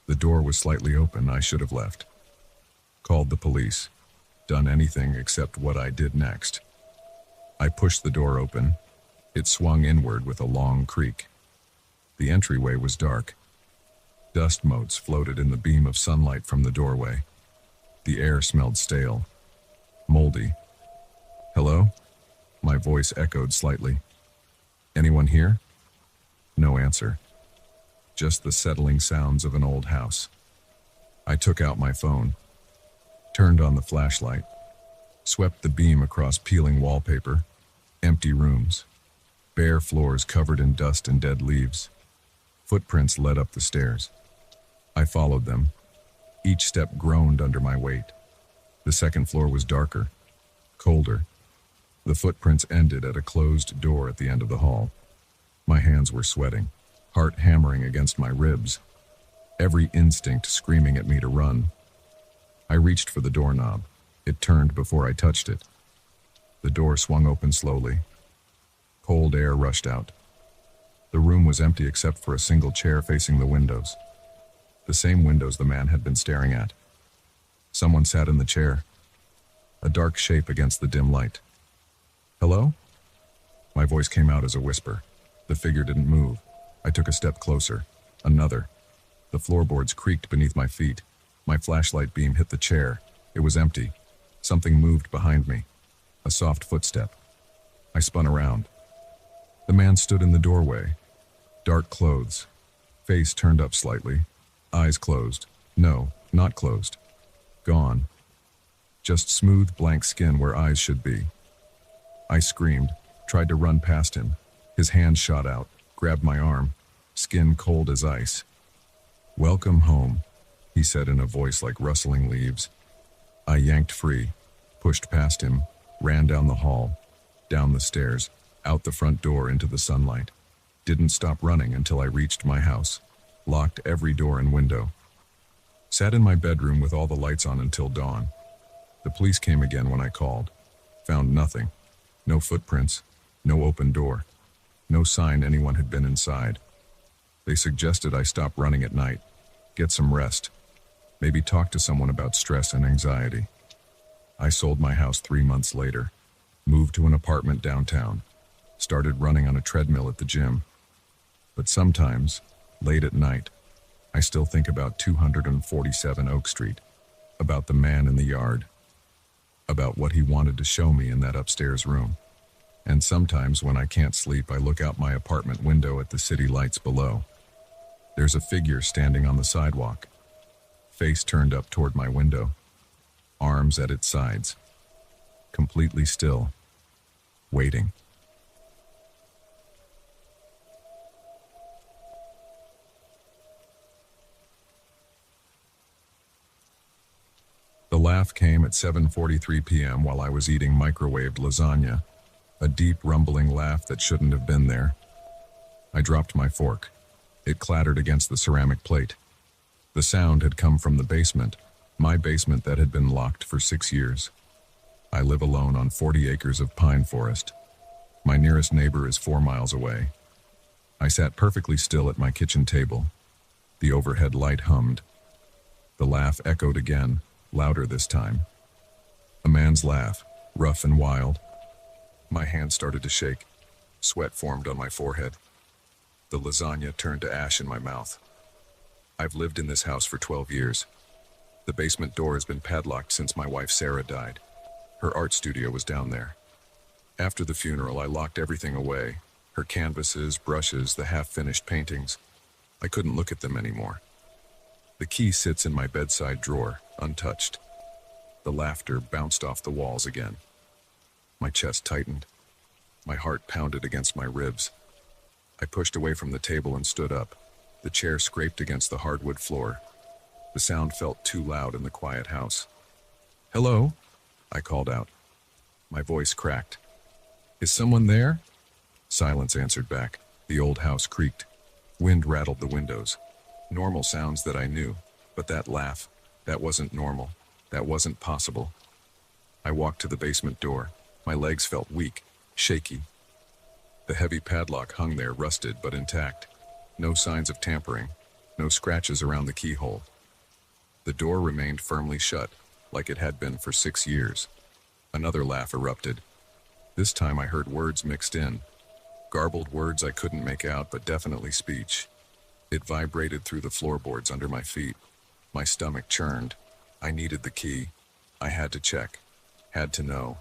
The door was slightly open. I should have left. Called the police. Done anything except what I did next. I pushed the door open. It swung inward with a long creak. The entryway was dark. Dust motes floated in the beam of sunlight from the doorway. The air smelled stale, moldy. "Hello?" My voice echoed slightly. "Anyone here?" No answer. Just the settling sounds of an old house. I took out my phone, turned on the flashlight, swept the beam across peeling wallpaper, empty rooms, bare floors covered in dust and dead leaves. Footprints led up the stairs. I followed them. Each step groaned under my weight. The second floor was darker, colder. The footprints ended at a closed door at the end of the hall. My hands were sweating, heart hammering against my ribs, every instinct screaming at me to run. I reached for the doorknob. It turned before I touched it. The door swung open slowly. Cold air rushed out. The room was empty except for a single chair facing the windows. The same windows the man had been staring at. Someone sat in the chair, a dark shape against the dim light. "Hello?" My voice came out as a whisper. The figure didn't move. I took a step closer. Another. The floorboards creaked beneath my feet. My flashlight beam hit the chair. It was empty. Something moved behind me. A soft footstep. I spun around. The man stood in the doorway. Dark clothes. Face turned up slightly. Eyes closed. No, not closed. Gone. Just smooth, blank skin where eyes should be. I screamed, tried to run past him. His hand shot out, grabbed my arm, skin cold as ice. "Welcome home," he said in a voice like rustling leaves. I yanked free, pushed past him, ran down the hall, down the stairs, out the front door into the sunlight. Didn't stop running until I reached my house. Locked every door and window. Sat in my bedroom with all the lights on until dawn. The police came again when I called. Found nothing. No footprints, no open door, no sign anyone had been inside. They suggested I stop running at night, get some rest, maybe talk to someone about stress and anxiety. I sold my house 3 months later, moved to an apartment downtown, started running on a treadmill at the gym. But sometimes, late at night, I still think about 247 Oak Street, about the man in the yard. about what he wanted to show me in that upstairs room. And sometimes when I can't sleep, I look out my apartment window at the city lights below. There's a figure standing on the sidewalk, face turned up toward my window, arms at its sides, completely still, waiting. The laugh came at 7:43 p.m. while I was eating microwaved lasagna, a deep rumbling laugh that shouldn't have been there. I dropped my fork. It clattered against the ceramic plate. The sound had come from the basement, my basement that had been locked for 6 years. I live alone on 40 acres of pine forest. My nearest neighbor is 4 miles away. I sat perfectly still at my kitchen table. The overhead light hummed. The laugh echoed again, louder this time. A man's laugh, rough and wild. My hand started to shake. Sweat formed on my forehead. The lasagna turned to ash in my mouth. I've lived in this house for 12 years. The basement door has been padlocked since my wife Sarah died. Her art studio was down there. After the funeral, I locked everything away. Her canvases, brushes, the half-finished paintings. I couldn't look at them anymore. The key sits in my bedside drawer, untouched. The laughter bounced off the walls again. My chest tightened. My heart pounded against my ribs. I pushed away from the table and stood up. The chair scraped against the hardwood floor. The sound felt too loud in the quiet house. "Hello?" I called out. My voice cracked. "Is someone there?" Silence answered back. The old house creaked. Wind rattled the windows. Normal sounds that I knew, but that laugh, that wasn't normal. That wasn't possible. I walked to the basement door. My legs felt weak, shaky. The heavy padlock hung there, rusted but intact. No signs of tampering, no scratches around the keyhole. The door remained firmly shut, like it had been for 6 years. Another laugh erupted. This time I heard words mixed in. Garbled words I couldn't make out, but definitely speech. It vibrated through the floorboards under my feet. My stomach churned. I needed the key. I had to check. Had to know.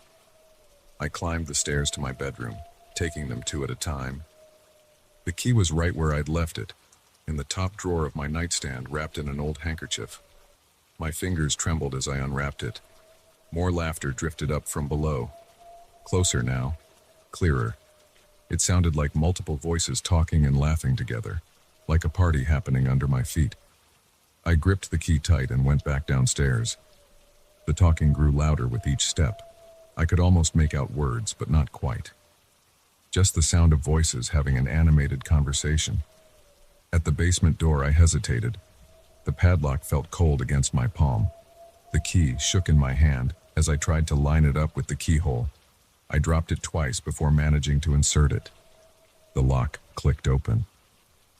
I climbed the stairs to my bedroom, taking them 2 at a time. The key was right where I'd left it, in the top drawer of my nightstand, wrapped in an old handkerchief. My fingers trembled as I unwrapped it. More laughter drifted up from below. Closer now, clearer. It sounded like multiple voices talking and laughing together, like a party happening under my feet. I gripped the key tight and went back downstairs. The talking grew louder with each step. I could almost make out words, but not quite. Just the sound of voices having an animated conversation. At the basement door, I hesitated. The padlock felt cold against my palm. The key shook in my hand as I tried to line it up with the keyhole. I dropped it twice before managing to insert it. The lock clicked open.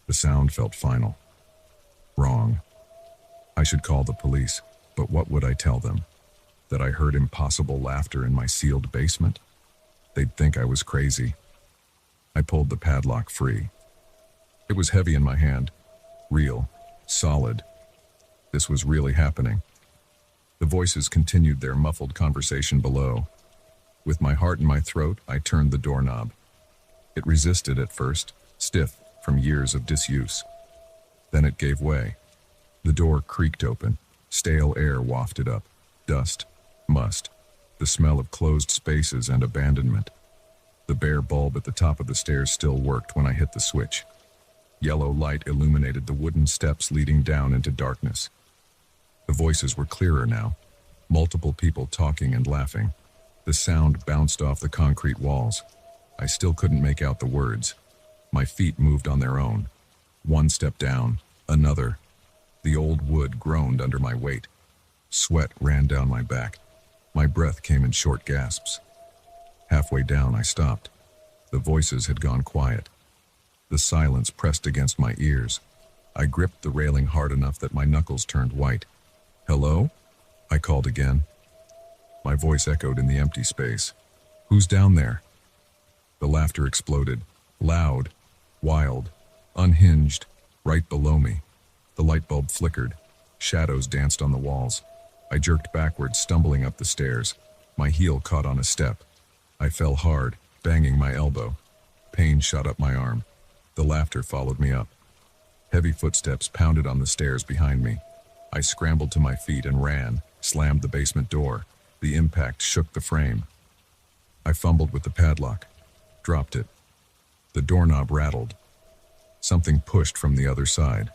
The sound felt final. Wrong. I should call the police, but what would I tell them? That I heard impossible laughter in my sealed basement? They'd think I was crazy. I pulled the padlock free. It was heavy in my hand. Real. Solid. This was really happening. The voices continued their muffled conversation below. With my heart in my throat, I turned the doorknob. It resisted at first, stiff from years of disuse. Then it gave way. The door creaked open. Stale air wafted up. Dust. Must. The smell of closed spaces and abandonment. The bare bulb at the top of the stairs still worked when I hit the switch. Yellow light illuminated the wooden steps leading down into darkness. The voices were clearer now. Multiple people talking and laughing. The sound bounced off the concrete walls. I still couldn't make out the words. My feet moved on their own. One step down, another. The old wood groaned under my weight. Sweat ran down my back. My breath came in short gasps. Halfway down, I stopped. The voices had gone quiet. The silence pressed against my ears. I gripped the railing hard enough that my knuckles turned white. "Hello?" I called again. My voice echoed in the empty space. "Who's down there?" The laughter exploded, loud, wild, unhinged, right below me. The light bulb flickered. Shadows danced on the walls. I jerked backward, stumbling up the stairs. My heel caught on a step. I fell hard, banging my elbow. Pain shot up my arm. The laughter followed me up. Heavy footsteps pounded on the stairs behind me. I scrambled to my feet and ran, slammed the basement door. The impact shook the frame. I fumbled with the padlock, dropped it. The doorknob rattled. Something pushed from the other side.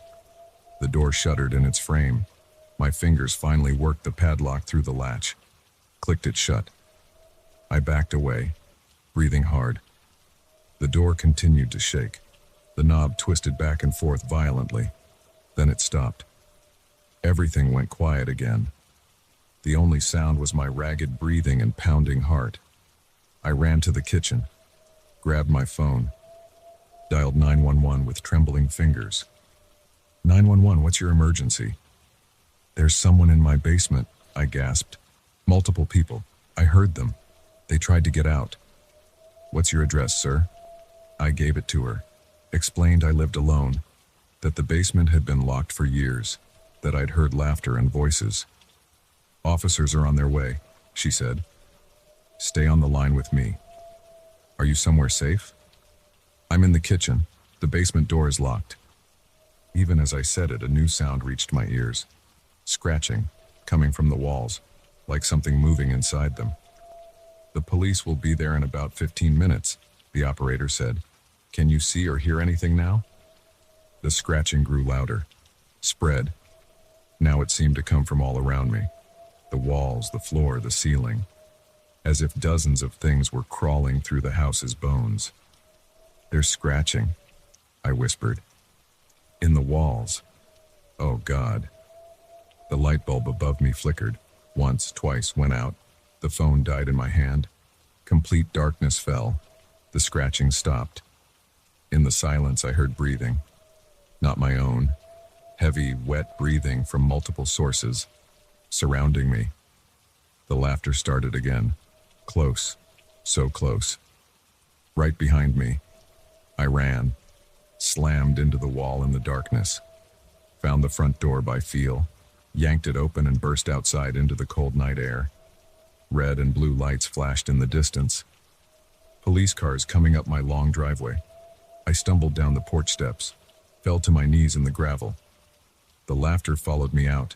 The door shuddered in its frame. My fingers finally worked the padlock through the latch, clicked it shut. I backed away, breathing hard. The door continued to shake. The knob twisted back and forth violently. Then it stopped. Everything went quiet again. The only sound was my ragged breathing and pounding heart. I ran to the kitchen, grabbed my phone, dialed 911 with trembling fingers. 911, what's your emergency? There's someone in my basement, I gasped. Multiple people. I heard them. They tried to get out. What's your address, sir? I gave it to her. Explained I lived alone, that the basement had been locked for years, that I'd heard laughter and voices. Officers are on their way, she said. Stay on the line with me. Are you somewhere safe? I'm in the kitchen. The basement door is locked. Even as I said it, a new sound reached my ears. Scratching, coming from the walls, like something moving inside them. The police will be there in about 15 minutes, the operator said. Can you see or hear anything now? The scratching grew louder, spread. Now it seemed to come from all around me. The walls, the floor, the ceiling. As if dozens of things were crawling through the house's bones. They're scratching, I whispered. In the walls. Oh God. The light bulb above me flickered. Once, twice, went out. The phone died in my hand. Complete darkness fell. The scratching stopped. In the silence, I heard breathing. Not my own. Heavy, wet breathing from multiple sources, surrounding me. The laughter started again. Close. So close. Right behind me. I ran. Slammed into the wall in the darkness. Found the front door by feel. Yanked it open and burst outside into the cold night air. Red and blue lights flashed in the distance. Police cars coming up my long driveway. I stumbled down the porch steps, fell to my knees in the gravel. The laughter followed me out.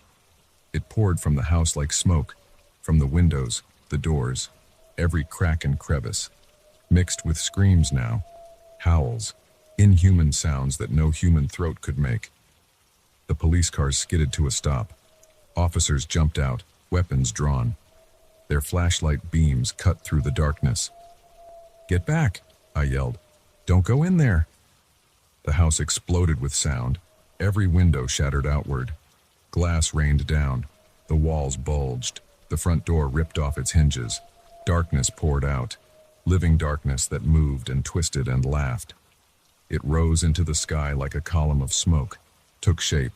It poured from the house like smoke, from the windows, the doors, every crack and crevice, mixed with screams now, howls, inhuman sounds that no human throat could make. The police cars skidded to a stop. Officers jumped out, weapons drawn. Their flashlight beams cut through the darkness. Get back, I yelled. Don't go in there. The house exploded with sound. Every window shattered outward. Glass rained down. The walls bulged. The front door ripped off its hinges. Darkness poured out. Living darkness that moved and twisted and laughed. It rose into the sky like a column of smoke, took shape.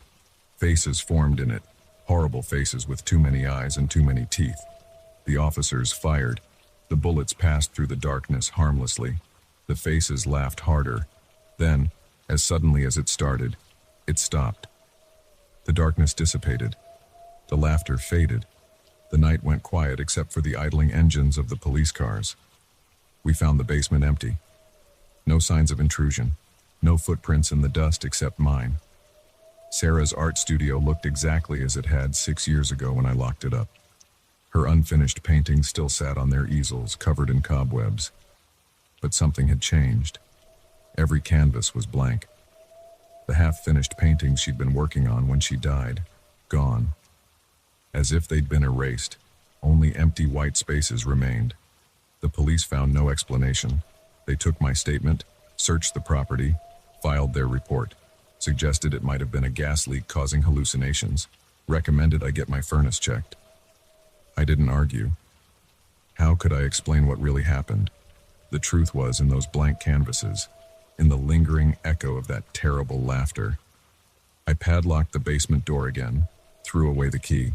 Faces formed in it, horrible faces with too many eyes and too many teeth. The officers fired. The bullets passed through the darkness harmlessly. The faces laughed harder. Then, as suddenly as it started, it stopped. The darkness dissipated. The laughter faded. The night went quiet except for the idling engines of the police cars. We found the basement empty. No signs of intrusion. No footprints in the dust except mine. Sarah's art studio looked exactly as it had 6 years ago when I locked it up. Her unfinished paintings still sat on their easels, covered in cobwebs. But something had changed. Every canvas was blank. The half-finished paintings she'd been working on when she died, gone. As if they'd been erased, only empty white spaces remained. The police found no explanation. They took my statement, searched the property, filed their report, suggested it might have been a gas leak causing hallucinations, recommended I get my furnace checked. I didn't argue. How could I explain what really happened? The truth was in those blank canvases, in the lingering echo of that terrible laughter. I padlocked the basement door again, threw away the key,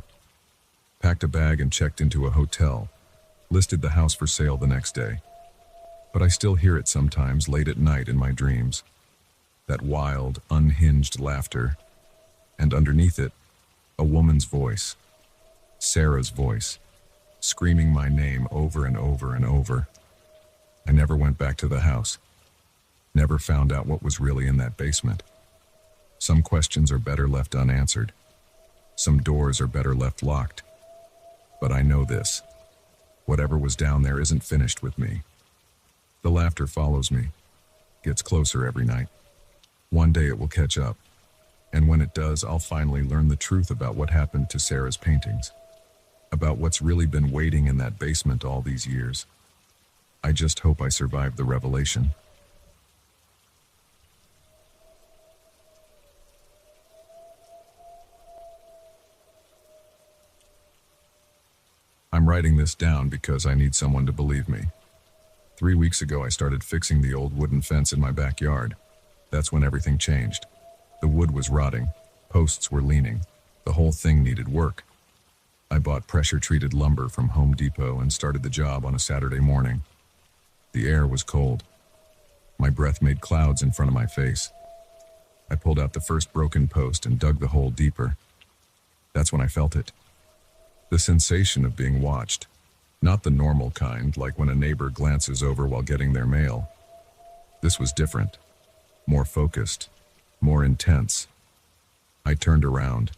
packed a bag and checked into a hotel, listed the house for sale the next day. But I still hear it sometimes late at night in my dreams. That wild, unhinged laughter. And underneath it, a woman's voice. Sarah's voice. screaming my name over and over and over. I never went back to the house, never found out what was really in that basement. Some questions are better left unanswered. Some doors are better left locked. But I know this. Whatever was down there isn't finished with me. The laughter follows me, gets closer every night. One day it will catch up, and when it does, I'll finally learn the truth about what happened to Sarah's paintings, about what's really been waiting in that basement all these years. I just hope I survive the revelation. I'm writing this down because I need someone to believe me. 3 weeks ago, I started fixing the old wooden fence in my backyard. That's when everything changed. The wood was rotting, posts were leaning, the whole thing needed work. I bought pressure-treated lumber from Home Depot and started the job on a Saturday morning. The air was cold. My breath made clouds in front of my face. I pulled out the first broken post and dug the hole deeper. That's when I felt it. The sensation of being watched. Not the normal kind, like when a neighbor glances over while getting their mail. This was different. More focused. More intense. I turned around.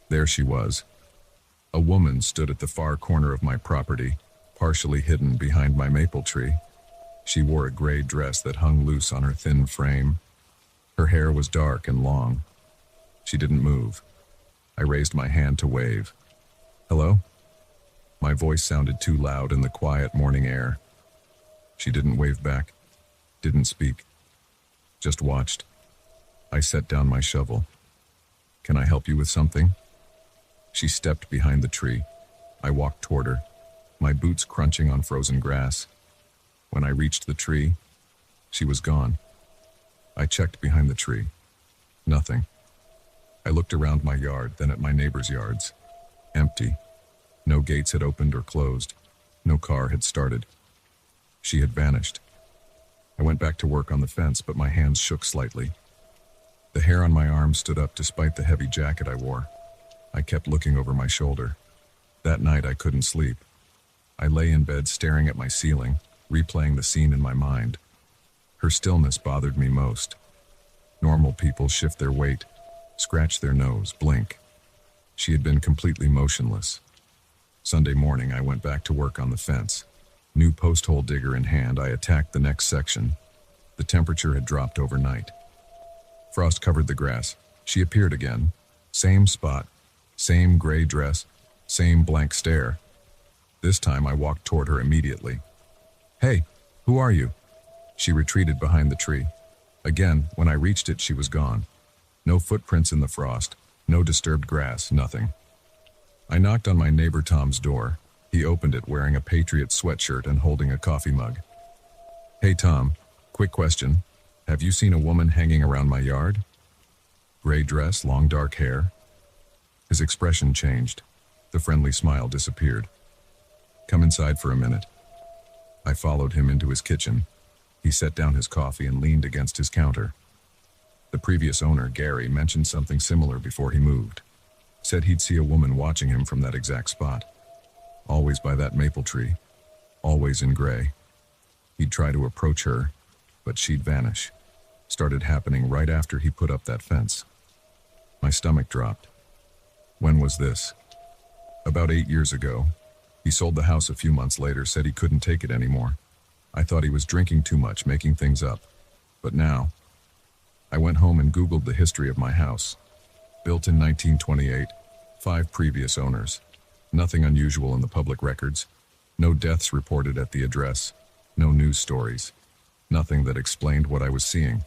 There she was. A woman stood at the far corner of my property, partially hidden behind my maple tree. She wore a gray dress that hung loose on her thin frame. Her hair was dark and long. She didn't move. I raised my hand to wave. Hello? My voice sounded too loud in the quiet morning air. She didn't wave back, didn't speak, just watched. I set down my shovel. Can I help you with something? She stepped behind the tree. I walked toward her, my boots crunching on frozen grass. When I reached the tree, she was gone. I checked behind the tree. Nothing. I looked around my yard, then at my neighbors' yards. Empty. No gates had opened or closed. No car had started. She had vanished. I went back to work on the fence, but my hands shook slightly. The hair on my arm stood up despite the heavy jacket I wore. I kept looking over my shoulder. That night I couldn't sleep. I lay in bed staring at my ceiling, replaying the scene in my mind. Her stillness bothered me most. Normal people shift their weight, scratch their nose, blink. She had been completely motionless. Sunday morning, I went back to work on the fence. New post hole digger in hand, I attacked the next section. The temperature had dropped overnight. Frost covered the grass. She appeared again. Same spot, same gray dress, same blank stare. This time I walked toward her immediately. Hey, who are you? She retreated behind the tree. Again, when I reached it, she was gone. No footprints in the frost, no disturbed grass, nothing. I knocked on my neighbor Tom's door. He opened it wearing a Patriot sweatshirt and holding a coffee mug. Hey Tom, quick question. Have you seen a woman hanging around my yard? Gray dress, long dark hair. His expression changed. The friendly smile disappeared. Come inside for a minute. I followed him into his kitchen. He set down his coffee and leaned against his counter. The previous owner, Gary, mentioned something similar before he moved. Said he'd see a woman watching him from that exact spot. Always by that maple tree. Always in gray. He'd try to approach her, but she'd vanish. Started happening right after he put up that fence. My stomach dropped. When was this? About 8 years ago. He sold the house a few months later, said he couldn't take it anymore. I thought he was drinking too much, making things up. But now, I went home and Googled the history of my house. Built in 1928, 5 previous owners. Nothing unusual in the public records. No deaths reported at the address. No news stories. Nothing that explained what I was seeing.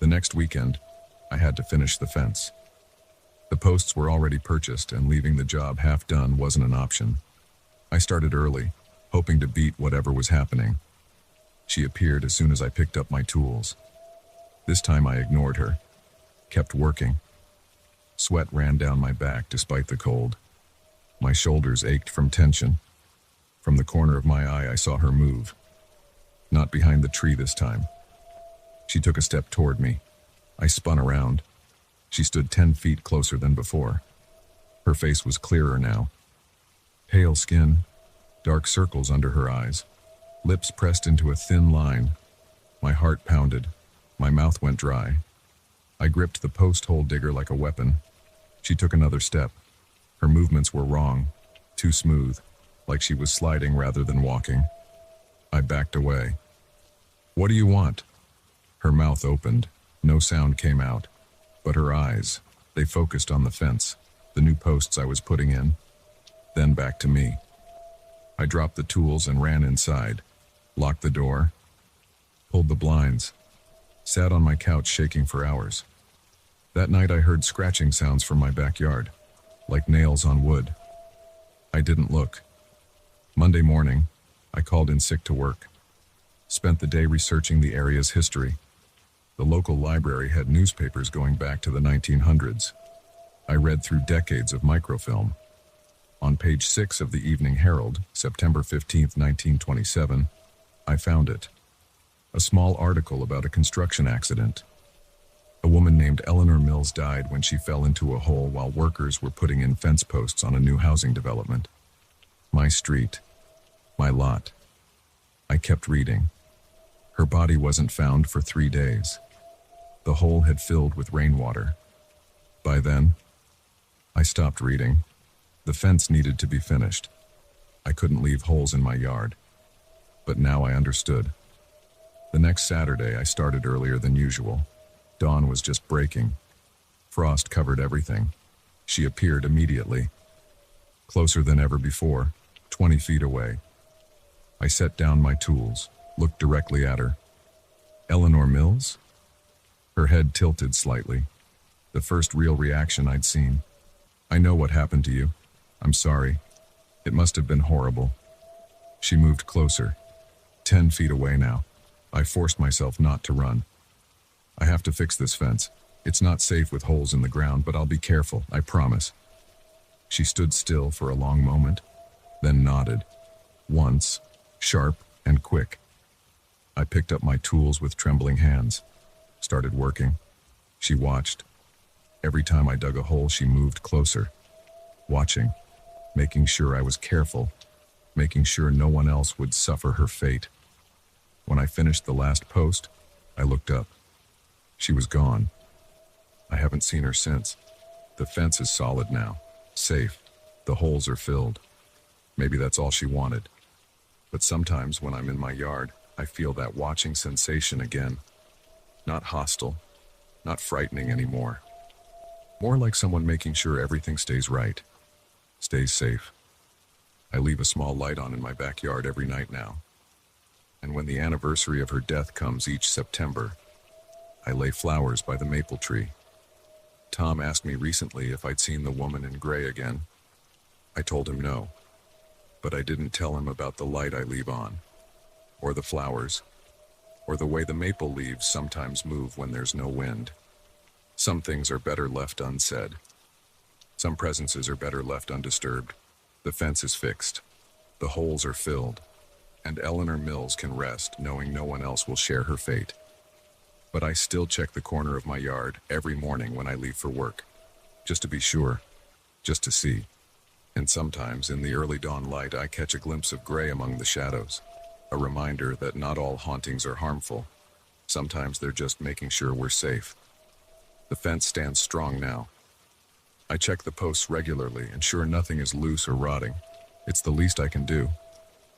The next weekend, I had to finish the fence. The posts were already purchased, and leaving the job half done wasn't an option. I started early, hoping to beat whatever was happening. She appeared as soon as I picked up my tools. This time I ignored her, kept working. Sweat ran down my back despite the cold. My shoulders ached from tension. From the corner of my eye, I saw her move. Not behind the tree this time. She took a step toward me. I spun around. She stood 10 feet closer than before. Her face was clearer now. Pale skin, dark circles under her eyes, lips pressed into a thin line. My heart pounded. My mouth went dry. I gripped the post hole digger like a weapon. She took another step. Her movements were wrong, too smooth, like she was sliding rather than walking. I backed away. "What do you want?" Her mouth opened. No sound came out. But her eyes, they focused on the fence, the new posts I was putting in. Then back to me. I dropped the tools and ran inside, locked the door, pulled the blinds, sat on my couch shaking for hours. That night I heard scratching sounds from my backyard, like nails on wood. I didn't look. Monday morning, I called in sick to work. Spent the day researching the area's history. The local library had newspapers going back to the 1900s. I read through decades of microfilm. On page 6 of the Evening Herald, September 15, 1927, I found it. A small article about a construction accident. A woman named Eleanor Mills died when she fell into a hole while workers were putting in fence posts on a new housing development. My street. My lot. I kept reading. Her body wasn't found for 3 days. The hole had filled with rainwater. By then, I stopped reading. The fence needed to be finished. I couldn't leave holes in my yard. But now I understood. The next Saturday, I started earlier than usual. Dawn was just breaking. Frost covered everything. She appeared immediately. Closer than ever before, 20 feet away. I set down my tools, looked directly at her. "Eleanor Mills?" Her head tilted slightly. The first real reaction I'd seen. "I know what happened to you. I'm sorry. It must have been horrible." She moved closer. 10 feet away now. I forced myself not to run. "I have to fix this fence. It's not safe with holes in the ground, but I'll be careful, I promise." She stood still for a long moment, then nodded. Once, sharp and quick. I picked up my tools with trembling hands, started working. She watched. Every time I dug a hole, she moved closer, watching, making sure I was careful, making sure no one else would suffer her fate. When I finished the last post, I looked up. She was gone. I haven't seen her since. The fence is solid now, safe. The holes are filled. Maybe that's all she wanted. But sometimes when I'm in my yard, I feel that watching sensation again. Not hostile, not frightening anymore. More like someone making sure everything stays right, stays safe. I leave a small light on in my backyard every night now. And when the anniversary of her death comes each September, I lay flowers by the maple tree. Tom asked me recently if I'd seen the woman in gray again. I told him no, but I didn't tell him about the light I leave on, or the flowers, or the way the maple leaves sometimes move when there's no wind. Some things are better left unsaid. Some presences are better left undisturbed. The fence is fixed. The holes are filled. And Eleanor Mills can rest knowing no one else will share her fate. But I still check the corner of my yard every morning when I leave for work, just to be sure, just to see. And sometimes in the early dawn light I catch a glimpse of gray among the shadows, a reminder that not all hauntings are harmful. Sometimes they're just making sure we're safe. The fence stands strong now. I check the posts regularly, ensure nothing is loose or rotting. It's the least I can do.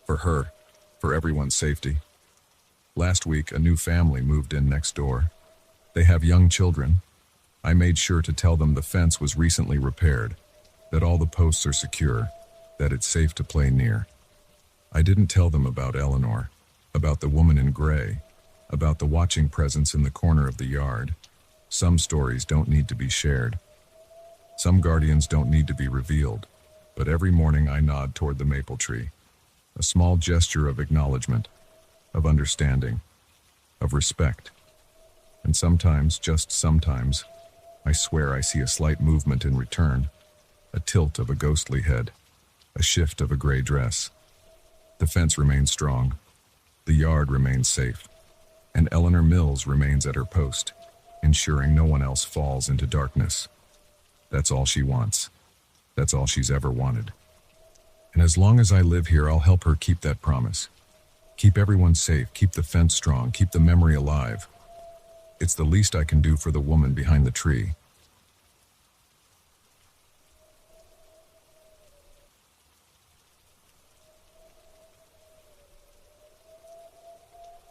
For her, for everyone's safety. Last week, a new family moved in next door. They have young children. I made sure to tell them the fence was recently repaired, that all the posts are secure, that it's safe to play near. I didn't tell them about Eleanor, about the woman in gray, about the watching presence in the corner of the yard. Some stories don't need to be shared. Some guardians don't need to be revealed, but every morning I nod toward the maple tree. A small gesture of acknowledgement, of understanding, of respect. And sometimes, just sometimes, I swear I see a slight movement in return, a tilt of a ghostly head, a shift of a gray dress. The fence remains strong, the yard remains safe, and Eleanor Mills remains at her post, ensuring no one else falls into darkness. That's all she wants. That's all she's ever wanted. And as long as I live here, I'll help her keep that promise. Keep everyone safe, keep the fence strong, keep the memory alive. It's the least I can do for the woman behind the tree.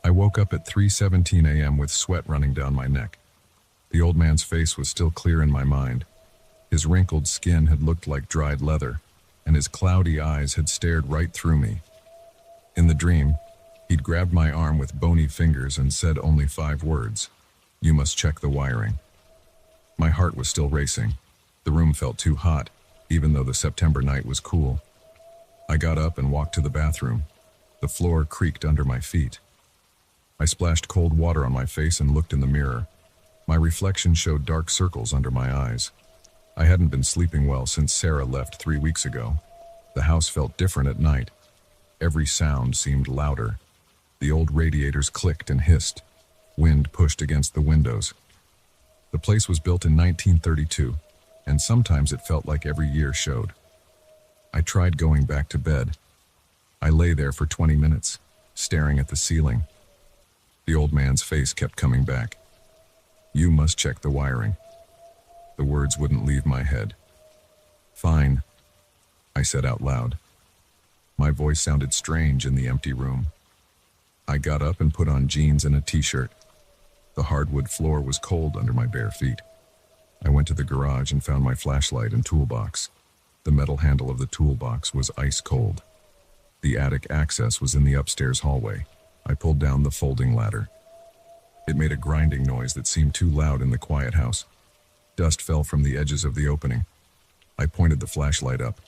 I woke up at 3:17 a.m. with sweat running down my neck. The old man's face was still clear in my mind. His wrinkled skin had looked like dried leather, and his cloudy eyes had stared right through me. In the dream, he'd grabbed my arm with bony fingers and said only 5 words. "You must check the wiring." My heart was still racing. The room felt too hot, even though the September night was cool. I got up and walked to the bathroom. The floor creaked under my feet. I splashed cold water on my face and looked in the mirror. My reflection showed dark circles under my eyes. I hadn't been sleeping well since Sarah left 3 weeks ago. The house felt different at night. Every sound seemed louder. The old radiators clicked and hissed. Wind pushed against the windows. The place was built in 1932, and sometimes it felt like every year showed. I tried going back to bed. I lay there for 20 minutes, staring at the ceiling. The old man's face kept coming back. "You must check the wiring." The words wouldn't leave my head. "Fine," I said out loud. My voice sounded strange in the empty room. I got up and put on jeans and a t-shirt. The hardwood floor was cold under my bare feet. I went to the garage and found my flashlight and toolbox. The metal handle of the toolbox was ice cold. The attic access was in the upstairs hallway. I pulled down the folding ladder. It made a grinding noise that seemed too loud in the quiet house. Dust fell from the edges of the opening. I pointed the flashlight up.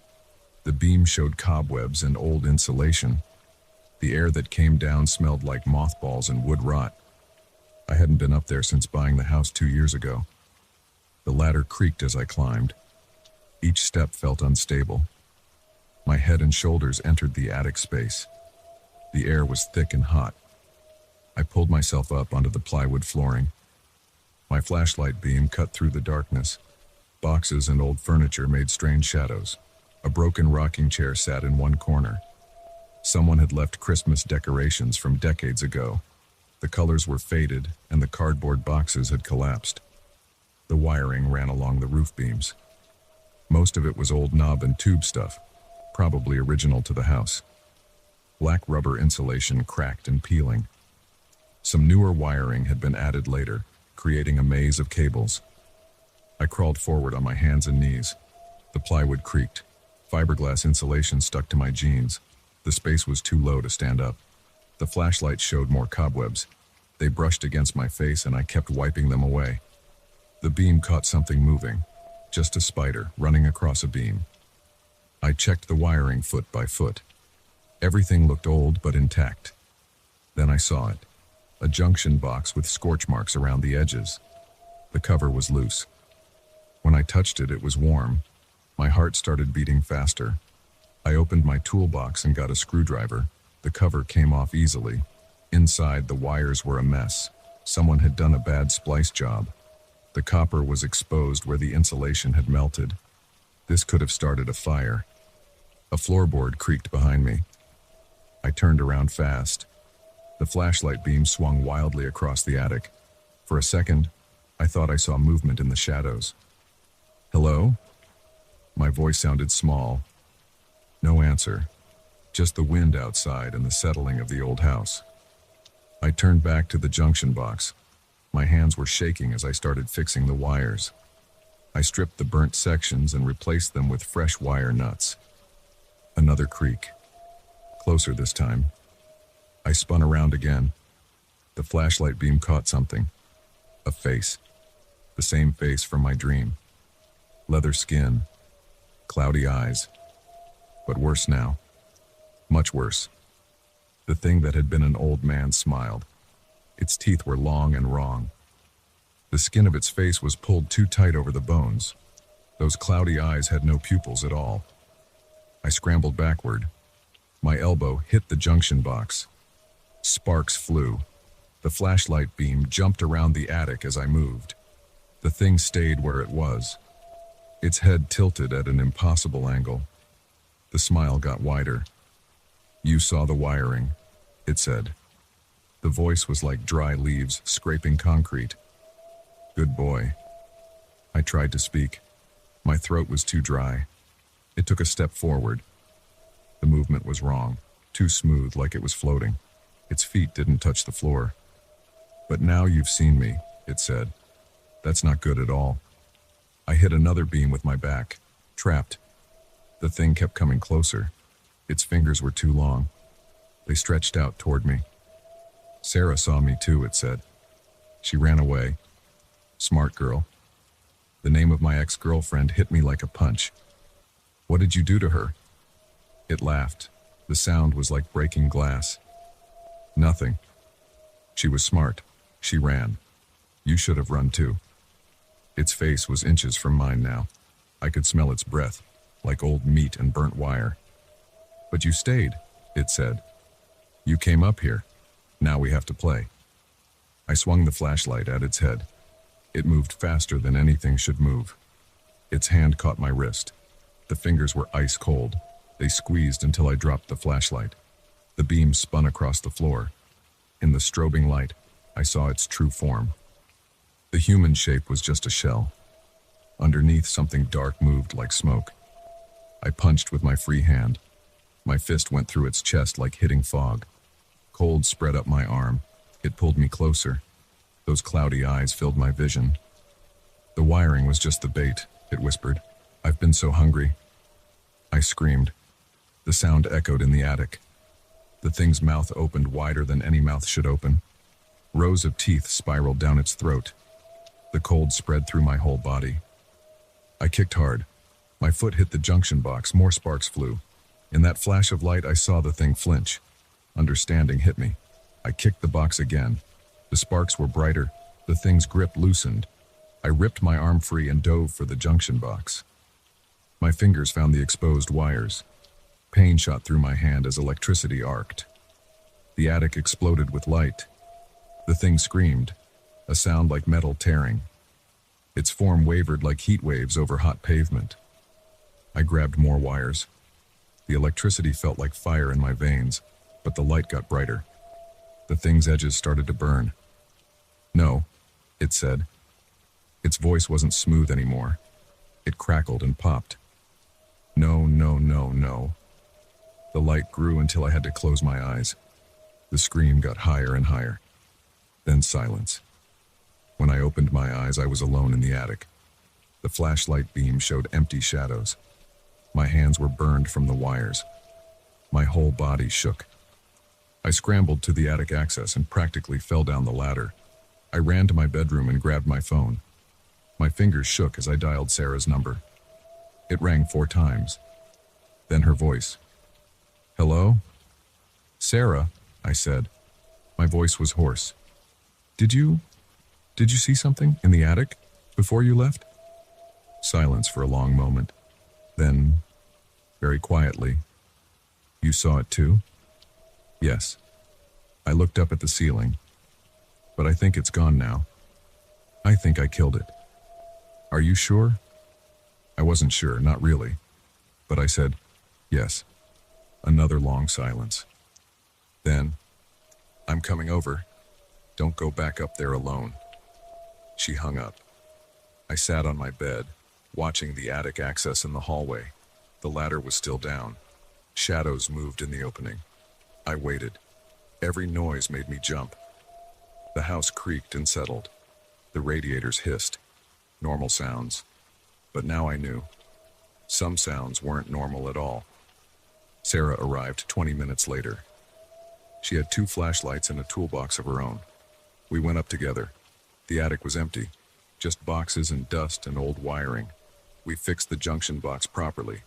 The beam showed cobwebs and old insulation. The air that came down smelled like mothballs and wood rot. I hadn't been up there since buying the house 2 years ago. The ladder creaked as I climbed. Each step felt unstable. My head and shoulders entered the attic space. The air was thick and hot. I pulled myself up onto the plywood flooring. My flashlight beam cut through the darkness. Boxes and old furniture made strange shadows. A broken rocking chair sat in one corner. Someone had left Christmas decorations from decades ago. The colors were faded, and the cardboard boxes had collapsed. The wiring ran along the roof beams. Most of it was old knob and tube stuff, probably original to the house. Black rubber insulation cracked and peeling. Some newer wiring had been added later, creating a maze of cables. I crawled forward on my hands and knees. The plywood creaked. Fiberglass insulation stuck to my jeans. The space was too low to stand up. The flashlight showed more cobwebs. They brushed against my face and I kept wiping them away. The beam caught something moving. Just a spider running across a beam. I checked the wiring foot by foot. Everything looked old but intact. Then I saw it. A junction box with scorch marks around the edges. The cover was loose. When I touched it, it was warm. My heart started beating faster. I opened my toolbox and got a screwdriver. The cover came off easily. Inside, the wires were a mess. Someone had done a bad splice job. The copper was exposed where the insulation had melted. This could have started a fire. A floorboard creaked behind me. I turned around fast. The flashlight beam swung wildly across the attic. For a second, I thought I saw movement in the shadows. "Hello?" My voice sounded small. No answer. Just the wind outside and the settling of the old house. I turned back to the junction box. My hands were shaking as I started fixing the wires. I stripped the burnt sections and replaced them with fresh wire nuts. Another creak. Closer this time. I spun around again. The flashlight beam caught something. A face. The same face from my dream. Leather skin. Cloudy eyes. But worse now. Much worse. The thing that had been an old man smiled. Its teeth were long and wrong. The skin of its face was pulled too tight over the bones. Those cloudy eyes had no pupils at all. I scrambled backward. My elbow hit the junction box. Sparks flew. The flashlight beam jumped around the attic as I moved. The thing stayed where it was. Its head tilted at an impossible angle. The smile got wider. "You saw the wiring," it said. The voice was like dry leaves scraping concrete. "Good boy." I tried to speak. My throat was too dry. It took a step forward. The movement was wrong, too smooth, like it was floating. Its feet didn't touch the floor. "But now you've seen me," it said. "That's not good at all." I hit another beam with my back, trapped. The thing kept coming closer. Its fingers were too long. They stretched out toward me. "Sarah saw me too," it said. "She ran away. Smart girl." The name of my ex-girlfriend hit me like a punch. "What did you do to her?" It laughed. The sound was like breaking glass. "Nothing. She was smart. She ran. You should have run too." Its face was inches from mine now. I could smell its breath, like old meat and burnt wire. "But you stayed," it said. "You came up here. Now we have to play." I swung the flashlight at its head. It moved faster than anything should move. Its hand caught my wrist. The fingers were ice cold. They squeezed until I dropped the flashlight. The beam spun across the floor. In the strobing light, I saw its true form. The human shape was just a shell. Underneath, something dark moved like smoke. I punched with my free hand. My fist went through its chest like hitting fog. Cold spread up my arm. It pulled me closer. Those cloudy eyes filled my vision. "The wiring was just the bait," it whispered. "I've been so hungry." I screamed. The sound echoed in the attic. The thing's mouth opened wider than any mouth should open. Rows of teeth spiraled down its throat. The cold spread through my whole body. I kicked hard. My foot hit the junction box. More sparks flew. In that flash of light, I saw the thing flinch. Understanding hit me. I kicked the box again. The sparks were brighter. The thing's grip loosened. I ripped my arm free and dove for the junction box. My fingers found the exposed wires. Pain shot through my hand as electricity arced. The attic exploded with light. The thing screamed, a sound like metal tearing. Its form wavered like heat waves over hot pavement. I grabbed more wires. The electricity felt like fire in my veins, but the light got brighter. The thing's edges started to burn. "No," it said. Its voice wasn't smooth anymore. It crackled and popped. "No, no, no, no." The light grew until I had to close my eyes. The scream got higher and higher. Then silence. When I opened my eyes, I was alone in the attic. The flashlight beam showed empty shadows. My hands were burned from the wires. My whole body shook. I scrambled to the attic access and practically fell down the ladder. I ran to my bedroom and grabbed my phone. My fingers shook as I dialed Sarah's number. It rang 4 times. Then her voice. "Hello?" "Sarah," I said. My voice was hoarse. Did you see something in the attic before you left?" Silence for a long moment. Then, very quietly, "You saw it too?" "Yes." I looked up at the ceiling. "But I think it's gone now. I think I killed it." "Are you sure?" I wasn't sure, not really. But I said, "Yes." Another long silence. Then, "I'm coming over. Don't go back up there alone." She hung up. I sat on my bed, watching the attic access in the hallway. The ladder was still down. Shadows moved in the opening. I waited. Every noise made me jump. The house creaked and settled. The radiators hissed. Normal sounds. But now I knew. Some sounds weren't normal at all. Sarah arrived 20 minutes later. She had 2 flashlights and a toolbox of her own. We went up together. The attic was empty. Just boxes and dust and old wiring. We fixed the junction box properly.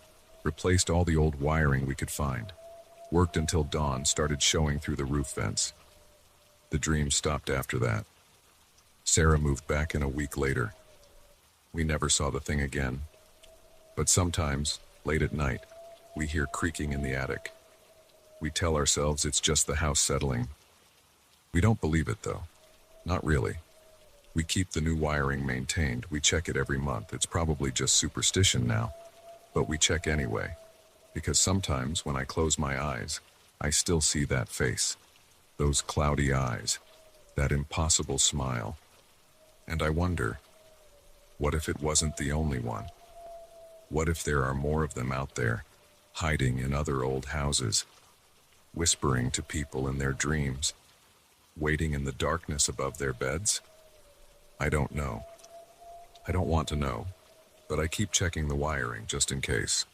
Replaced all the old wiring we could find. Worked until dawn started showing through the roof vents. The dream stopped after that. Sarah moved back in a week later. We never saw the thing again. But sometimes, late at night, we hear creaking in the attic. We tell ourselves it's just the house settling. We don't believe it though. Not really. We keep the new wiring maintained. We check it every month. It's probably just superstition now. But we check anyway. because sometimes when I close my eyes, I still see that face, those cloudy eyes, that impossible smile. And I wonder, what if it wasn't the only one? What if there are more of them out there, hiding in other old houses, whispering to people in their dreams, waiting in the darkness above their beds? I don't know. I don't want to know, but I keep checking the wiring just in case.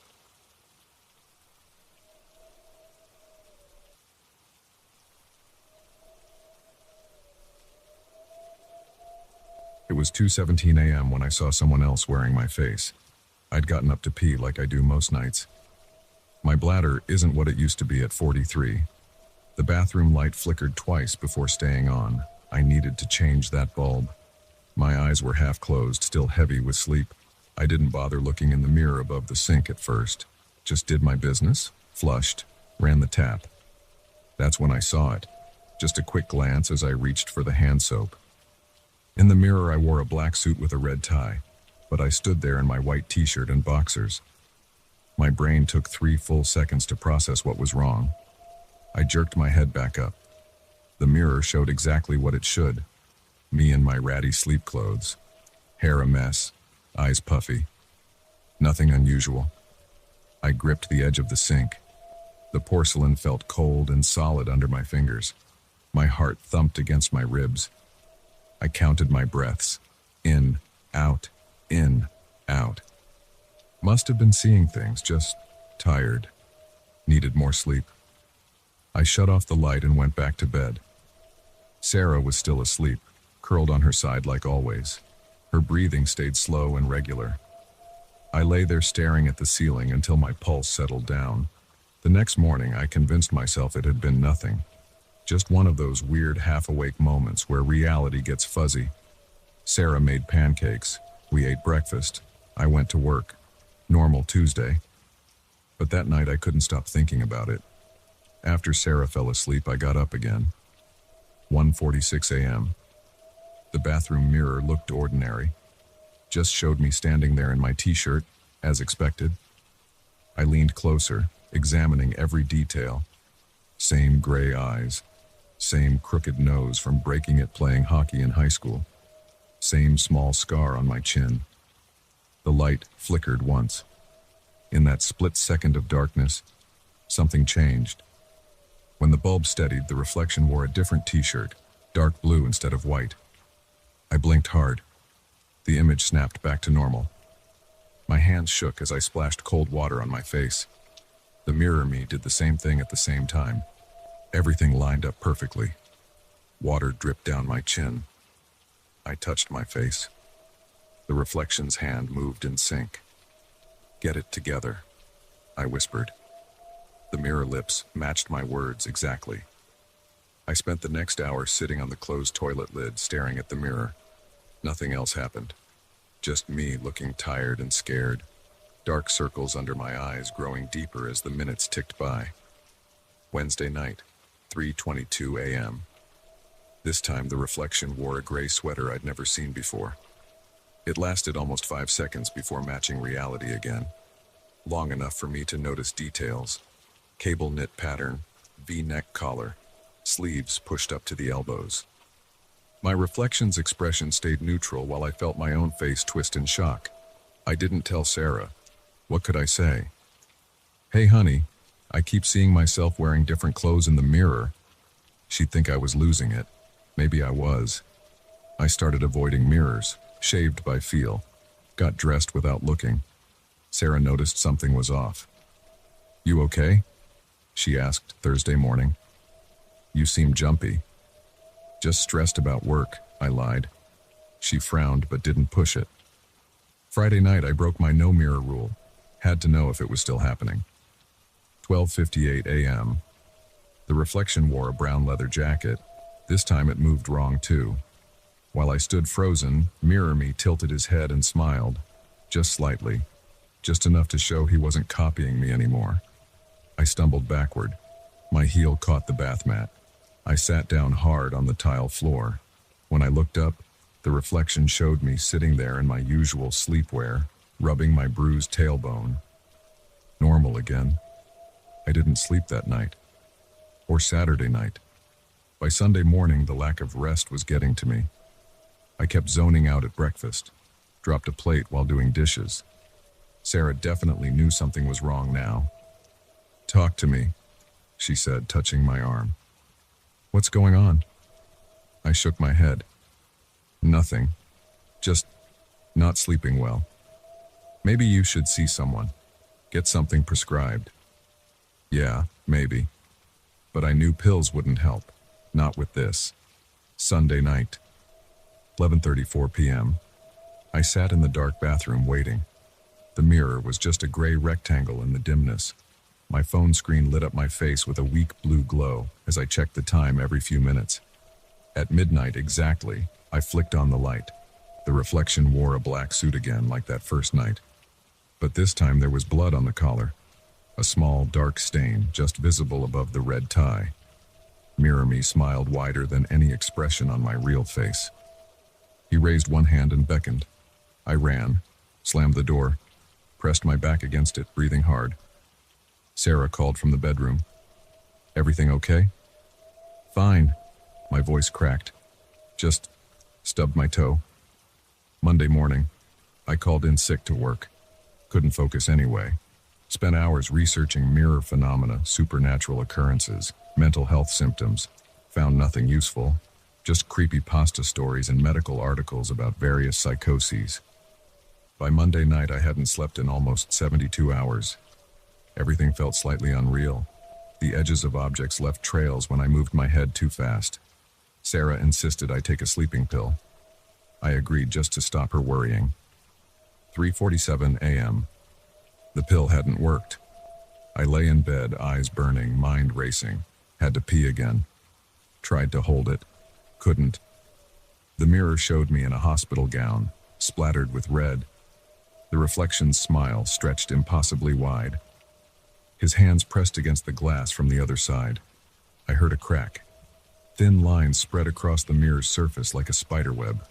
It was 2:17 a.m. when I saw someone else wearing my face. I'd gotten up to pee like I do most nights. My bladder isn't what it used to be at 43. The bathroom light flickered twice before staying on. I needed to change that bulb. My eyes were half closed, still heavy with sleep. I didn't bother looking in the mirror above the sink at first. Just did my business, flushed, ran the tap. That's when I saw it. Just a quick glance as I reached for the hand soap. In the mirror, I wore a black suit with a red tie, but I stood there in my white t-shirt and boxers. My brain took 3 full seconds to process what was wrong. I jerked my head back up. The mirror showed exactly what it should. Me in my ratty sleep clothes. Hair a mess, eyes puffy. Nothing unusual. I gripped the edge of the sink. The porcelain felt cold and solid under my fingers. My heart thumped against my ribs. I counted my breaths. In, out, in, out. Must have been seeing things, just tired. Needed more sleep. I shut off the light and went back to bed. Sarah was still asleep, curled on her side like always. Her breathing stayed slow and regular. I lay there staring at the ceiling until my pulse settled down. The next morning, I convinced myself it had been nothing. Just one of those weird half-awake moments where reality gets fuzzy. Sarah made pancakes. We ate breakfast. I went to work. Normal Tuesday. But that night I couldn't stop thinking about it. After Sarah fell asleep, I got up again. 1:46 a.m. The bathroom mirror looked ordinary. Just showed me standing there in my t-shirt, as expected. I leaned closer, examining every detail. Same gray eyes. Same crooked nose from breaking it playing hockey in high school. Same small scar on my chin. The light flickered once. In that split second of darkness, something changed. When the bulb steadied, the reflection wore a different t-shirt, dark blue instead of white. I blinked hard. The image snapped back to normal. My hands shook as I splashed cold water on my face. The mirror me did the same thing at the same time. Everything lined up perfectly. Water dripped down my chin. I touched my face. The reflection's hand moved in sync. "Get it together," I whispered. The mirror lips matched my words exactly. I spent the next hour sitting on the closed toilet lid staring at the mirror. Nothing else happened. Just me looking tired and scared. Dark circles under my eyes growing deeper as the minutes ticked by. Wednesday night, 3:22 a.m. This time the reflection wore a gray sweater I'd never seen before. It lasted almost 5 seconds before matching reality again. Long enough for me to notice details. Cable knit pattern, V-neck collar, sleeves pushed up to the elbows. My reflection's expression stayed neutral while I felt my own face twist in shock. I didn't tell Sarah. What could I say? "Hey honey, I keep seeing myself wearing different clothes in the mirror." She'd think I was losing it. Maybe I was. I started avoiding mirrors, shaved by feel, got dressed without looking. Sarah noticed something was off. "You okay?" she asked Thursday morning. "You seem jumpy." "Just stressed about work," I lied. She frowned but didn't push it. Friday night I broke my no mirror rule. Had to know if it was still happening. 12:58 a.m. The reflection wore a brown leather jacket. This time it moved wrong too. While I stood frozen, mirror me tilted his head and smiled. Just slightly. Just enough to show he wasn't copying me anymore. I stumbled backward. My heel caught the bath mat. I sat down hard on the tile floor. When I looked up, the reflection showed me sitting there in my usual sleepwear, rubbing my bruised tailbone. Normal again. I didn't sleep that night. Or Saturday night. By Sunday morning, the lack of rest was getting to me. I kept zoning out at breakfast, dropped a plate while doing dishes. Sarah definitely knew something was wrong now. "Talk to me," she said, touching my arm. "What's going on?" I shook my head. "Nothing. Just not sleeping well. Maybe you should see someone. Get something prescribed." "Yeah, maybe." But I knew pills wouldn't help. Not with this. Sunday night. 11:34 p.m. I sat in the dark bathroom waiting. The mirror was just a gray rectangle in the dimness. My phone screen lit up my face with a weak blue glow as I checked the time every few minutes. At midnight exactly, I flicked on the light. The reflection wore a black suit again like that first night. But this time there was blood on the collar. A small, dark stain just visible above the red tie. Mirror me smiled wider than any expression on my real face. He raised one hand and beckoned. I ran, slammed the door, pressed my back against it, breathing hard. Sarah called from the bedroom. "Everything okay?" "Fine." My voice cracked. "Just stubbed my toe." Monday morning, I called in sick to work. Couldn't focus anyway. Spent hours researching mirror phenomena, supernatural occurrences, mental health symptoms. Found nothing useful. Just creepypasta stories and medical articles about various psychoses. By Monday night, I hadn't slept in almost 72 hours. Everything felt slightly unreal. The edges of objects left trails when I moved my head too fast. Sarah insisted I take a sleeping pill. I agreed just to stop her worrying. 3:47 a.m. The pill hadn't worked. I lay in bed, eyes burning, mind racing. Had to pee again. Tried to hold it. Couldn't. The mirror showed me in a hospital gown, splattered with red. The reflection's smile stretched impossibly wide. His hands pressed against the glass from the other side. I heard a crack. Thin lines spread across the mirror's surface like a spiderweb.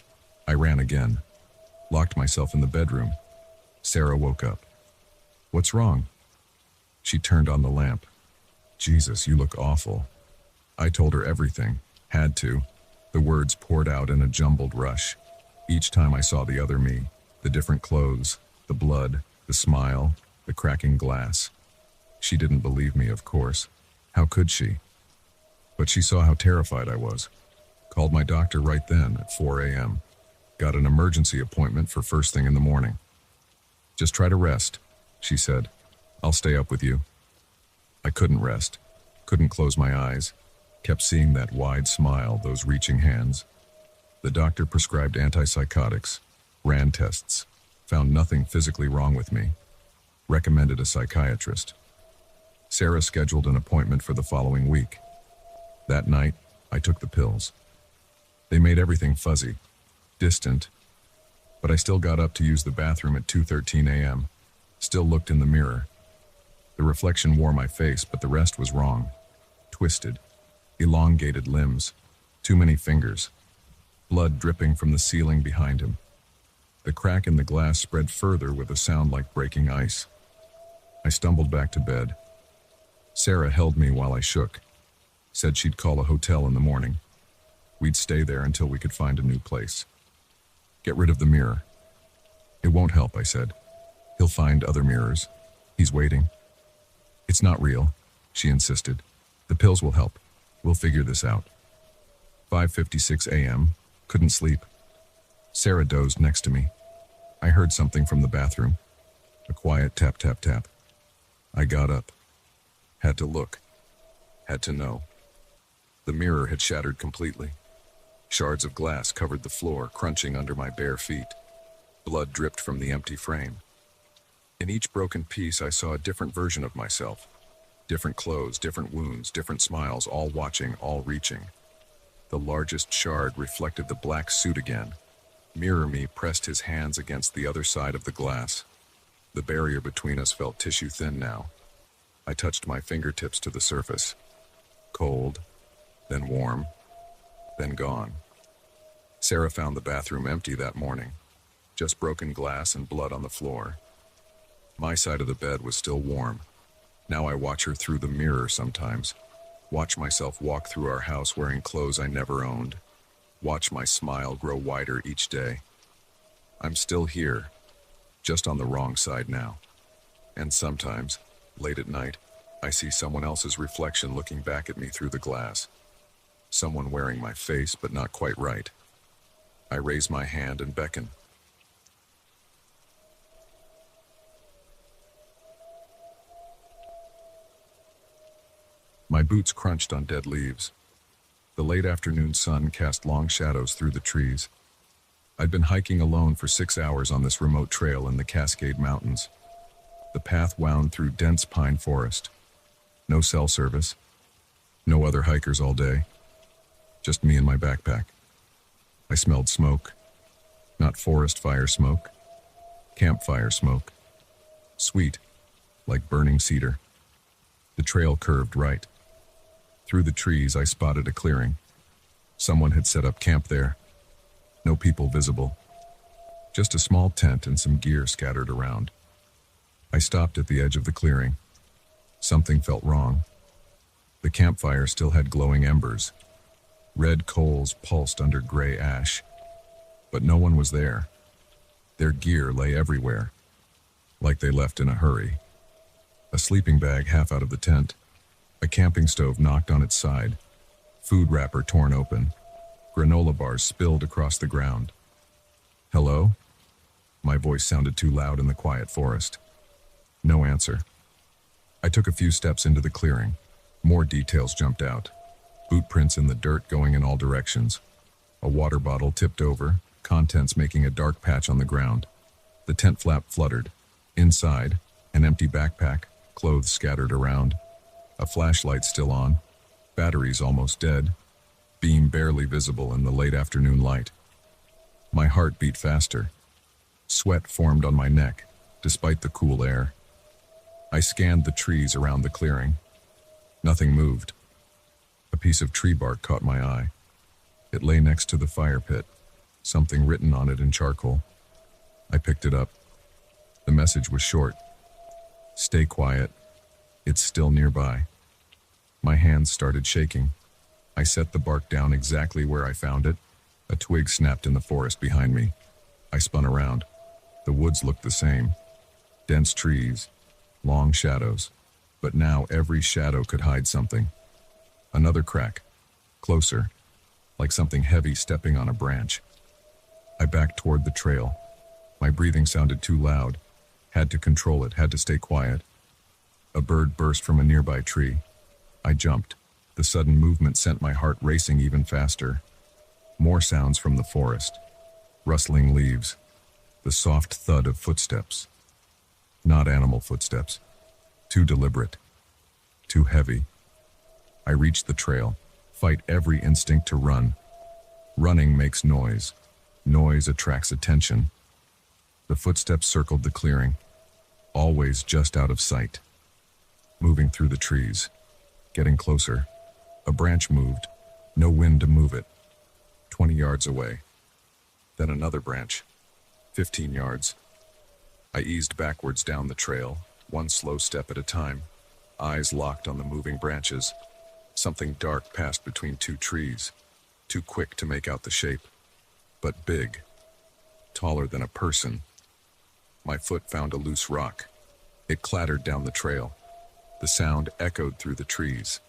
I ran again. Locked myself in the bedroom. Sarah woke up. "What's wrong?" She turned on the lamp. "Jesus, you look awful." I told her everything. Had to. The words poured out in a jumbled rush. Each time I saw the other me, the different clothes, the blood, the smile, the cracking glass. She didn't believe me, of course. How could she? But she saw how terrified I was. Called my doctor right then at 4 a.m. Got an emergency appointment for first thing in the morning. "Just try to rest," she said. "I'll stay up with you." I couldn't rest. Couldn't close my eyes. Kept seeing that wide smile, those reaching hands. The doctor prescribed antipsychotics. Ran tests. Found nothing physically wrong with me. Recommended a psychiatrist. Sarah scheduled an appointment for the following week. That night, I took the pills. They made everything fuzzy, distant, but I still got up to use the bathroom at 2:13 a.m., still looked in the mirror. The reflection wore my face, but the rest was wrong. Twisted, elongated limbs, too many fingers, blood dripping from the ceiling behind him. The crack in the glass spread further with a sound like breaking ice. I stumbled back to bed. Sarah held me while I shook. Said she'd call a hotel in the morning. We'd stay there until we could find a new place. "Get rid of the mirror." "It won't help," I said. "He'll find other mirrors. He's waiting." "It's not real," she insisted. "The pills will help. We'll figure this out." 5:56 a.m. Couldn't sleep. Sarah dozed next to me. I heard something from the bathroom. A quiet tap, tap, tap. I got up. Had to look. Had to know. The mirror had shattered completely. Shards of glass covered the floor, crunching under my bare feet. Blood dripped from the empty frame. In each broken piece, I saw a different version of myself. Different clothes, different wounds, different smiles, all watching, all reaching. The largest shard reflected the black suit again. Mirror me pressed his hands against the other side of the glass. The barrier between us felt tissue thin now. I touched my fingertips to the surface. Cold, then warm, then gone. Sarah found the bathroom empty that morning. Just broken glass and blood on the floor. My side of the bed was still warm. Now I watch her through the mirror sometimes. Watch myself walk through our house wearing clothes I never owned. Watch my smile grow wider each day. I'm still here, just on the wrong side now. And sometimes, late at night, I see someone else's reflection looking back at me through the glass. Someone wearing my face, but not quite right. I raise my hand and beckon. My boots crunched on dead leaves. The late afternoon sun cast long shadows through the trees. I'd been hiking alone for 6 hours on this remote trail in the Cascade Mountains. The path wound through dense pine forest. No cell service. No other hikers all day. Just me and my backpack. I smelled smoke. Not forest fire smoke. Campfire smoke. Sweet, like burning cedar. The trail curved right. Through the trees, I spotted a clearing. Someone had set up camp there. No people visible. Just a small tent and some gear scattered around. I stopped at the edge of the clearing. Something felt wrong. The campfire still had glowing embers. Red coals pulsed under gray ash. But no one was there. Their gear lay everywhere, like they left in a hurry. A sleeping bag half out of the tent. A camping stove knocked on its side. Food wrapper torn open. Granola bars spilled across the ground. Hello? My voice sounded too loud in the quiet forest. No answer. I took a few steps into the clearing. More details jumped out. Boot prints in the dirt going in all directions. A water bottle tipped over, contents making a dark patch on the ground. The tent flap fluttered. Inside, an empty backpack, clothes scattered around. A flashlight still on. Batteries almost dead. Beam barely visible in the late afternoon light. My heart beat faster. Sweat formed on my neck, despite the cool air. I scanned the trees around the clearing. Nothing moved. A piece of tree bark caught my eye. It lay next to the fire pit, something written on it in charcoal. I picked it up. The message was short. Stay quiet. It's still nearby. My hands started shaking. I set the bark down exactly where I found it. A twig snapped in the forest behind me. I spun around. The woods looked the same. Dense trees, long shadows. But now every shadow could hide something. Another crack. Closer. Like something heavy stepping on a branch. I backed toward the trail. My breathing sounded too loud. Had to control it, had to stay quiet. A bird burst from a nearby tree. I jumped. The sudden movement sent my heart racing even faster. More sounds from the forest. Rustling leaves. The soft thud of footsteps. Not animal footsteps. Too deliberate. Too heavy. I reached the trail. Fight every instinct to run. Running makes noise. Noise attracts attention. The footsteps circled the clearing. Always just out of sight. Moving through the trees. Getting closer. A branch moved. No wind to move it. 20 yards away. Then another branch. 15 yards. I eased backwards down the trail, one slow step at a time. Eyes locked on the moving branches. Something dark passed between two trees. Too quick to make out the shape. But big. Taller than a person. My foot found a loose rock. It clattered down the trail. The sound echoed through the trees.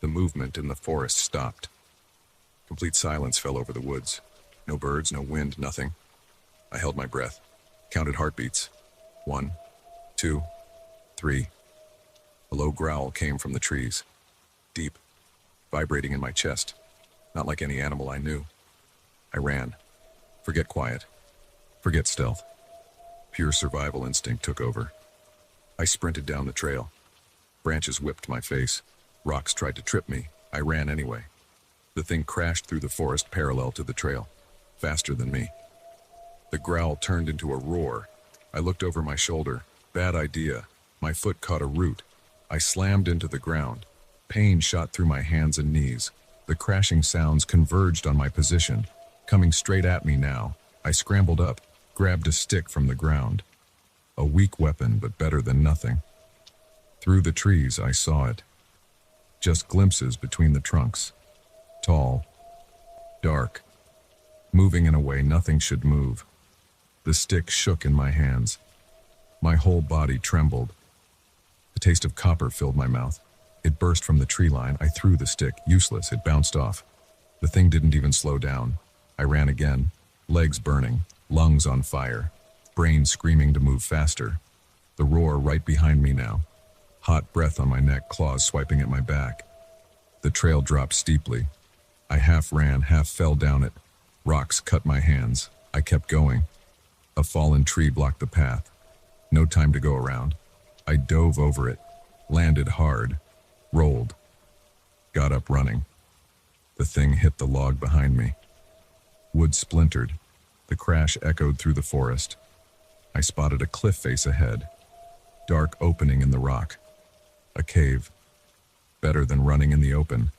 The movement in the forest stopped. Complete silence fell over the woods. No birds, no wind, nothing. I held my breath. Counted heartbeats. 1, 2, 3. A low growl came from the trees. Deep. Vibrating in my chest. Not like any animal I knew. I ran. Forget quiet. Forget stealth. Pure survival instinct took over. I sprinted down the trail. Branches whipped my face. Rocks tried to trip me. I ran anyway. The thing crashed through the forest parallel to the trail. Faster than me. The growl turned into a roar. I looked over my shoulder. Bad idea. My foot caught a root. I slammed into the ground. Pain shot through my hands and knees. The crashing sounds converged on my position. Coming straight at me now, I scrambled up, grabbed a stick from the ground. A weak weapon, but better than nothing. Through the trees, I saw it. Just glimpses between the trunks. Tall, dark, moving in a way nothing should move. The stick shook in my hands. My whole body trembled. The taste of copper filled my mouth. It burst from the tree line. I threw the stick. Useless. It bounced off. The thing didn't even slow down. I ran again, legs burning, lungs on fire, brain screaming to move faster. The roar right behind me now. Hot breath on my neck, claws swiping at my back. The trail dropped steeply. I half ran, half fell down it. Rocks cut my hands. I kept going. A fallen tree blocked the path. No time to go around. I dove over it, landed hard, rolled, got up running. The thing hit the log behind me. Wood splintered. The crash echoed through the forest. I spotted a cliff face ahead. Dark opening in the rock. A cave. Better than running in the open.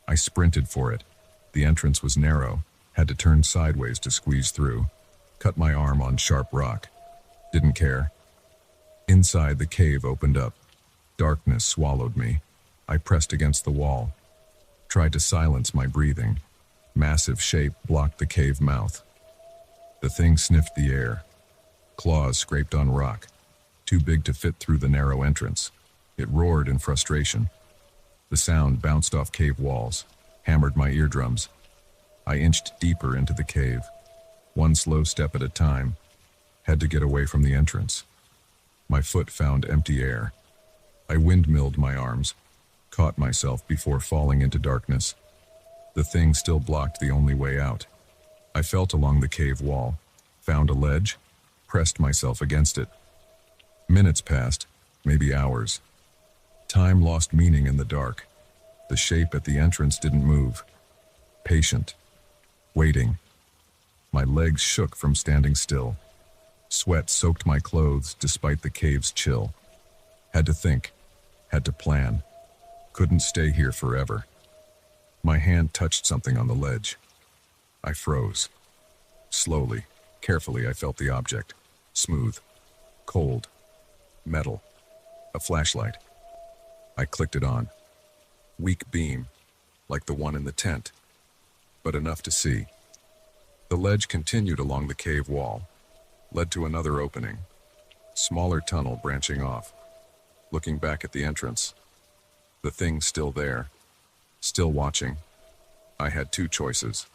I sprinted for it. The entrance was narrow. Had to turn sideways to squeeze through. Cut my arm on sharp rock. Didn't care. Inside, the cave opened up. Darkness swallowed me. I pressed against the wall. Tried to silence my breathing. Massive shape blocked the cave mouth. The thing sniffed the air. Claws scraped on rock. Too big to fit through the narrow entrance. It roared in frustration. The sound bounced off cave walls, hammered my eardrums. I inched deeper into the cave. One slow step at a time. Had to get away from the entrance. My foot found empty air. I windmilled my arms, caught myself before falling into darkness. The thing still blocked the only way out. I felt along the cave wall, found a ledge, pressed myself against it. Minutes passed, maybe hours. Time lost meaning in the dark. The shape at the entrance didn't move. Patient. Waiting. My legs shook from standing still. Sweat soaked my clothes despite the cave's chill. Had to think. Had to plan. Couldn't stay here forever. My hand touched something on the ledge. I froze. Slowly, carefully, I felt the object. Smooth. Cold. Metal. A flashlight. I clicked it on. Weak beam, like the one in the tent, but enough to see. The ledge continued along the cave wall, led to another opening. Smaller tunnel branching off. Looking back at the entrance. The thing still there. Still watching. I had two choices.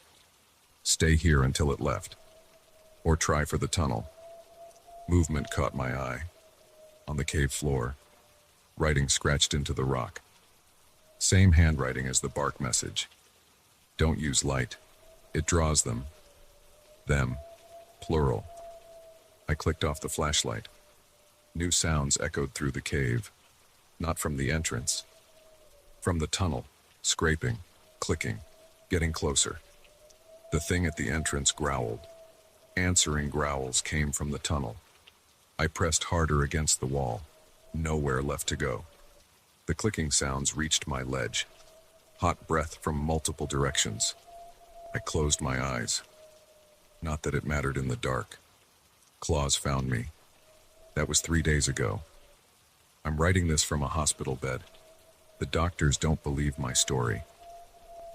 Stay here until it left, or try for the tunnel. Movement caught my eye. On the cave floor. Writing scratched into the rock. Same handwriting as the bark message. Don't use light. It draws them. Them. Plural. I clicked off the flashlight. New sounds echoed through the cave. Not from the entrance. From the tunnel. Scraping. Clicking. Getting closer. The thing at the entrance growled. Answering growls came from the tunnel. I pressed harder against the wall. Nowhere left to go. The clicking sounds reached my ledge. Hot breath from multiple directions. I closed my eyes. Not that it mattered in the dark. Claws found me. That was 3 days ago. I'm writing this from a hospital bed. The doctors don't believe my story.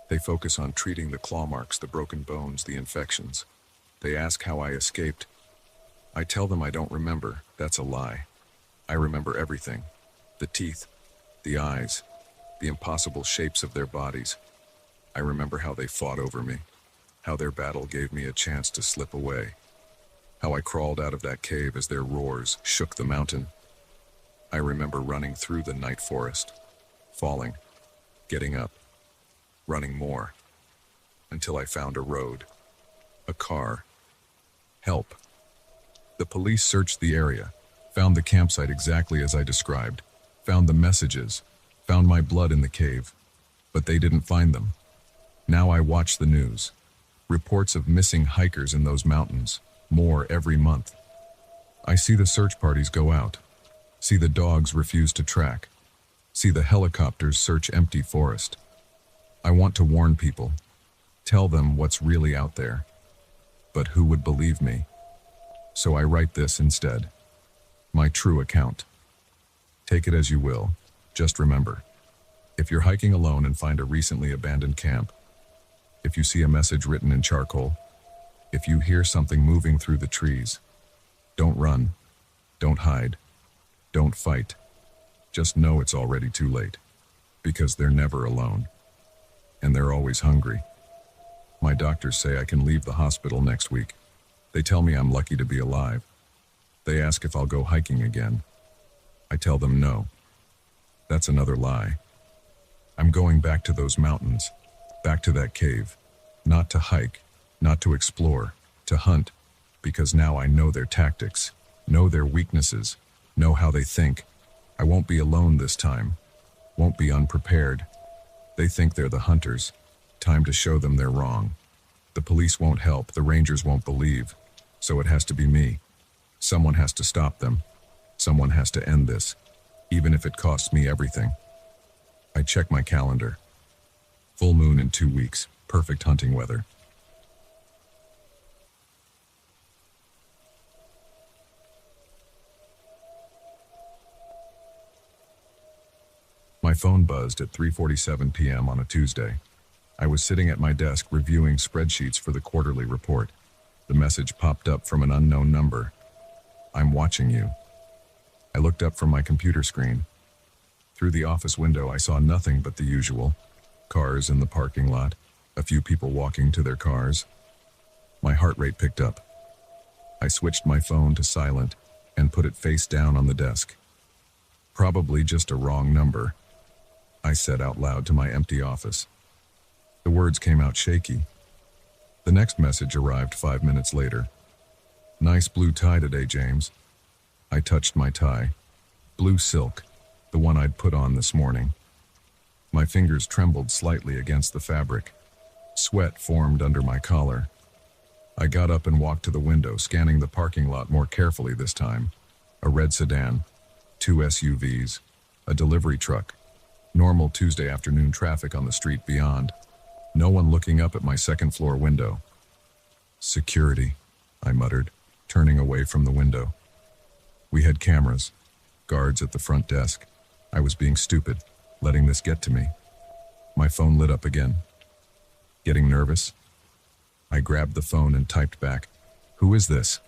They focus on treating the claw marks, the broken bones, the infections. They ask how I escaped. I tell them I don't remember. That's a lie. I remember everything. The teeth, the eyes, the impossible shapes of their bodies. I remember how they fought over me, how their battle gave me a chance to slip away, how I crawled out of that cave as their roars shook the mountain. I remember running through the night forest, falling, getting up, running more, until I found a road, a car. Help. The police searched the area, found the campsite exactly as I described, found the messages, found my blood in the cave, but they didn't find them. Now I watch the news. Reports of missing hikers in those mountains, more every month. I see the search parties go out, see the dogs refuse to track, see the helicopters search empty forest. I want to warn people, tell them what's really out there. But who would believe me? So I write this instead. My true account. Take it as you will. Just remember, if you're hiking alone and find a recently abandoned camp, if you see a message written in charcoal, if you hear something moving through the trees, don't run, don't hide, don't fight. Just know it's already too late, because they're never alone, and they're always hungry. My doctors say I can leave the hospital next week. They tell me I'm lucky to be alive. They ask if I'll go hiking again. I tell them no. That's another lie. I'm going back to those mountains, back to that cave, not to hike, not to explore, to hunt, because now I know their tactics, know their weaknesses, know how they think. I won't be alone this time, won't be unprepared. They think they're the hunters. Time to show them they're wrong. The police won't help, the rangers won't believe, so it has to be me. Someone has to stop them. Someone has to end this, even if it costs me everything. I check my calendar. Full moon in 2 weeks, perfect hunting weather. My phone buzzed at 3:47 p.m. on a Tuesday. I was sitting at my desk reviewing spreadsheets for the quarterly report. The message popped up from an unknown number. I'm watching you. I looked up from my computer screen. Through the office window, I saw nothing but the usual. Cars in the parking lot, a few people walking to their cars. My heart rate picked up. I switched my phone to silent and put it face down on the desk. Probably just a wrong number, I said out loud to my empty office. The words came out shaky. The next message arrived 5 minutes later. Nice blue tie today, James. I touched my tie. Blue silk, the one I'd put on this morning. My fingers trembled slightly against the fabric. Sweat formed under my collar. I got up and walked to the window, scanning the parking lot more carefully this time. A red sedan, 2 SUVs, a delivery truck, normal Tuesday afternoon traffic on the street beyond. No one looking up at my second-floor window. Security, I muttered, turning away from the window. We had cameras, guards at the front desk. I was being stupid, letting this get to me. My phone lit up again. Getting nervous? I grabbed the phone and typed back, "Who is this?"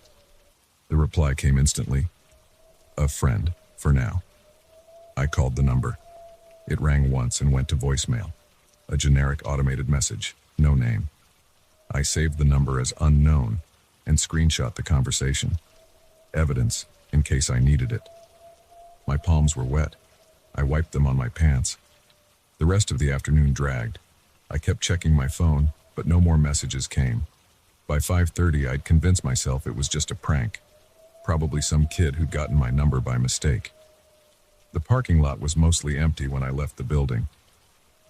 The reply came instantly. "A friend, for now." I called the number. It rang once and went to voicemail. A generic automated message, no name. I saved the number as unknown and screenshot the conversation. Evidence, in case I needed it. My palms were wet. I wiped them on my pants. The rest of the afternoon dragged. I kept checking my phone, but no more messages came. By 5:30, I'd convinced myself it was just a prank. Probably some kid who'd gotten my number by mistake. The parking lot was mostly empty when I left the building.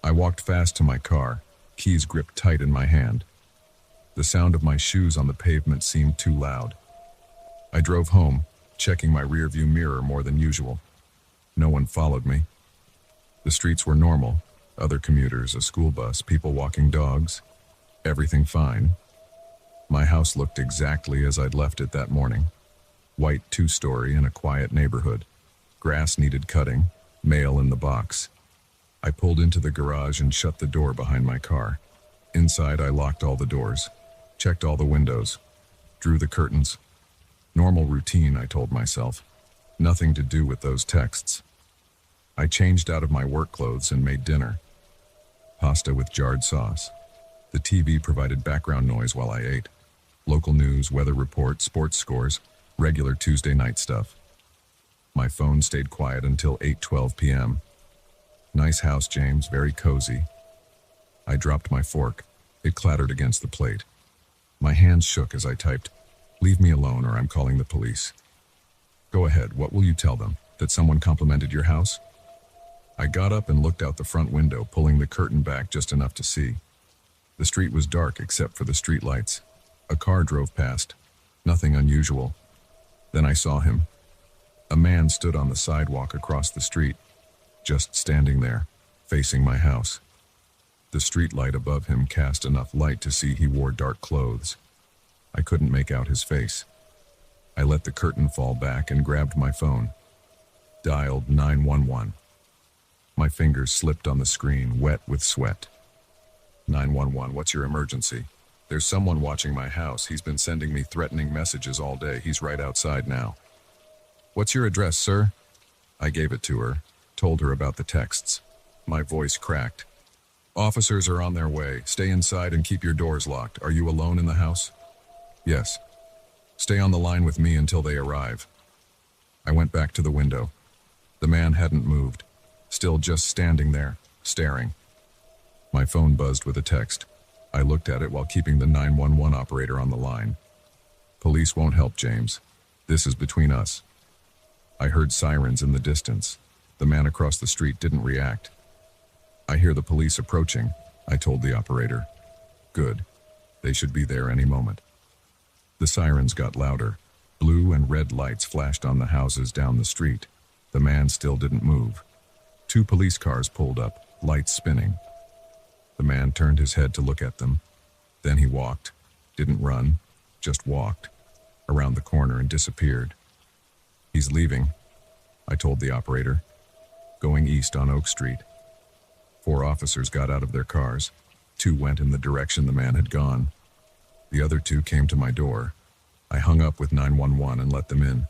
I walked fast to my car, keys gripped tight in my hand. The sound of my shoes on the pavement seemed too loud. I drove home, checking my rearview mirror more than usual. No one followed me. The streets were normal. Other commuters, a school bus, people walking dogs. Everything fine. My house looked exactly as I'd left it that morning. White 2-story in a quiet neighborhood. Grass needed cutting, mail in the box. I pulled into the garage and shut the door behind my car. Inside, I locked all the doors, checked all the windows, drew the curtains. Normal routine, I told myself. Nothing to do with those texts. I changed out of my work clothes and made dinner. Pasta with jarred sauce. The TV provided background noise while I ate. Local news, weather report, sports scores, regular Tuesday night stuff. My phone stayed quiet until 8:12 p.m. Nice house, James, very cozy. I dropped my fork. It clattered against the plate. My hands shook as I typed, "Leave me alone or I'm calling the police." "Go ahead, what will you tell them? That someone complimented your house?" I got up and looked out the front window, pulling the curtain back just enough to see. The street was dark except for the street lights. A car drove past. Nothing unusual. Then I saw him. A man stood on the sidewalk across the street, just standing there, facing my house. The street light above him cast enough light to see he wore dark clothes. I couldn't make out his face. I let the curtain fall back and grabbed my phone. Dialed 911. My fingers slipped on the screen, wet with sweat. 911, what's your emergency? There's someone watching my house. He's been sending me threatening messages all day. He's right outside now. What's your address, sir? I gave it to her, told her about the texts. My voice cracked. Officers are on their way. Stay inside and keep your doors locked. Are you alone in the house? Yes. Stay on the line with me until they arrive. I went back to the window. The man hadn't moved, still just standing there, staring. My phone buzzed with a text. I looked at it while keeping the 911 operator on the line. Police won't help, James. This is between us. I heard sirens in the distance. The man across the street didn't react. I hear the police approaching, I told the operator. Good. They should be there any moment. The sirens got louder. Blue and red lights flashed on the houses down the street. The man still didn't move. 2 police cars pulled up, lights spinning. The man turned his head to look at them. Then he walked, didn't run, just walked, around the corner and disappeared. He's leaving, I told the operator. Going east on Oak Street. 4 officers got out of their cars. 2 went in the direction the man had gone. The other 2 came to my door. I hung up with 911 and let them in.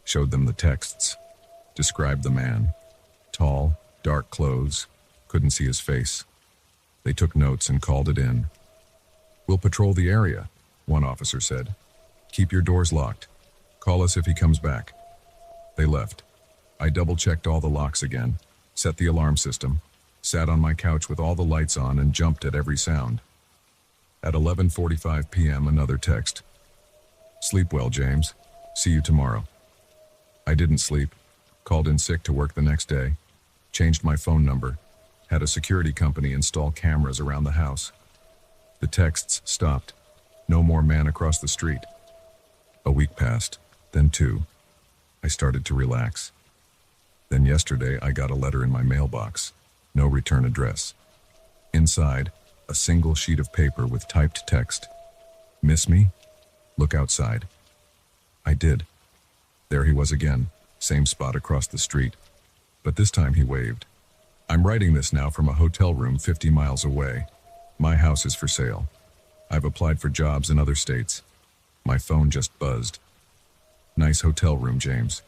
Showed them the texts. Described the man. Tall, dark clothes. Couldn't see his face. They took notes and called it in. We'll patrol the area, one officer said. Keep your doors locked. Call us if he comes back. They left. I double-checked all the locks again, set the alarm system, sat on my couch with all the lights on and jumped at every sound. At 11:45 p.m., another text. Sleep well, James. See you tomorrow. I didn't sleep. Called in sick to work the next day. Changed my phone number. Had a security company install cameras around the house. The texts stopped. No more man across the street. A week passed, then 2. I started to relax. Then yesterday I got a letter in my mailbox. No return address. Inside, a single sheet of paper with typed text. Miss me? Look outside. I did. There he was again, same spot across the street. But this time he waved. I'm writing this now from a hotel room 50 miles away. My house is for sale. I've applied for jobs in other states. My phone just buzzed. Nice hotel room, James.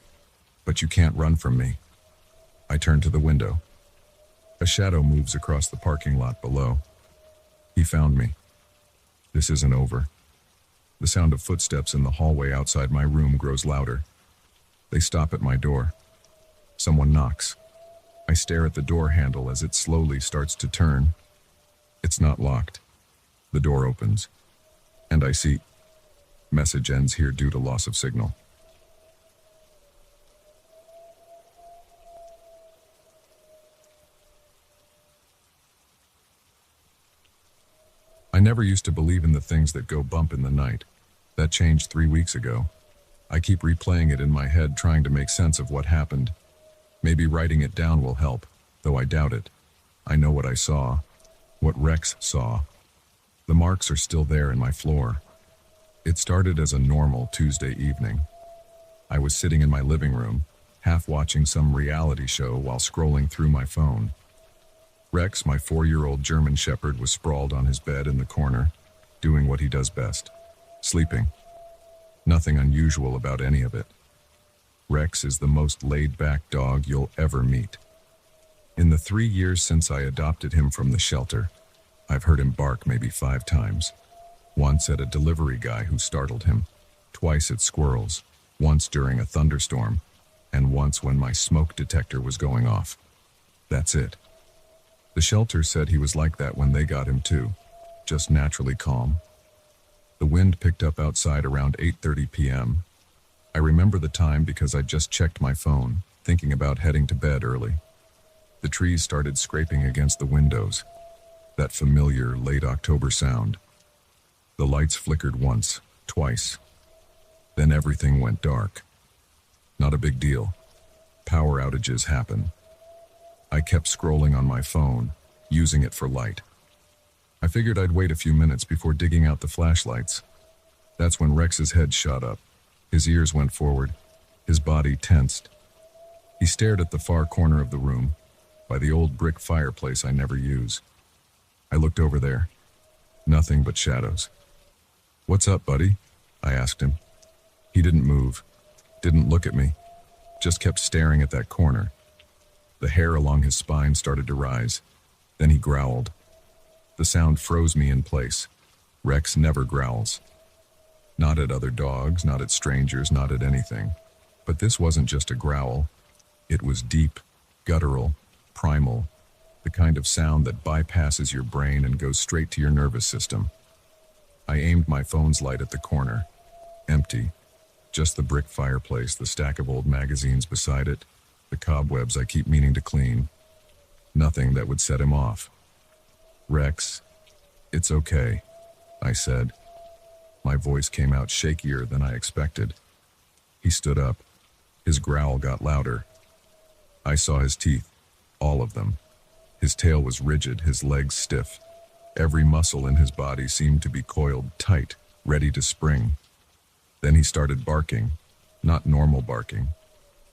But you can't run from me. I turned to the window. A shadow moves across the parking lot below. He found me. This isn't over. The sound of footsteps in the hallway outside my room grows louder. They stop at my door. Someone knocks. I stare at the door handle as it slowly starts to turn. It's not locked. The door opens. And I see, message ends here due to loss of signal. I never used to believe in the things that go bump in the night. That changed 3 weeks ago. I keep replaying it in my head, trying to make sense of what happened. Maybe writing it down will help, though I doubt it. I know what I saw, what Rex saw. The marks are still there in my floor. It started as a normal Tuesday evening. I was sitting in my living room, half watching some reality show while scrolling through my phone. Rex, my 4-year-old German Shepherd, was sprawled on his bed in the corner, doing what he does best, sleeping. Nothing unusual about any of it. Rex is the most laid-back dog you'll ever meet. In the 3 years since I adopted him from the shelter, I've heard him bark maybe 5 times. Once at a delivery guy who startled him, twice at squirrels, once during a thunderstorm, and once when my smoke detector was going off. That's it. The shelter said he was like that when they got him too, just naturally calm. The wind picked up outside around 8:30 p.m. I remember the time because I just checked my phone, thinking about heading to bed early. The trees started scraping against the windows, that familiar late October sound. The lights flickered once, twice. Then everything went dark. Not a big deal. Power outages happen. I kept scrolling on my phone, using it for light. I figured I'd wait a few minutes before digging out the flashlights. That's when Rex's head shot up. His ears went forward. His body tensed. He stared at the far corner of the room, by the old brick fireplace I never use. I looked over there. Nothing but shadows. "What's up, buddy?" I asked him. He didn't move, didn't look at me, just kept staring at that corner. The hair along his spine started to rise. Then he growled. The sound froze me in place. Rex never growls. Not at other dogs, not at strangers, not at anything. But this wasn't just a growl. It was deep, guttural, primal, the kind of sound that bypasses your brain and goes straight to your nervous system. I aimed my phone's light at the corner. Empty. Just the brick fireplace, the stack of old magazines beside it, the cobwebs I keep meaning to clean. Nothing that would set him off. "Rex, it's okay," I said. My voice came out shakier than I expected. He stood up. His growl got louder. I saw his teeth, all of them. His tail was rigid, his legs stiff. Every muscle in his body seemed to be coiled tight, ready to spring. Then he started barking, not normal barking.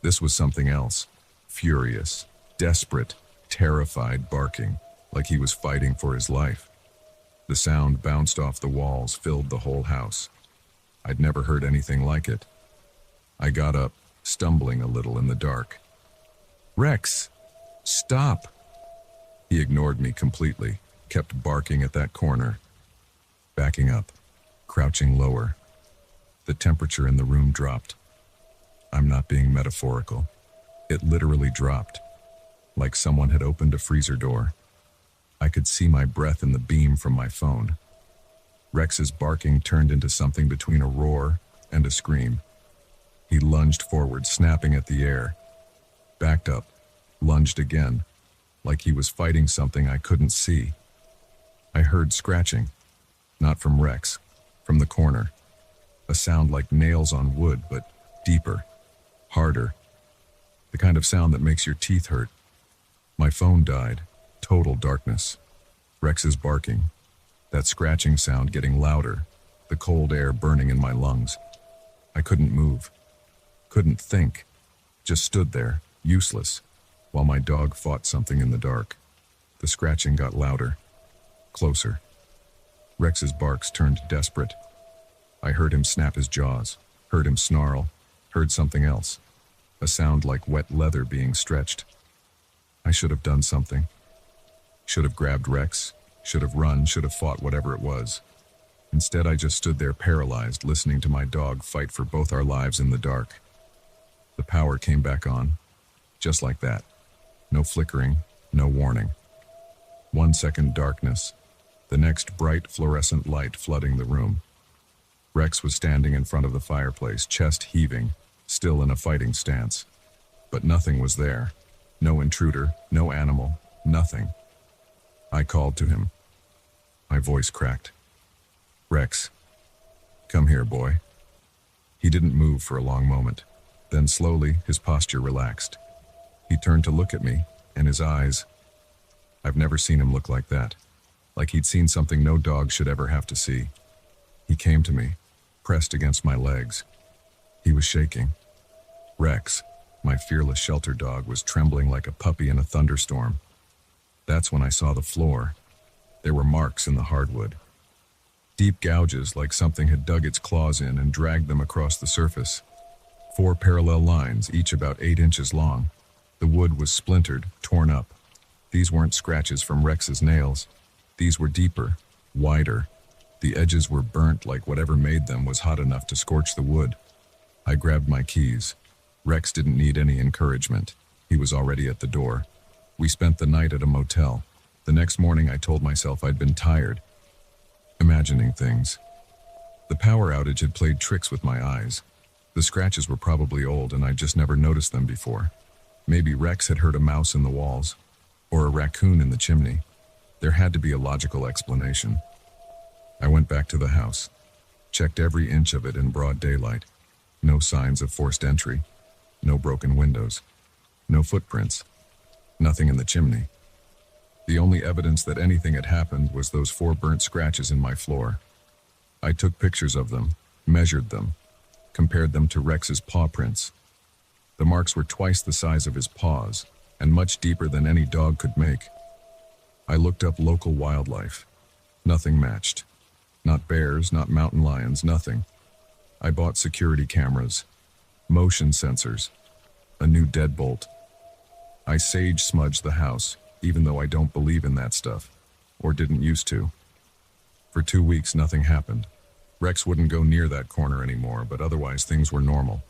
This was something else, furious, desperate, terrified barking, like he was fighting for his life. The sound bounced off the walls, filled the whole house. I'd never heard anything like it. I got up, stumbling a little in the dark. "Rex, stop!" He ignored me completely, kept barking at that corner. Backing up, crouching lower. The temperature in the room dropped. I'm not being metaphorical. It literally dropped, like someone had opened a freezer door. I could see my breath in the beam from my phone. Rex's barking turned into something between a roar and a scream. He lunged forward, snapping at the air. Backed up, lunged again, like he was fighting something I couldn't see. I heard scratching, not from Rex, from the corner. A sound like nails on wood, but deeper, harder. The kind of sound that makes your teeth hurt. My phone died. Total darkness. Rex's barking. That scratching sound getting louder. The cold air burning in my lungs. I couldn't move. Couldn't think. Just stood there, useless, while my dog fought something in the dark. The scratching got louder. Closer. Rex's barks turned desperate. I heard him snap his jaws, heard him snarl, heard something else. A sound like wet leather being stretched. I should have done something. Should have grabbed Rex, should have run, should have fought whatever it was. Instead, I just stood there paralyzed, listening to my dog fight for both our lives in the dark. The power came back on, just like that. No flickering, no warning. 1 second darkness, the next bright fluorescent light flooding the room. Rex was standing in front of the fireplace, chest heaving, still in a fighting stance. But nothing was there. No intruder, no animal, nothing. I called to him. My voice cracked. "Rex, come here, boy." He didn't move for a long moment. Then slowly, his posture relaxed. He turned to look at me, and his eyes... I've never seen him look like that. Like he'd seen something no dog should ever have to see. He came to me, pressed against my legs. He was shaking. Rex, my fearless shelter dog, was trembling like a puppy in a thunderstorm. That's when I saw the floor. There were marks in the hardwood. Deep gouges like something had dug its claws in and dragged them across the surface. 4 parallel lines, each about 8 inches long. The wood was splintered, torn up. These weren't scratches from Rex's nails. These were deeper, wider. The edges were burnt like whatever made them was hot enough to scorch the wood. I grabbed my keys. Rex didn't need any encouragement. He was already at the door. We spent the night at a motel. The next morning I told myself I'd been tired, imagining things. The power outage had played tricks with my eyes. The scratches were probably old and I'd just never noticed them before. Maybe Rex had heard a mouse in the walls, or a raccoon in the chimney. There had to be a logical explanation. I went back to the house, checked every inch of it in broad daylight. No signs of forced entry, no broken windows, no footprints, nothing in the chimney. The only evidence that anything had happened was those 4 burnt scratches in my floor. I took pictures of them, measured them, compared them to Rex's paw prints. The marks were twice the size of his paws, and much deeper than any dog could make. I looked up local wildlife. Nothing matched. Not bears, not mountain lions, nothing. I bought security cameras, motion sensors, a new deadbolt. I sage smudged the house, even though I don't believe in that stuff, or didn't used to. For 2 weeks, nothing happened. Rex wouldn't go near that corner anymore, but otherwise things were normal.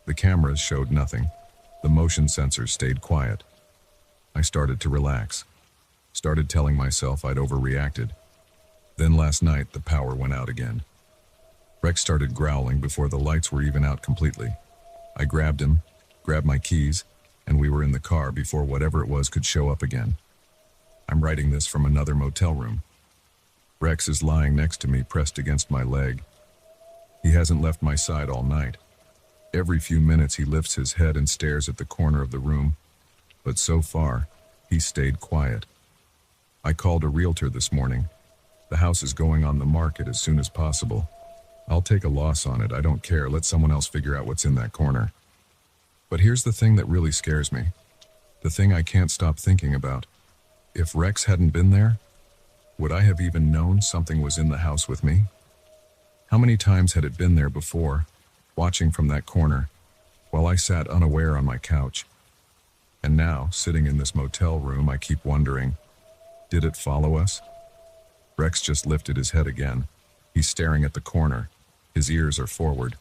The cameras showed nothing. The motion sensors stayed quiet. I started to relax. Started telling myself I'd overreacted. Then last night, the power went out again. Rex started growling before the lights were even out completely. I grabbed him, grabbed my keys, and we were in the car before whatever it was could show up again. I'm writing this from another motel room. Rex is lying next to me, pressed against my leg. He hasn't left my side all night. Every few minutes he lifts his head and stares at the corner of the room, but so far, he's stayed quiet. I called a realtor this morning. The house is going on the market as soon as possible. I'll take a loss on it, I don't care, let someone else figure out what's in that corner. But here's the thing that really scares me. The thing I can't stop thinking about. If Rex hadn't been there, would I have even known something was in the house with me? How many times had it been there before, watching from that corner, while I sat unaware on my couch? And now, sitting in this motel room, I keep wondering, did it follow us? Rex just lifted his head again. He's staring at the corner. His ears are forward.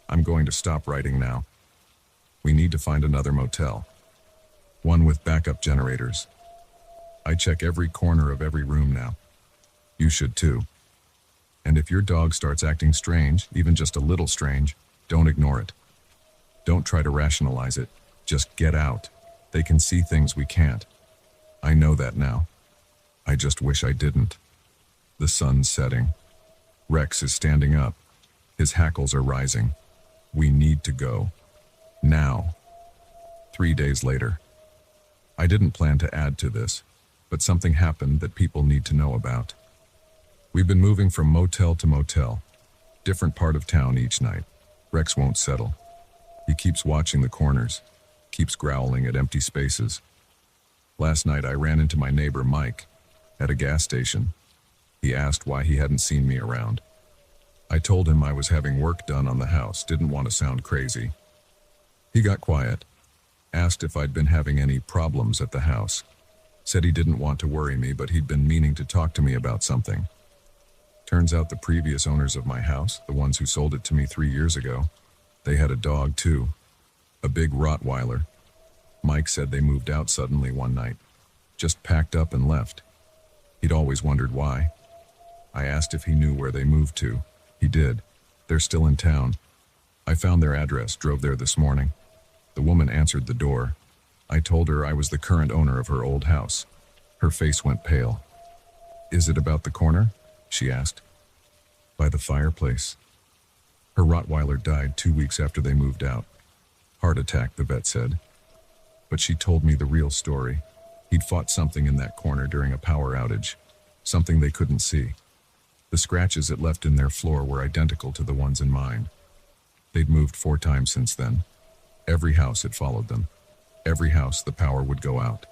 I'm going to stop writing now. We need to find another motel. One with backup generators. I check every corner of every room now. You should too. And if your dog starts acting strange, even just a little strange, don't ignore it. Don't try to rationalize it. Just get out. They can see things we can't. I know that now. I just wish I didn't. The sun's setting. Rex is standing up. His hackles are rising. We need to go. Now. 3 days later. I didn't plan to add to this, but something happened that people need to know about. We've been moving from motel to motel, different part of town each night. Rex won't settle. He keeps watching the corners, keeps growling at empty spaces. Last night I ran into my neighbor Mike at a gas station. He asked why he hadn't seen me around. I told him I was having work done on the house, didn't want to sound crazy. He got quiet, asked if I'd been having any problems at the house. Said he didn't want to worry me, but he'd been meaning to talk to me about something. Turns out the previous owners of my house, the ones who sold it to me 3 years ago, they had a dog too, a big Rottweiler. Mike said they moved out suddenly one night, just packed up and left. He'd always wondered why. I asked if he knew where they moved to. He did. They're still in town. I found their address, drove there this morning. The woman answered the door. I told her I was the current owner of her old house. Her face went pale. "Is it about the corner?" she asked. "By the fireplace." Her Rottweiler died 2 weeks after they moved out. Heart attack, the vet said. But she told me the real story. He'd fought something in that corner during a power outage, something they couldn't see. The scratches it left in their floor were identical to the ones in mine. They'd moved 4 times since then. Every house had followed them. Every house the power would go out.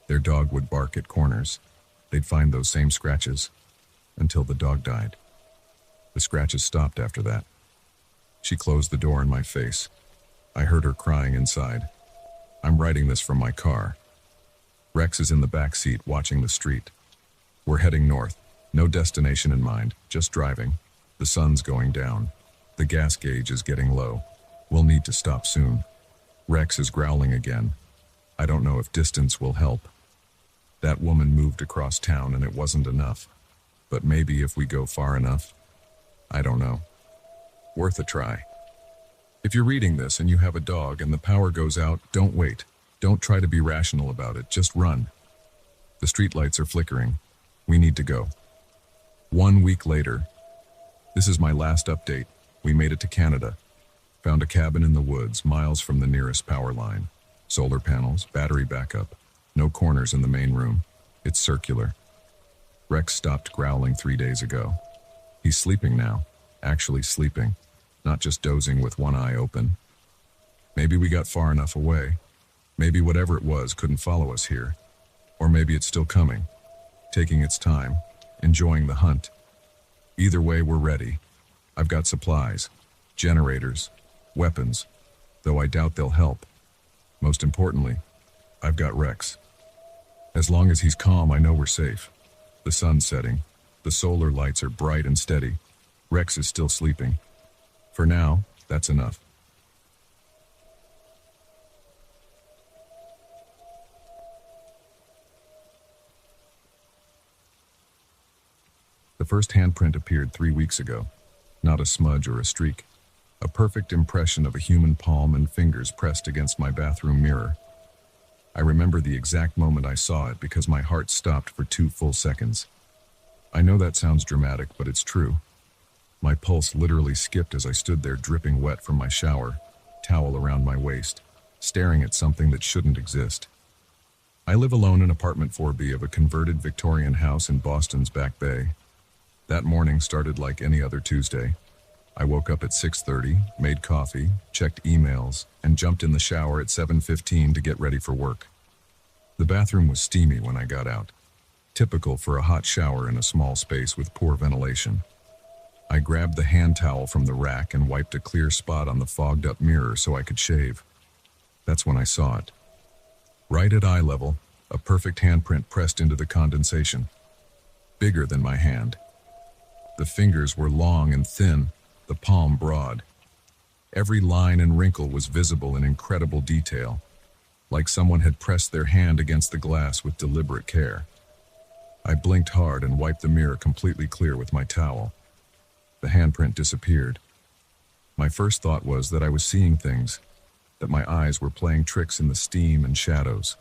Their dog would bark at corners. They'd find those same scratches, until the dog died. The scratches stopped after that. She closed the door in my face. I heard her crying inside. I'm writing this from my car. Rex is in the back seat watching the street. We're heading north. No destination in mind, just driving. The sun's going down. The gas gauge is getting low. We'll need to stop soon. Rex is growling again. I don't know if distance will help. That woman moved across town and it wasn't enough. But maybe if we go far enough. I don't know. Worth a try. If you're reading this and you have a dog and the power goes out, don't wait. Don't try to be rational about it, just run. The streetlights are flickering. We need to go. 1 week later. This is my last update. We made it to Canada. Found a cabin in the woods, miles from the nearest power line. Solar panels, battery backup. No corners in the main room. It's circular. Rex stopped growling 3 days ago. He's sleeping now. Actually sleeping. Not just dozing with one eye open. Maybe we got far enough away. Maybe whatever it was couldn't follow us here. Or maybe it's still coming, taking its time, enjoying the hunt. Either way, we're ready. I've got supplies, generators, weapons, though I doubt they'll help. Most importantly, I've got Rex. As long as he's calm, I know we're safe. The sun's setting. The solar lights are bright and steady. Rex is still sleeping. For now, that's enough. The first handprint appeared 3 weeks ago. Not a smudge or a streak. A perfect impression of a human palm and fingers pressed against my bathroom mirror. I remember the exact moment I saw it because my heart stopped for 2 full seconds. I know that sounds dramatic, but it's true. My pulse literally skipped as I stood there dripping wet from my shower, towel around my waist, staring at something that shouldn't exist. I live alone in apartment 4B of a converted Victorian house in Boston's Back Bay. That morning started like any other Tuesday. I woke up at 6:30, made coffee, checked emails, and jumped in the shower at 7:15 to get ready for work. The bathroom was steamy when I got out, typical for a hot shower in a small space with poor ventilation. I grabbed the hand towel from the rack and wiped a clear spot on the fogged-up mirror so I could shave. That's when I saw it. Right at eye level, a perfect handprint pressed into the condensation. Bigger than my hand. The fingers were long and thin, the palm broad. Every line and wrinkle was visible in incredible detail, like someone had pressed their hand against the glass with deliberate care. I blinked hard and wiped the mirror completely clear with my towel. The handprint disappeared. My first thought was that I was seeing things, that my eyes were playing tricks in the steam and shadows.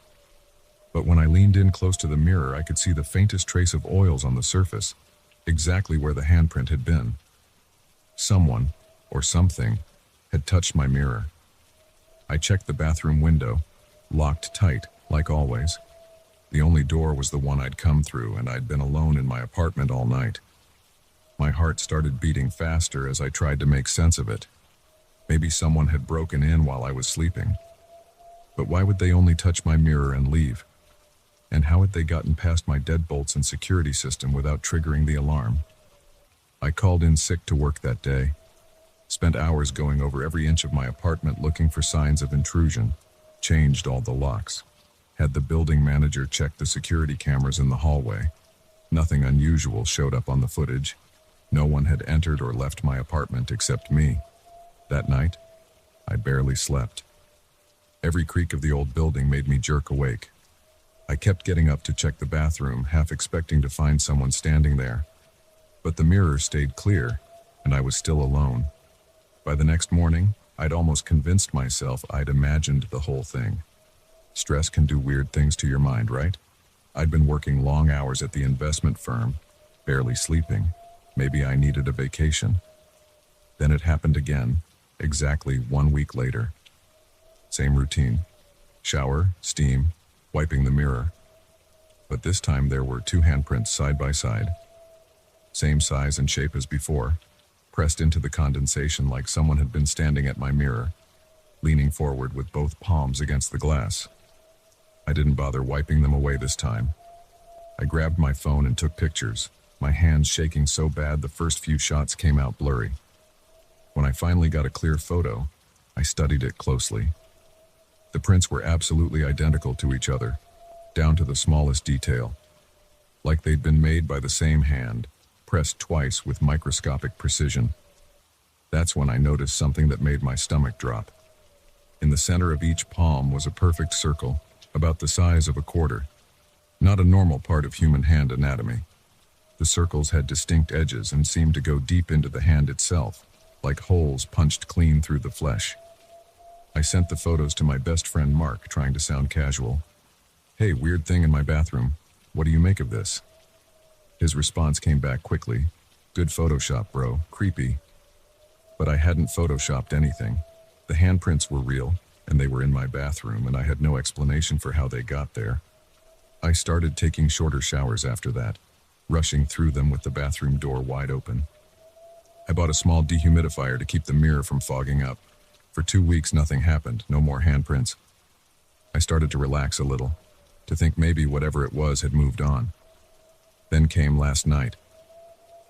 But when I leaned in close to the mirror, I could see the faintest trace of oils on the surface, exactly where the handprint had been. Someone, or something, had touched my mirror. I checked the bathroom window, locked tight, like always. The only door was the one I'd come through, and I'd been alone in my apartment all night. My heart started beating faster as I tried to make sense of it. Maybe someone had broken in while I was sleeping. But why would they only touch my mirror and leave? And how had they gotten past my deadbolts and security system without triggering the alarm? I called in sick to work that day. Spent hours going over every inch of my apartment looking for signs of intrusion. Changed all the locks. Had the building manager check the security cameras in the hallway. Nothing unusual showed up on the footage. No one had entered or left my apartment except me. That night, I barely slept. Every creak of the old building made me jerk awake. I kept getting up to check the bathroom, half expecting to find someone standing there. But the mirror stayed clear, and I was still alone. By the next morning, I'd almost convinced myself I'd imagined the whole thing. Stress can do weird things to your mind, right? I'd been working long hours at the investment firm, barely sleeping. Maybe I needed a vacation. Then it happened again, exactly 1 week later. Same routine. Shower, steam, wiping the mirror. But this time there were 2 handprints side by side. Same size and shape as before, pressed into the condensation like someone had been standing at my mirror, leaning forward with both palms against the glass. I didn't bother wiping them away this time. I grabbed my phone and took pictures, my hands shaking so bad the first few shots came out blurry. When I finally got a clear photo, I studied it closely. The prints were absolutely identical to each other, down to the smallest detail, like they'd been made by the same hand, pressed twice with microscopic precision. That's when I noticed something that made my stomach drop. In the center of each palm was a perfect circle, about the size of a quarter, not a normal part of human hand anatomy. The circles had distinct edges and seemed to go deep into the hand itself, like holes punched clean through the flesh. I sent the photos to my best friend Mark, trying to sound casual. "Hey, weird thing in my bathroom. What do you make of this?" His response came back quickly. "Good Photoshop, bro. Creepy." But I hadn't photoshopped anything. The handprints were real, and they were in my bathroom, and I had no explanation for how they got there. I started taking shorter showers after that, rushing through them with the bathroom door wide open. I bought a small dehumidifier to keep the mirror from fogging up. For 2 weeks, nothing happened, no more handprints. I started to relax a little, to think maybe whatever it was had moved on. Then came last night.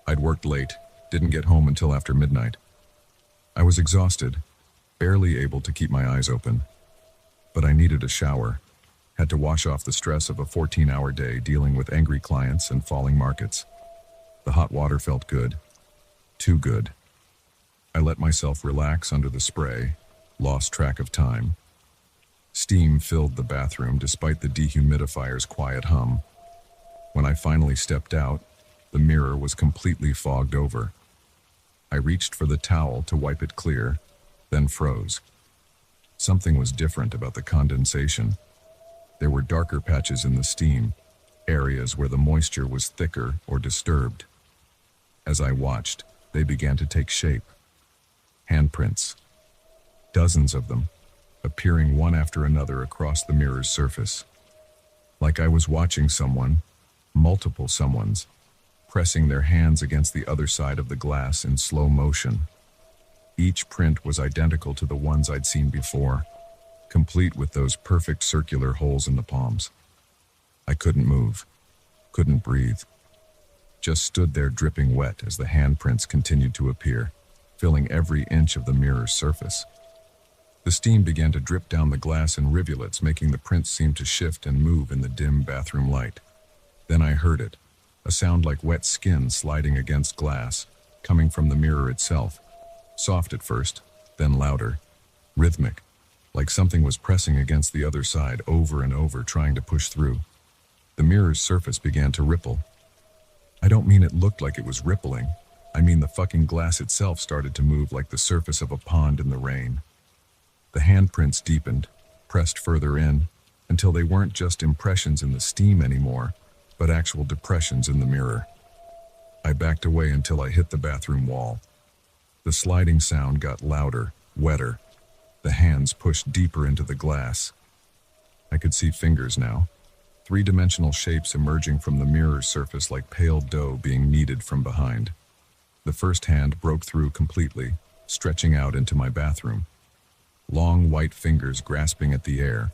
I'd worked late, didn't get home until after midnight. I was exhausted, barely able to keep my eyes open. But I needed a shower, had to wash off the stress of a 14-hour day dealing with angry clients and falling markets. The hot water felt good, too good. I let myself relax under the spray, lost track of time. Steam filled the bathroom despite the dehumidifier's quiet hum. When I finally stepped out, the mirror was completely fogged over. I reached for the towel to wipe it clear, then froze. Something was different about the condensation. There were darker patches in the steam, areas where the moisture was thicker or disturbed. As I watched, they began to take shape. Handprints. Dozens of them, appearing one after another across the mirror's surface. Like I was watching someone, multiple someones, pressing their hands against the other side of the glass in slow motion. Each print was identical to the ones I'd seen before, complete with those perfect circular holes in the palms. I couldn't move, couldn't breathe. Just stood there dripping wet as the handprints continued to appear, filling every inch of the mirror's surface. The steam began to drip down the glass in rivulets, making the prints seem to shift and move in the dim bathroom light. Then I heard it, a sound like wet skin sliding against glass, coming from the mirror itself. Soft at first, then louder, rhythmic, like something was pressing against the other side over and over, trying to push through. The mirror's surface began to ripple. I don't mean it looked like it was rippling. I mean the fucking glass itself started to move like the surface of a pond in the rain. The handprints deepened, pressed further in, until they weren't just impressions in the steam anymore, but actual depressions in the mirror. I backed away until I hit the bathroom wall. The sliding sound got louder, wetter. The hands pushed deeper into the glass. I could see fingers now, three-dimensional shapes emerging from the mirror's surface like pale dough being kneaded from behind. The first hand broke through completely, stretching out into my bathroom. Long white fingers grasping at the air.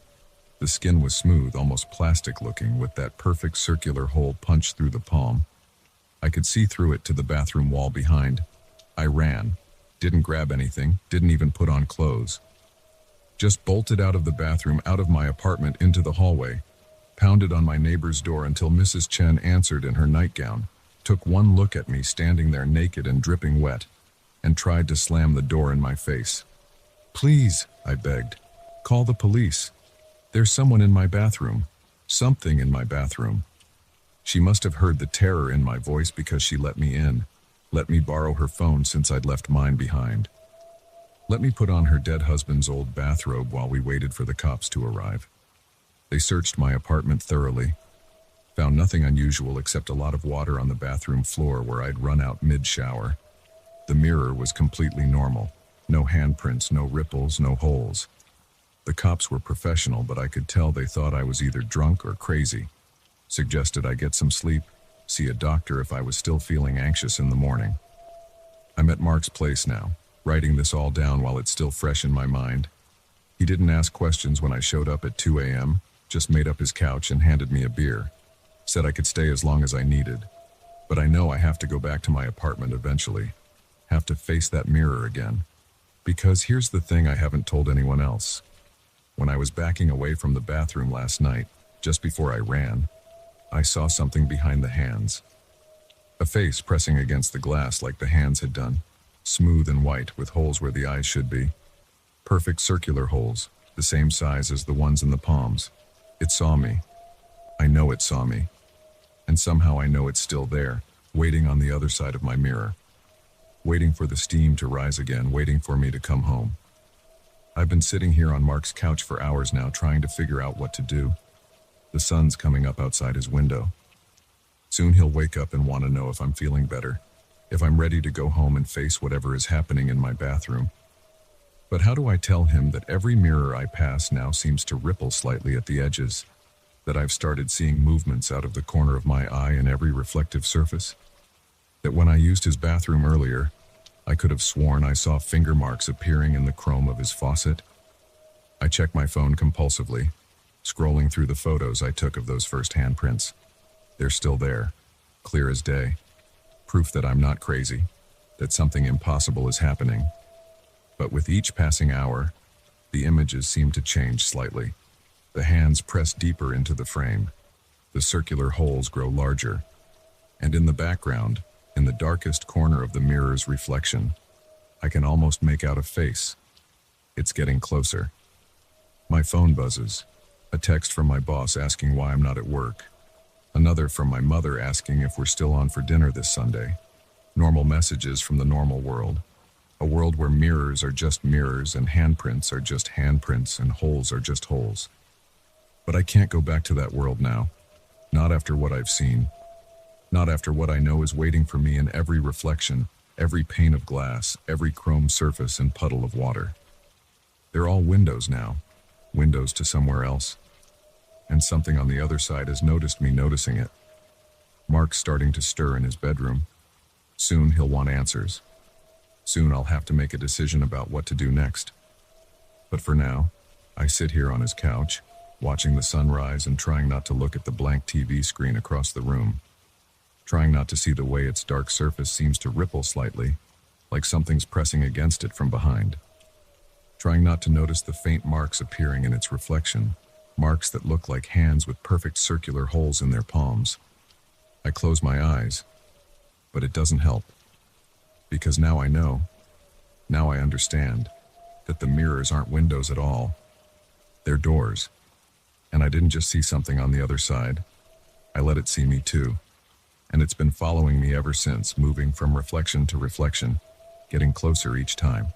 The skin was smooth, almost plastic-looking, with that perfect circular hole punched through the palm. I could see through it to the bathroom wall behind. I ran. Didn't grab anything, didn't even put on clothes. Just bolted out of the bathroom, out of my apartment, into the hallway. Pounded on my neighbor's door until Mrs. Chen answered in her nightgown, took one look at me standing there naked and dripping wet, and tried to slam the door in my face. "Please," I begged, "call the police. There's someone in my bathroom. Something in my bathroom." She must have heard the terror in my voice because she let me in, let me borrow her phone since I'd left mine behind. Let me put on her dead husband's old bathrobe while we waited for the cops to arrive. They searched my apartment thoroughly, found nothing unusual except a lot of water on the bathroom floor where I'd run out mid-shower. The mirror was completely normal. No handprints, no ripples, no holes. The cops were professional, but I could tell they thought I was either drunk or crazy. Suggested I get some sleep, see a doctor if I was still feeling anxious in the morning. I'm at Mark's place now, writing this all down while it's still fresh in my mind. He didn't ask questions when I showed up at 2 a.m., just made up his couch and handed me a beer. Said I could stay as long as I needed. But I know I have to go back to my apartment eventually. Have to face that mirror again. Because here's the thing I haven't told anyone else. When I was backing away from the bathroom last night, just before I ran, I saw something behind the hands. A face pressing against the glass like the hands had done. Smooth and white with holes where the eyes should be. Perfect circular holes, the same size as the ones in the palms. It saw me. I know it saw me. And somehow I know it's still there, waiting on the other side of my mirror. Waiting for the steam to rise again, waiting for me to come home. I've been sitting here on Mark's couch for hours now, trying to figure out what to do. The sun's coming up outside his window. Soon he'll wake up and want to know if I'm feeling better, if I'm ready to go home and face whatever is happening in my bathroom. But how do I tell him that every mirror I pass now seems to ripple slightly at the edges, that I've started seeing movements out of the corner of my eye in every reflective surface? That when I used his bathroom earlier, I could have sworn I saw finger marks appearing in the chrome of his faucet. I checked my phone compulsively, scrolling through the photos I took of those first handprints. They're still there, clear as day. Proof that I'm not crazy, that something impossible is happening. But with each passing hour, the images seem to change slightly. The hands press deeper into the frame. The circular holes grow larger. And in the background, in the darkest corner of the mirror's reflection, I can almost make out a face. It's getting closer. My phone buzzes. A text from my boss asking why I'm not at work. Another from my mother asking if we're still on for dinner this Sunday. Normal messages from the normal world. A world where mirrors are just mirrors and handprints are just handprints and holes are just holes. But I can't go back to that world now. Not after what I've seen. Not after what I know is waiting for me in every reflection, every pane of glass, every chrome surface and puddle of water. They're all windows now. Windows to somewhere else. And something on the other side has noticed me noticing it. Mark's starting to stir in his bedroom. Soon he'll want answers. Soon I'll have to make a decision about what to do next. But for now, I sit here on his couch, watching the sunrise and trying not to look at the blank TV screen across the room. Trying not to see the way its dark surface seems to ripple slightly, like something's pressing against it from behind. Trying not to notice the faint marks appearing in its reflection, marks that look like hands with perfect circular holes in their palms. I close my eyes, but it doesn't help. Because now I know, now I understand, that the mirrors aren't windows at all. They're doors. And I didn't just see something on the other side. I let it see me too. And it's been following me ever since, moving from reflection to reflection, getting closer each time.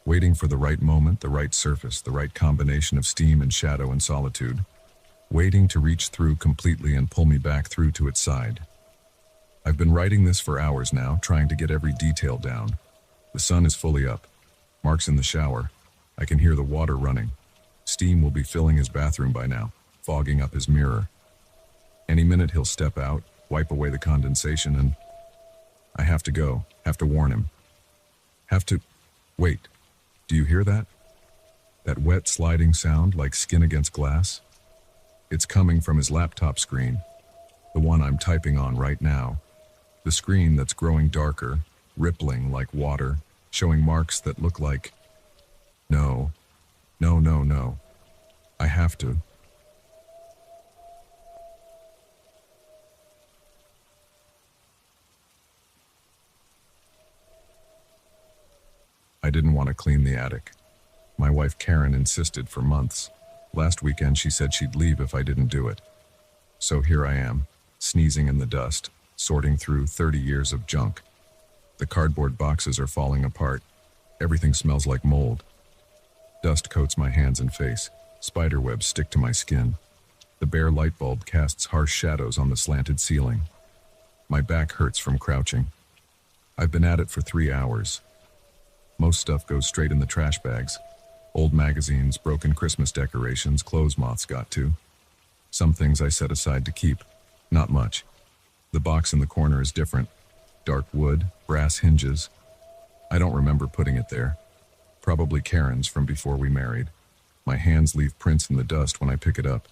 Waiting for the right moment, the right surface, the right combination of steam and shadow and solitude. Waiting to reach through completely and pull me back through to its side. I've been writing this for hours now, trying to get every detail down. The sun is fully up. Mark's in the shower. I can hear the water running. Steam will be filling his bathroom by now, fogging up his mirror. Any minute he'll step out, wipe away the condensation, and I have to go, have to warn him. Wait, do you hear that? That wet sliding sound like skin against glass? It's coming from his laptop screen, the one I'm typing on right now. The screen that's growing darker, rippling like water, showing marks that look like... No. I have to. I didn't want to clean the attic. My wife Karen insisted for months. Last weekend she said she'd leave if I didn't do it. So here I am, sneezing in the dust, sorting through 30 years of junk. The cardboard boxes are falling apart. Everything smells like mold. Dust coats my hands and face. Spiderwebs stick to my skin. The bare light bulb casts harsh shadows on the slanted ceiling. My back hurts from crouching. I've been at it for 3 hours. Most stuff goes straight in the trash bags. Old magazines, broken Christmas decorations, clothes moths got to. Some things I set aside to keep. Not much. The box in the corner is different. Dark wood, brass hinges. I don't remember putting it there. Probably Karen's from before we married. My hands leave prints in the dust when I pick it up.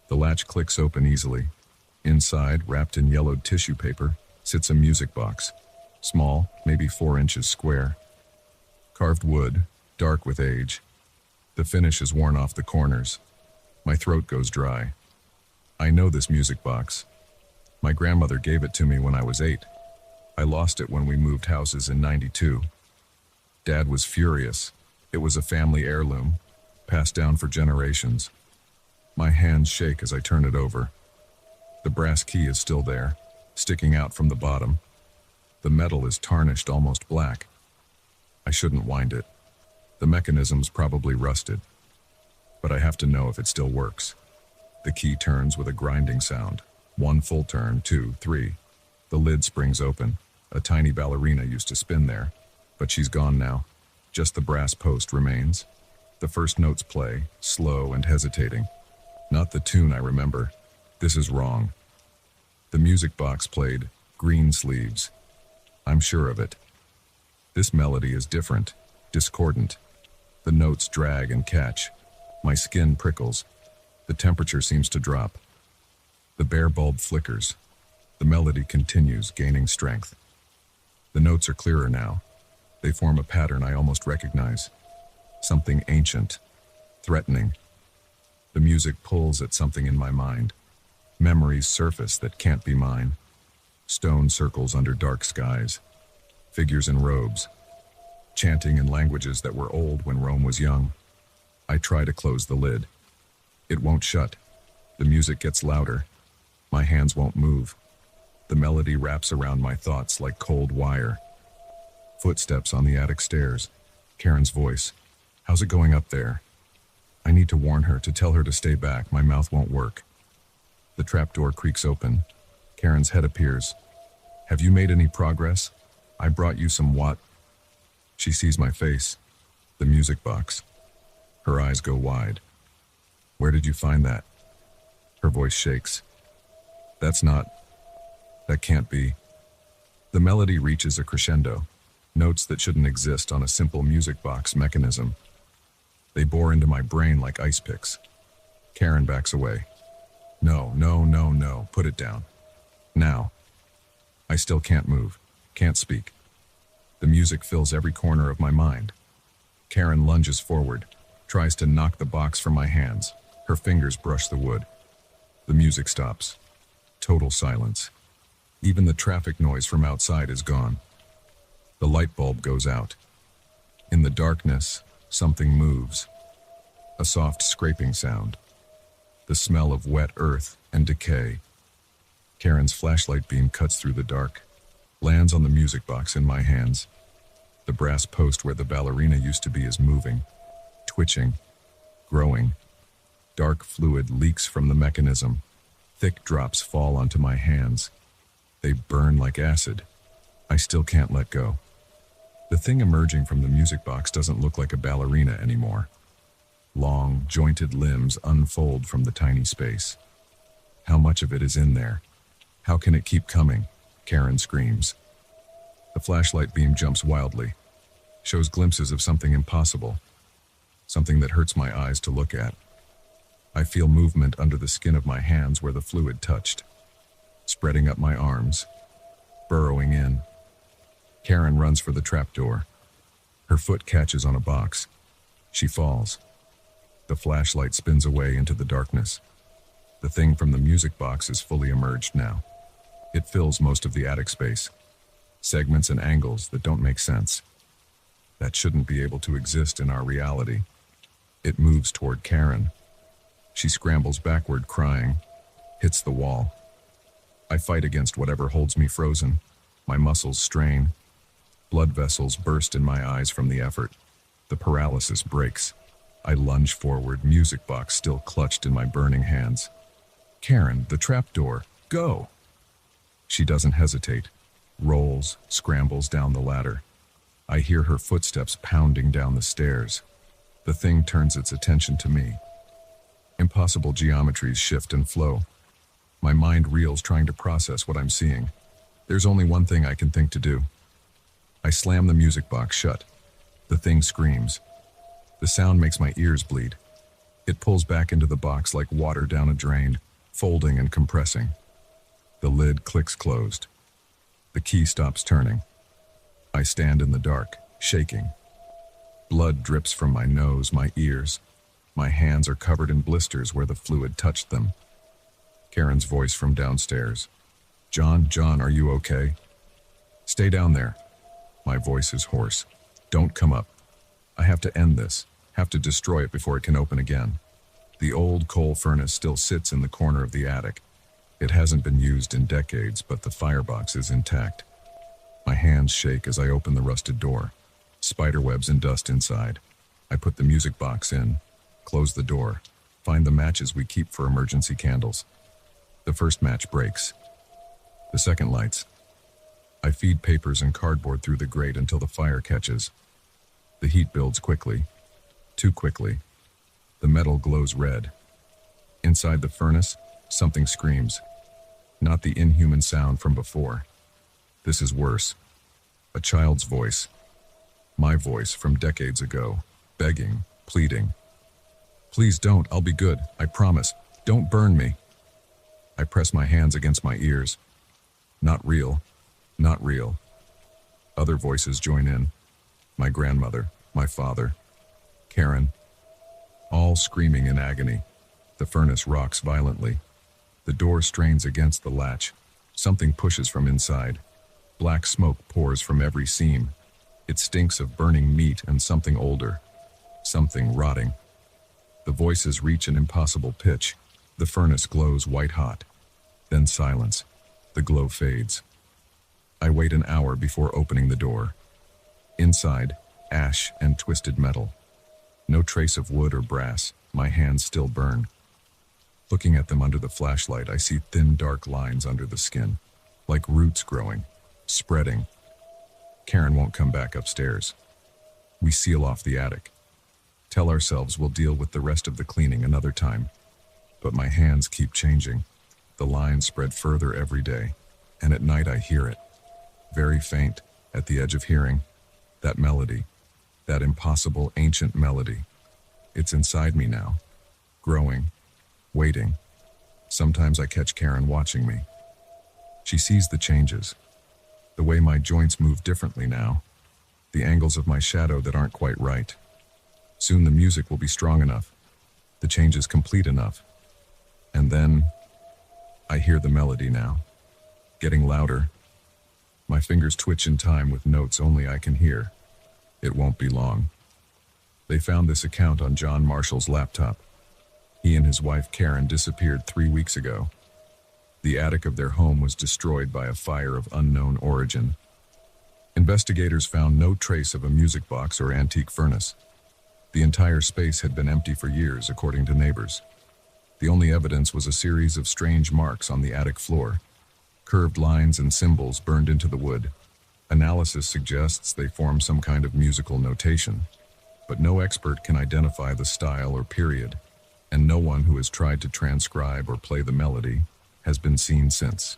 The latch clicks open easily. Inside, wrapped in yellowed tissue paper, sits a music box. Small, maybe 4 inches square. Carved wood, dark with age. The finish is worn off the corners. My throat goes dry. I know this music box. My grandmother gave it to me when I was 8. I lost it when we moved houses in '92. Dad was furious. It was a family heirloom, passed down for generations. My hands shake as I turn it over. The brass key is still there, sticking out from the bottom. The metal is tarnished almost black. I shouldn't wind it. The mechanism's probably rusted. But I have to know if it still works. The key turns with a grinding sound. 1 full turn, 2, 3. The lid springs open. A tiny ballerina used to spin there, but she's gone now. Just the brass post remains. The first notes play, slow and hesitating. Not the tune I remember. This is wrong. The music box played Green Sleeves. I'm sure of it. This melody is different, discordant. The notes drag and catch. My skin prickles. The temperature seems to drop. The bare bulb flickers. The melody continues, gaining strength. The notes are clearer now. They form a pattern I almost recognize. Something ancient, threatening. The music pulls at something in my mind. Memories surface that can't be mine. Stone circles under dark skies. Figures in robes. Chanting in languages that were old when Rome was young. I try to close the lid. It won't shut. The music gets louder. My hands won't move. The melody wraps around my thoughts like cold wire. Footsteps on the attic stairs. Karen's voice. How's it going up there? I need to warn her, to tell her to stay back. My mouth won't work. The trapdoor creaks open. Karen's head appears. Have you made any progress? I brought you some what? She sees my face. The music box. Her eyes go wide. Where did you find that? Her voice shakes. That can't be. The melody reaches a crescendo. Notes that shouldn't exist on a simple music box mechanism. They bore into my brain like ice picks. Karen backs away. No, no, no, no, put it down. Now. I still can't move, can't speak. The music fills every corner of my mind. Karen lunges forward, tries to knock the box from my hands. Her fingers brush the wood. The music stops. Total silence. Even the traffic noise from outside is gone. The light bulb goes out. In the darkness, something moves. A soft scraping sound. The smell of wet earth and decay. Karen's flashlight beam cuts through the dark, lands on the music box in my hands. The brass post where the ballerina used to be is moving, twitching, growing. Dark fluid leaks from the mechanism. Thick drops fall onto my hands. They burn like acid. I still can't let go. The thing emerging from the music box doesn't look like a ballerina anymore. Long, jointed limbs unfold from the tiny space. How much of it is in there? How can it keep coming? Karen screams. The flashlight beam jumps wildly, shows glimpses of something impossible, something that hurts my eyes to look at. I feel movement under the skin of my hands where the fluid touched, spreading up my arms, burrowing in. Karen runs for the trapdoor. Her foot catches on a box. She falls. The flashlight spins away into the darkness. The thing from the music box is fully emerged now. It fills most of the attic space. Segments and angles that don't make sense. That shouldn't be able to exist in our reality. It moves toward Karen. She scrambles backward, crying, hits the wall. I fight against whatever holds me frozen. My muscles strain. Blood vessels burst in my eyes from the effort. The paralysis breaks. I lunge forward, music box still clutched in my burning hands. Karen, the trapdoor, go! She doesn't hesitate. Rolls, scrambles down the ladder. I hear her footsteps pounding down the stairs. The thing turns its attention to me. Impossible geometries shift and flow. My mind reels trying to process what I'm seeing. There's only one thing I can think to do. I slam the music box shut. The thing screams. The sound makes my ears bleed. It pulls back into the box like water down a drain, folding and compressing. The lid clicks closed. The key stops turning. I stand in the dark, shaking. Blood drips from my nose, my ears. My hands are covered in blisters where the fluid touched them. Karen's voice from downstairs. John, are you okay? Stay down there. My voice is hoarse. Don't come up. I have to end this, have to destroy it before it can open again. The old coal furnace still sits in the corner of the attic. It hasn't been used in decades, but the firebox is intact. My hands shake as I open the rusted door. Spiderwebs and dust inside. I put the music box in, close the door, find the matches we keep for emergency candles. The first match breaks. The second lights. I feed papers and cardboard through the grate until the fire catches. The heat builds quickly, too quickly. The metal glows red. Inside the furnace, something screams. Not the inhuman sound from before. This is worse. A child's voice, My voice from decades ago, begging, pleading. Please don't, I'll be good, I promise. Don't burn me. I press my hands against my ears. Not real, not real. Other voices join in. My grandmother, my father, Karen, all screaming in agony. The furnace rocks violently. The door strains against the latch. Something pushes from inside. Black smoke pours from every seam. It stinks of burning meat and something older. Something rotting. The voices reach an impossible pitch. The furnace glows white hot. Then silence. The glow fades. I wait an hour before opening the door. Inside, ash and twisted metal. No trace of wood or brass. My hands still burn. Looking at them under the flashlight, I see thin, dark lines under the skin, like roots growing, spreading. Karen won't come back upstairs. We seal off the attic. Tell ourselves we'll deal with the rest of the cleaning another time. But my hands keep changing. The lines spread further every day, and at night I hear it. Very faint, at the edge of hearing. That melody, that impossible ancient melody. It's inside me now, growing, waiting. Sometimes I catch Karen watching me. She sees the changes. The way my joints move differently now. The angles of my shadow that aren't quite right. Soon the music will be strong enough. The changes complete enough. And then I hear the melody now, getting louder. My fingers twitch in time with notes only I can hear. It won't be long. They found this account on John Marshall's laptop. He and his wife Karen disappeared 3 weeks ago. The attic of their home was destroyed by a fire of unknown origin. Investigators found no trace of a music box or antique furnace. The entire space had been empty for years, according to neighbors. The only evidence was a series of strange marks on the attic floor. Curved lines and symbols burned into the wood. Analysis suggests they form some kind of musical notation, but no expert can identify the style or period, and no one who has tried to transcribe or play the melody has been seen since.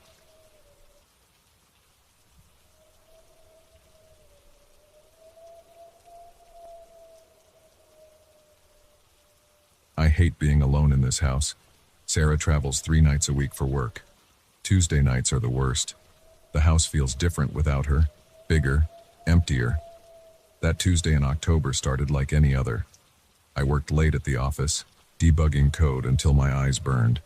I hate being alone in this house. Sarah travels 3 nights a week for work. Tuesday nights are the worst. The house feels different without her, bigger, emptier. That Tuesday in October started like any other. I worked late at the office, debugging code until my eyes burned.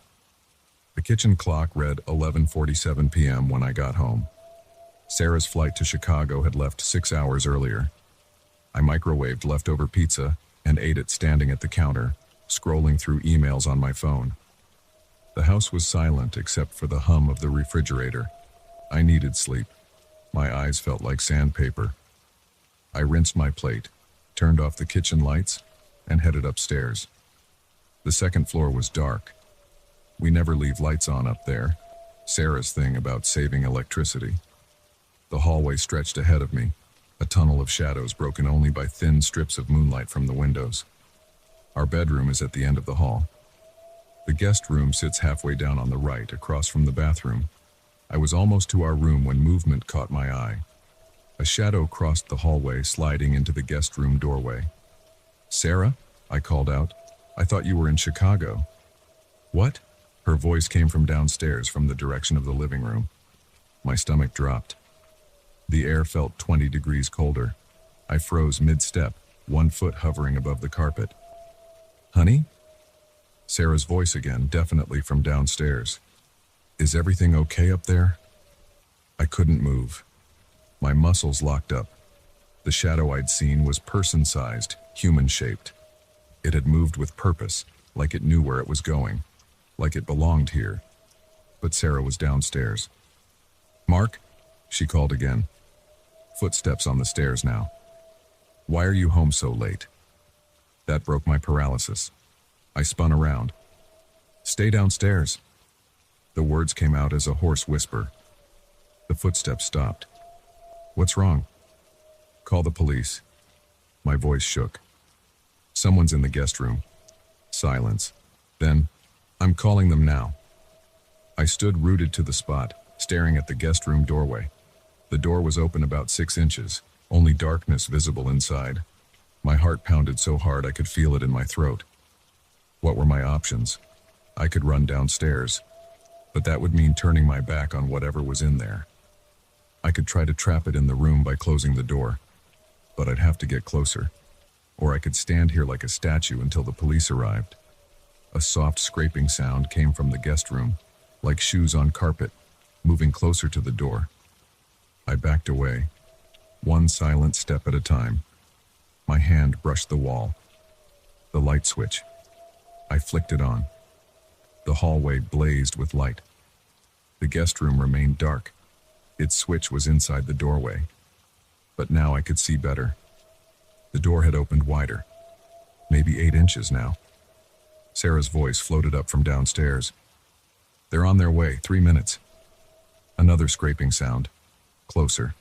The kitchen clock read 11:47 p.m. when I got home. Sarah's flight to Chicago had left 6 hours earlier. I microwaved leftover pizza and ate it standing at the counter, scrolling through emails on my phone. The house was silent except for the hum of the refrigerator. I needed sleep. My eyes felt like sandpaper. I rinsed my plate, turned off the kitchen lights, and headed upstairs. The second floor was dark. We never leave lights on up there. Sarah's thing about saving electricity. The hallway stretched ahead of me, a tunnel of shadows broken only by thin strips of moonlight from the windows. Our bedroom is at the end of the hall. The guest room sits halfway down on the right, across from the bathroom. I was almost to our room when movement caught my eye. A shadow crossed the hallway, sliding into the guest room doorway. "Sarah?" I called out. "I thought you were in Chicago." "What?" Her voice came from downstairs, from the direction of the living room. My stomach dropped. The air felt 20 degrees colder. I froze mid-step, 1 foot hovering above the carpet. "Honey?" Sarah's voice again, definitely from downstairs. "Is everything okay up there?" I couldn't move. My muscles locked up. The shadow I'd seen was person-sized, human-shaped. It had moved with purpose, like it knew where it was going, like it belonged here. But Sarah was downstairs. "Mark?" she called again. Footsteps on the stairs now. "Why are you home so late?" That broke my paralysis. I spun around. "Stay downstairs." The words came out as a hoarse whisper. The footsteps stopped. "What's wrong?" "Call the police." My voice shook. "Someone's in the guest room." Silence. Then, "I'm calling them now." I stood rooted to the spot, staring at the guest room doorway. The door was open about 6 inches, only darkness visible inside. My heart pounded so hard I could feel it in my throat. What were my options? I could run downstairs, but that would mean turning my back on whatever was in there. I could try to trap it in the room by closing the door, but I'd have to get closer. Or I could stand here like a statue until the police arrived. A soft scraping sound came from the guest room, like shoes on carpet, moving closer to the door. I backed away, one silent step at a time. My hand brushed the wall. The light switch. I flicked it on. The hallway blazed with light. The guest room remained dark. Its switch was inside the doorway. But now I could see better. The door had opened wider, maybe 8 inches now. Sarah's voice floated up from downstairs. "They're on their way, 3 minutes." Another scraping sound, closer.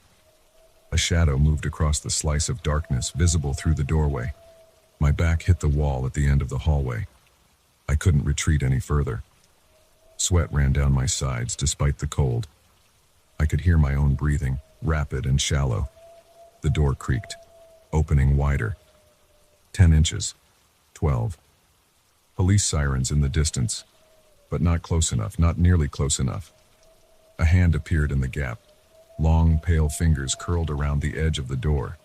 A shadow moved across the slice of darkness visible through the doorway. My back hit the wall at the end of the hallway. I couldn't retreat any further. Sweat ran down my sides despite the cold. I could hear my own breathing, rapid and shallow. The door creaked, opening wider. 10 inches. 12. Police sirens in the distance, but not close enough, not nearly close enough. A hand appeared in the gap. Long, pale fingers curled around the edge of the door.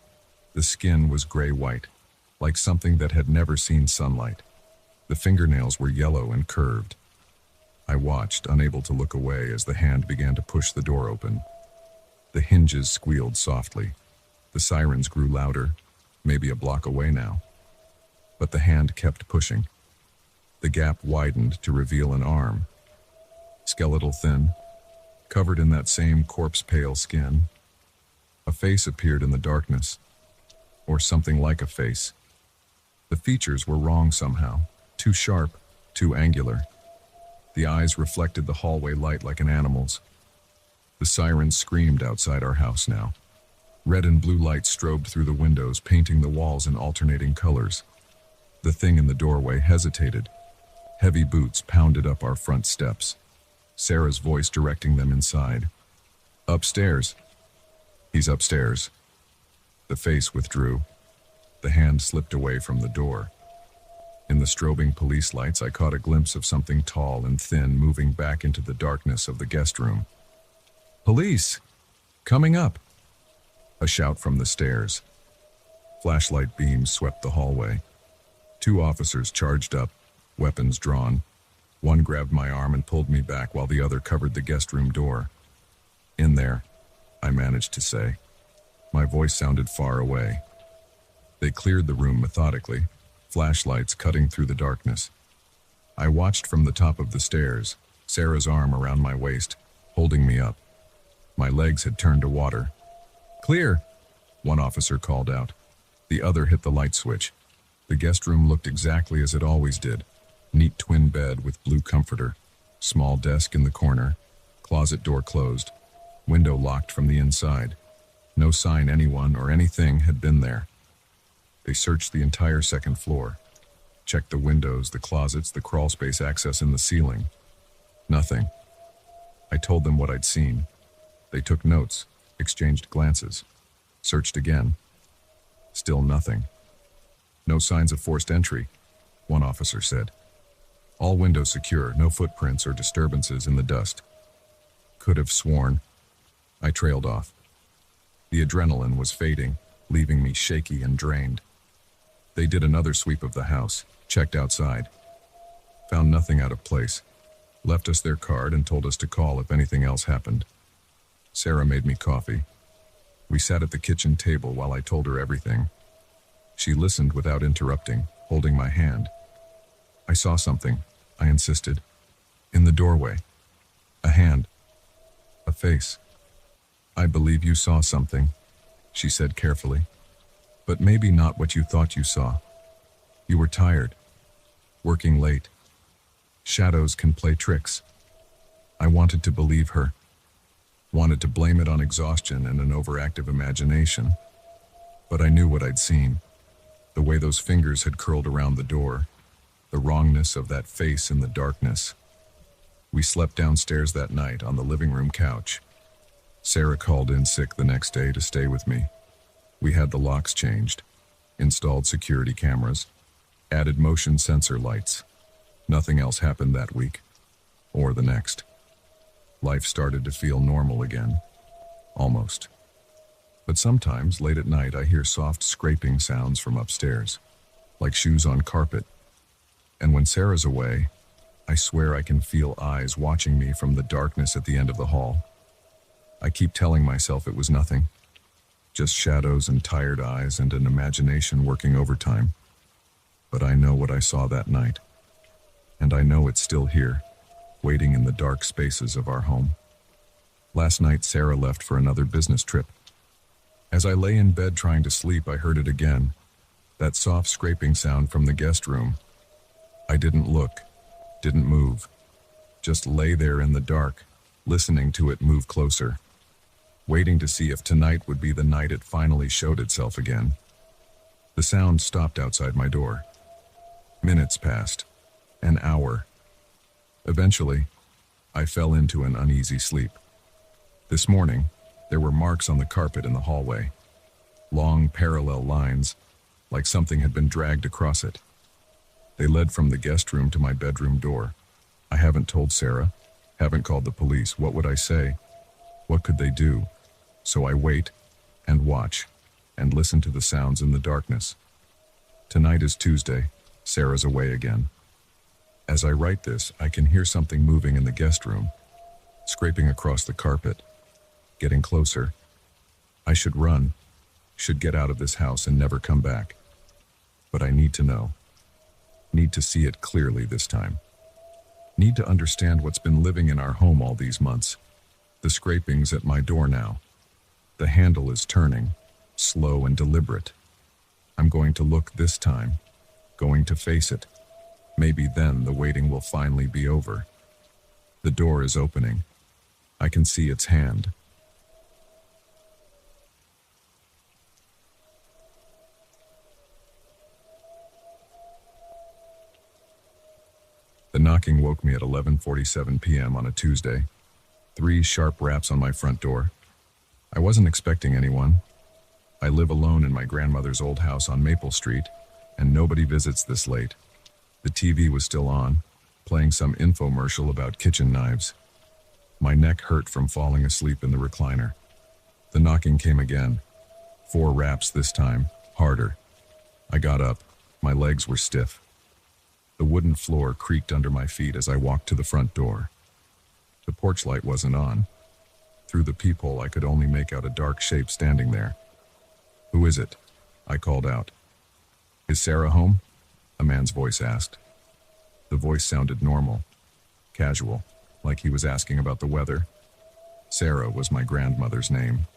The skin was gray-white, like something that had never seen sunlight. The fingernails were yellow and curved. I watched, unable to look away as the hand began to push the door open. The hinges squealed softly. The sirens grew louder, maybe a block away now. But the hand kept pushing. The gap widened to reveal an arm. Skeletal thin, covered in that same corpse-pale skin. A face appeared in the darkness, or something like a face. The features were wrong somehow, too sharp, too angular. The eyes reflected the hallway light like an animal's. The sirens screamed outside our house now. Red and blue lights strobed through the windows, painting the walls in alternating colors. The thing in the doorway hesitated. Heavy boots pounded up our front steps. Sarah's voice directing them inside. "Upstairs." "He's upstairs." The face withdrew. The hand slipped away from the door. In the strobing police lights, I caught a glimpse of something tall and thin moving back into the darkness of the guest room. "Police! Coming up!" A shout from the stairs. Flashlight beams swept the hallway. 2 officers charged up, weapons drawn. One grabbed my arm and pulled me back while the other covered the guest room door. "In there," I managed to say. My voice sounded far away. They cleared the room methodically, flashlights cutting through the darkness. I watched from the top of the stairs, Sarah's arm around my waist, holding me up. My legs had turned to water. "Clear," one officer called out. The other hit the light switch. The guest room looked exactly as it always did. Neat twin bed with blue comforter, small desk in the corner, closet door closed, window locked from the inside. No sign anyone or anything had been there. They searched the entire second floor, checked the windows, the closets, the crawlspace access in the ceiling. Nothing. I told them what I'd seen. They took notes, exchanged glances, searched again. Still nothing. "No signs of forced entry," one officer said. "All windows secure, no footprints or disturbances in the dust." Could have sworn. I trailed off. The adrenaline was fading, leaving me shaky and drained. They did another sweep of the house, checked outside. Found nothing out of place. Left us their card and told us to call if anything else happened. Sarah made me coffee. We sat at the kitchen table while I told her everything. She listened without interrupting, holding my hand. "I saw something," I insisted. "In the doorway. A hand. A face." "I believe you saw something," she said carefully. "But maybe not what you thought you saw. You were tired. Working late. Shadows can play tricks." I wanted to believe her. Wanted to blame it on exhaustion and an overactive imagination. But I knew what I'd seen. The way those fingers had curled around the door. The wrongness of that face in the darkness. We slept downstairs that night on the living room couch. Sarah called in sick the next day to stay with me. We had the locks changed, installed security cameras, added motion sensor lights. Nothing else happened that week, or the next. Life started to feel normal again, almost. But sometimes, late at night, I hear soft scraping sounds from upstairs, like shoes on carpet. And when Sarah's away, I swear I can feel eyes watching me from the darkness at the end of the hall. I keep telling myself it was nothing, just shadows and tired eyes and an imagination working overtime. But I know what I saw that night, and I know it's still here, waiting in the dark spaces of our home. Last night, Sarah left for another business trip. As I lay in bed trying to sleep, I heard it again, that soft scraping sound from the guest room. I didn't look, didn't move, just lay there in the dark, listening to it move closer, waiting to see if tonight would be the night it finally showed itself again. The sound stopped outside my door. Minutes passed, an hour. Eventually, I fell into an uneasy sleep. This morning, there were marks on the carpet in the hallway, long parallel lines, like something had been dragged across it. They led from the guest room to my bedroom door. I haven't told Sarah, haven't called the police. What would I say? What could they do? So I wait and watch and listen to the sounds in the darkness. Tonight is Tuesday. Sarah's away again. As I write this, I can hear something moving in the guest room, scraping across the carpet, getting closer. I should run, should get out of this house and never come back. But I need to know. Need to see it clearly this time. Need to understand what's been living in our home all these months. The scrapings at my door now. The handle is turning, slow and deliberate. I'm going to look this time, going to face it. Maybe then the waiting will finally be over. The door is opening. I can see its hand. The knocking woke me at 11:47 p.m. on a Tuesday. 3 sharp raps on my front door. I wasn't expecting anyone. I live alone in my grandmother's old house on Maple Street, and nobody visits this late. The TV was still on, playing some infomercial about kitchen knives. My neck hurt from falling asleep in the recliner. The knocking came again. 4 raps this time, harder. I got up. My legs were stiff. The wooden floor creaked under my feet as I walked to the front door. The porch light wasn't on. Through the peephole, I could only make out a dark shape standing there. "Who is it?" I called out. "Is Sarah home?" a man's voice asked. The voice sounded normal, casual, like he was asking about the weather. Sarah was my grandmother's name.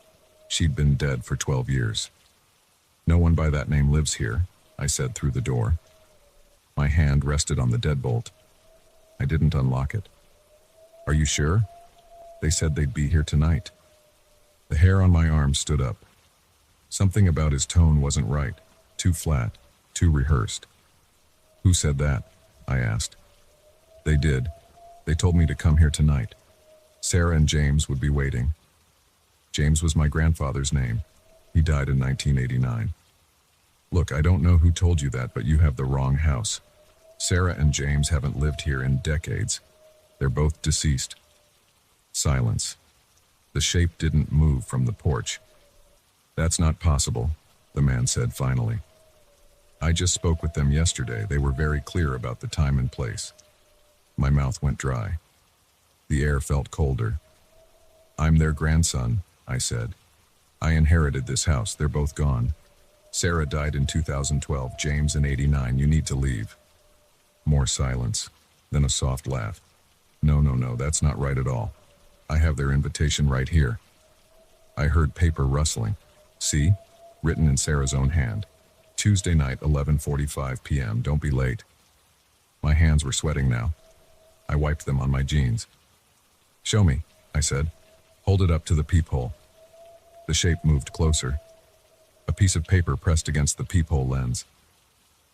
She'd been dead for 12 years. "No one by that name lives here," I said through the door. My hand rested on the deadbolt. I didn't unlock it. "Are you sure? They said they'd be here tonight." The hair on my arm stood up. Something about his tone wasn't right, too flat, too rehearsed. "Who said that?" I asked. "They did. They told me to come here tonight. Sarah and James would be waiting." James was my grandfather's name. He died in 1989. "Look, I don't know who told you that, but you have the wrong house. Sarah and James haven't lived here in decades. They're both deceased." Silence. The shape didn't move from the porch. "That's not possible," the man said finally. "I just spoke with them yesterday. They were very clear about the time and place." My mouth went dry. The air felt colder. "I'm their grandson," I said. "I inherited this house. They're both gone. Sarah died in 2012, James in 89. You need to leave." More silence, then a soft laugh. No, that's not right at all. I have their invitation right here." I heard paper rustling. "See? Written in Sarah's own hand. Tuesday night, 11:45 p.m. Don't be late." My hands were sweating now. I wiped them on my jeans. "Show me," I said. "Hold it up to the peephole." The shape moved closer. A piece of paper pressed against the peephole lens.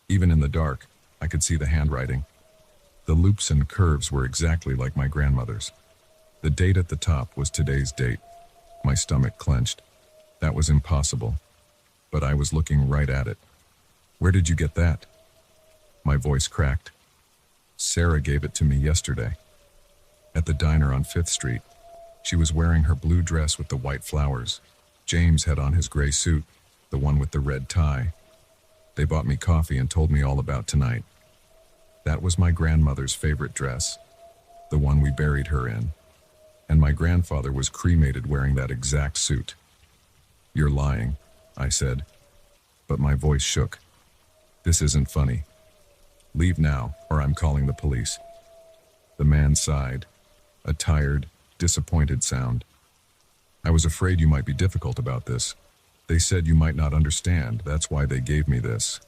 Even in the dark, I could see the handwriting. The loops and curves were exactly like my grandmother's. The date at the top was today's date. My stomach clenched. That was impossible. but I was looking right at it. Where did you get that? My voice cracked. Sarah gave it to me yesterday. At the diner on 5th Street. She was wearing her blue dress with the white flowers. James had on his gray suit, the one with the red tie. They bought me coffee and told me all about tonight. That was my grandmother's favorite dress, the one we buried her in. And my grandfather was cremated wearing that exact suit. You're lying, I said, but my voice shook. This isn't funny. Leave now, or I'm calling the police. The man sighed, a tired, disappointed sound. I was afraid you might be difficult about this. They said you might not understand, that's why they gave me this.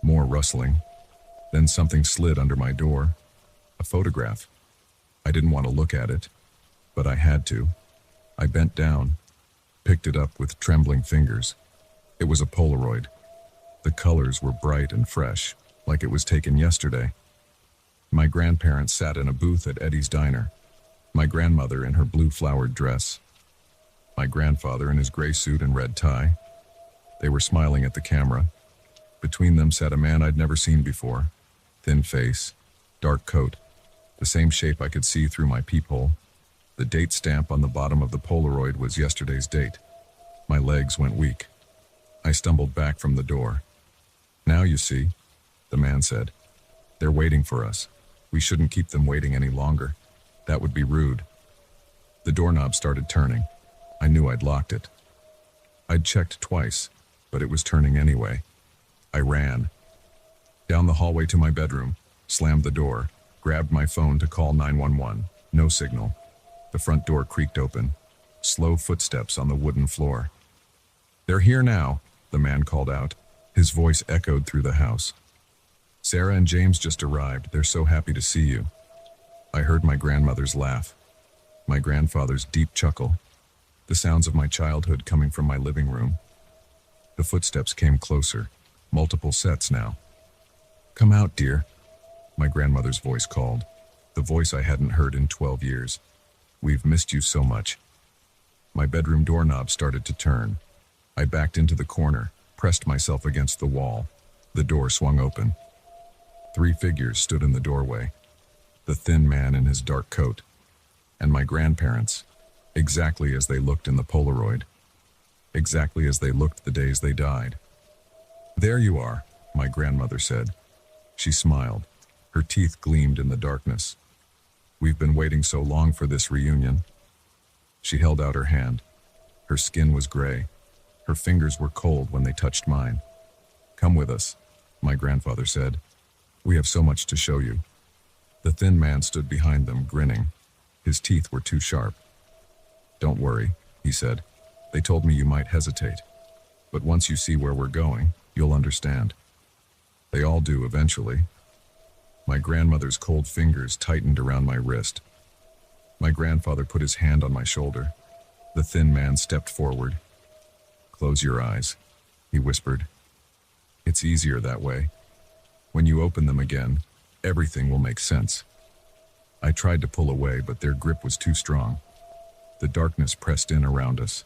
More rustling. Then something slid under my door. A photograph. I didn't want to look at it, but I had to. I bent down, picked it up with trembling fingers. It was a Polaroid. The colors were bright and fresh, like it was taken yesterday. My grandparents sat in a booth at Eddie's Diner. My grandmother in her blue flowered dress. My grandfather in his gray suit and red tie. They were smiling at the camera. Between them sat a man I'd never seen before. Thin face, dark coat, the same shape I could see through my peephole. The date stamp on the bottom of the Polaroid was yesterday's date. My legs went weak. I stumbled back from the door. Now you see, the man said. They're waiting for us. We shouldn't keep them waiting any longer. That would be rude. The doorknob started turning. I knew I'd locked it. I'd checked twice, but it was turning anyway. I ran. Down the hallway to my bedroom, slammed the door, grabbed my phone to call 911. No signal. The front door creaked open. Slow footsteps on the wooden floor. They're here now, the man called out. His voice echoed through the house. Sarah and James just arrived. They're so happy to see you. I heard my grandmother's laugh. My grandfather's deep chuckle. The sounds of my childhood coming from my living room. The footsteps came closer. Multiple sets now. Come out, dear. My grandmother's voice called. The voice I hadn't heard in 12 years. We've missed you so much. My bedroom doorknob started to turn. I backed into the corner, pressed myself against the wall. The door swung open. 3 figures stood in the doorway. The thin man in his dark coat. And my grandparents, exactly as they looked in the Polaroid. Exactly as they looked the days they died. There you are, my grandmother said. She smiled. Her teeth gleamed in the darkness. We've been waiting so long for this reunion. She held out her hand. Her skin was gray. Her fingers were cold when they touched mine. Come with us, my grandfather said. We have so much to show you. The thin man stood behind them, grinning. His teeth were too sharp. Don't worry, he said. They told me you might hesitate. But once you see where we're going, you'll understand. They all do eventually. My grandmother's cold fingers tightened around my wrist. My grandfather put his hand on my shoulder. The thin man stepped forward. Close your eyes, he whispered. It's easier that way. When you open them again, everything will make sense. I tried to pull away, but their grip was too strong. The darkness pressed in around us.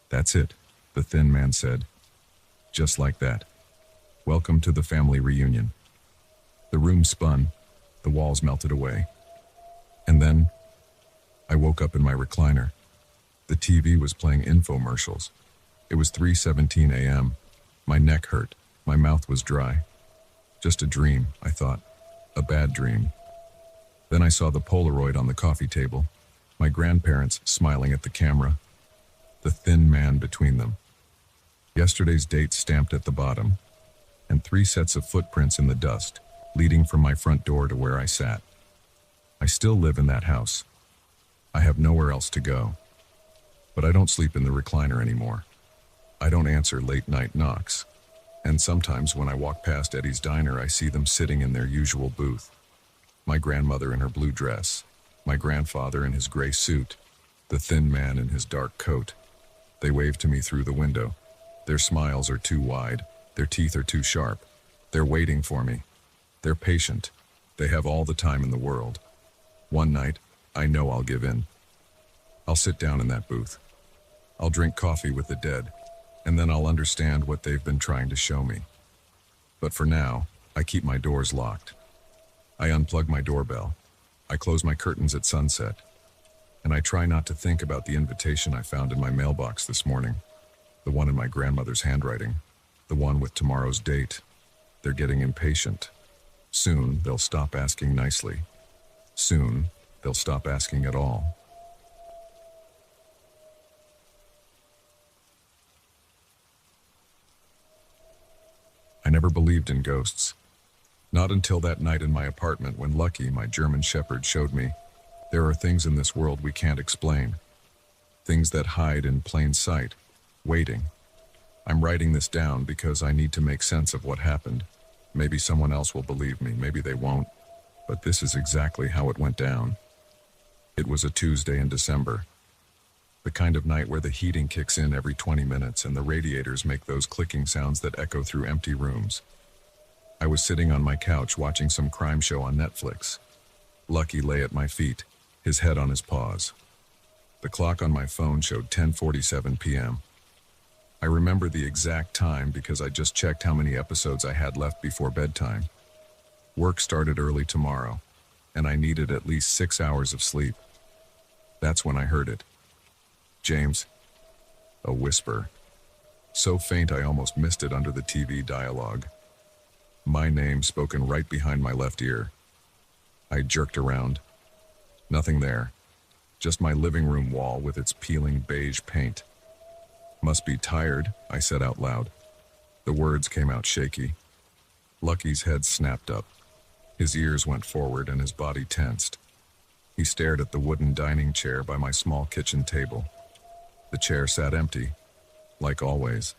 That's it, the thin man said. Just like that. Welcome to the family reunion. The room spun, the walls melted away. And then, I woke up in my recliner. The TV was playing infomercials. It was 3:17 a.m. My neck hurt, my mouth was dry. Just a dream, I thought. A bad dream. Then I saw the Polaroid on the coffee table, my grandparents smiling at the camera, the thin man between them. Yesterday's date stamped at the bottom, and 3 sets of footprints in the dust, leading from my front door to where I sat. I still live in that house. I have nowhere else to go. But I don't sleep in the recliner anymore. I don't answer late-night knocks. And sometimes when I walk past Eddie's Diner, I see them sitting in their usual booth. My grandmother in her blue dress, my grandfather in his gray suit, the thin man in his dark coat. They wave to me through the window. Their smiles are too wide. Their teeth are too sharp. They're waiting for me. They're patient. They have all the time in the world. One night, I know I'll give in. I'll sit down in that booth. I'll drink coffee with the dead. and then I'll understand what they've been trying to show me. But for now, I keep my doors locked. I unplug my doorbell. I close my curtains at sunset. And I try not to think about the invitation I found in my mailbox this morning. The one in my grandmother's handwriting. The one with tomorrow's date. They're getting impatient. Soon, they'll stop asking nicely. Soon, they'll stop asking at all. I never believed in ghosts. Not until that night in my apartment when Lucky, my German shepherd, showed me there are things in this world we can't explain. Things that hide in plain sight, waiting. I'm writing this down because I need to make sense of what happened. Maybe someone else will believe me, maybe they won't. But this is exactly how it went down. It was a Tuesday in December. The kind of night where the heating kicks in every 20 minutes and the radiators make those clicking sounds that echo through empty rooms. I was sitting on my couch watching some crime show on Netflix. Lucky lay at my feet, his head on his paws. The clock on my phone showed 10:47 p.m. I remember the exact time because I just checked how many episodes I had left before bedtime. Work started early tomorrow, and I needed at least 6 hours of sleep. That's when I heard it. James. A whisper. So faint I almost missed it under the TV dialogue. My name spoken right behind my left ear. I jerked around. Nothing there. Just my living room wall with its peeling beige paint. Must be tired, I said out loud. The words came out shaky. Lucky's head snapped up. His ears went forward and his body tensed. He stared at the wooden dining chair by my small kitchen table. The chair sat empty, like always.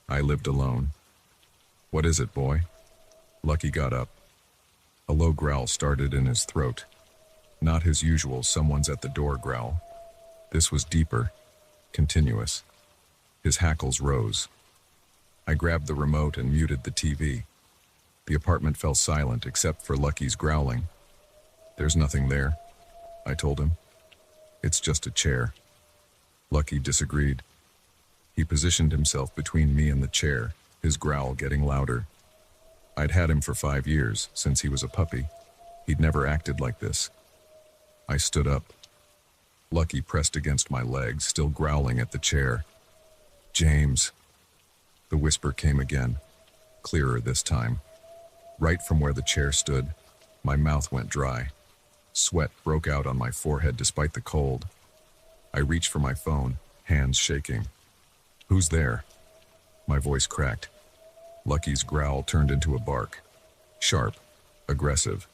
I lived alone. What is it, boy? Lucky got up. A low growl started in his throat. Not his usual someone's at the door growl. This was deeper, continuous. His hackles rose. I grabbed the remote and muted the TV. The apartment fell silent except for Lucky's growling. There's nothing there, I told him. It's just a chair. Lucky disagreed. He positioned himself between me and the chair, his growl getting louder. I'd had him for 5 years, since he was a puppy. He'd never acted like this. I stood up. Lucky pressed against my legs, still growling at the chair. James. The whisper came again, clearer this time. Right from where the chair stood, my mouth went dry. Sweat broke out on my forehead despite the cold. I reached for my phone, hands shaking. Who's there? My voice cracked. Lucky's growl turned into a bark. Sharp, aggressive.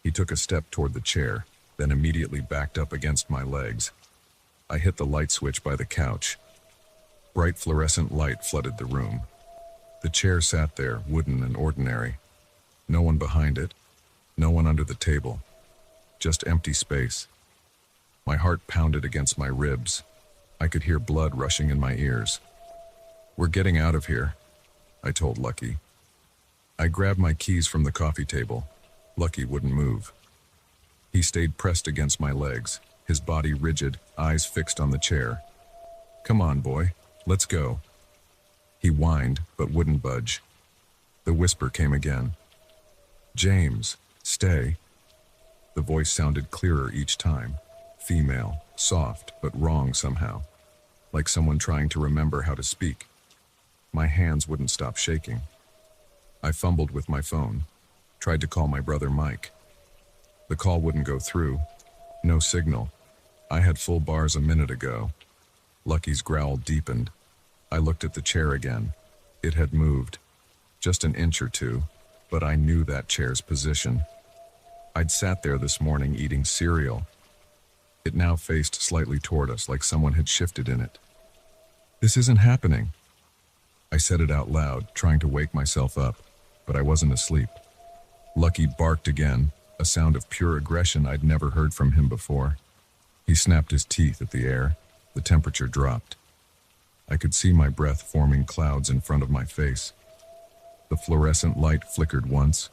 He took a step toward the chair, then immediately backed up against my legs. I hit the light switch by the couch. Bright fluorescent light flooded the room. The chair sat there, wooden and ordinary. No one behind it, no one under the table. Just empty space. My heart pounded against my ribs. I could hear blood rushing in my ears. We're getting out of here, I told Lucky. I grabbed my keys from the coffee table. Lucky wouldn't move. He stayed pressed against my legs, his body rigid, eyes fixed on the chair. Come on, boy, let's go. He whined, but wouldn't budge. The whisper came again. James, stay. The voice sounded clearer each time. Female, soft, but wrong somehow. Like someone trying to remember how to speak. My hands wouldn't stop shaking. I fumbled with my phone, tried to call my brother Mike. The call wouldn't go through. No signal. I had full bars a minute ago. Lucky's growl deepened. I looked at the chair again. It had moved. Just an inch or two, but I knew that chair's position. I'd sat there this morning eating cereal. It now faced slightly toward us like someone had shifted in it. This isn't happening. I said it out loud, trying to wake myself up, but I wasn't asleep. Lucky barked again, a sound of pure aggression I'd never heard from him before. He snapped his teeth at the air. The temperature dropped. I could see my breath forming clouds in front of my face. The fluorescent light flickered once,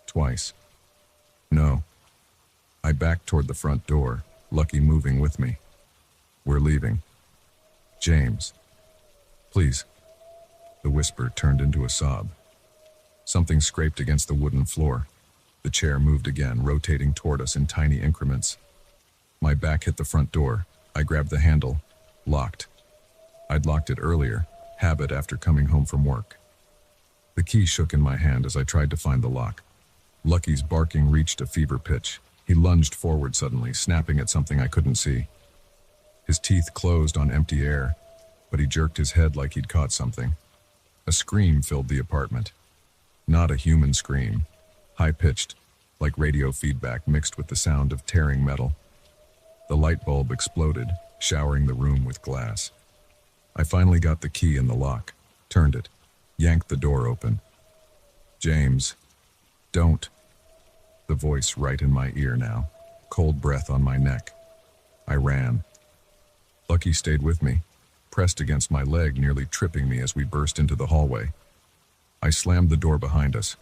twice. No. I backed toward the front door, Lucky moving with me. We're leaving. James. Please. The whisper turned into a sob. Something scraped against the wooden floor. The chair moved again, rotating toward us in tiny increments. My back hit the front door. I grabbed the handle. Locked. I'd locked it earlier, habit after coming home from work. The key shook in my hand as I tried to find the lock. Lucky's barking reached a fever pitch. He lunged forward suddenly, snapping at something I couldn't see. His teeth closed on empty air, but he jerked his head like he'd caught something. A scream filled the apartment. Not a human scream. High-pitched, like radio feedback mixed with the sound of tearing metal. The light bulb exploded, showering the room with glass. I finally got the key in the lock, turned it, yanked the door open. James, don't. The voice right in my ear now, cold breath on my neck. I ran. Lucky stayed with me, pressed against my leg, nearly tripping me as we burst into the hallway. I slammed the door behind us.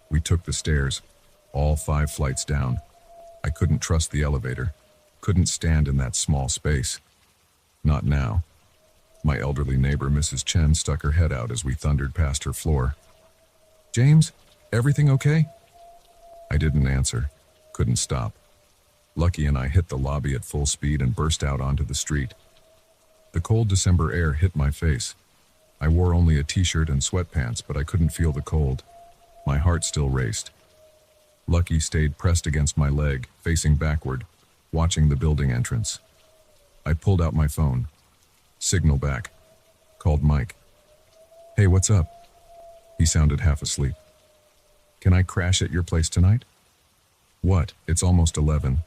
We took the stairs, all 5 flights down. I couldn't trust the elevator, couldn't stand in that small space. Not now. My elderly neighbor, Mrs. Chen, stuck her head out as we thundered past her floor. James, everything okay? I didn't answer, couldn't stop. Lucky and I hit the lobby at full speed and burst out onto the street. The cold December air hit my face. I wore only a t-shirt and sweatpants, but I couldn't feel the cold. My heart still raced. Lucky stayed pressed against my leg, facing backward, watching the building entrance. I pulled out my phone. Signal back. Called Mike. Hey, what's up? He sounded half asleep. Can I crash at your place tonight? What? It's almost 11.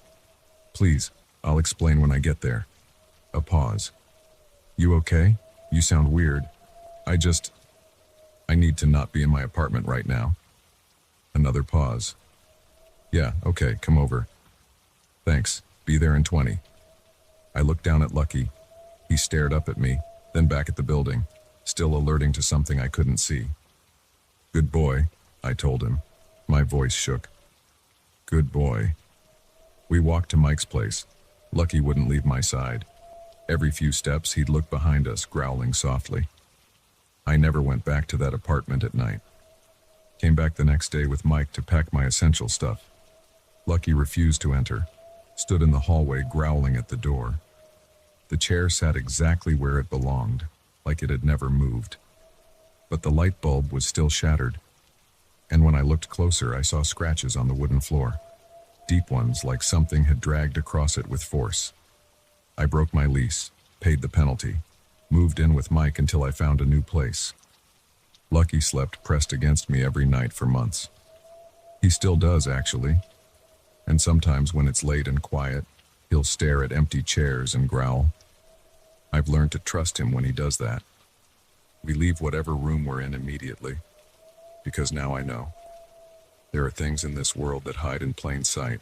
Please, I'll explain when I get there. A pause. You okay? You sound weird. I need to not be in my apartment right now. Another pause. Yeah, okay, come over. Thanks, be there in 20. I looked down at Lucky. He stared up at me, then back at the building, still alerting to something I couldn't see. Good boy, I told him. My voice shook. Good boy. We walked to Mike's place. Lucky wouldn't leave my side. Every few steps, he'd look behind us, growling softly. I never went back to that apartment at night. Came back the next day with Mike to pack my essential stuff. Lucky refused to enter, stood in the hallway growling at the door. The chair sat exactly where it belonged, like it had never moved. But the light bulb was still shattered, and when I looked closer, I saw scratches on the wooden floor. Deep ones, like something had dragged across it with force. I broke my lease, paid the penalty, moved in with Mike until I found a new place. Lucky slept pressed against me every night for months. He still does, actually. And sometimes when it's late and quiet, he'll stare at empty chairs and growl. I've learned to trust him when he does that. We leave whatever room we're in immediately, because now I know. There are things in this world that hide in plain sight.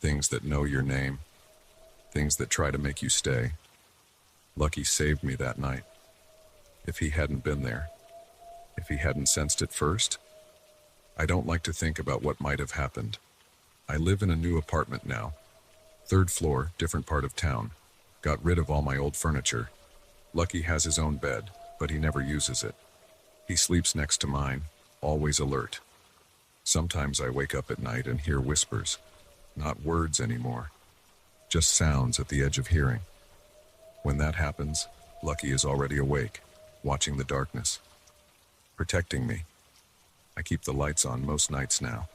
Things that know your name. Things that try to make you stay. Lucky saved me that night. If he hadn't been there, if he hadn't sensed it first, I don't like to think about what might have happened. I live in a new apartment now. 3rd floor, different part of town. Got rid of all my old furniture. Lucky has his own bed, but he never uses it. He sleeps next to mine, always alert. Sometimes I wake up at night and hear whispers. Not words anymore. Just sounds at the edge of hearing. When that happens, Lucky is already awake, watching the darkness. Protecting me. I keep the lights on most nights now.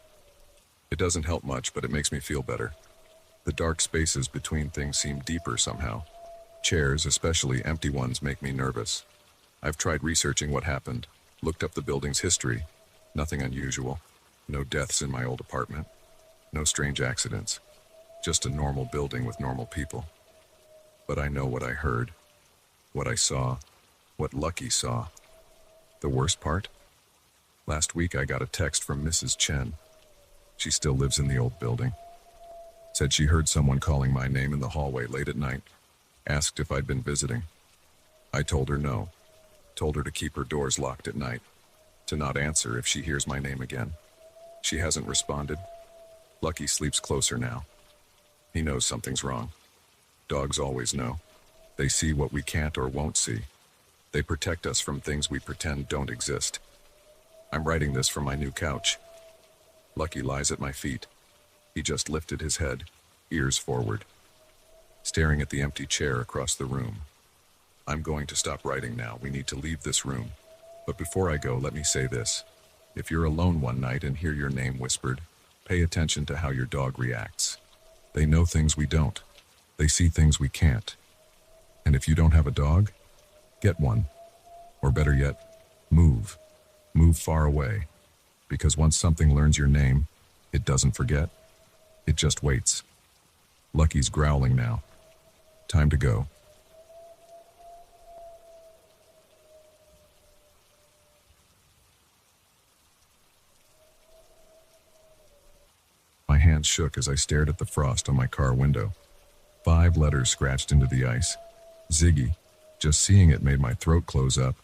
It doesn't help much, but it makes me feel better. The dark spaces between things seem deeper somehow. Chairs, especially empty ones, make me nervous. I've tried researching what happened, looked up the building's history. Nothing unusual. No deaths in my old apartment. No strange accidents. Just a normal building with normal people. But I know what I heard, what I saw, what Lucky saw. The worst part? Last week I got a text from Mrs. Chen. She still lives in the old building. Said she heard someone calling my name in the hallway late at night. Asked if I'd been visiting. I told her no. Told her to keep her doors locked at night. To not answer if she hears my name again. She hasn't responded. Lucky sleeps closer now. He knows something's wrong. Dogs always know. They see what we can't or won't see. They protect us from things we pretend don't exist. I'm writing this from my new couch. Lucky lies at my feet. He just lifted his head, ears forward, staring at the empty chair across the room. I'm going to stop writing now. We need to leave this room. But before I go, let me say this. If you're alone one night and hear your name whispered, pay attention to how your dog reacts. They know things we don't. They see things we can't. And if you don't have a dog, get one. Or better yet, move. Move far away. Because once something learns your name, it doesn't forget. It just waits. Lucky's growling now. Time to go. My hands shook as I stared at the frost on my car window. 5 letters scratched into the ice. Ziggy. Just seeing it made my throat close up.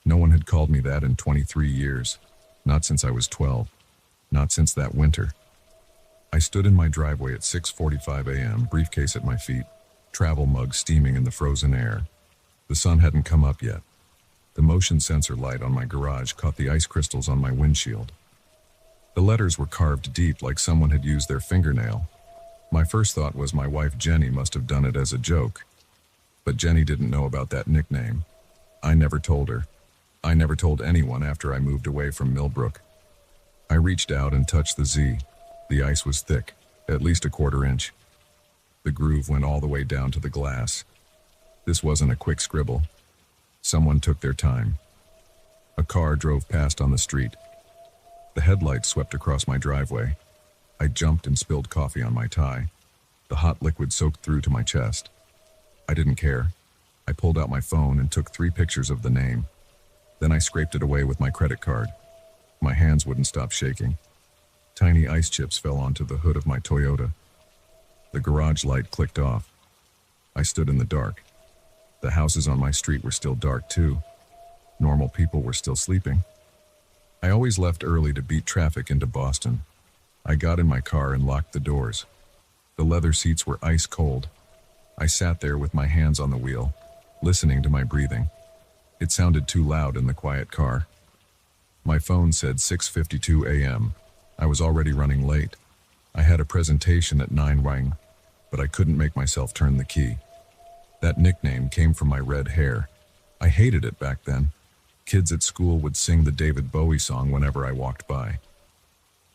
No one had called me that in 23 years. Not since I was 12. Not since that winter. I stood in my driveway at 6:45 a.m., briefcase at my feet, travel mug steaming in the frozen air. The sun hadn't come up yet. The motion sensor light on my garage caught the ice crystals on my windshield. The letters were carved deep like someone had used their fingernail. My first thought was my wife Jenny must have done it as a joke. But Jenny didn't know about that nickname. I never told her. I never told anyone after I moved away from Millbrook. I reached out and touched the Z. The ice was thick, at least a 1/4 inch. The groove went all the way down to the glass. This wasn't a quick scribble. Someone took their time. A car drove past on the street. The headlights swept across my driveway. I jumped and spilled coffee on my tie. The hot liquid soaked through to my chest. I didn't care. I pulled out my phone and took 3 pictures of the name. Then I scraped it away with my credit card. My hands wouldn't stop shaking. Tiny ice chips fell onto the hood of my Toyota. The garage light clicked off. I stood in the dark. The houses on my street were still dark too. Normal people were still sleeping. I always left early to beat traffic into Boston. I got in my car and locked the doors. The leather seats were ice cold. I sat there with my hands on the wheel, listening to my breathing. It sounded too loud in the quiet car. My phone said 6:52 a.m. I was already running late. I had a presentation at 9 but I couldn't make myself turn the key. That nickname came from my red hair. I hated it back then. Kids at school would sing the David Bowie song whenever I walked by.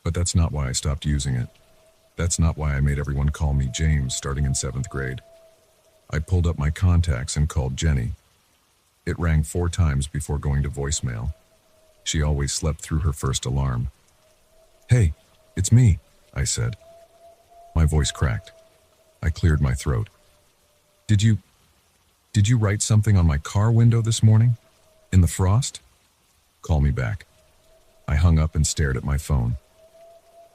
But that's not why I stopped using it. That's not why I made everyone call me James starting in 7th grade. I pulled up my contacts and called Jenny. It rang 4 times before going to voicemail. She always slept through her first alarm. "Hey, it's me," I said. My voice cracked. I cleared my throat. Did you write something on my car window this morning? In the frost? Call me back." I hung up and stared at my phone.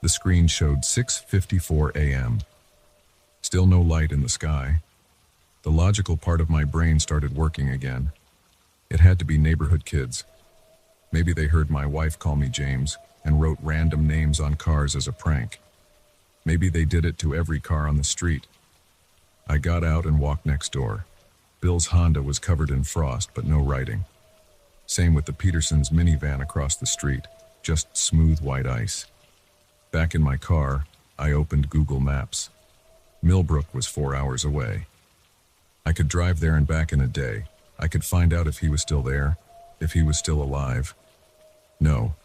The screen showed 6:54 a.m. Still no light in the sky. The logical part of my brain started working again. It had to be neighborhood kids. Maybe they heard my wife call me James and wrote random names on cars as a prank. Maybe they did it to every car on the street. I got out and walked next door. Bill's Honda was covered in frost, but no writing. Same with the Petersons' minivan across the street, just smooth white ice. Back in my car, I opened Google Maps. Millbrook was 4 hours away. I could drive there and back in a day. I could find out if he was still there, if he was still alive. No,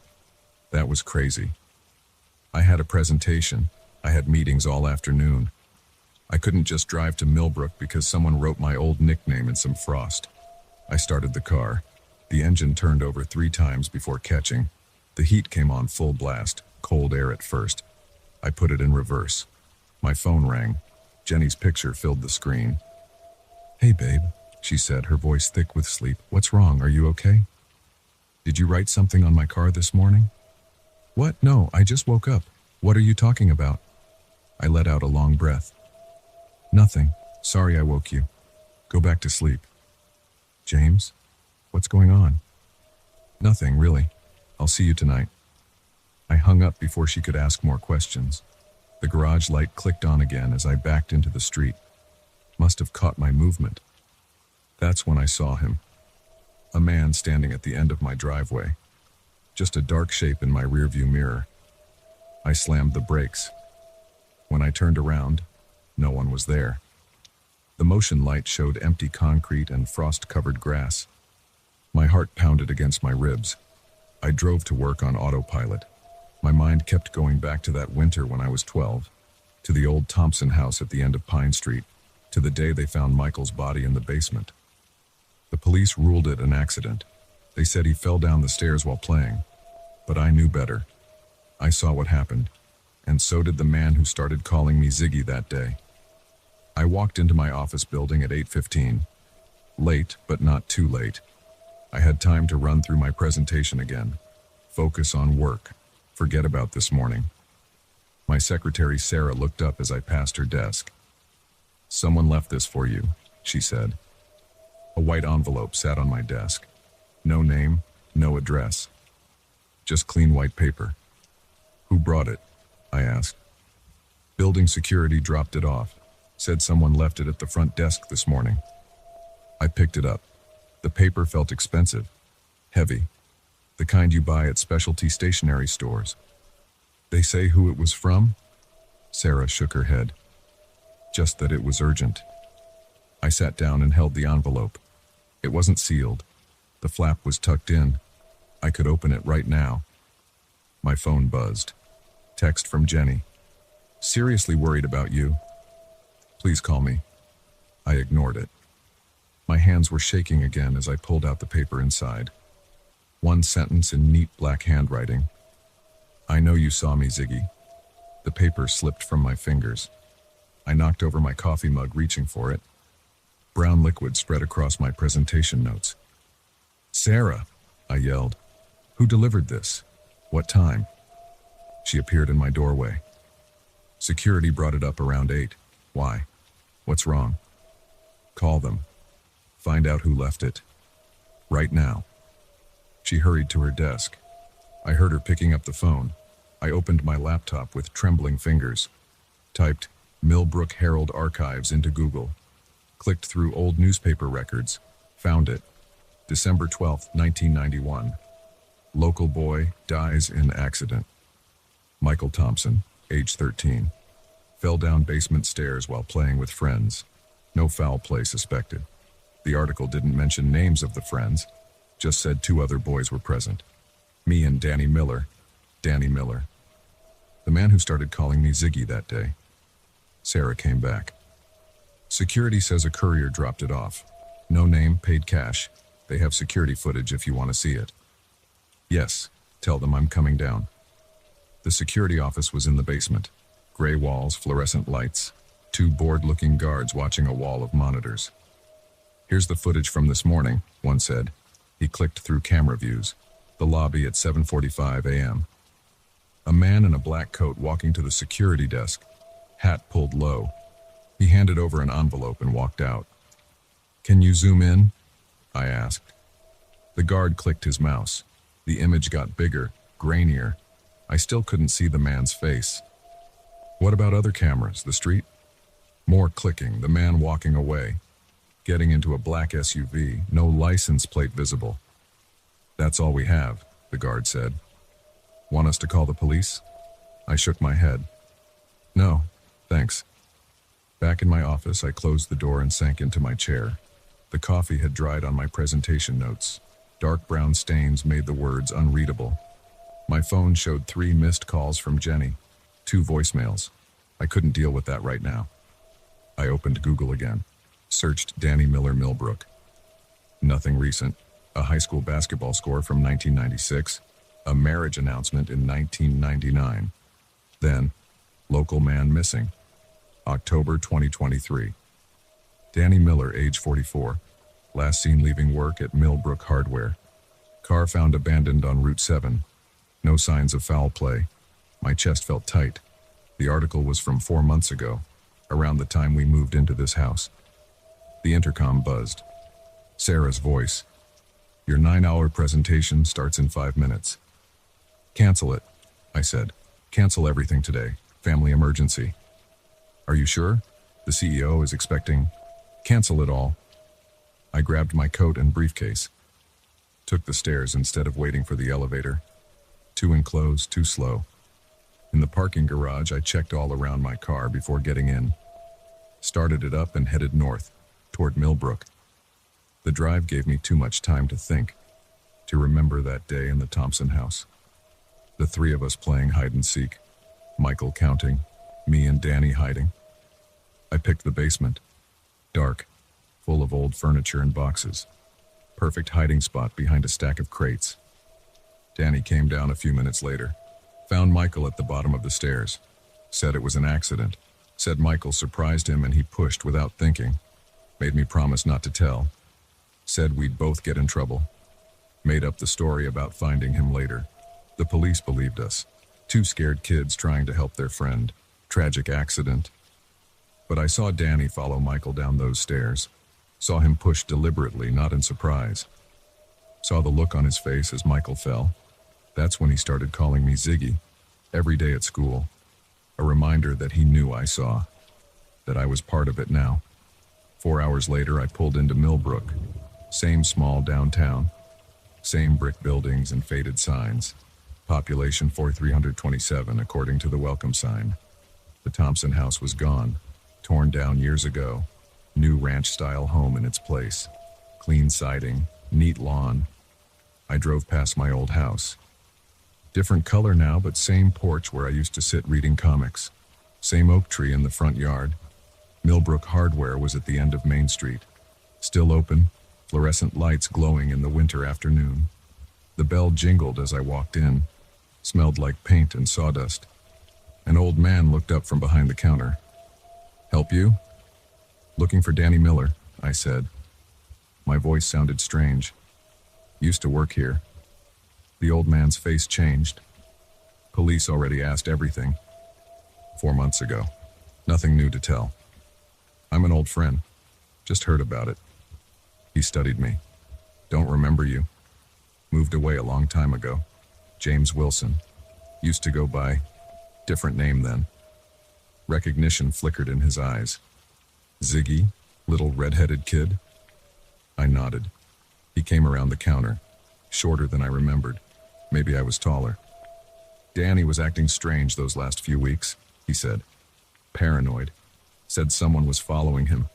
that was crazy. I had a presentation. I had meetings all afternoon. I couldn't just drive to Millbrook because someone wrote my old nickname in some frost. I started the car. The engine turned over 3 times before catching. The heat came on full blast, cold air at first. I put it in reverse. My phone rang. Jenny's picture filled the screen. "Hey, babe," she said, her voice thick with sleep. "What's wrong? Are you okay? Did you write something on my car this morning?" "What? No, I just woke up. What are you talking about?" I let out a long breath. "Nothing. Sorry I woke you. Go back to sleep." "James? What's going on?" "Nothing, really. I'll see you tonight." I hung up before she could ask more questions. The garage light clicked on again as I backed into the street. Must have caught my movement. That's when I saw him. A man standing at the end of my driveway. Just a dark shape in my rearview mirror. I slammed the brakes. When I turned around, no one was there. The motion light showed empty concrete and frost-covered grass. My heart pounded against my ribs. I drove to work on autopilot. My mind kept going back to that winter when I was 12, to the old Thompson house at the end of Pine Street, to the day they found Michael's body in the basement. The police ruled it an accident. They said he fell down the stairs while playing. But I knew better. I saw what happened, and so did the man who started calling me Ziggy that day. I walked into my office building at 8:15. Late, but not too late. I had time to run through my presentation again. Focus on work. Forget about this morning. My secretary Sarah looked up as I passed her desk. "Someone left this for you," she said. A white envelope sat on my desk. No name, no address. Just clean white paper. "Who brought it?" I asked. "Building security dropped it off. Said someone left it at the front desk this morning." I picked it up. The paper felt expensive. Heavy. The kind you buy at specialty stationery stores. "They say who it was from?" Sarah shook her head. "Just that it was urgent." I sat down and held the envelope. It wasn't sealed. The flap was tucked in. I could open it right now. My phone buzzed. Text from Jenny. "Seriously worried about you. Please call me." I ignored it. My hands were shaking again as I pulled out the paper inside. One sentence in neat black handwriting. "I know you saw me, Ziggy." The paper slipped from my fingers. I knocked over my coffee mug, reaching for it. Brown liquid spread across my presentation notes. "Sarah," I yelled. "Who delivered this? What time?" She appeared in my doorway. "Security brought it up around 8. Why? What's wrong?" "Call them. Find out who left it. Right now." She hurried to her desk. I heard her picking up the phone. I opened my laptop with trembling fingers. Typed Millbrook Herald Archives into Google. Clicked through old newspaper records. Found it. December 12, 1991. Local boy dies in accident. Michael Thompson, age 13. Fell down basement stairs while playing with friends. No foul play suspected. The article didn't mention names of the friends, just said 2 other boys were present. Me and Danny Miller. Danny Miller. The man who started calling me Ziggy that day. Sarah came back. "Security says a courier dropped it off. No name, paid cash. They have security footage if you want to see it." "Yes, tell them I'm coming down." The security office was in the basement. Gray walls, fluorescent lights. 2 bored-looking guards watching a wall of monitors. "Here's the footage from this morning," one said. He clicked through camera views. The lobby at 7:45 a.m. A man in a black coat walking to the security desk. Hat pulled low. He handed over an envelope and walked out. "Can you zoom in?" I asked. The guard clicked his mouse. The image got bigger, grainier. I still couldn't see the man's face. "What about other cameras, the street?" More clicking, the man walking away. Getting into a black SUV, no license plate visible. "That's all we have," the guard said. "Want us to call the police?" I shook my head. "No, thanks." Back in my office, I closed the door and sank into my chair. The coffee had dried on my presentation notes. Dark brown stains made the words unreadable. My phone showed 3 missed calls from Jenny, 2 voicemails. I couldn't deal with that right now. I opened Google again. Searched Danny Miller Millbrook. Nothing recent. A high school basketball score from 1996. A marriage announcement in 1999. Then, local man missing. October 2023. Danny Miller, age 44. Last seen leaving work at Millbrook Hardware. Car found abandoned on Route 7. No signs of foul play. My chest felt tight. The article was from 4 months ago, around the time we moved into this house. The intercom buzzed. Sarah's voice. "Your 9-hour presentation starts in 5 minutes." "Cancel it," I said. "Cancel everything today. Family emergency." "Are you sure? The CEO is expecting..." "Cancel it all." I grabbed my coat and briefcase. Took the stairs instead of waiting for the elevator. Too enclosed, too slow. In the parking garage, I checked all around my car before getting in. Started it up and headed north, toward Millbrook. The drive gave me too much time to think, to remember that day in the Thompson house. The three of us playing hide and seek, Michael counting, me and Danny hiding. I picked the basement, dark, full of old furniture and boxes. Perfect hiding spot behind a stack of crates. Danny came down a few minutes later, found Michael at the bottom of the stairs, said it was an accident, said Michael surprised him and he pushed without thinking, made me promise not to tell, said we'd both get in trouble, made up the story about finding him later. The police believed us. Two scared kids trying to help their friend. Tragic accident. But I saw Danny follow Michael down those stairs. Saw him push deliberately, not in surprise. Saw the look on his face as Michael fell. That's when he started calling me Ziggy, every day at school. A reminder that he knew I saw, that I was part of it now. 4 hours later, I pulled into Millbrook. Same small downtown. Same brick buildings and faded signs. Population 4327, according to the welcome sign. The Thompson house was gone, torn down years ago. New ranch-style home in its place. Clean siding, neat lawn. I drove past my old house. Different color now, but same porch where I used to sit reading comics. Same oak tree in the front yard. Millbrook Hardware was at the end of Main Street. Still open, fluorescent lights glowing in the winter afternoon. The bell jingled as I walked in. Smelled like paint and sawdust. An old man looked up from behind the counter. "Help you?" "Looking for Danny Miller," I said. My voice sounded strange. "Used to work here." The old man's face changed. "Police already asked everything. 4 months ago. Nothing new to tell. I'm an old friend. Just heard about it." He studied me. "Don't remember you. Moved away a long time ago. James Wilson. Used to go by different name then." Recognition flickered in his eyes. "Ziggy, little red-headed kid?" I nodded. He came around the counter, shorter than I remembered. Maybe I was taller. "Danny was acting strange those last few weeks," he said. "Paranoid. Said someone was following him,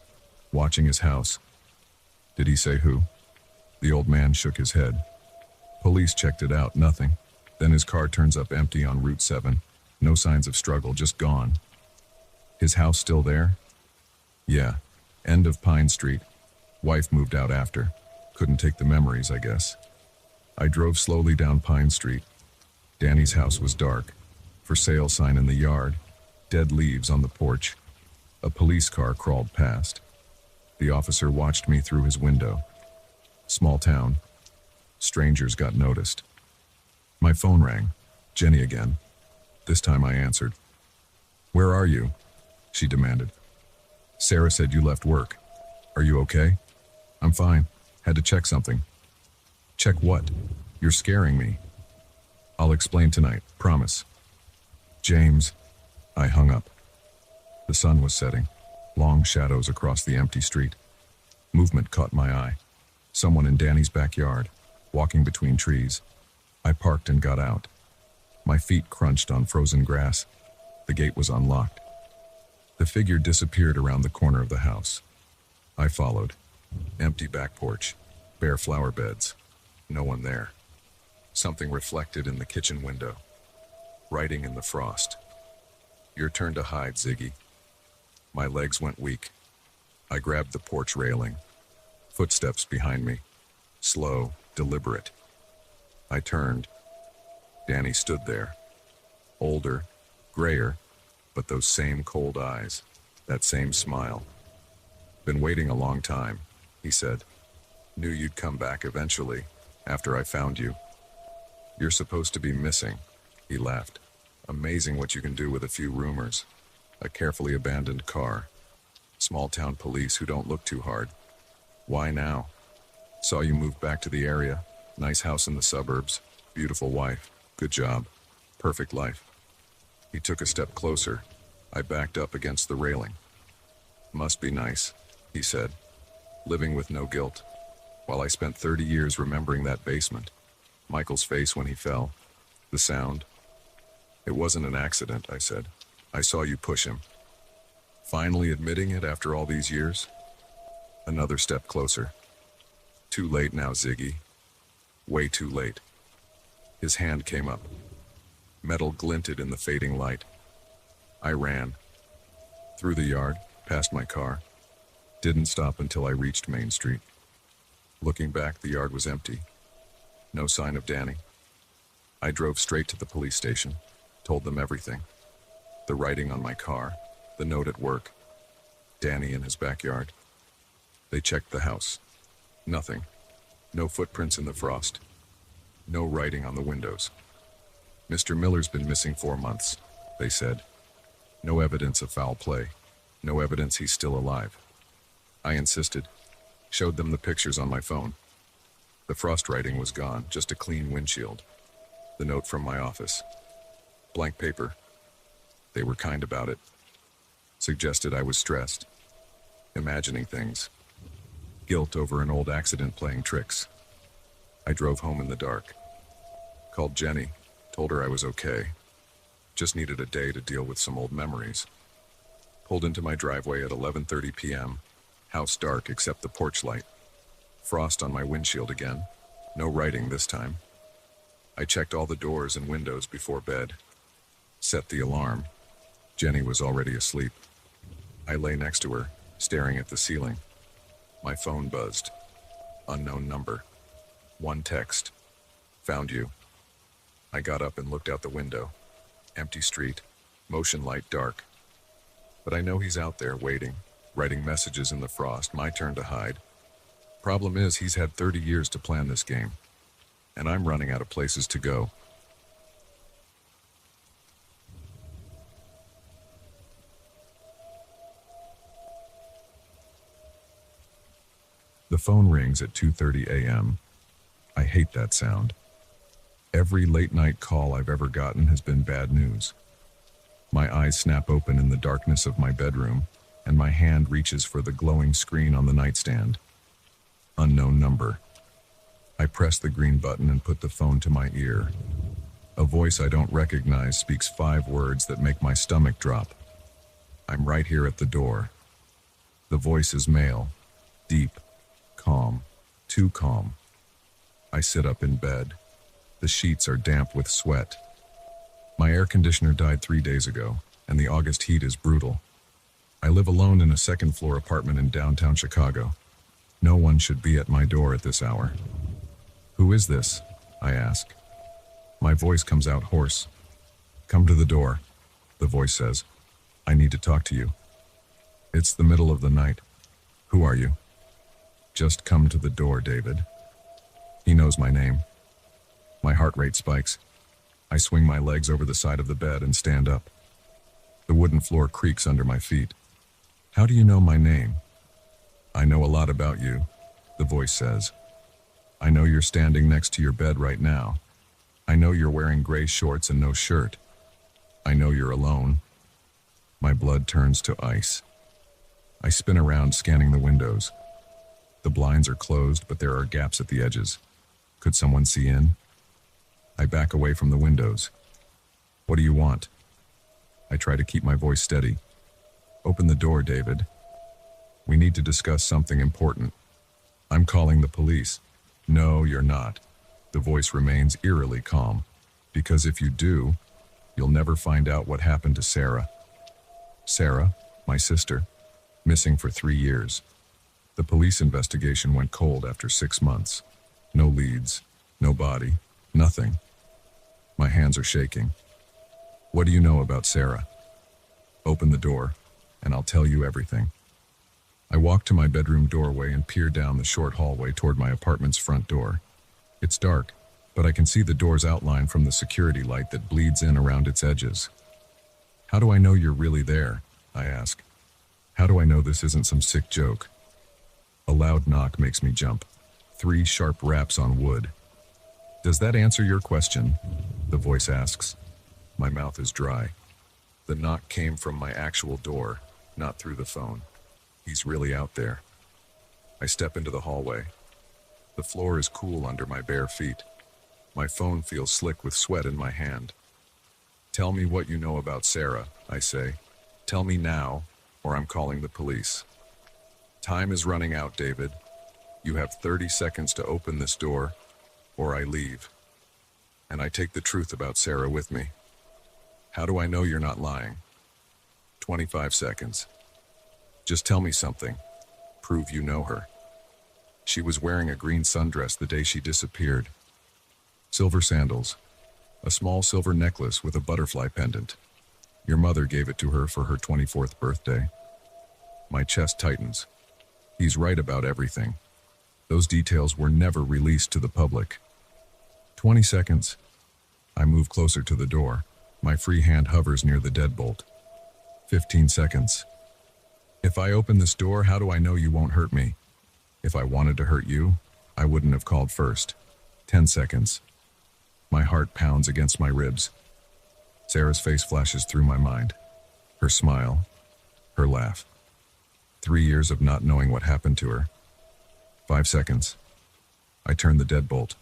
watching his house." "Did he say who?" The old man shook his head. "Police checked it out, nothing. Then his car turns up empty on Route 7. No signs of struggle, just gone." "His house still there?" "Yeah. End of Pine Street. Wife moved out after. Couldn't take the memories, I guess." I drove slowly down Pine Street. Danny's house was dark. For sale sign in the yard. Dead leaves on the porch. A police car crawled past. The officer watched me through his window. Small town. Strangers got noticed. My phone rang. Jenny again. This time I answered. "Where are you?" she demanded. "Sarah said you left work. Are you okay?" "I'm fine. Had to check something." "Check what? You're scaring me." "I'll explain tonight, promise." "James." I hung up. The sun was setting. Long shadows across the empty street. Movement caught my eye. Someone in Danny's backyard, walking between trees. I parked and got out. My feet crunched on frozen grass. The gate was unlocked. The figure disappeared around the corner of the house. I followed. Empty back porch. Bare flower beds. No one there. Something reflected in the kitchen window. Writing in the frost. "Your turn to hide, Ziggy." My legs went weak. I grabbed the porch railing. Footsteps behind me. Slow, deliberate. I turned. Danny stood there. Older, grayer, but those same cold eyes. That same smile. "Been waiting a long time," he said. "Knew you'd come back eventually, after I found you." "You're supposed to be missing," he laughed. "Amazing what you can do with a few rumors. A carefully abandoned car. Small town police who don't look too hard. Why now? Saw you moved back to the area. Nice house in the suburbs. Beautiful wife. Good job. Perfect life." He took a step closer. I backed up against the railing. "Must be nice," he said. "Living with no guilt." while I spent 30 years remembering that basement. Michael's face when he fell. The sound. It wasn't an accident, I said. I saw you push him. Finally admitting it after all these years? Another step closer. Too late now, Ziggy. Way too late. His hand came up. Metal glinted in the fading light. I ran. Through the yard, past my car. Didn't stop until I reached Main Street. Looking back, the yard was empty. No sign of Danny. I drove straight to the police station, told them everything. The writing on my car, the note at work, Danny in his backyard. They checked the house. Nothing. No footprints in the frost. No writing on the windows. Mr. Miller's been missing 4 months, they said. No evidence of foul play. No evidence he's still alive. I insisted. Showed them the pictures on my phone. The frost writing was gone, just a clean windshield. The note from my office. Blank paper. They were kind about it. Suggested I was stressed. Imagining things. Guilt over an old accident playing tricks. I drove home in the dark. Called Jenny. Told her I was okay. Just needed a day to deal with some old memories. Pulled into my driveway at 11:30 p.m. House dark except the porch light. Frost on my windshield again. No writing this time. I checked all the doors and windows before bed. Set the alarm. Jenny was already asleep. I lay next to her, staring at the ceiling. My phone buzzed. Unknown number. One text. Found you. I got up and looked out the window. Empty street. Motion light dark. But I know he's out there waiting, writing messages in the frost, my turn to hide. Problem is, he's had 30 years to plan this game. And I'm running out of places to go. The phone rings at 2:30 a.m. I hate that sound. Every late-night call I've ever gotten has been bad news. My eyes snap open in the darkness of my bedroom, and my hand reaches for the glowing screen on the nightstand. Unknown number. I press the green button and put the phone to my ear. A voice I don't recognize speaks 5 words that make my stomach drop. I'm right here at the door. The voice is male, deep, calm, too calm. I sit up in bed. The sheets are damp with sweat. My air conditioner died 3 days ago, and the August heat is brutal. I live alone in a second-floor apartment in downtown Chicago. No one should be at my door at this hour. Who is this? I ask. My voice comes out hoarse. Come to the door, the voice says. I need to talk to you. It's the middle of the night. Who are you? Just come to the door, David. He knows my name. My heart rate spikes. I swing my legs over the side of the bed and stand up. The wooden floor creaks under my feet. How do you know my name? I know a lot about you, the voice says. I know you're standing next to your bed right now. I know you're wearing gray shorts and no shirt. I know you're alone. My blood turns to ice. I spin around, scanning the windows. The blinds are closed, but there are gaps at the edges. Could someone see in? I back away from the windows. What do you want? I try to keep my voice steady. Open the door, David. We need to discuss something important. I'm calling the police. No, you're not. The voice remains eerily calm. Because if you do, you'll never find out what happened to Sarah. Sarah, my sister, missing for 3 years. The police investigation went cold after 6 months. No leads, no body, nothing. My hands are shaking. What do you know about Sarah? Open the door, and I'll tell you everything. I walk to my bedroom doorway and peer down the short hallway toward my apartment's front door. It's dark, but I can see the door's outline from the security light that bleeds in around its edges. How do I know you're really there? I ask. How do I know this isn't some sick joke? A loud knock makes me jump. 3 sharp raps on wood. Does that answer your question? The voice asks. My mouth is dry. The knock came from my actual door, not through the phone. He's really out there. I step into the hallway. The floor is cool under my bare feet. My phone feels slick with sweat in my hand. Tell me what you know about Sarah, I say. Tell me now, or I'm calling the police. Time is running out, David. You have 30 seconds to open this door, or I leave. And I take the truth about Sarah with me. How do I know you're not lying? 25 seconds. Just tell me something. Prove you know her. She was wearing a green sundress the day she disappeared. Silver sandals. A small silver necklace with a butterfly pendant. Your mother gave it to her for her 24th birthday. My chest tightens. He's right about everything. Those details were never released to the public. 20 seconds. I move closer to the door. My free hand hovers near the deadbolt. 15 seconds. If I open this door, how do I know you won't hurt me? If I wanted to hurt you, I wouldn't have called first. 10 seconds. My heart pounds against my ribs. Sarah's face flashes through my mind. Her smile. Her laugh. 3 years of not knowing what happened to her. 5 seconds. I turn the deadbolt.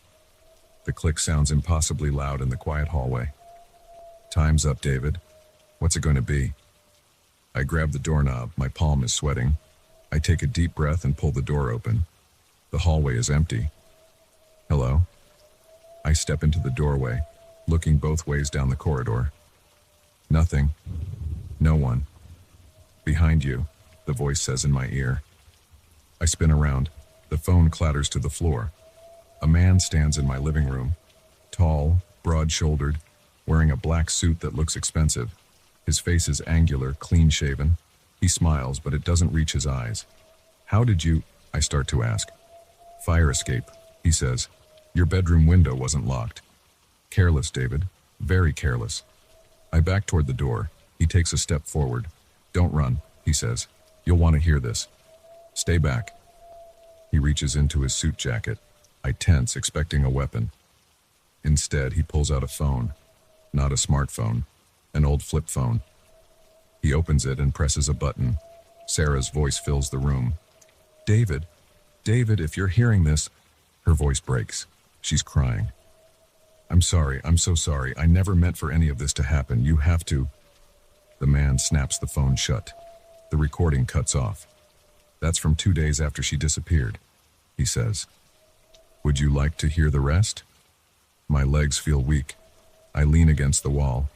The click sounds impossibly loud in the quiet hallway. Time's up, David. What's it going to be? I grab the doorknob. My palm is sweating. I take a deep breath and pull the door open. The hallway is empty. Hello? I step into the doorway, looking both ways down the corridor. Nothing. No one. Behind you, the voice says in my ear. I spin around. The phone clatters to the floor. A man stands in my living room. Tall, broad-shouldered, wearing a black suit that looks expensive. His face is angular, clean-shaven. He smiles, but it doesn't reach his eyes. How did you... I start to ask. Fire escape, he says. Your bedroom window wasn't locked. Careless, David. Very careless. I back toward the door. He takes a step forward. Don't run, he says. You'll want to hear this. Stay back. He reaches into his suit jacket. I tense, expecting a weapon. Instead, he pulls out a phone. Not a smartphone. An old flip phone. He opens it and presses a button. Sarah's voice fills the room. David, if you're hearing this... Her voice breaks. She's crying. I'm sorry, I'm so sorry. I never meant for any of this to happen. You have to... The man snaps the phone shut. The recording cuts off. That's from 2 days after she disappeared, he says. Would you like to hear the rest? My legs feel weak. I lean against the wall.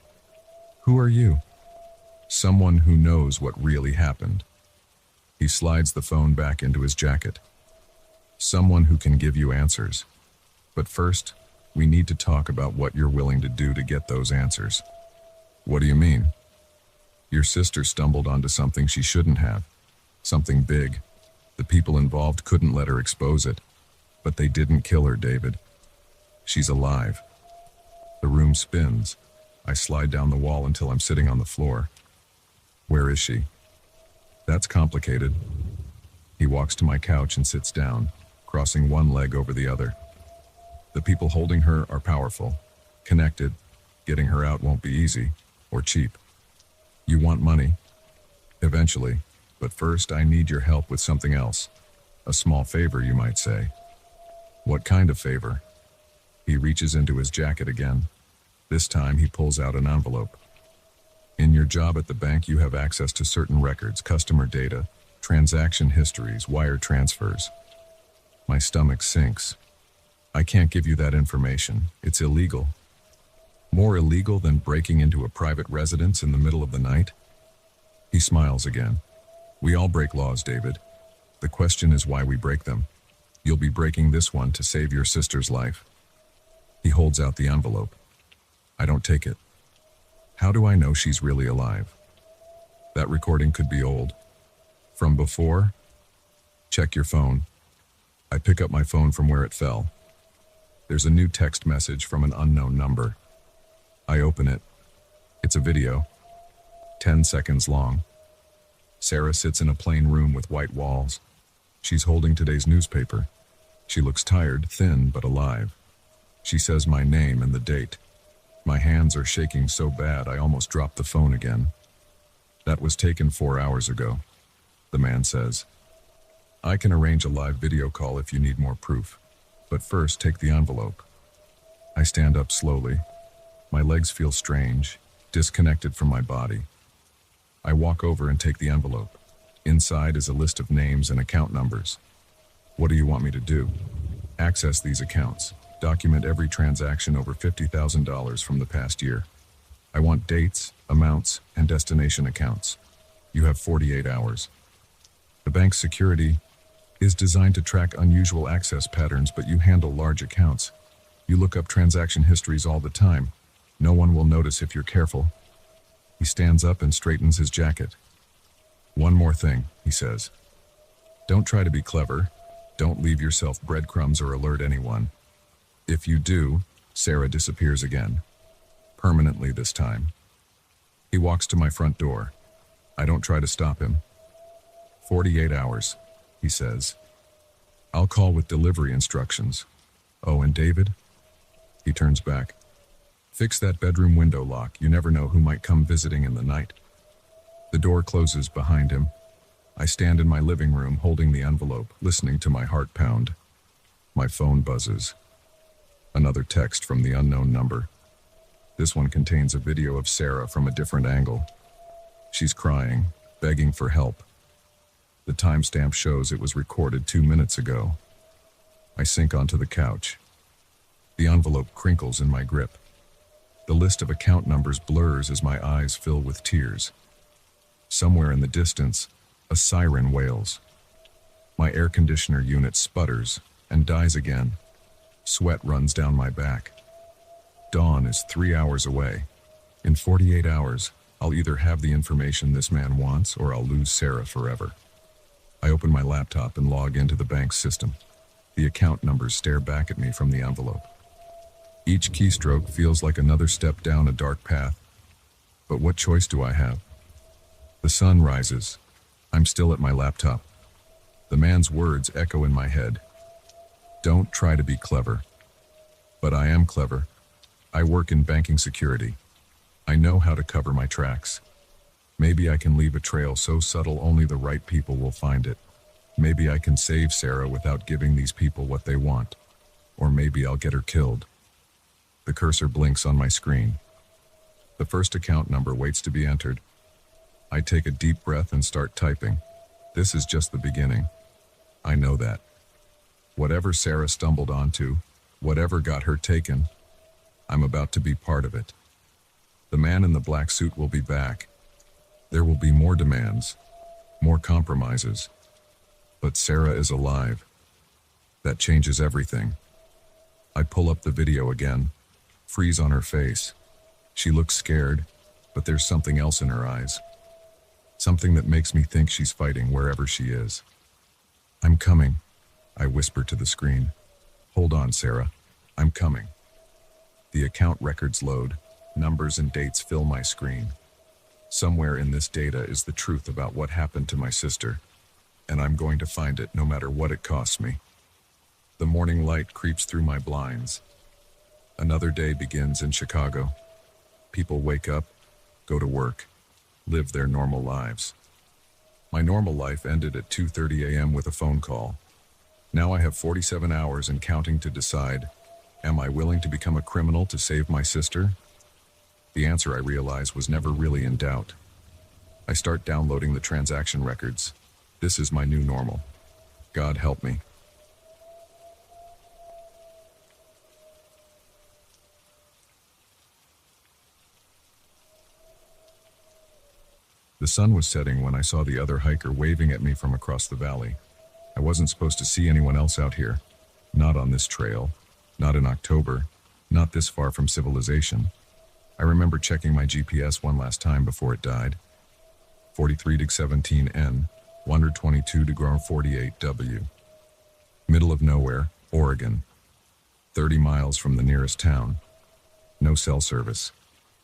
Who are you? Someone who knows what really happened. He slides the phone back into his jacket. Someone who can give you answers. But first, we need to talk about what you're willing to do to get those answers. What do you mean? Your sister stumbled onto something she shouldn't have. Something big. The people involved couldn't let her expose it. But they didn't kill her, David. She's alive. The room spins. I slide down the wall until I'm sitting on the floor. Where is she? That's complicated. He walks to my couch and sits down, crossing one leg over the other. The people holding her are powerful, connected. Getting her out won't be easy, or cheap. You want money? Eventually, but first I need your help with something else. A small favor, you might say. What kind of favor? He reaches into his jacket again. This time he pulls out an envelope. In your job at the bank, you have access to certain records, customer data, transaction histories, wire transfers. My stomach sinks. I can't give you that information. It's illegal. More illegal than breaking into a private residence in the middle of the night? He smiles again. We all break laws, David. The question is why we break them. You'll be breaking this one to save your sister's life. He holds out the envelope. I don't take it. How do I know she's really alive? That recording could be old. From before? Check your phone. I pick up my phone from where it fell. There's a new text message from an unknown number. I open it. It's a video. 10 seconds long. Sarah sits in a plain room with white walls. She's holding today's newspaper. She looks tired, thin, but alive. She says my name and the date. My hands are shaking so bad I almost dropped the phone again. That was taken 4 hours ago, the man says. I can arrange a live video call if you need more proof. But first, take the envelope. I stand up slowly. My legs feel strange, disconnected from my body. I walk over and take the envelope. Inside is a list of names and account numbers. What do you want me to do? Access these accounts. Document every transaction over $50,000 from the past year. I want dates, amounts, and destination accounts. You have 48 hours. The bank's security is designed to track unusual access patterns, but you handle large accounts. You look up transaction histories all the time. No one will notice if you're careful. He stands up and straightens his jacket. One more thing, he says. Don't try to be clever. Don't leave yourself breadcrumbs or alert anyone. If you do, Sarah disappears again. Permanently this time. He walks to my front door. I don't try to stop him. 48 hours, he says. I'll call with delivery instructions. Oh, and David? He turns back. Fix that bedroom window lock. You never know who might come visiting in the night. The door closes behind him. I stand in my living room holding the envelope, listening to my heart pound. My phone buzzes. Another text from the unknown number. This one contains a video of Sarah from a different angle. She's crying, begging for help. The timestamp shows it was recorded 2 minutes ago. I sink onto the couch. The envelope crinkles in my grip. The list of account numbers blurs as my eyes fill with tears. Somewhere in the distance, a siren wails. My air conditioner unit sputters and dies again. Sweat runs down my back. Dawn is 3 hours away. In 48 hours, I'll either have the information this man wants or I'll lose Sarah forever. I open my laptop and log into the bank's system. The account numbers stare back at me from the envelope. Each keystroke feels like another step down a dark path. But what choice do I have? The sun rises. I'm still at my laptop. The man's words echo in my head. Don't try to be clever. But I am clever. I work in banking security. I know how to cover my tracks. Maybe I can leave a trail so subtle only the right people will find it. Maybe I can save Sarah without giving these people what they want. Or maybe I'll get her killed. The cursor blinks on my screen. The first account number waits to be entered. I take a deep breath and start typing. This is just the beginning. I know that. Whatever Sarah stumbled onto, whatever got her taken, I'm about to be part of it. The man in the black suit will be back. There will be more demands, more compromises. But Sarah is alive. That changes everything. I pull up the video again, freeze on her face. She looks scared, but there's something else in her eyes. Something that makes me think she's fighting wherever she is. I'm coming, I whisper to the screen. Hold on, Sarah. I'm coming. The account records load. Numbers and dates fill my screen. Somewhere in this data is the truth about what happened to my sister, and I'm going to find it no matter what it costs me. The morning light creeps through my blinds. Another day begins in Chicago. People wake up, go to work, live their normal lives. My normal life ended at 2:30 a.m. with a phone call. Now I have 47 hours and counting to decide, am I willing to become a criminal to save my sister? The answer, I realize, was never really in doubt. I start downloading the transaction records. This is my new normal. God help me. The sun was setting when I saw the other hiker waving at me from across the valley. I wasn't supposed to see anyone else out here. Not on this trail. Not in October. Not this far from civilization. I remember checking my GPS one last time before it died. 43-17N, 122-48W. Middle of nowhere, Oregon. 30 miles from the nearest town. No cell service.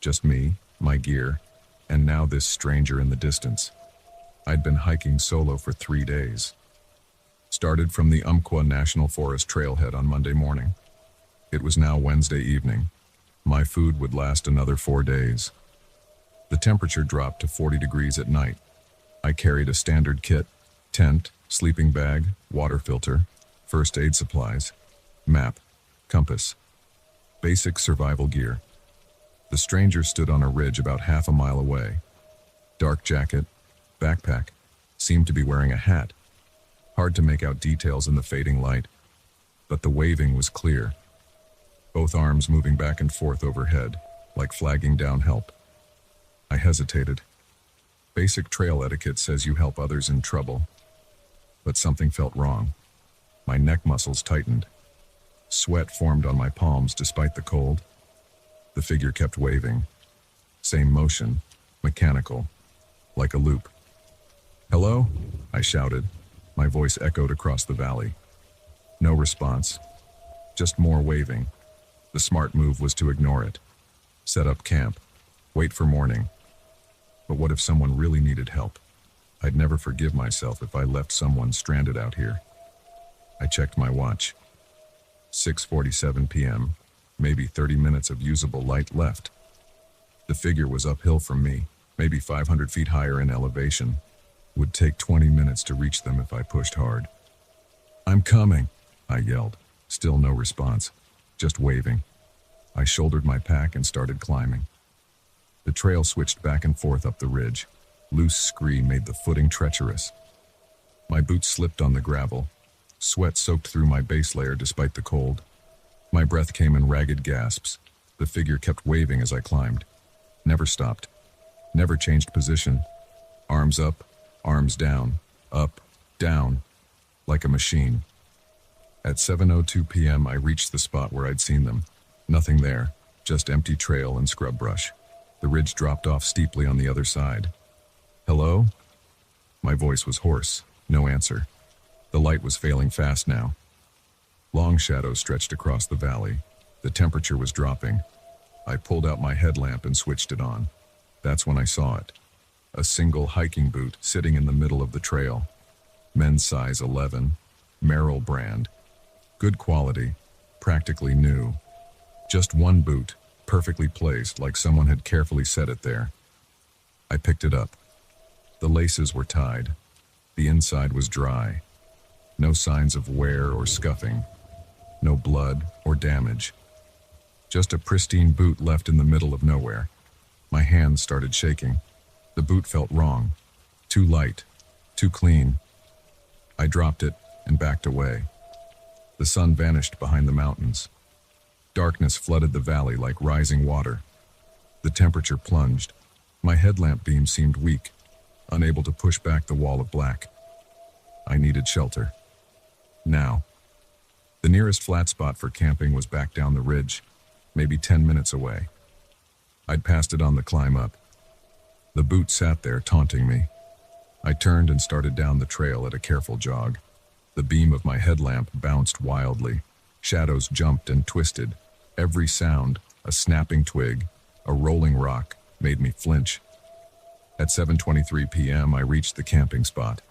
Just me, my gear, and now this stranger in the distance. I'd been hiking solo for 3 days. Started from the Umpqua National Forest trailhead on Monday morning. It was now Wednesday evening. My food would last another 4 days. The temperature dropped to 40 degrees at night. I carried a standard kit, tent, sleeping bag, water filter, first aid supplies. Map, compass, basic survival gear. The stranger stood on a ridge about half a mile away. Dark jacket, backpack, seemed to be wearing a hat. Hard to make out details in the fading light, but the waving was clear. Both arms moving back and forth overhead, like flagging down help. I hesitated. Basic trail etiquette says you help others in trouble. But something felt wrong. My neck muscles tightened. Sweat formed on my palms despite the cold. The figure kept waving. Same motion, mechanical, like a loop. "Hello?" I shouted. My voice echoed across the valley. No response. Just more waving. The smart move was to ignore it. Set up camp. Wait for morning. But what if someone really needed help? I'd never forgive myself if I left someone stranded out here. I checked my watch. 6:47 p.m., maybe 30 minutes of usable light left. The figure was uphill from me, maybe 500 feet higher in elevation. Would take 20 minutes to reach them if I pushed hard. "I'm coming," I yelled. Still no response, just waving. I shouldered my pack and started climbing. The trail switched back and forth up the ridge. Loose scree made the footing treacherous. My boots slipped on the gravel. Sweat soaked through my base layer despite the cold. My breath came in ragged gasps. The figure kept waving as I climbed. Never stopped. Never changed position. Arms up, arms down, up, down, like a machine. At 7:02 p.m. I reached the spot where I'd seen them. Nothing there, just empty trail and scrub brush. The ridge dropped off steeply on the other side. "Hello?" My voice was hoarse. No answer. The light was failing fast now. Long shadows stretched across the valley. The temperature was dropping. I pulled out my headlamp and switched it on. That's when I saw it. A single hiking boot sitting in the middle of the trail. Men's size 11, Merrill brand. Good quality, practically new. Just one boot, perfectly placed like someone had carefully set it there. I picked it up. The laces were tied. The inside was dry. No signs of wear or scuffing. No blood or damage. Just a pristine boot left in the middle of nowhere. My hands started shaking. The boot felt wrong. Too light. Too clean. I dropped it and backed away. The sun vanished behind the mountains. Darkness flooded the valley like rising water. The temperature plunged. My headlamp beam seemed weak, unable to push back the wall of black. I needed shelter. Now. The nearest flat spot for camping was back down the ridge, maybe 10 minutes away. I'd passed it on the climb up. The boot sat there taunting me. I turned and started down the trail at a careful jog. The beam of my headlamp bounced wildly. Shadows jumped and twisted. Every sound, a snapping twig, a rolling rock, made me flinch. At 7:23 p.m. I reached the camping spot.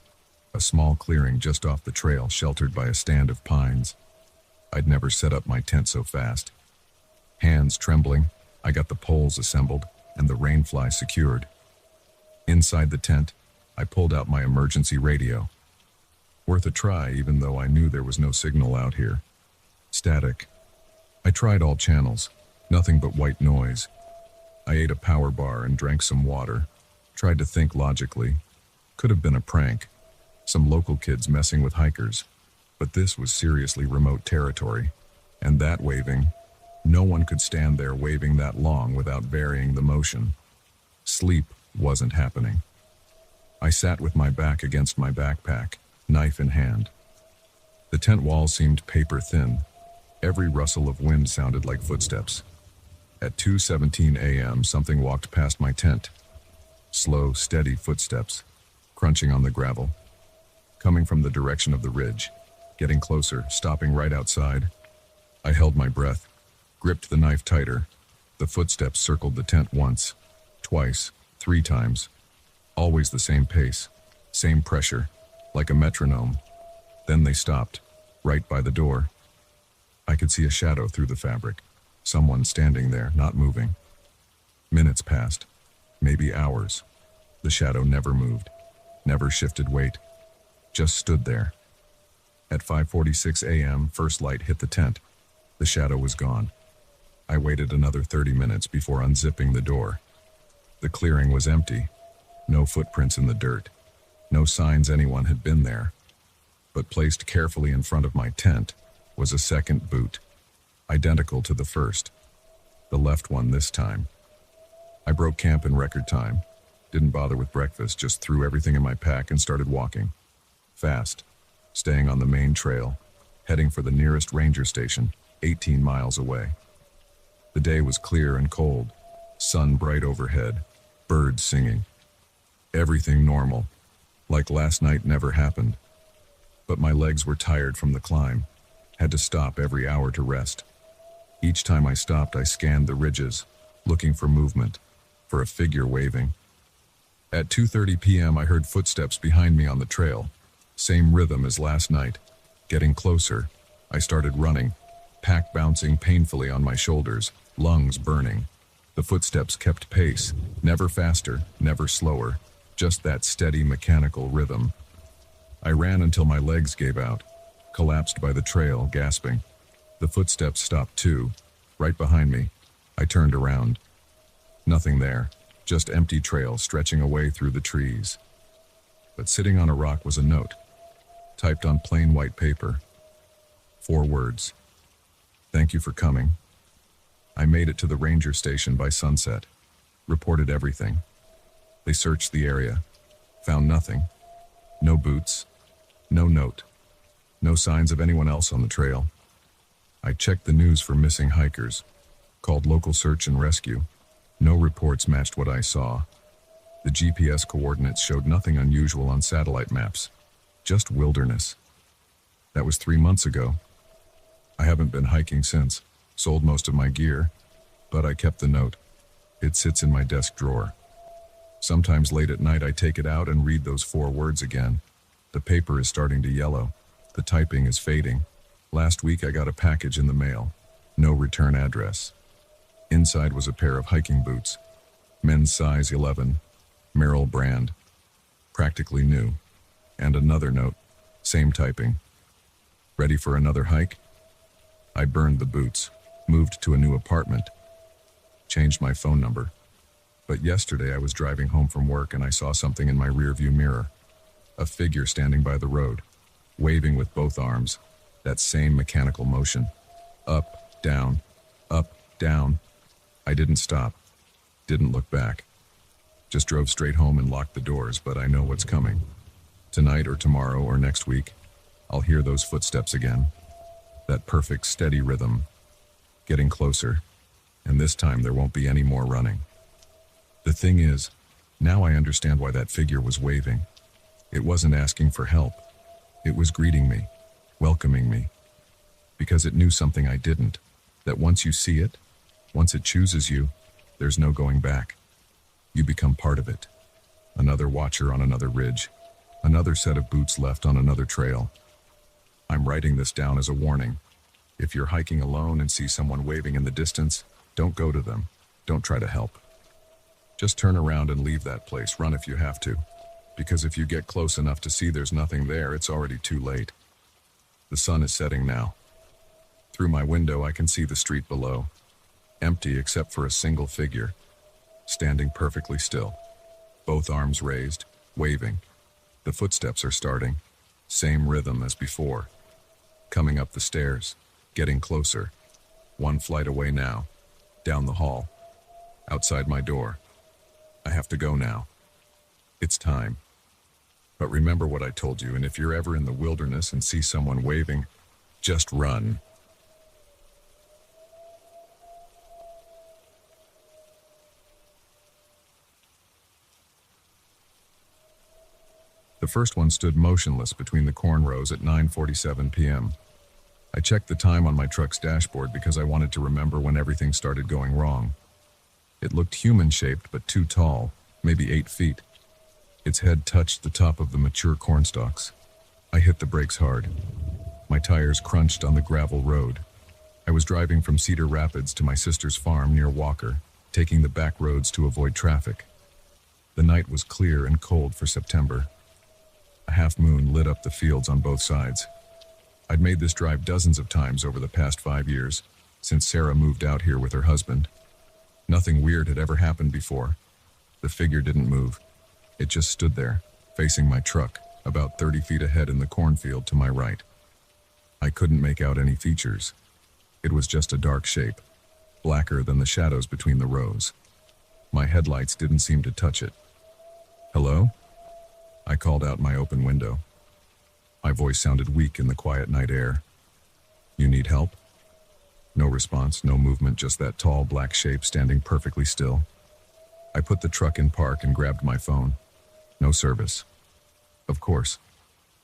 A small clearing just off the trail sheltered by a stand of pines. I'd never set up my tent so fast. Hands trembling, I got the poles assembled and the rainfly secured. Inside the tent, I pulled out my emergency radio. Worth a try even though I knew there was no signal out here. Static. I tried all channels, nothing but white noise. I ate a power bar and drank some water. Tried to think logically. Could have been a prank. Some local kids messing with hikers. But this was seriously remote territory. And that waving, no one could stand there waving that long without varying the motion. Sleep wasn't happening. I sat with my back against my backpack, knife in hand. The tent wall seemed paper thin. Every rustle of wind sounded like footsteps. At 2:17 a.m., something walked past my tent. Slow, steady footsteps, crunching on the gravel. Coming from the direction of the ridge, getting closer, stopping right outside. I held my breath, gripped the knife tighter. The footsteps circled the tent once, twice, 3 times. Always the same pace, same pressure, like a metronome. Then they stopped, right by the door. I could see a shadow through the fabric. Someone standing there, not moving. Minutes passed, maybe hours. The shadow never moved, never shifted weight, just stood there. At 5:46 a.m., first light hit the tent. The shadow was gone. I waited another 30 minutes before unzipping the door. The clearing was empty. No footprints in the dirt. No signs anyone had been there. But placed carefully in front of my tent was a second boot, identical to the first. The left one this time. I broke camp in record time. Didn't bother with breakfast, just threw everything in my pack and started walking. Fast, staying on the main trail, heading for the nearest ranger station, 18 miles away. The day was clear and cold, sun bright overhead, birds singing. Everything normal, like last night never happened. But my legs were tired from the climb, had to stop every hour to rest. Each time I stopped, I scanned the ridges, looking for movement, for a figure waving. At 2:30 p.m., I heard footsteps behind me on the trail. Same rhythm as last night. Getting closer, I started running, pack bouncing painfully on my shoulders, lungs burning. The footsteps kept pace, never faster, never slower, just that steady mechanical rhythm. I ran until my legs gave out, collapsed by the trail, gasping. The footsteps stopped too, right behind me. I turned around. Nothing there, just empty trail stretching away through the trees. But sitting on a rock was a note, typed on plain white paper. 4 words. Thank you for coming. I made it to the ranger station by sunset, reported everything. They searched the area, found nothing. No boots, no note, no signs of anyone else on the trail. I checked the news for missing hikers, called local search and rescue. No reports matched what I saw. The GPS coordinates showed nothing unusual on satellite maps, just wilderness. That was 3 months ago. I haven't been hiking since, sold most of my gear, but I kept the note. It sits in my desk drawer. Sometimes late at night I take it out and read those 4 words again. The paper is starting to yellow. The typing is fading. Last week I got a package in the mail. No return address. Inside was a pair of hiking boots. Men's size 11. Merrill brand. Practically new. And another note. Same typing. Ready for another hike? I burned the boots. Moved to a new apartment. Changed my phone number. But yesterday I was driving home from work and I saw something in my rearview mirror. A figure standing by the road, waving with both arms. That same mechanical motion. Up, down, up, down. I didn't stop. Didn't look back. Just drove straight home and locked the doors, but I know what's coming. Tonight or tomorrow or next week, I'll hear those footsteps again. That perfect, steady rhythm. Getting closer. And this time there won't be any more running. The thing is, now I understand why that figure was waving. It wasn't asking for help. It was greeting me, welcoming me. Because it knew something I didn't, that once you see it, once it chooses you, there's no going back. You become part of it. Another watcher on another ridge. Another set of boots left on another trail. I'm writing this down as a warning. If you're hiking alone and see someone waving in the distance, don't go to them. Don't try to help. Just turn around and leave that place. Run if you have to. Because if you get close enough to see there's nothing there, it's already too late. The sun is setting now. Through my window, I can see the street below. Empty except for a single figure. Standing perfectly still. Both arms raised, waving. The footsteps are starting. Same rhythm as before. Coming up the stairs. Getting closer. 1 flight away now. Down the hall. Outside my door. I have to go now. It's time. But remember what I told you, and if you're ever in the wilderness and see someone waving, just run. The first one stood motionless between the corn rows at 9:47 p.m. I checked the time on my truck's dashboard because I wanted to remember when everything started going wrong. It looked human-shaped but too tall, maybe 8 feet. Its head touched the top of the mature corn stalks. I hit the brakes hard. My tires crunched on the gravel road. I was driving from Cedar Rapids to my sister's farm near Walker, taking the back roads to avoid traffic. The night was clear and cold for September. A half moon lit up the fields on both sides. I'd made this drive dozens of times over the past 5 years, since Sarah moved out here with her husband. Nothing weird had ever happened before. The figure didn't move. It just stood there, facing my truck, about 30 feet ahead in the cornfield to my right. I couldn't make out any features. It was just a dark shape, blacker than the shadows between the rows. My headlights didn't seem to touch it. "Hello?" I called out my open window. My voice sounded weak in the quiet night air. "You need help?" No response, no movement, just that tall black shape standing perfectly still. I put the truck in park and grabbed my phone. No service. Of course.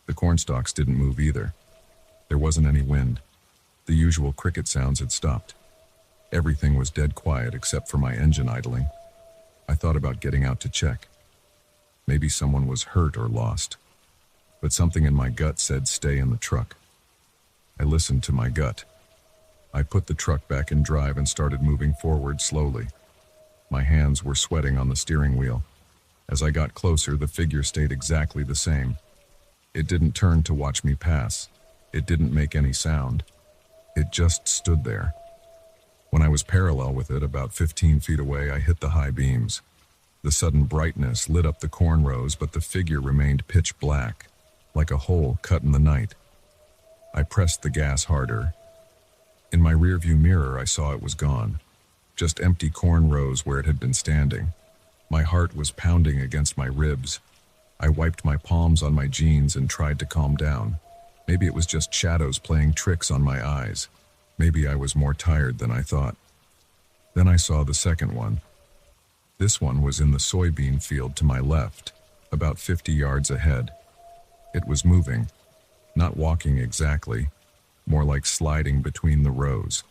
The cornstalks didn't move either. There wasn't any wind. The usual cricket sounds had stopped. Everything was dead quiet except for my engine idling. I thought about getting out to check. Maybe someone was hurt or lost. But something in my gut said stay in the truck. I listened to my gut. I put the truck back in drive and started moving forward slowly. My hands were sweating on the steering wheel. As I got closer, the figure stayed exactly the same. It didn't turn to watch me pass. It didn't make any sound. It just stood there. When I was parallel with it, about 15 feet away, I hit the high beams. The sudden brightness lit up the corn rows, but the figure remained pitch black, like a hole cut in the night. I pressed the gas harder. In my rearview mirror, I saw it was gone. Just empty corn rows where it had been standing. My heart was pounding against my ribs. I wiped my palms on my jeans and tried to calm down. Maybe it was just shadows playing tricks on my eyes. Maybe I was more tired than I thought. Then I saw the second one. This one was in the soybean field to my left, about 50 yards ahead. It was moving, not walking exactly, more like sliding between the rows.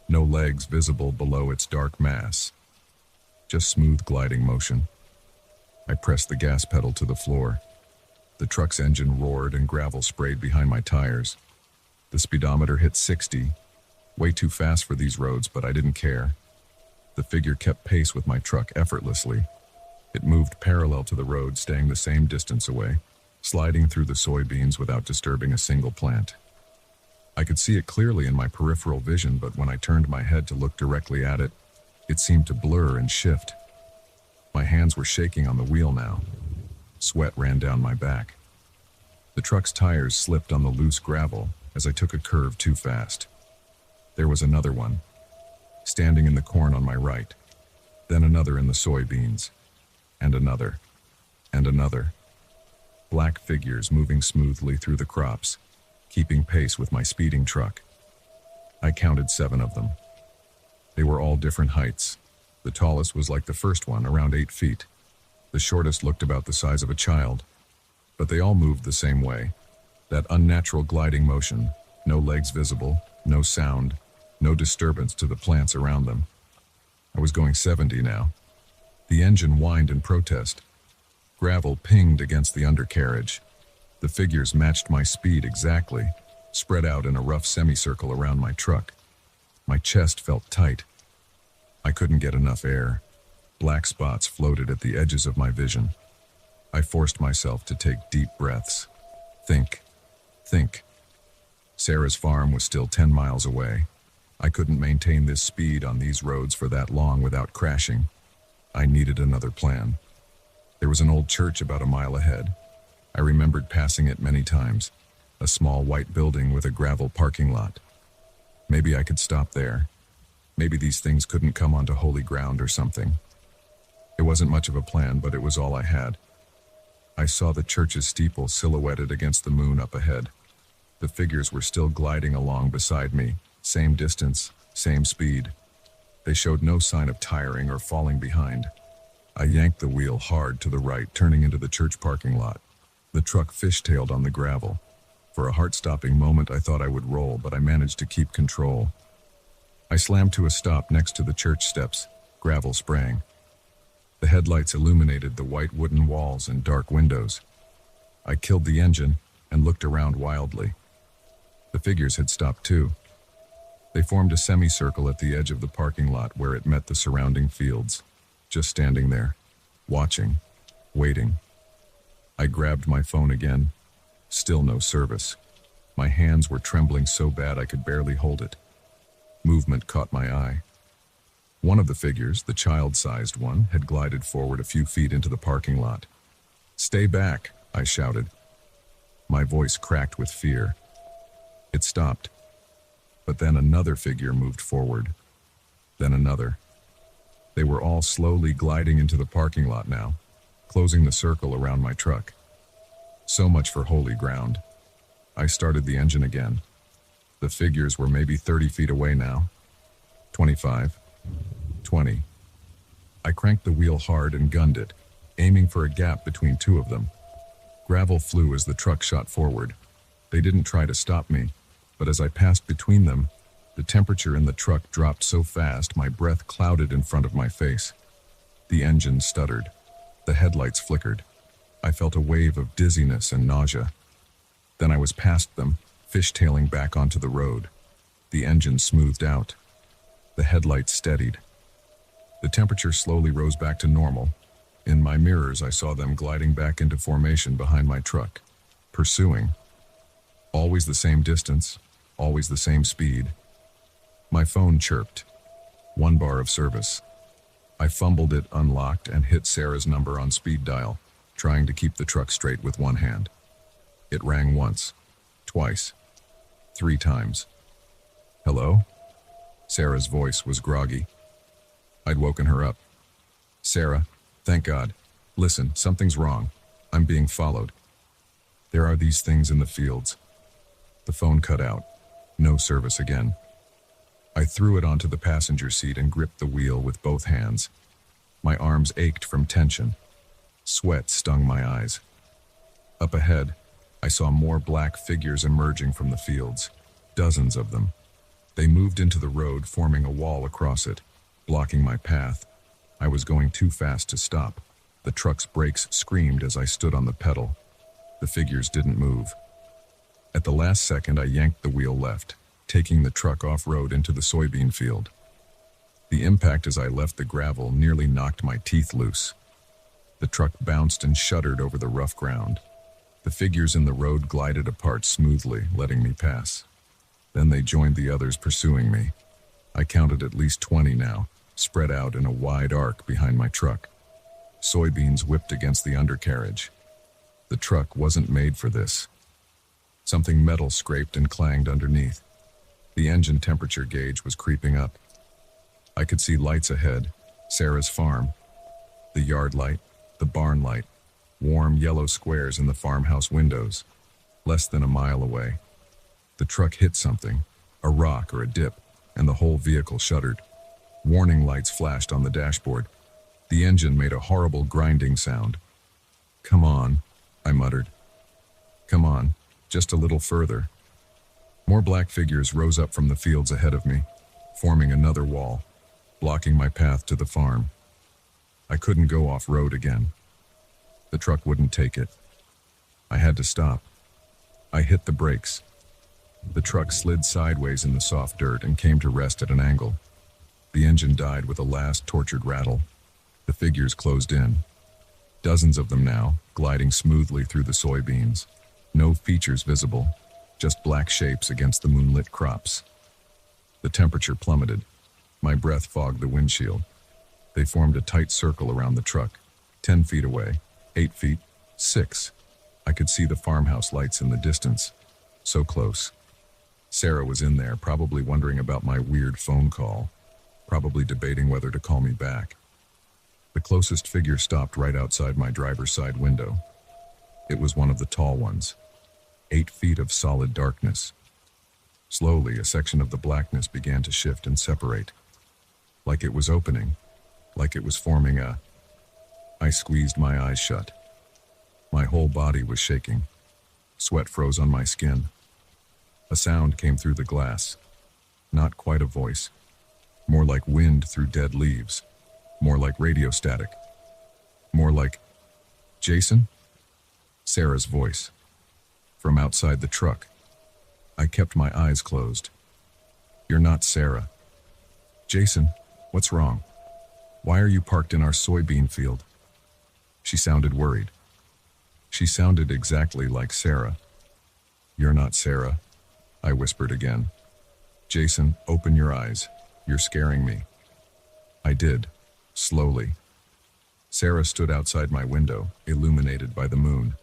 No legs visible below its dark mass. Just smooth gliding motion. I pressed the gas pedal to the floor. The truck's engine roared and gravel sprayed behind my tires. The speedometer hit 60, way too fast for these roads, but I didn't care. The figure kept pace with my truck effortlessly. It moved parallel to the road, staying the same distance away, sliding through the soybeans without disturbing a single plant. I could see it clearly in my peripheral vision, but when I turned my head to look directly at it, it seemed to blur and shift. My hands were shaking on the wheel now. Sweat ran down my back. The truck's tires slipped on the loose gravel as I took a curve too fast. There was another one, standing in the corn on my right, then another in the soybeans, and another, and another. Black figures moving smoothly through the crops, keeping pace with my speeding truck. I counted 7 of them. They were all different heights. The tallest was like the first one, around 8 feet. The shortest looked about the size of a child. But they all moved the same way. That unnatural gliding motion, no legs visible, no sound, no disturbance to the plants around them. I was going 70 now. The engine whined in protest. Gravel pinged against the undercarriage. The figures matched my speed exactly, spread out in a rough semicircle around my truck. My chest felt tight. I couldn't get enough air. Black spots floated at the edges of my vision. I forced myself to take deep breaths. Think. Sarah's farm was still 10 miles away. I couldn't maintain this speed on these roads for that long without crashing. I needed another plan. There was an old church about a mile ahead. I remembered passing it many times. A small white building with a gravel parking lot. Maybe I could stop there. Maybe these things couldn't come onto holy ground or something. It wasn't much of a plan, but it was all I had. I saw the church's steeple silhouetted against the moon up ahead. The figures were still gliding along beside me, same distance, same speed. They showed no sign of tiring or falling behind. I yanked the wheel hard to the right, turning into the church parking lot. The truck fishtailed on the gravel. For a heart-stopping moment, I thought I would roll, but I managed to keep control. I slammed to a stop next to the church steps, gravel spraying. The headlights illuminated the white wooden walls and dark windows. I killed the engine and looked around wildly. The figures had stopped too. They formed a semicircle at the edge of the parking lot where it met the surrounding fields, just standing there, watching, waiting. I grabbed my phone again. Still no service. My hands were trembling so bad I could barely hold it. Movement caught my eye. One of the figures, the child-sized one, had glided forward a few feet into the parking lot. "Stay back," I shouted. My voice cracked with fear. It stopped. But then another figure moved forward. Then another. They were all slowly gliding into the parking lot now, closing the circle around my truck. So much for holy ground. I started the engine again. The figures were maybe 30 feet away now. 25. 20. I cranked the wheel hard and gunned it, aiming for a gap between two of them. Gravel flew as the truck shot forward. They didn't try to stop me, but as I passed between them, the temperature in the truck dropped so fast my breath clouded in front of my face. The engine stuttered. The headlights flickered. I felt a wave of dizziness and nausea. Then I was past them, fishtailing back onto the road. The engine smoothed out. The headlights steadied. The temperature slowly rose back to normal. In my mirrors, I saw them gliding back into formation behind my truck, pursuing. Always the same distance, always the same speed. My phone chirped. 1 bar of service. I fumbled it, unlocked, and hit Sarah's number on speed dial, trying to keep the truck straight with one hand. It rang once, twice, 3 times. "Hello?" Sarah's voice was groggy. I'd woken her up. "Sarah, thank God. Listen, something's wrong. I'm being followed. There are these things in the fields." The phone cut out. No service again. I threw it onto the passenger seat and gripped the wheel with both hands. My arms ached from tension. Sweat stung my eyes. Up ahead, I saw more black figures emerging from the fields. Dozens of them. They moved into the road, forming a wall across it, blocking my path. I was going too fast to stop. The truck's brakes screamed as I stood on the pedal. The figures didn't move. At the last second, I yanked the wheel left, taking the truck off-road into the soybean field. The impact as I left the gravel nearly knocked my teeth loose. The truck bounced and shuddered over the rough ground. The figures in the road glided apart smoothly, letting me pass. Then they joined the others pursuing me. I counted at least 20 now, spread out in a wide arc behind my truck. Soybeans whipped against the undercarriage. The truck wasn't made for this. Something metal scraped and clanged underneath. The engine temperature gauge was creeping up. I could see lights ahead, Sarah's farm. The yard light, the barn light, warm yellow squares in the farmhouse windows. Less than a mile away. The truck hit something, a rock or a dip, and the whole vehicle shuddered. Warning lights flashed on the dashboard. The engine made a horrible grinding sound. "Come on," I muttered. "Come on, just a little further." More black figures rose up from the fields ahead of me, forming another wall, blocking my path to the farm. I couldn't go off-road again. The truck wouldn't take it. I had to stop. I hit the brakes. The truck slid sideways in the soft dirt and came to rest at an angle. The engine died with a last tortured rattle. The figures closed in. Dozens of them now, gliding smoothly through the soybeans. No features visible, just black shapes against the moonlit crops. The temperature plummeted. My breath fogged the windshield. They formed a tight circle around the truck, 10 feet away, 8 feet, 6. I could see the farmhouse lights in the distance. So close. Sarah was in there, probably wondering about my weird phone call, probably debating whether to call me back. The closest figure stopped right outside my driver's side window. It was one of the tall ones. 8 feet of solid darkness. Slowly, a section of the blackness began to shift and separate. Like it was opening. Like it was forming a... I squeezed my eyes shut. My whole body was shaking. Sweat froze on my skin. A sound came through the glass. Not quite a voice. More like wind through dead leaves. More like radio static. More like... "Jason?" Sarah's voice. From outside the truck. I kept my eyes closed. "You're not Sarah." "Jason, what's wrong? Why are you parked in our soybean field?" She sounded worried. She sounded exactly like Sarah. "You're not Sarah. I whispered again. Jason, open your eyes. You're scaring me. I did, slowly. Sarah stood outside my window, illuminated by the moon.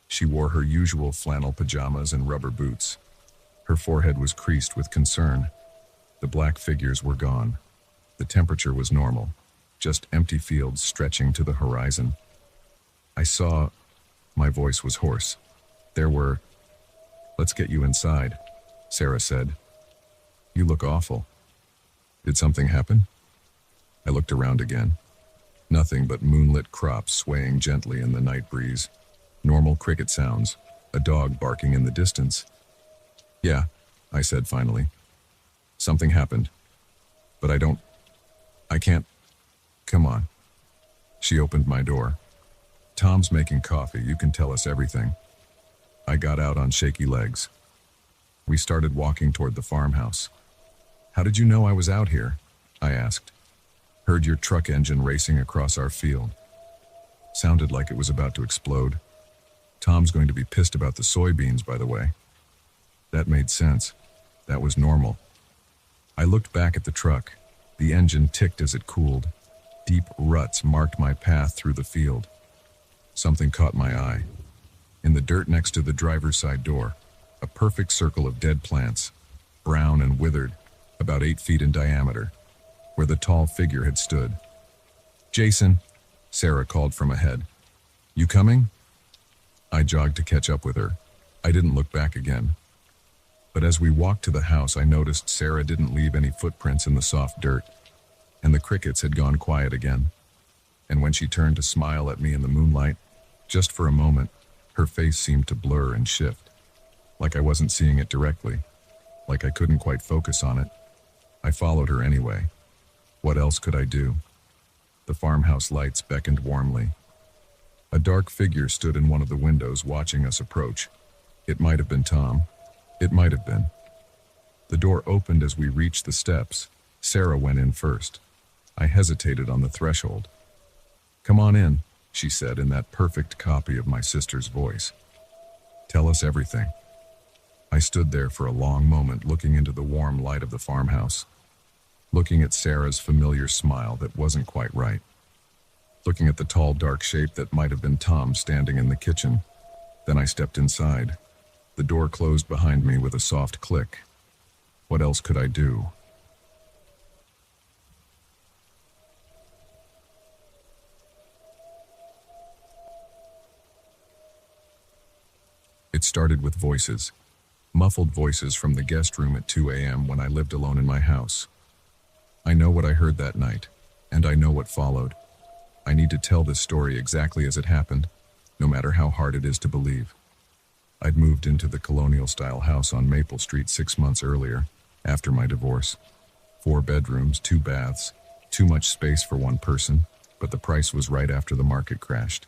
She wore her usual flannel pajamas and rubber boots. Her forehead was creased with concern. The black figures were gone. The temperature was normal, just empty fields stretching to the horizon. I saw... My voice was hoarse. There were... Let's get you inside, Sarah said. You look awful. Did something happen? I looked around again. Nothing but moonlit crops swaying gently in the night breeze. Normal cricket sounds, a dog barking in the distance. Yeah, I said finally. Something happened. But I can't... Come on. She opened my door. Tom's making coffee, you can tell us everything. I got out on shaky legs. We started walking toward the farmhouse. How did you know I was out here? I asked. Heard your truck engine racing across our field. Sounded like it was about to explode. Tom's going to be pissed about the soybeans, by the way. That made sense. That was normal. I looked back at the truck. The engine ticked as it cooled. Deep ruts marked my path through the field. Something caught my eye. In the dirt next to the driver's side door, a perfect circle of dead plants, brown and withered, about 8 feet in diameter, where the tall figure had stood. Jason, Sarah called from ahead. You coming? I jogged to catch up with her. I didn't look back again. But as we walked to the house, I noticed Sarah didn't leave any footprints in the soft dirt, and the crickets had gone quiet again. And when she turned to smile at me in the moonlight, just for a moment, her face seemed to blur and shift, like I wasn't seeing it directly, like I couldn't quite focus on it. I followed her anyway. What else could I do? The farmhouse lights beckoned warmly. A dark figure stood in one of the windows watching us approach. It might have been Tom. It might have been. The door opened as we reached the steps. Sarah went in first. I hesitated on the threshold. Come on in, she said in that perfect copy of my sister's voice. Tell us everything. I stood there for a long moment looking into the warm light of the farmhouse, looking at Sarah's familiar smile that wasn't quite right, looking at the tall dark shape that might have been Tom standing in the kitchen. Then I stepped inside. The door closed behind me with a soft click. What else could I do? It started with voices, muffled voices from the guest room at 2 a.m. when I lived alone in my house. I know what I heard that night, and I know what followed. I need to tell this story exactly as it happened, no matter how hard it is to believe. I'd moved into the colonial-style house on Maple Street 6 months earlier, after my divorce. 4 bedrooms, 2 baths, too much space for one person, but the price was right after the market crashed.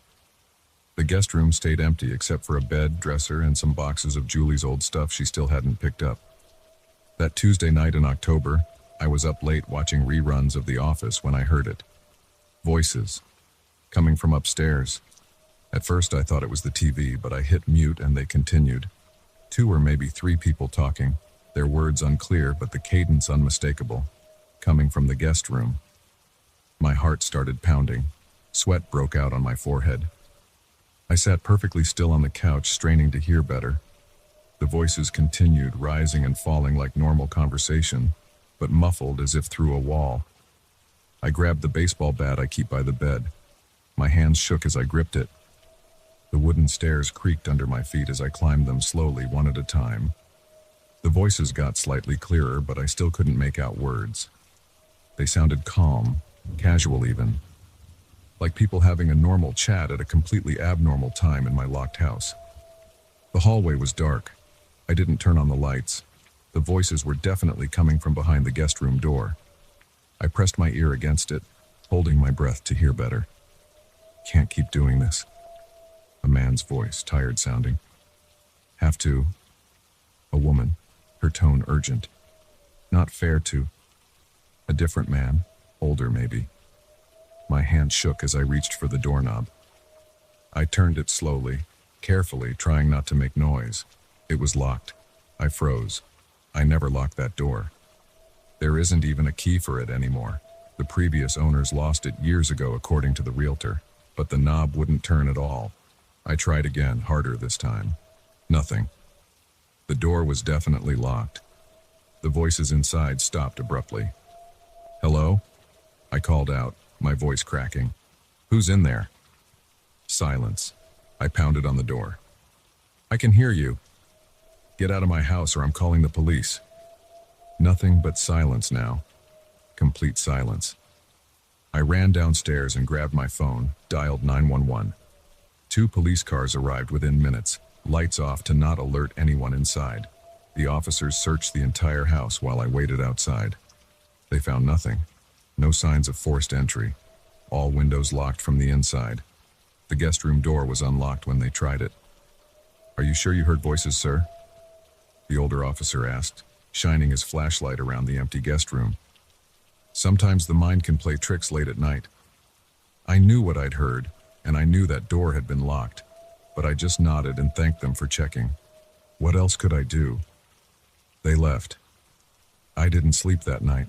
The guest room stayed empty except for a bed, dresser, and some boxes of Julie's old stuff she still hadn't picked up. That Tuesday night in October, I was up late watching reruns of The Office when I heard it. Voices, coming from upstairs. At first I thought it was the TV, but I hit mute and they continued. 2 or maybe 3 people talking, their words unclear but the cadence unmistakable, coming from the guest room. My heart started pounding. Sweat broke out on my forehead. I sat perfectly still on the couch, straining to hear better. The voices continued, rising and falling like normal conversation, but muffled as if through a wall. I grabbed the baseball bat I keep by the bed. My hands shook as I gripped it. The wooden stairs creaked under my feet as I climbed them slowly, one at a time. The voices got slightly clearer, but I still couldn't make out words. They sounded calm, casual even, like people having a normal chat at a completely abnormal time in my locked house. The hallway was dark. I didn't turn on the lights. The voices were definitely coming from behind the guest room door. I pressed my ear against it, holding my breath to hear better. Can't keep doing this. A man's voice, tired sounding. Have to. A woman, her tone urgent. Not fair to. A different man, older maybe. My hand shook as I reached for the doorknob. I turned it slowly, carefully, trying not to make noise. It was locked. I froze. I never locked that door. There isn't even a key for it anymore. The previous owners lost it years ago, according to the realtor, but the knob wouldn't turn at all. I tried again, harder this time. Nothing. The door was definitely locked. The voices inside stopped abruptly. "Hello?" I called out, my voice cracking. "Who's in there?" Silence. I pounded on the door. "I can hear you. Get out of my house or I'm calling the police." Nothing but silence now. Complete silence. I ran downstairs and grabbed my phone, dialed 911. 2 police cars arrived within minutes, lights off to not alert anyone inside. The officers searched the entire house while I waited outside. They found nothing. No signs of forced entry. All windows locked from the inside. The guest room door was unlocked when they tried it. "Are you sure you heard voices, sir?" the older officer asked, shining his flashlight around the empty guest room. "Sometimes the mind can play tricks late at night." I knew what I'd heard, and I knew that door had been locked, but I just nodded and thanked them for checking. What else could I do? They left. I didn't sleep that night,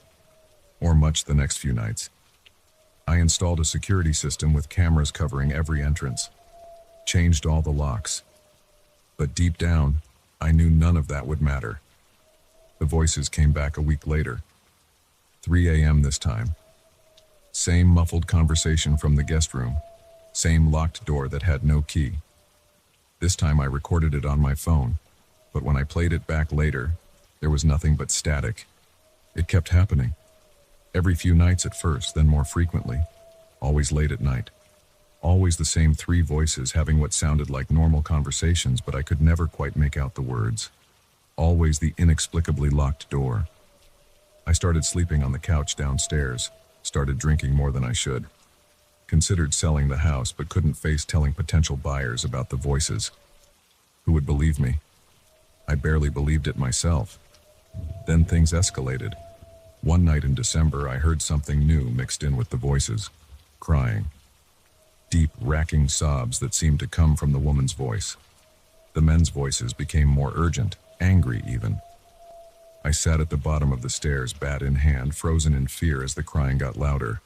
or much the next few nights. I installed a security system with cameras covering every entrance, changed all the locks. But deep down, I knew none of that would matter. The voices came back a week later. 3 a.m. this time. Same muffled conversation from the guest room. Same locked door that had no key. This time I recorded it on my phone, but when I played it back later, there was nothing but static. It kept happening. Every few nights at first, then more frequently. Always late at night. Always the same 3 voices having what sounded like normal conversations, but I could never quite make out the words. Always the inexplicably locked door. I started sleeping on the couch downstairs, started drinking more than I should. Considered selling the house, but couldn't face telling potential buyers about the voices. Who would believe me? I barely believed it myself. Then things escalated. One night in December, I heard something new mixed in with the voices. Crying. Deep, racking sobs that seemed to come from the woman's voice. The men's voices became more urgent, angry even. I sat at the bottom of the stairs, bat in hand, frozen in fear as the crying got louder.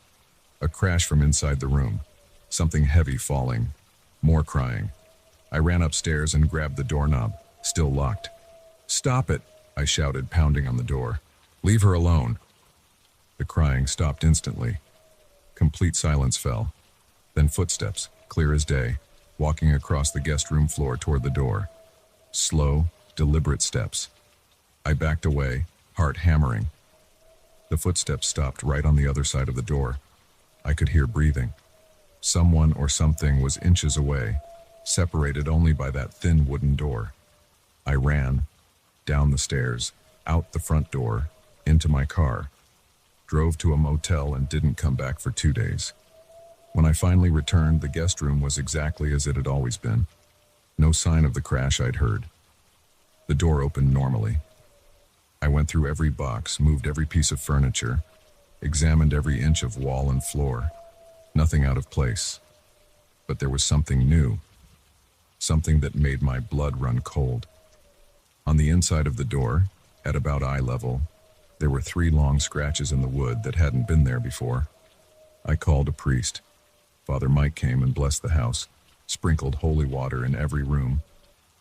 A crash from inside the room. Something heavy falling. More crying. I ran upstairs and grabbed the doorknob, still locked. "Stop it!" I shouted, pounding on the door. "Leave her alone." The crying stopped instantly. Complete silence fell. Then footsteps, clear as day, walking across the guest room floor toward the door. Slow, deliberate steps. I backed away, heart hammering. The footsteps stopped right on the other side of the door. I could hear breathing. Someone or something was inches away, separated only by that thin wooden door. I ran, down the stairs, out the front door, into my car, drove to a motel and didn't come back for 2 days. When I finally returned, the guest room was exactly as it had always been. No sign of the crash I'd heard. The door opened normally. I went through every box, moved every piece of furniture, examined every inch of wall and floor. Nothing out of place. But there was something new. Something that made my blood run cold. On the inside of the door, at about eye level, there were 3 long scratches in the wood that hadn't been there before. I called a priest. Father Mike came and blessed the house, sprinkled holy water in every room,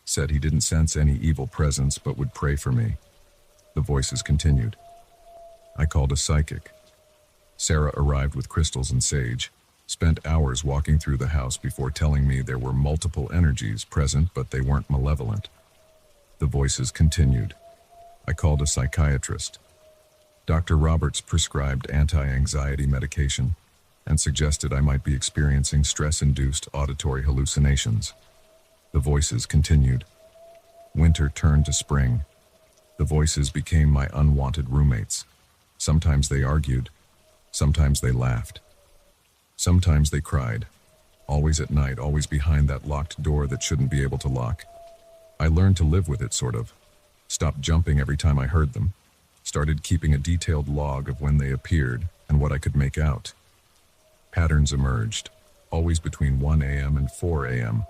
said he didn't sense any evil presence but would pray for me. The voices continued. I called a psychic. Sarah arrived with crystals and sage, spent hours walking through the house before telling me there were multiple energies present, but they weren't malevolent. The voices continued. I called a psychiatrist. Dr. Roberts prescribed anti-anxiety medication and suggested I might be experiencing stress-induced auditory hallucinations. The voices continued. Winter turned to spring. The voices became my unwanted roommates. Sometimes they argued. Sometimes they laughed. Sometimes they cried. Always at night, always behind that locked door that shouldn't be able to lock. I learned to live with it, sort of. Stopped jumping every time I heard them. Started keeping a detailed log of when they appeared and what I could make out. Patterns emerged, always between 1 a.m. and 4 a.m.,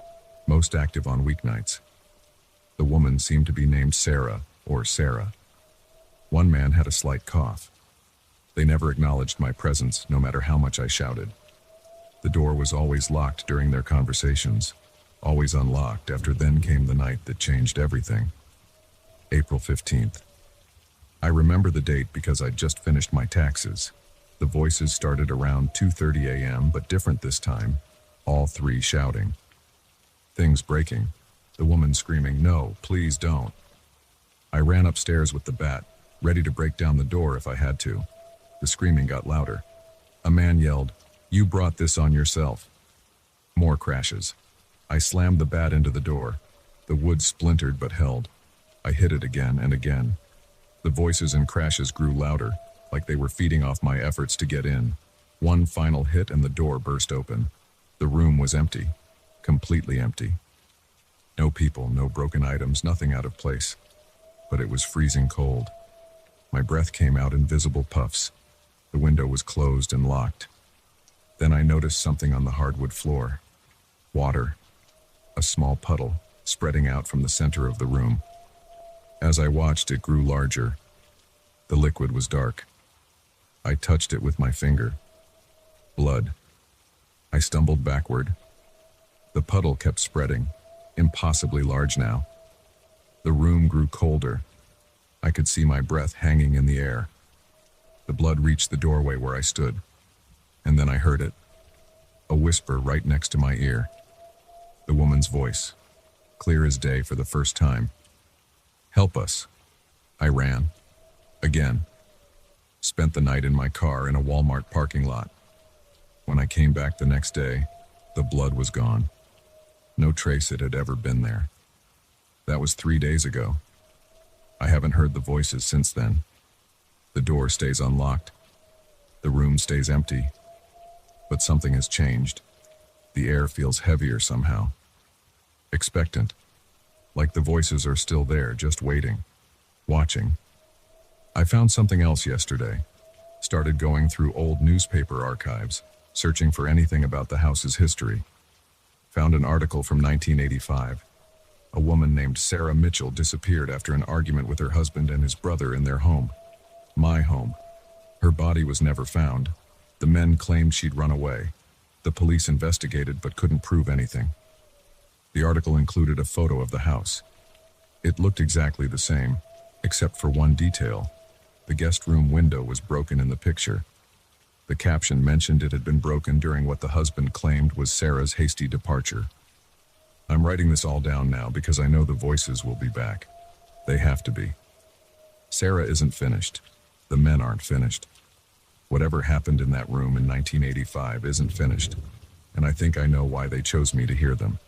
most active on weeknights. The woman seemed to be named Sarah or Sarah. One man had a slight cough. They never acknowledged my presence, no matter how much I shouted. The door was always locked during their conversations, always unlocked after then came the night that changed everything. April 15th. I remember the date because I'd just finished my taxes. The voices started around 2:30 a.m., but different this time, all three shouting. Things breaking, the woman screaming, "No, please don't." I ran upstairs with the bat, ready to break down the door if I had to. The screaming got louder. A man yelled, "You brought this on yourself." More crashes. I slammed the bat into the door. The wood splintered but held. I hit it again and again. The voices and crashes grew louder, like they were feeding off my efforts to get in. One final hit and the door burst open. The room was empty, completely empty. No people, no broken items, nothing out of place. But it was freezing cold. My breath came out in visible puffs. The window was closed and locked. Then I noticed something on the hardwood floor. Water. A small puddle, spreading out from the center of the room. As I watched, it grew larger. The liquid was dark. I touched it with my finger. Blood. I stumbled backward. The puddle kept spreading, impossibly large now. The room grew colder. I could see my breath hanging in the air. The blood reached the doorway where I stood. And then I heard it. A whisper right next to my ear. The woman's voice, clear as day for the first time. "Help us." I ran. Again. Spent the night in my car in a Walmart parking lot. When I came back the next day, the blood was gone. No trace it had ever been there. That was 3 days ago. I haven't heard the voices since then. The door stays unlocked. The room stays empty. But something has changed. The air feels heavier somehow. Expectant. Like the voices are still there, just waiting. Watching. I found something else yesterday. Started going through old newspaper archives, searching for anything about the house's history. Found an article from 1985. A woman named Sarah Mitchell disappeared after an argument with her husband and his brother in their home. My home. Her body was never found. The men claimed she'd run away. The police investigated but couldn't prove anything. The article included a photo of the house. It looked exactly the same, except for one detail. The guest room window was broken in the picture. The caption mentioned it had been broken during what the husband claimed was Sarah's hasty departure. I'm writing this all down now because I know the voices will be back. They have to be. Sarah isn't finished. The men aren't finished. Whatever happened in that room in 1985 isn't finished, and I think I know why they chose me to hear them.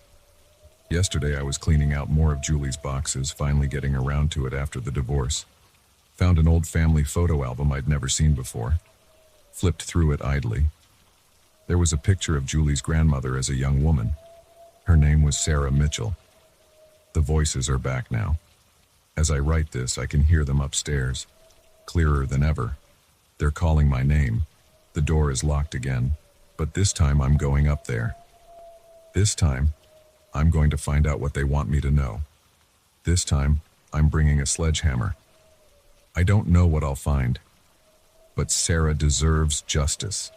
Yesterday I was cleaning out more of Julie's boxes, finally getting around to it after the divorce. Found an old family photo album I'd never seen before. Flipped through it idly. There was a picture of Julie's grandmother as a young woman. Her name was Sarah Mitchell. The voices are back now. As I write this, I can hear them upstairs, clearer than ever. They're calling my name. The door is locked again, but this time I'm going up there. This time, I'm going to find out what they want me to know. This time, I'm bringing a sledgehammer. I don't know what I'll find, but Sarah deserves justice.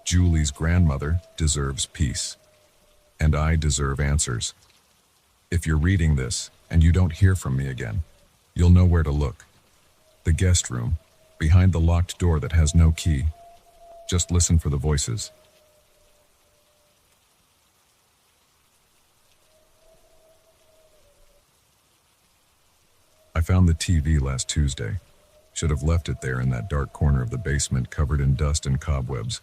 Julie's grandmother deserves peace. And I deserve answers. If you're reading this and you don't hear from me again, you'll know where to look. The guest room, behind the locked door that has no key. Just listen for the voices. I found the TV last Tuesday. Should have left it there in that dark corner of the basement covered in dust and cobwebs.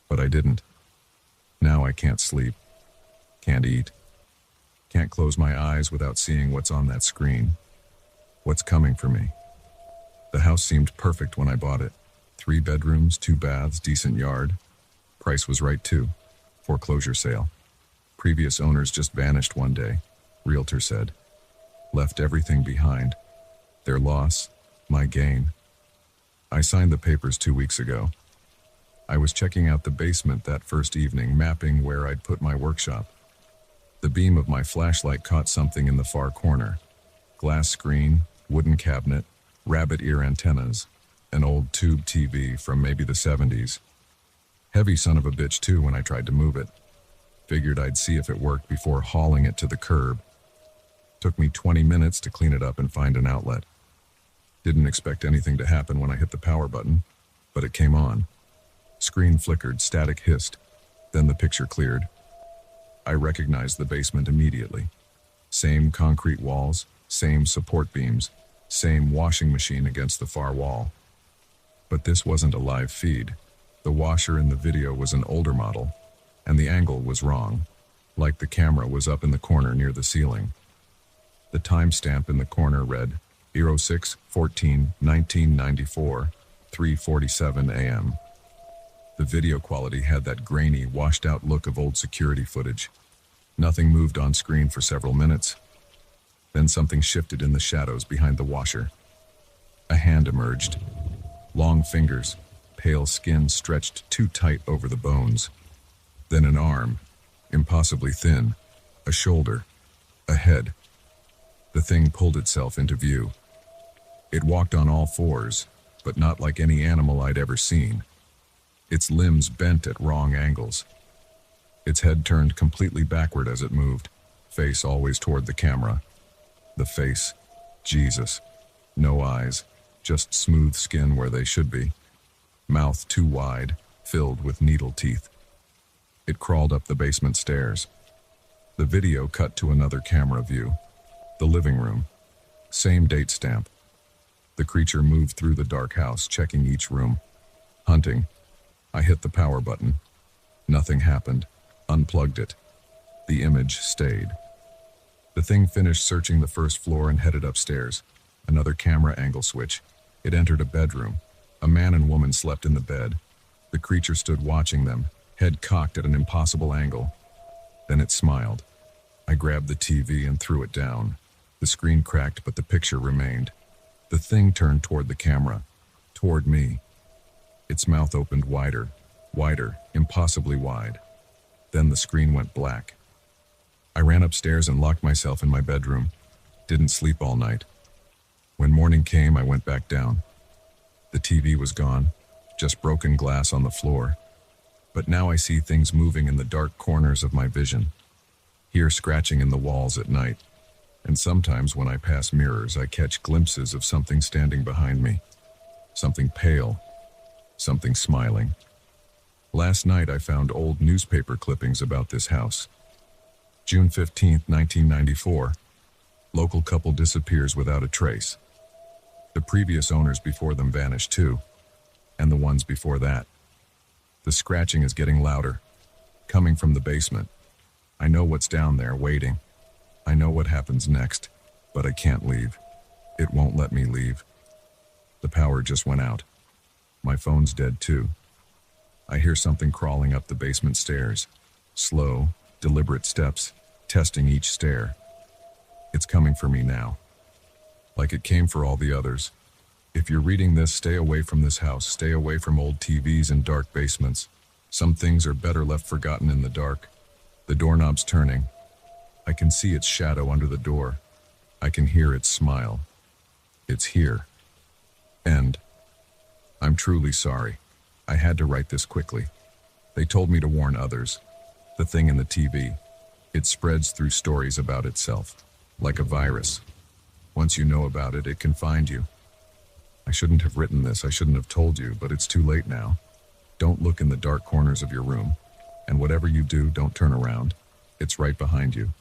But I didn't. Now I can't sleep. Can't eat. Can't close my eyes without seeing what's on that screen. What's coming for me. The house seemed perfect when I bought it. 3 bedrooms, 2 baths, decent yard. Price was right too. Foreclosure sale. Previous owners just vanished one day, realtor said. Left everything behind. Their loss, my gain. I signed the papers 2 weeks ago. I was checking out the basement that first evening, mapping where I'd put my workshop. The beam of my flashlight caught something in the far corner. Glass screen, Wooden cabinet, rabbit ear antennas, an old tube TV from maybe the 70s. Heavy son of a bitch too when I tried to move it. Figured I'd see if it worked before hauling it to the curb. Took me 20 minutes to clean it up and find an outlet. Didn't expect anything to happen when I hit the power button, but it came on. Screen flickered, static hissed, then the picture cleared. I recognized the basement immediately. Same concrete walls, same support beams, same washing machine against the far wall. But this wasn't a live feed. The washer in the video was an older model, and the angle was wrong, like the camera was up in the corner near the ceiling. The timestamp in the corner read 06/14/1994, 3:47 a.m. The video quality had that grainy, washed-out look of old security footage. Nothing moved on screen for several minutes. Then something shifted in the shadows behind the washer. A hand emerged. Long fingers, pale skin stretched too tight over the bones. Then an arm, impossibly thin, a shoulder, a head. The thing pulled itself into view. It walked on all fours, but not like any animal I'd ever seen. Its limbs bent at wrong angles. Its head turned completely backward as it moved, face always toward the camera. The face, Jesus. No eyes, just smooth skin where they should be. Mouth too wide, filled with needle teeth. It crawled up the basement stairs. The video cut to another camera view. The living room. Same date stamp. The creature moved through the dark house, checking each room. Hunting. I hit the power button. Nothing happened. Unplugged it. The image stayed. The thing finished searching the first floor and headed upstairs. Another camera angle switch. It entered a bedroom. A man and woman slept in the bed. The creature stood watching them, head cocked at an impossible angle. Then it smiled. I grabbed the TV and threw it down. The screen cracked, but the picture remained. The thing turned toward the camera, toward me. Its mouth opened wider, wider, impossibly wide. Then the screen went black. I ran upstairs and locked myself in my bedroom. Didn't sleep all night. When morning came, I went back down. The TV was gone, just broken glass on the floor. But now I see things moving in the dark corners of my vision. Hear scratching in the walls at night. And sometimes when I pass mirrors, I catch glimpses of something standing behind me. Something pale. Something smiling. Last night I found old newspaper clippings about this house. June 15, 1994. Local couple disappears without a trace. The previous owners before them vanished too. And the ones before that. The scratching is getting louder. Coming from the basement. I know what's down there waiting. I know what happens next, but I can't leave. It won't let me leave. The power just went out. My phone's dead too. I hear something crawling up the basement stairs. Slow, deliberate steps, testing each stair. It's coming for me now. Like it came for all the others. If you're reading this, stay away from this house. Stay away from old TVs and dark basements. Some things are better left forgotten in the dark. The doorknob's turning. I can see its shadow under the door. I can hear its smile. It's here. End. I'm truly sorry. I had to write this quickly. They told me to warn others. The thing in the TV. It spreads through stories about itself. Like a virus. Once you know about it, it can find you. I shouldn't have written this. I shouldn't have told you, but it's too late now. Don't look in the dark corners of your room. And whatever you do, don't turn around. It's right behind you.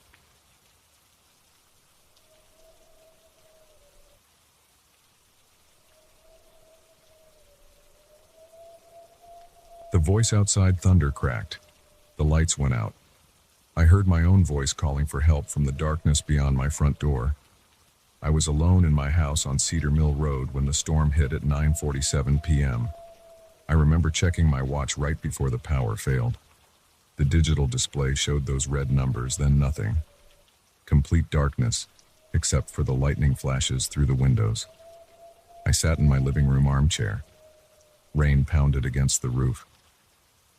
The voice outside thunder cracked. The lights went out. I heard my own voice calling for help from the darkness beyond my front door. I was alone in my house on Cedar Mill Road when the storm hit at 9:47 p.m. I remember checking my watch right before the power failed. The digital display showed those red numbers, then nothing. Complete darkness, except for the lightning flashes through the windows. I sat in my living room armchair. Rain pounded against the roof.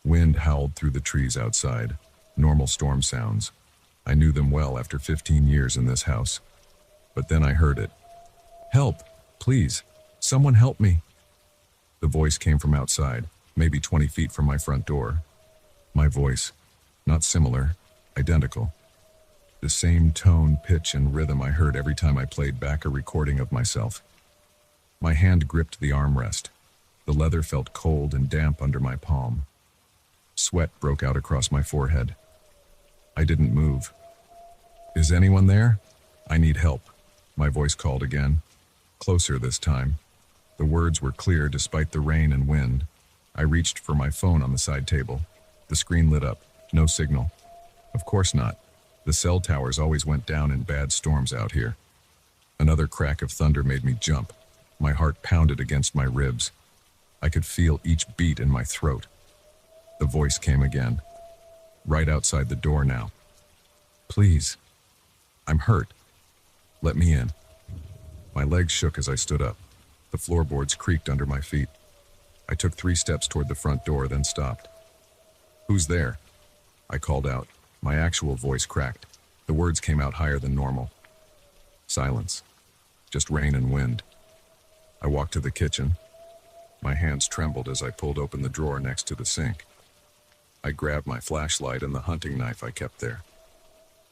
Wind howled through the trees outside. Normal storm sounds. I knew them well after 15 years in this house. But then I heard it. Help! Please! Someone help me! The voice came from outside, maybe 20 feet from my front door. My voice, not similar, identical. The same tone, pitch, and rhythm I heard every time I played back a recording of myself. My hand gripped the armrest. The leather felt cold and damp under my palm. Sweat broke out across my forehead. I didn't move. Is anyone there? I need help, my voice called again. Closer this time. The words were clear despite the rain and wind. I reached for my phone on the side table. The screen lit up. No signal. Of course not. The cell towers always went down in bad storms out here. Another crack of thunder made me jump. My heart pounded against my ribs. I could feel each beat in my throat. The voice came again. Right outside the door now. Please. I'm hurt. Let me in. My legs shook as I stood up. The floorboards creaked under my feet. I took 3 steps toward the front door, then stopped. Who's there? I called out. My actual voice cracked. The words came out higher than normal. Silence. Just rain and wind. I walked to the kitchen. My hands trembled as I pulled open the drawer next to the sink. I grabbed my flashlight and the hunting knife I kept there.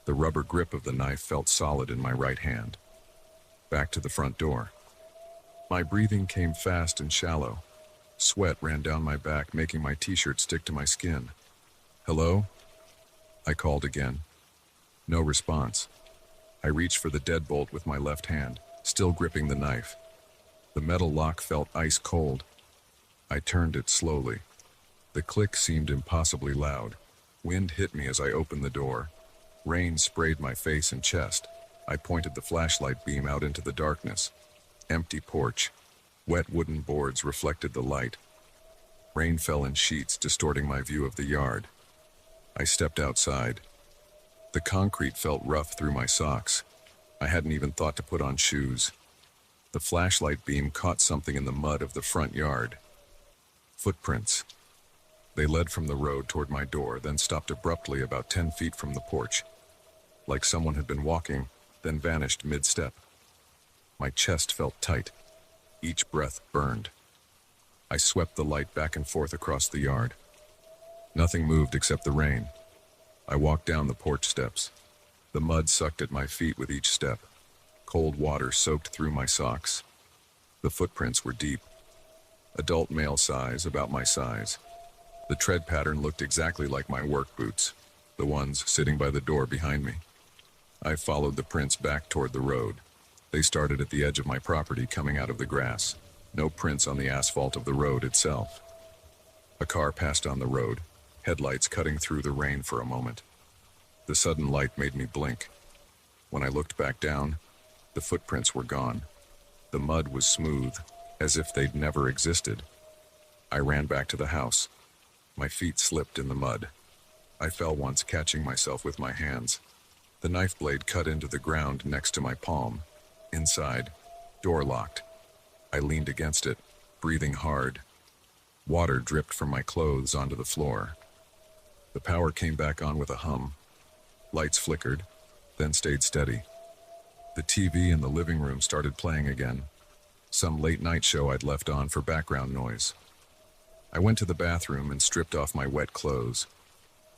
The rubber grip of the knife felt solid in my right hand. Back to the front door. My breathing came fast and shallow. Sweat ran down my back, making my t-shirt stick to my skin. Hello? I called again. No response. I reached for the deadbolt with my left hand, still gripping the knife. The metal lock felt ice cold. I turned it slowly. The click seemed impossibly loud. Wind hit me as I opened the door. Rain sprayed my face and chest. I pointed the flashlight beam out into the darkness. Empty porch. Wet wooden boards reflected the light. Rain fell in sheets, distorting my view of the yard. I stepped outside. The concrete felt rough through my socks. I hadn't even thought to put on shoes. The flashlight beam caught something in the mud of the front yard. Footprints. They led from the road toward my door, then stopped abruptly about 10 feet from the porch. Like someone had been walking, then vanished mid-step. My chest felt tight. Each breath burned. I swept the light back and forth across the yard. Nothing moved except the rain. I walked down the porch steps. The mud sucked at my feet with each step. Cold water soaked through my socks. The footprints were deep. Adult male size, about my size. The tread pattern looked exactly like my work boots, the ones sitting by the door behind me. I followed the prints back toward the road. They started at the edge of my property, coming out of the grass. No prints on the asphalt of the road itself. A car passed on the road, headlights cutting through the rain for a moment. The sudden light made me blink. When I looked back down, the footprints were gone. The mud was smooth, as if they'd never existed. I ran back to the house. My feet slipped in the mud. I fell once, catching myself with my hands. The knife blade cut into the ground next to my palm. Inside, door locked. I leaned against it, breathing hard. Water dripped from my clothes onto the floor. The power came back on with a hum. Lights flickered, then stayed steady. The TV in the living room started playing again. Some late-night show I'd left on for background noise. I went to the bathroom and stripped off my wet clothes.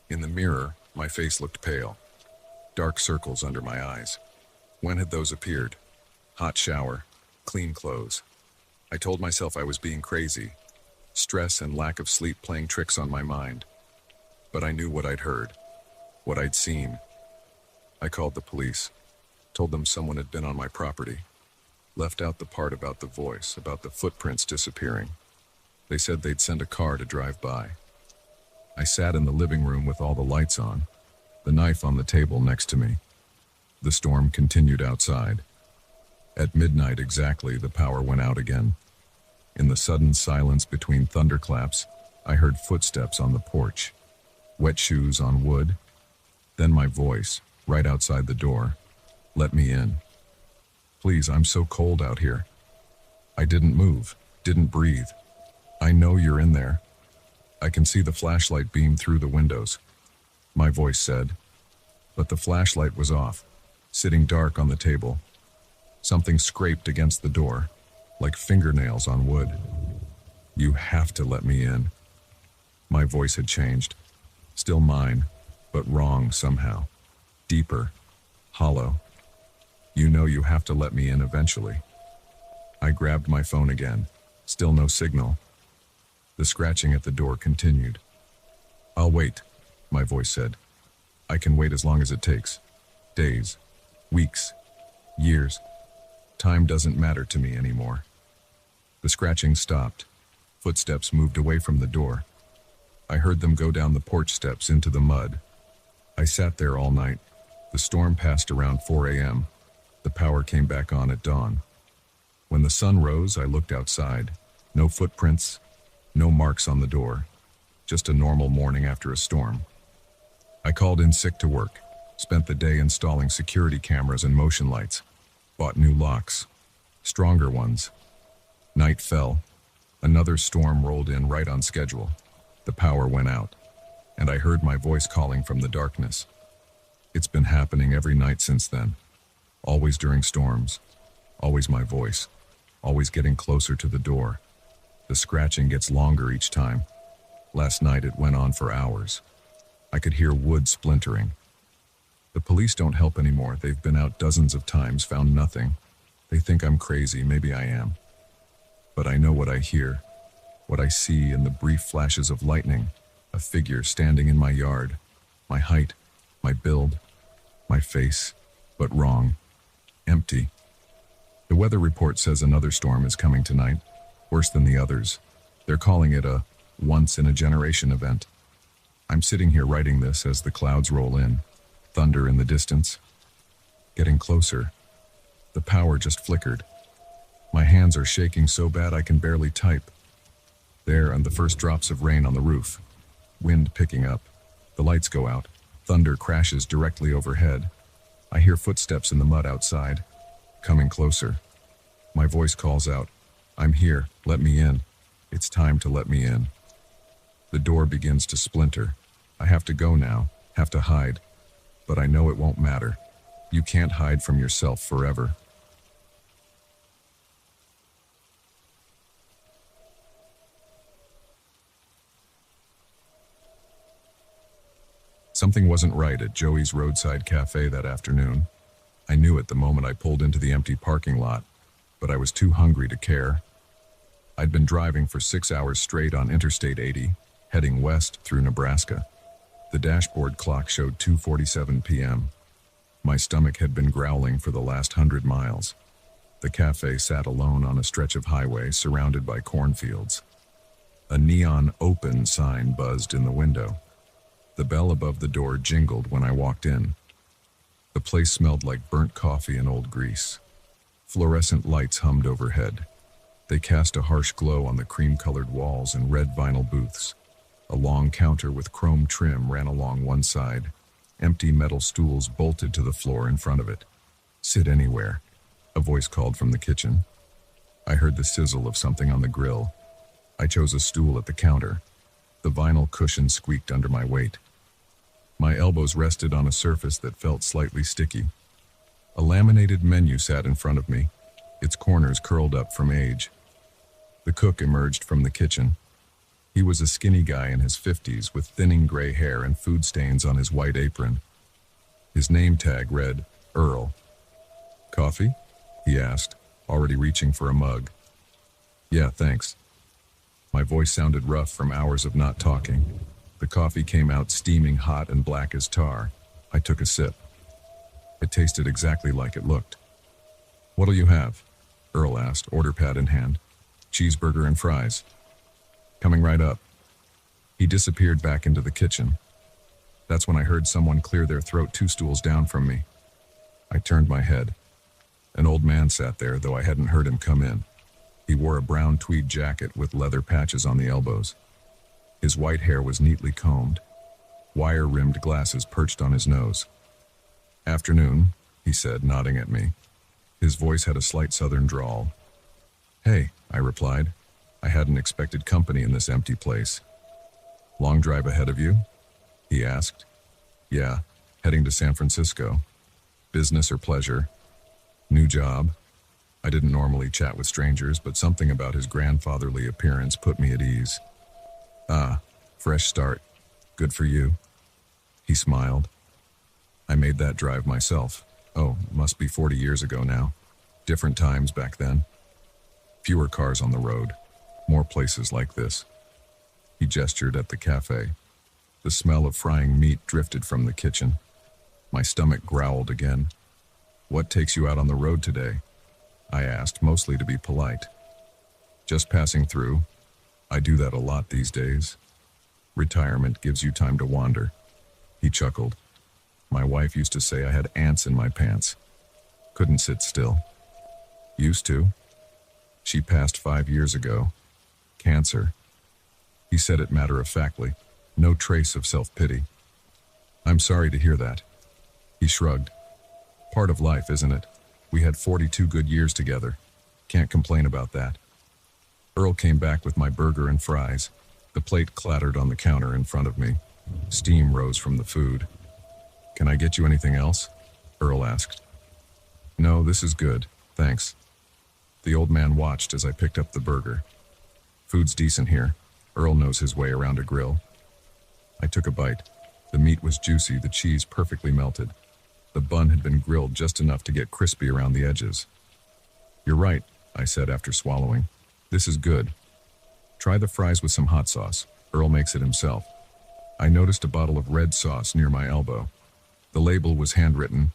In the mirror, my face looked pale. Dark circles under my eyes. When had those appeared? Hot shower, clean clothes. I told myself I was being crazy. Stress and lack of sleep playing tricks on my mind. But I knew what I'd heard, what I'd seen. I called the police, told them someone had been on my property. Left out the part about the voice, about the footprints disappearing. They said they'd send a car to drive by. I sat in the living room with all the lights on, the knife on the table next to me. The storm continued outside. At midnight exactly, the power went out again. In the sudden silence between thunderclaps, I heard footsteps on the porch. Wet shoes on wood. Then my voice, right outside the door. Let me in. Please, I'm so cold out here. I didn't move, didn't breathe. I know you're in there. I can see the flashlight beam through the windows. My voice said. But the flashlight was off, sitting dark on the table. Something scraped against the door, like fingernails on wood. "You have to let me in." My voice had changed. Still mine, but wrong somehow. Deeper, hollow. "You know you have to let me in eventually." I grabbed my phone again. Still no signal. The scratching at the door continued. "I'll wait," my voice said. "I can wait as long as it takes. Days, weeks, years. Time doesn't matter to me anymore." The scratching stopped. Footsteps moved away from the door. I heard them go down the porch steps into the mud. I sat there all night. The storm passed around 4 a.m. The power came back on at dawn. When the sun rose, I looked outside. No footprints, no marks on the door. Just a normal morning after a storm. I called in sick to work, spent the day installing security cameras and motion lights, bought new locks, stronger ones. Night fell. Another storm rolled in right on schedule. The power went out, and I heard my voice calling from the darkness. It's been happening every night since then. Always during storms. Always my voice. Always getting closer to the door. The scratching gets longer each time. Last night it went on for hours. I could hear wood splintering. The police don't help anymore. They've been out dozens of times, found nothing. They think I'm crazy. Maybe I am. But I know what I hear, what I see in the brief flashes of lightning. A figure standing in my yard. My height, my build, my face, but wrong. Empty. The weather report says another storm is coming tonight, worse than the others. They're calling it a once-in-a-generation event. I'm sitting here writing this as the clouds roll in, thunder in the distance. Getting closer. The power just flickered. My hands are shaking so bad I can barely type. There, and the first drops of rain on the roof. Wind picking up. The lights go out. Thunder crashes directly overhead. I hear footsteps in the mud outside, coming closer. My voice calls out, "I'm here, let me in. It's time to let me in." The door begins to splinter. I have to go now, have to hide. But I know it won't matter. You can't hide from yourself forever. Something wasn't right at Joey's roadside cafe that afternoon. I knew it the moment I pulled into the empty parking lot, but I was too hungry to care. I'd been driving for 6 hours straight on Interstate 80, heading west through Nebraska. The dashboard clock showed 2:47 p.m. My stomach had been growling for the last 100 miles. The cafe sat alone on a stretch of highway surrounded by cornfields. A neon open sign buzzed in the window. The bell above the door jingled when I walked in. The place smelled like burnt coffee and old grease. Fluorescent lights hummed overhead. They cast a harsh glow on the cream-colored walls and red vinyl booths. A long counter with chrome trim ran along one side. Empty metal stools bolted to the floor in front of it. "Sit anywhere," a voice called from the kitchen. I heard the sizzle of something on the grill. I chose a stool at the counter. The vinyl cushion squeaked under my weight. My elbows rested on a surface that felt slightly sticky. A laminated menu sat in front of me, its corners curled up from age. The cook emerged from the kitchen. He was a skinny guy in his 50s with thinning gray hair and food stains on his white apron. His name tag read, Earl. "Coffee?" he asked, already reaching for a mug. "Yeah, thanks." My voice sounded rough from hours of not talking. The coffee came out steaming hot and black as tar. I took a sip. It tasted exactly like it looked. "What'll you have?" Earl asked, order pad in hand. "Cheeseburger and fries." "Coming right up." He disappeared back into the kitchen. That's when I heard someone clear their throat 2 stools down from me. I turned my head. An old man sat there, though I hadn't heard him come in. He wore a brown tweed jacket with leather patches on the elbows. His white hair was neatly combed. Wire-rimmed glasses perched on his nose. "Afternoon," he said, nodding at me. His voice had a slight southern drawl. "Hey," I replied. I hadn't expected company in this empty place. "Long drive ahead of you?" he asked. "Yeah, heading to San Francisco. Business or pleasure?" "New job?" I didn't normally chat with strangers, but something about his grandfatherly appearance put me at ease. Ah, fresh start. Good for you. He smiled. I made that drive myself. Oh, must be 40 years ago now. Different times back then. Fewer cars on the road. More places like this. He gestured at the cafe. The smell of frying meat drifted from the kitchen. My stomach growled again. What takes you out on the road today? I asked, mostly to be polite. Just passing through. I do that a lot these days. Retirement gives you time to wander. He chuckled. My wife used to say I had ants in my pants. Couldn't sit still. Used to. She passed 5 years ago. Cancer. He said it matter-of-factly. No trace of self-pity. I'm sorry to hear that. He shrugged. Part of life, isn't it? We had 42 good years together. Can't complain about that. Earl came back with my burger and fries. The plate clattered on the counter in front of me. Steam rose from the food. Can I get you anything else? Earl asked. No, this is good, thanks. The old man watched as I picked up the burger. Food's decent here. Earl knows his way around a grill. I took a bite. The meat was juicy, the cheese perfectly melted. The bun had been grilled just enough to get crispy around the edges. You're right, I said after swallowing. This is good. Try the fries with some hot sauce. Earl makes it himself. I noticed a bottle of red sauce near my elbow. The label was handwritten,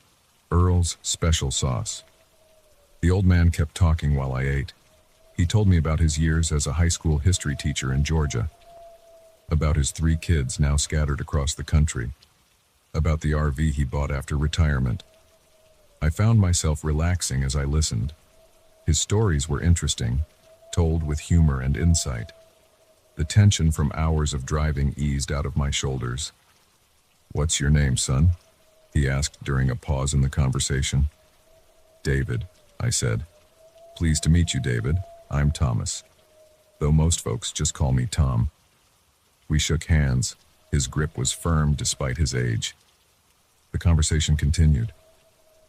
Earl's Special Sauce. The old man kept talking while I ate. He told me about his years as a high school history teacher in Georgia. About his 3 kids now scattered across the country. About the RV he bought after retirement. I found myself relaxing as I listened. His stories were interesting, told with humor and insight. The tension from hours of driving eased out of my shoulders. What's your name, son? He asked during a pause in the conversation. David, I said. Pleased to meet you, David. I'm Thomas. Though most folks just call me Tom. We shook hands. His grip was firm despite his age. The conversation continued.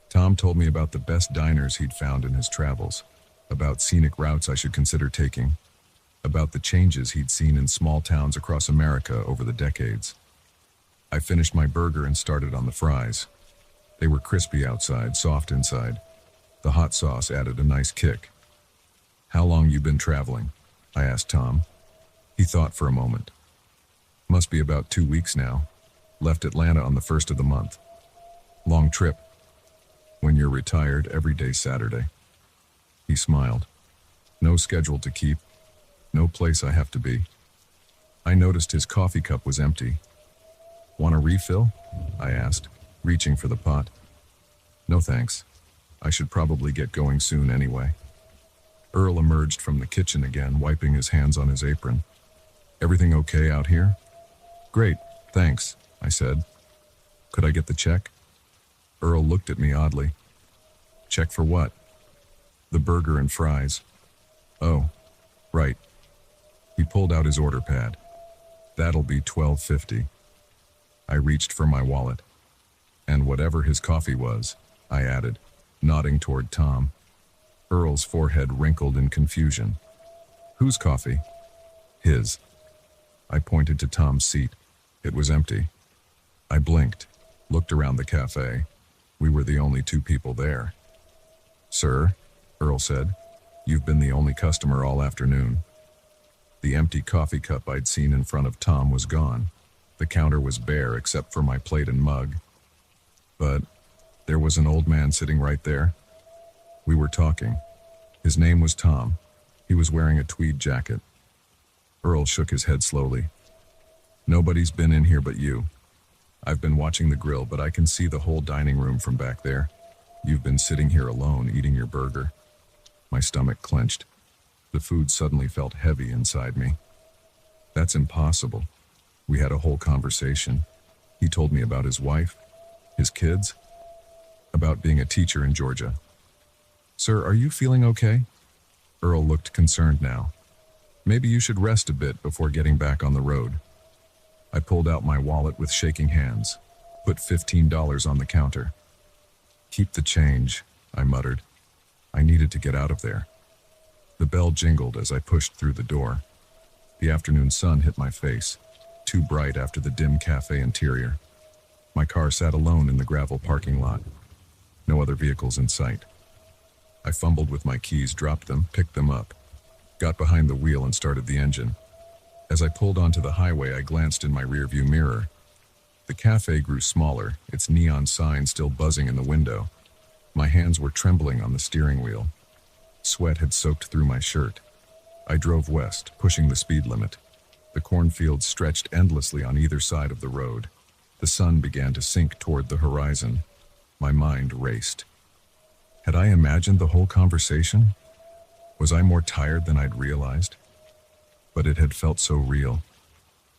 Tom told me about the best diners he'd found in his travels, about scenic routes I should consider taking, about the changes he'd seen in small towns across America over the decades. I finished my burger and started on the fries. They were crispy outside, soft inside. The hot sauce added a nice kick. How long you been traveling? I asked Tom. He thought for a moment. Must be about 2 weeks now. Left Atlanta on the 1st of the month. Long trip. When you're retired, every day's Saturday. He smiled. No schedule to keep. No place I have to be. I noticed his coffee cup was empty. Want a refill? I asked, reaching for the pot. No thanks. I should probably get going soon anyway. Earl emerged from the kitchen again, wiping his hands on his apron. Everything okay out here? Great, thanks, I said. Could I get the check? Earl looked at me oddly. Check for what? The burger and fries. Oh, right. He pulled out his order pad. That'll be $12.50. I reached for my wallet. And whatever his coffee was, I added, nodding toward Tom. Earl's forehead wrinkled in confusion. Whose coffee? His. I pointed to Tom's seat. It was empty. I blinked, looked around the cafe. We were the only 2 people there. Sir, Earl said, you've been the only customer all afternoon. The empty coffee cup I'd seen in front of Tom was gone. The counter was bare except for my plate and mug. But there was an old man sitting right there. We were talking. His name was Tom. He was wearing a tweed jacket. Earl shook his head slowly. Nobody's been in here but you. I've been watching the grill, but I can see the whole dining room from back there. You've been sitting here alone, eating your burger. My stomach clenched. The food suddenly felt heavy inside me. That's impossible. We had a whole conversation. He told me about his wife, his kids, about being a teacher in Georgia. Sir, are you feeling okay? Earl looked concerned now. Maybe you should rest a bit before getting back on the road. I pulled out my wallet with shaking hands, put $15 on the counter. Keep the change, I muttered. I needed to get out of there. The bell jingled as I pushed through the door. The afternoon sun hit my face, too bright after the dim cafe interior. My car sat alone in the gravel parking lot. No other vehicles in sight. I fumbled with my keys, dropped them, picked them up, got behind the wheel and started the engine. As I pulled onto the highway, I glanced in my rearview mirror. The cafe grew smaller, its neon sign still buzzing in the window. My hands were trembling on the steering wheel. Sweat had soaked through my shirt. I drove west, pushing the speed limit. The cornfields stretched endlessly on either side of the road. The sun began to sink toward the horizon. My mind raced. Had I imagined the whole conversation? Was I more tired than I'd realized? But it had felt so real.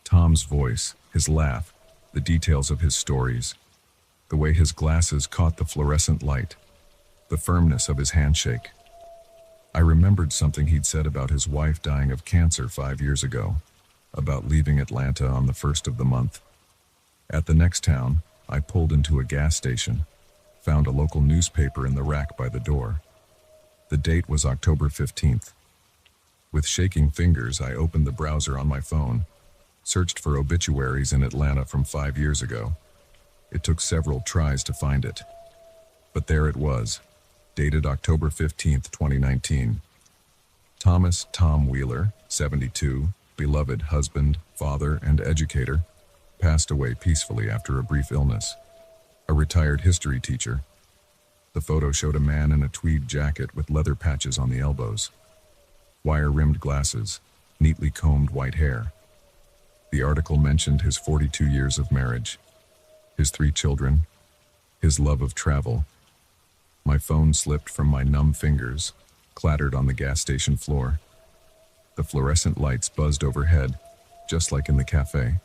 Tom's voice, his laugh, the details of his stories, the way his glasses caught the fluorescent light, the firmness of his handshake. I remembered something he'd said about his wife dying of cancer 5 years ago, about leaving Atlanta on the 1st of the month. At the next town, I pulled into a gas station, found a local newspaper in the rack by the door. The date was October 15th. With shaking fingers, I opened the browser on my phone, searched for obituaries in Atlanta from 5 years ago. It took several tries to find it. But there it was, dated October 15th, 2019. Thomas Tom Wheeler, 72, beloved husband, father, and educator, passed away peacefully after a brief illness. A retired history teacher. The photo showed a man in a tweed jacket with leather patches on the elbows, wire-rimmed glasses, neatly combed white hair. The article mentioned his 42 years of marriage, his 3 children, his love of travel. My phone slipped from my numb fingers, clattered on the gas station floor. The fluorescent lights buzzed overhead, just like in the cafe.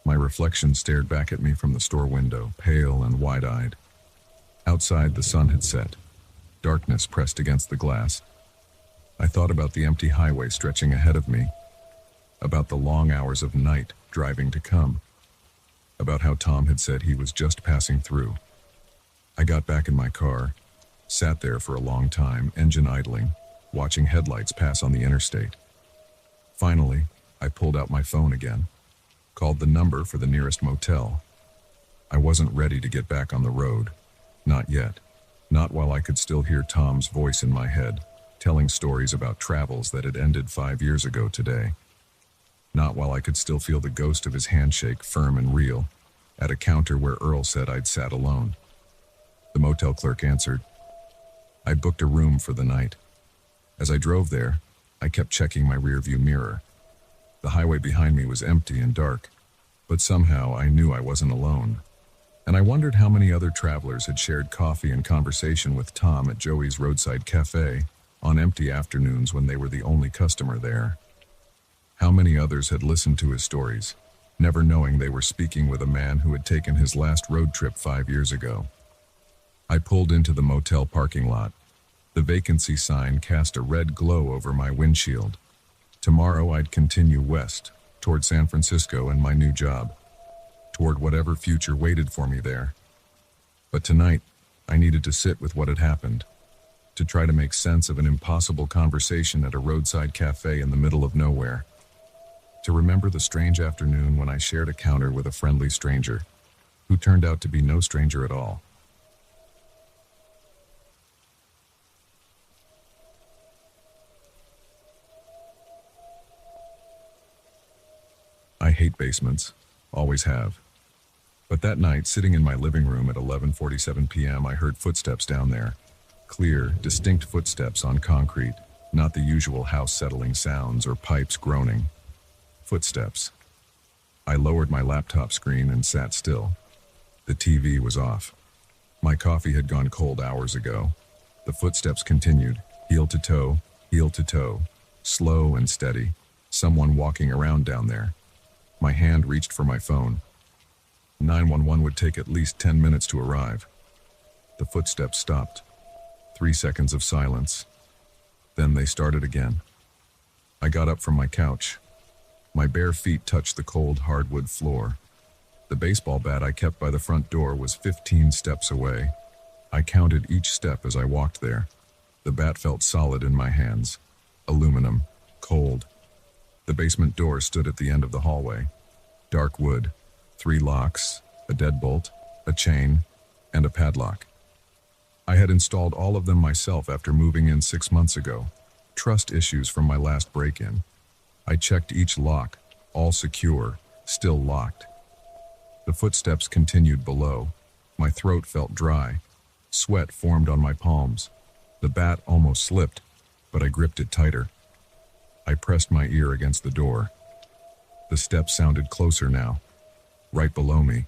My reflection stared back at me from the store window, pale and wide-eyed. Outside, the sun had set. Darkness pressed against the glass. I thought about the empty highway stretching ahead of me, about the long hours of night driving to come, about how Tom had said he was just passing through. I got back in my car, sat there for a long time, engine idling, watching headlights pass on the interstate. Finally, I pulled out my phone again, called the number for the nearest motel. I wasn't ready to get back on the road. Not yet. Not while I could still hear Tom's voice in my head, telling stories about travels that had ended 5 years ago today. Not while I could still feel the ghost of his handshake firm and real, at a counter where Earl said I'd sat alone. The motel clerk answered. I booked a room for the night. As I drove there, I kept checking my rearview mirror. The highway behind me was empty and dark, but somehow I knew I wasn't alone. And I wondered how many other travelers had shared coffee and conversation with Tom at Joey's roadside cafe on empty afternoons when they were the only customer there. How many others had listened to his stories, never knowing they were speaking with a man who had taken his last road trip 5 years ago. I pulled into the motel parking lot. The vacancy sign cast a red glow over my windshield. Tomorrow I'd continue west, toward San Francisco and my new job, toward whatever future waited for me there. But tonight, I needed to sit with what had happened, to try to make sense of an impossible conversation at a roadside cafe in the middle of nowhere, to remember the strange afternoon when I shared a counter with a friendly stranger, who turned out to be no stranger at all. I hate basements, always have. But that night, sitting in my living room at 11:47 p.m., I heard footsteps down there. Clear, distinct footsteps on concrete, not the usual house-settling sounds or pipes groaning. Footsteps. I lowered my laptop screen and sat still. The TV was off. My coffee had gone cold hours ago. The footsteps continued, heel to toe, slow and steady, someone walking around down there. My hand reached for my phone. 911 would take at least 10 minutes to arrive. The footsteps stopped. 3 seconds of silence. Then they started again. I got up from my couch. My bare feet touched the cold hardwood floor. The baseball bat I kept by the front door was 15 steps away. I counted each step as I walked there. The bat felt solid in my hands. Aluminum. Cold. The basement door stood at the end of the hallway. Dark wood. 3 locks, a deadbolt, a chain, and a padlock. I had installed all of them myself after moving in 6 months ago. Trust issues from my last break-in. I checked each lock, all secure, still locked. The footsteps continued below. My throat felt dry. Sweat formed on my palms. The bat almost slipped, but I gripped it tighter. I pressed my ear against the door. The steps sounded closer now, right below me.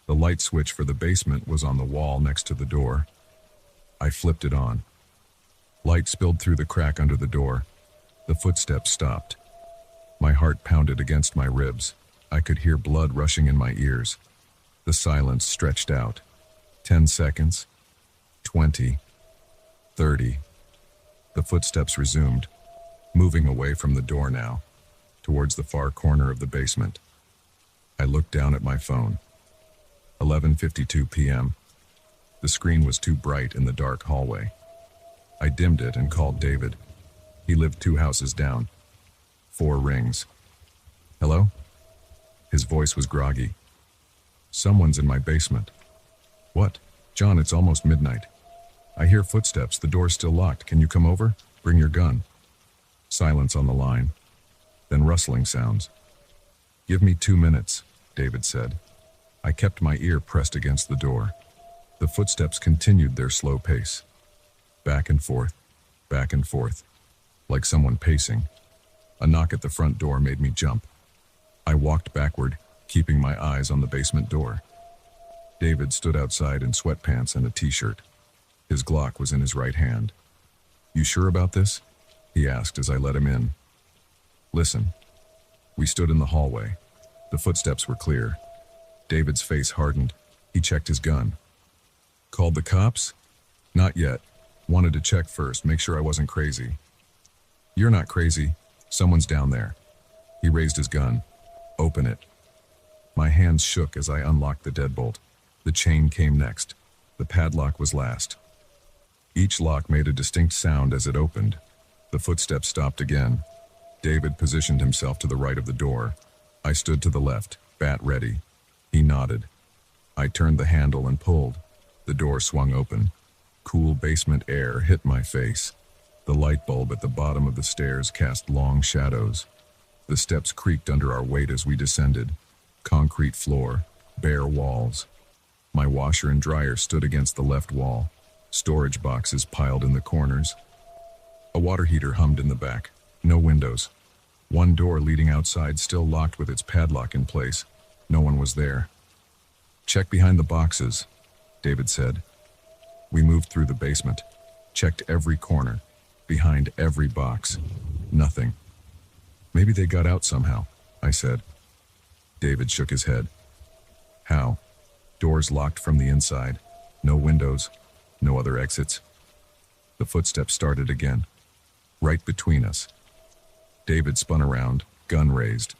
The light switch for the basement was on the wall next to the door. I flipped it on. Light spilled through the crack under the door. The footsteps stopped. My heart pounded against my ribs. I could hear blood rushing in my ears. The silence stretched out. 10 seconds. 20. 30. The footsteps resumed, moving away from the door now, towards the far corner of the basement. I looked down at my phone. 11:52 p.m. The screen was too bright in the dark hallway. I dimmed it and called David. He lived 2 houses down. 4 rings. Hello? His voice was groggy. Someone's in my basement. What? John, it's almost midnight. I hear footsteps. The door's still locked. Can you come over? Bring your gun. Silence on the line. Then rustling sounds. Give me 2 minutes, David said. I kept my ear pressed against the door. The footsteps continued their slow pace. Back and forth, like someone pacing. A knock at the front door made me jump. I walked backward, keeping my eyes on the basement door. David stood outside in sweatpants and a t-shirt. His Glock was in his right hand. You sure about this? He asked as I let him in. Listen. We stood in the hallway. The footsteps were clear. David's face hardened. He checked his gun. Called the cops? Not yet. Wanted to check first, make sure I wasn't crazy. You're not crazy. Someone's down there. He raised his gun. Open it. My hands shook as I unlocked the deadbolt. The chain came next. The padlock was last. Each lock made a distinct sound as it opened. The footsteps stopped again. David positioned himself to the right of the door. I stood to the left, bat ready. He nodded. I turned the handle and pulled. The door swung open. Cool basement air hit my face. The light bulb at the bottom of the stairs cast long shadows. The steps creaked under our weight as we descended. Concrete floor, bare walls. My washer and dryer stood against the left wall. Storage boxes piled in the corners. A water heater hummed in the back. No windows. One door leading outside still locked with its padlock in place. No one was there. Check behind the boxes, David said. We moved through the basement, checked every corner, behind every box. Nothing. Maybe they got out somehow, I said. David shook his head. How? Doors locked from the inside. No windows. No other exits. The footsteps started again. Right between us. David spun around, gun raised.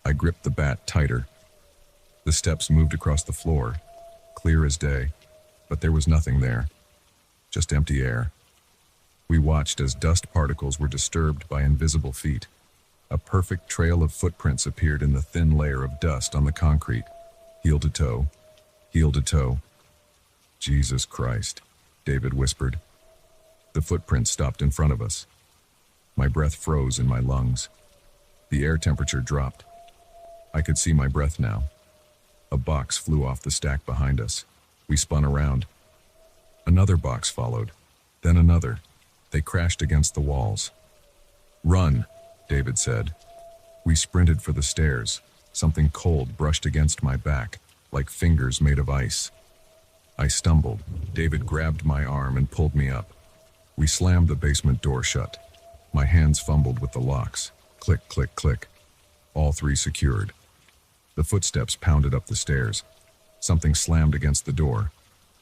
I gripped the bat tighter. The steps moved across the floor, clear as day, but there was nothing there. Just empty air. We watched as dust particles were disturbed by invisible feet. A perfect trail of footprints appeared in the thin layer of dust on the concrete, heel to toe, heel to toe. Jesus Christ, David whispered. The footprints stopped in front of us. My breath froze in my lungs. The air temperature dropped. I could see my breath now. A box flew off the stack behind us. We spun around. Another box followed, then another. They crashed against the walls. Run, David said. We sprinted for the stairs. Something cold brushed against my back, like fingers made of ice. I stumbled. David grabbed my arm and pulled me up. We slammed the basement door shut. My hands fumbled with the locks. Click, click, click. All 3 secured. The footsteps pounded up the stairs. Something slammed against the door.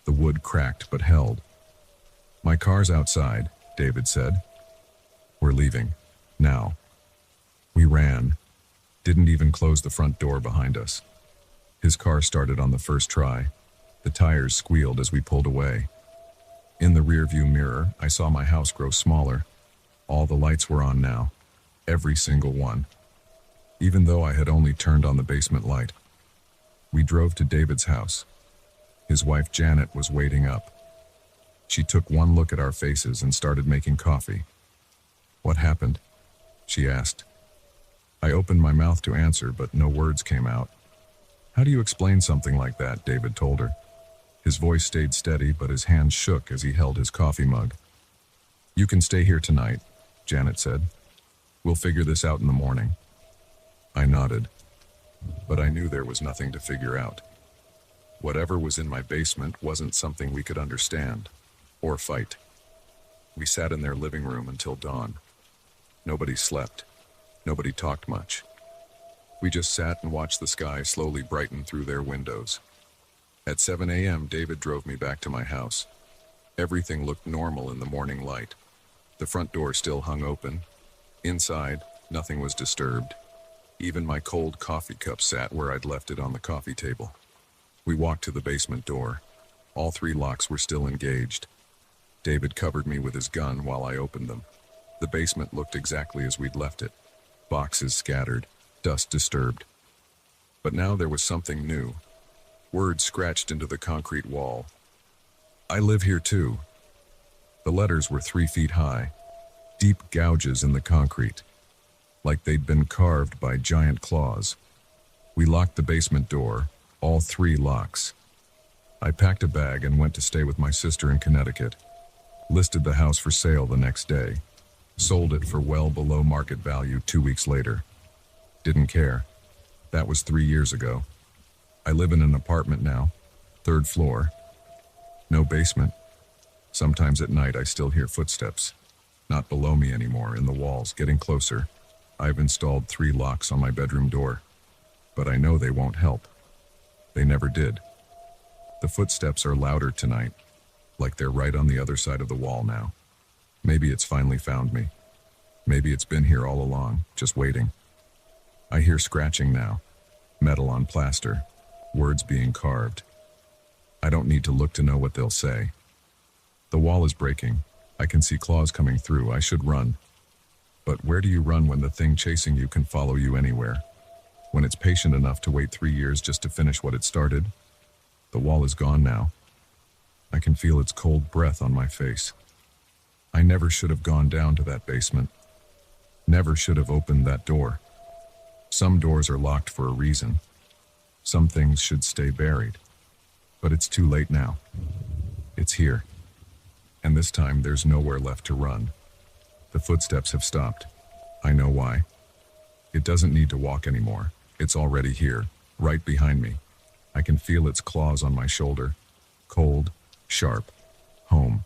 The wood cracked but held. My car's outside, David said. We're leaving. Now. We ran. Didn't even close the front door behind us. His car started on the first try. The tires squealed as we pulled away. In the rearview mirror, I saw my house grow smaller. All the lights were on now. Every single one. Even though I had only turned on the basement light. We drove to David's house. His wife Janet was waiting up. She took one look at our faces and started making coffee. "What happened?" she asked. I opened my mouth to answer, but no words came out. "How do you explain something like that?" David told her. His voice stayed steady, but his hands shook as he held his coffee mug. "You can stay here tonight," Janet said. "We'll figure this out in the morning." I nodded, but I knew there was nothing to figure out. Whatever was in my basement wasn't something we could understand or fight. We sat in their living room until dawn. Nobody slept. Nobody talked much. We just sat and watched the sky slowly brighten through their windows. At 7 a.m., David drove me back to my house. Everything looked normal in the morning light. The front door still hung open. Inside, nothing was disturbed. Even my cold coffee cup sat where I'd left it on the coffee table. We walked to the basement door. All 3 locks were still engaged. David covered me with his gun while I opened them. The basement looked exactly as we'd left it. Boxes scattered, dust disturbed. But now there was something new. Words scratched into the concrete wall. "I live here too." The letters were 3 feet high, deep gouges in the concrete, like they'd been carved by giant claws. We locked the basement door, all 3 locks. I packed a bag and went to stay with my sister in Connecticut. Listed the house for sale the next day. Sold it for well below market value 2 weeks later. Didn't care. That was 3 years ago. I live in an apartment now, 3rd floor. No basement. Sometimes at night I still hear footsteps. Not below me anymore, in the walls, getting closer. I've installed 3 locks on my bedroom door. But I know they won't help. They never did. The footsteps are louder tonight, like they're right on the other side of the wall now. Maybe it's finally found me. Maybe it's been here all along, just waiting. I hear scratching now. Metal on plaster. Words being carved. I don't need to look to know what they'll say. The wall is breaking. I can see claws coming through. I should run. But where do you run when the thing chasing you can follow you anywhere? When it's patient enough to wait 3 years just to finish what it started? The wall is gone now. I can feel its cold breath on my face. I never should have gone down to that basement. Never should have opened that door. Some doors are locked for a reason. Some things should stay buried. But it's too late now. It's here. And this time there's nowhere left to run. The footsteps have stopped. I know why. It doesn't need to walk anymore. It's already here, right behind me. I can feel its claws on my shoulder. Cold, sharp. Home.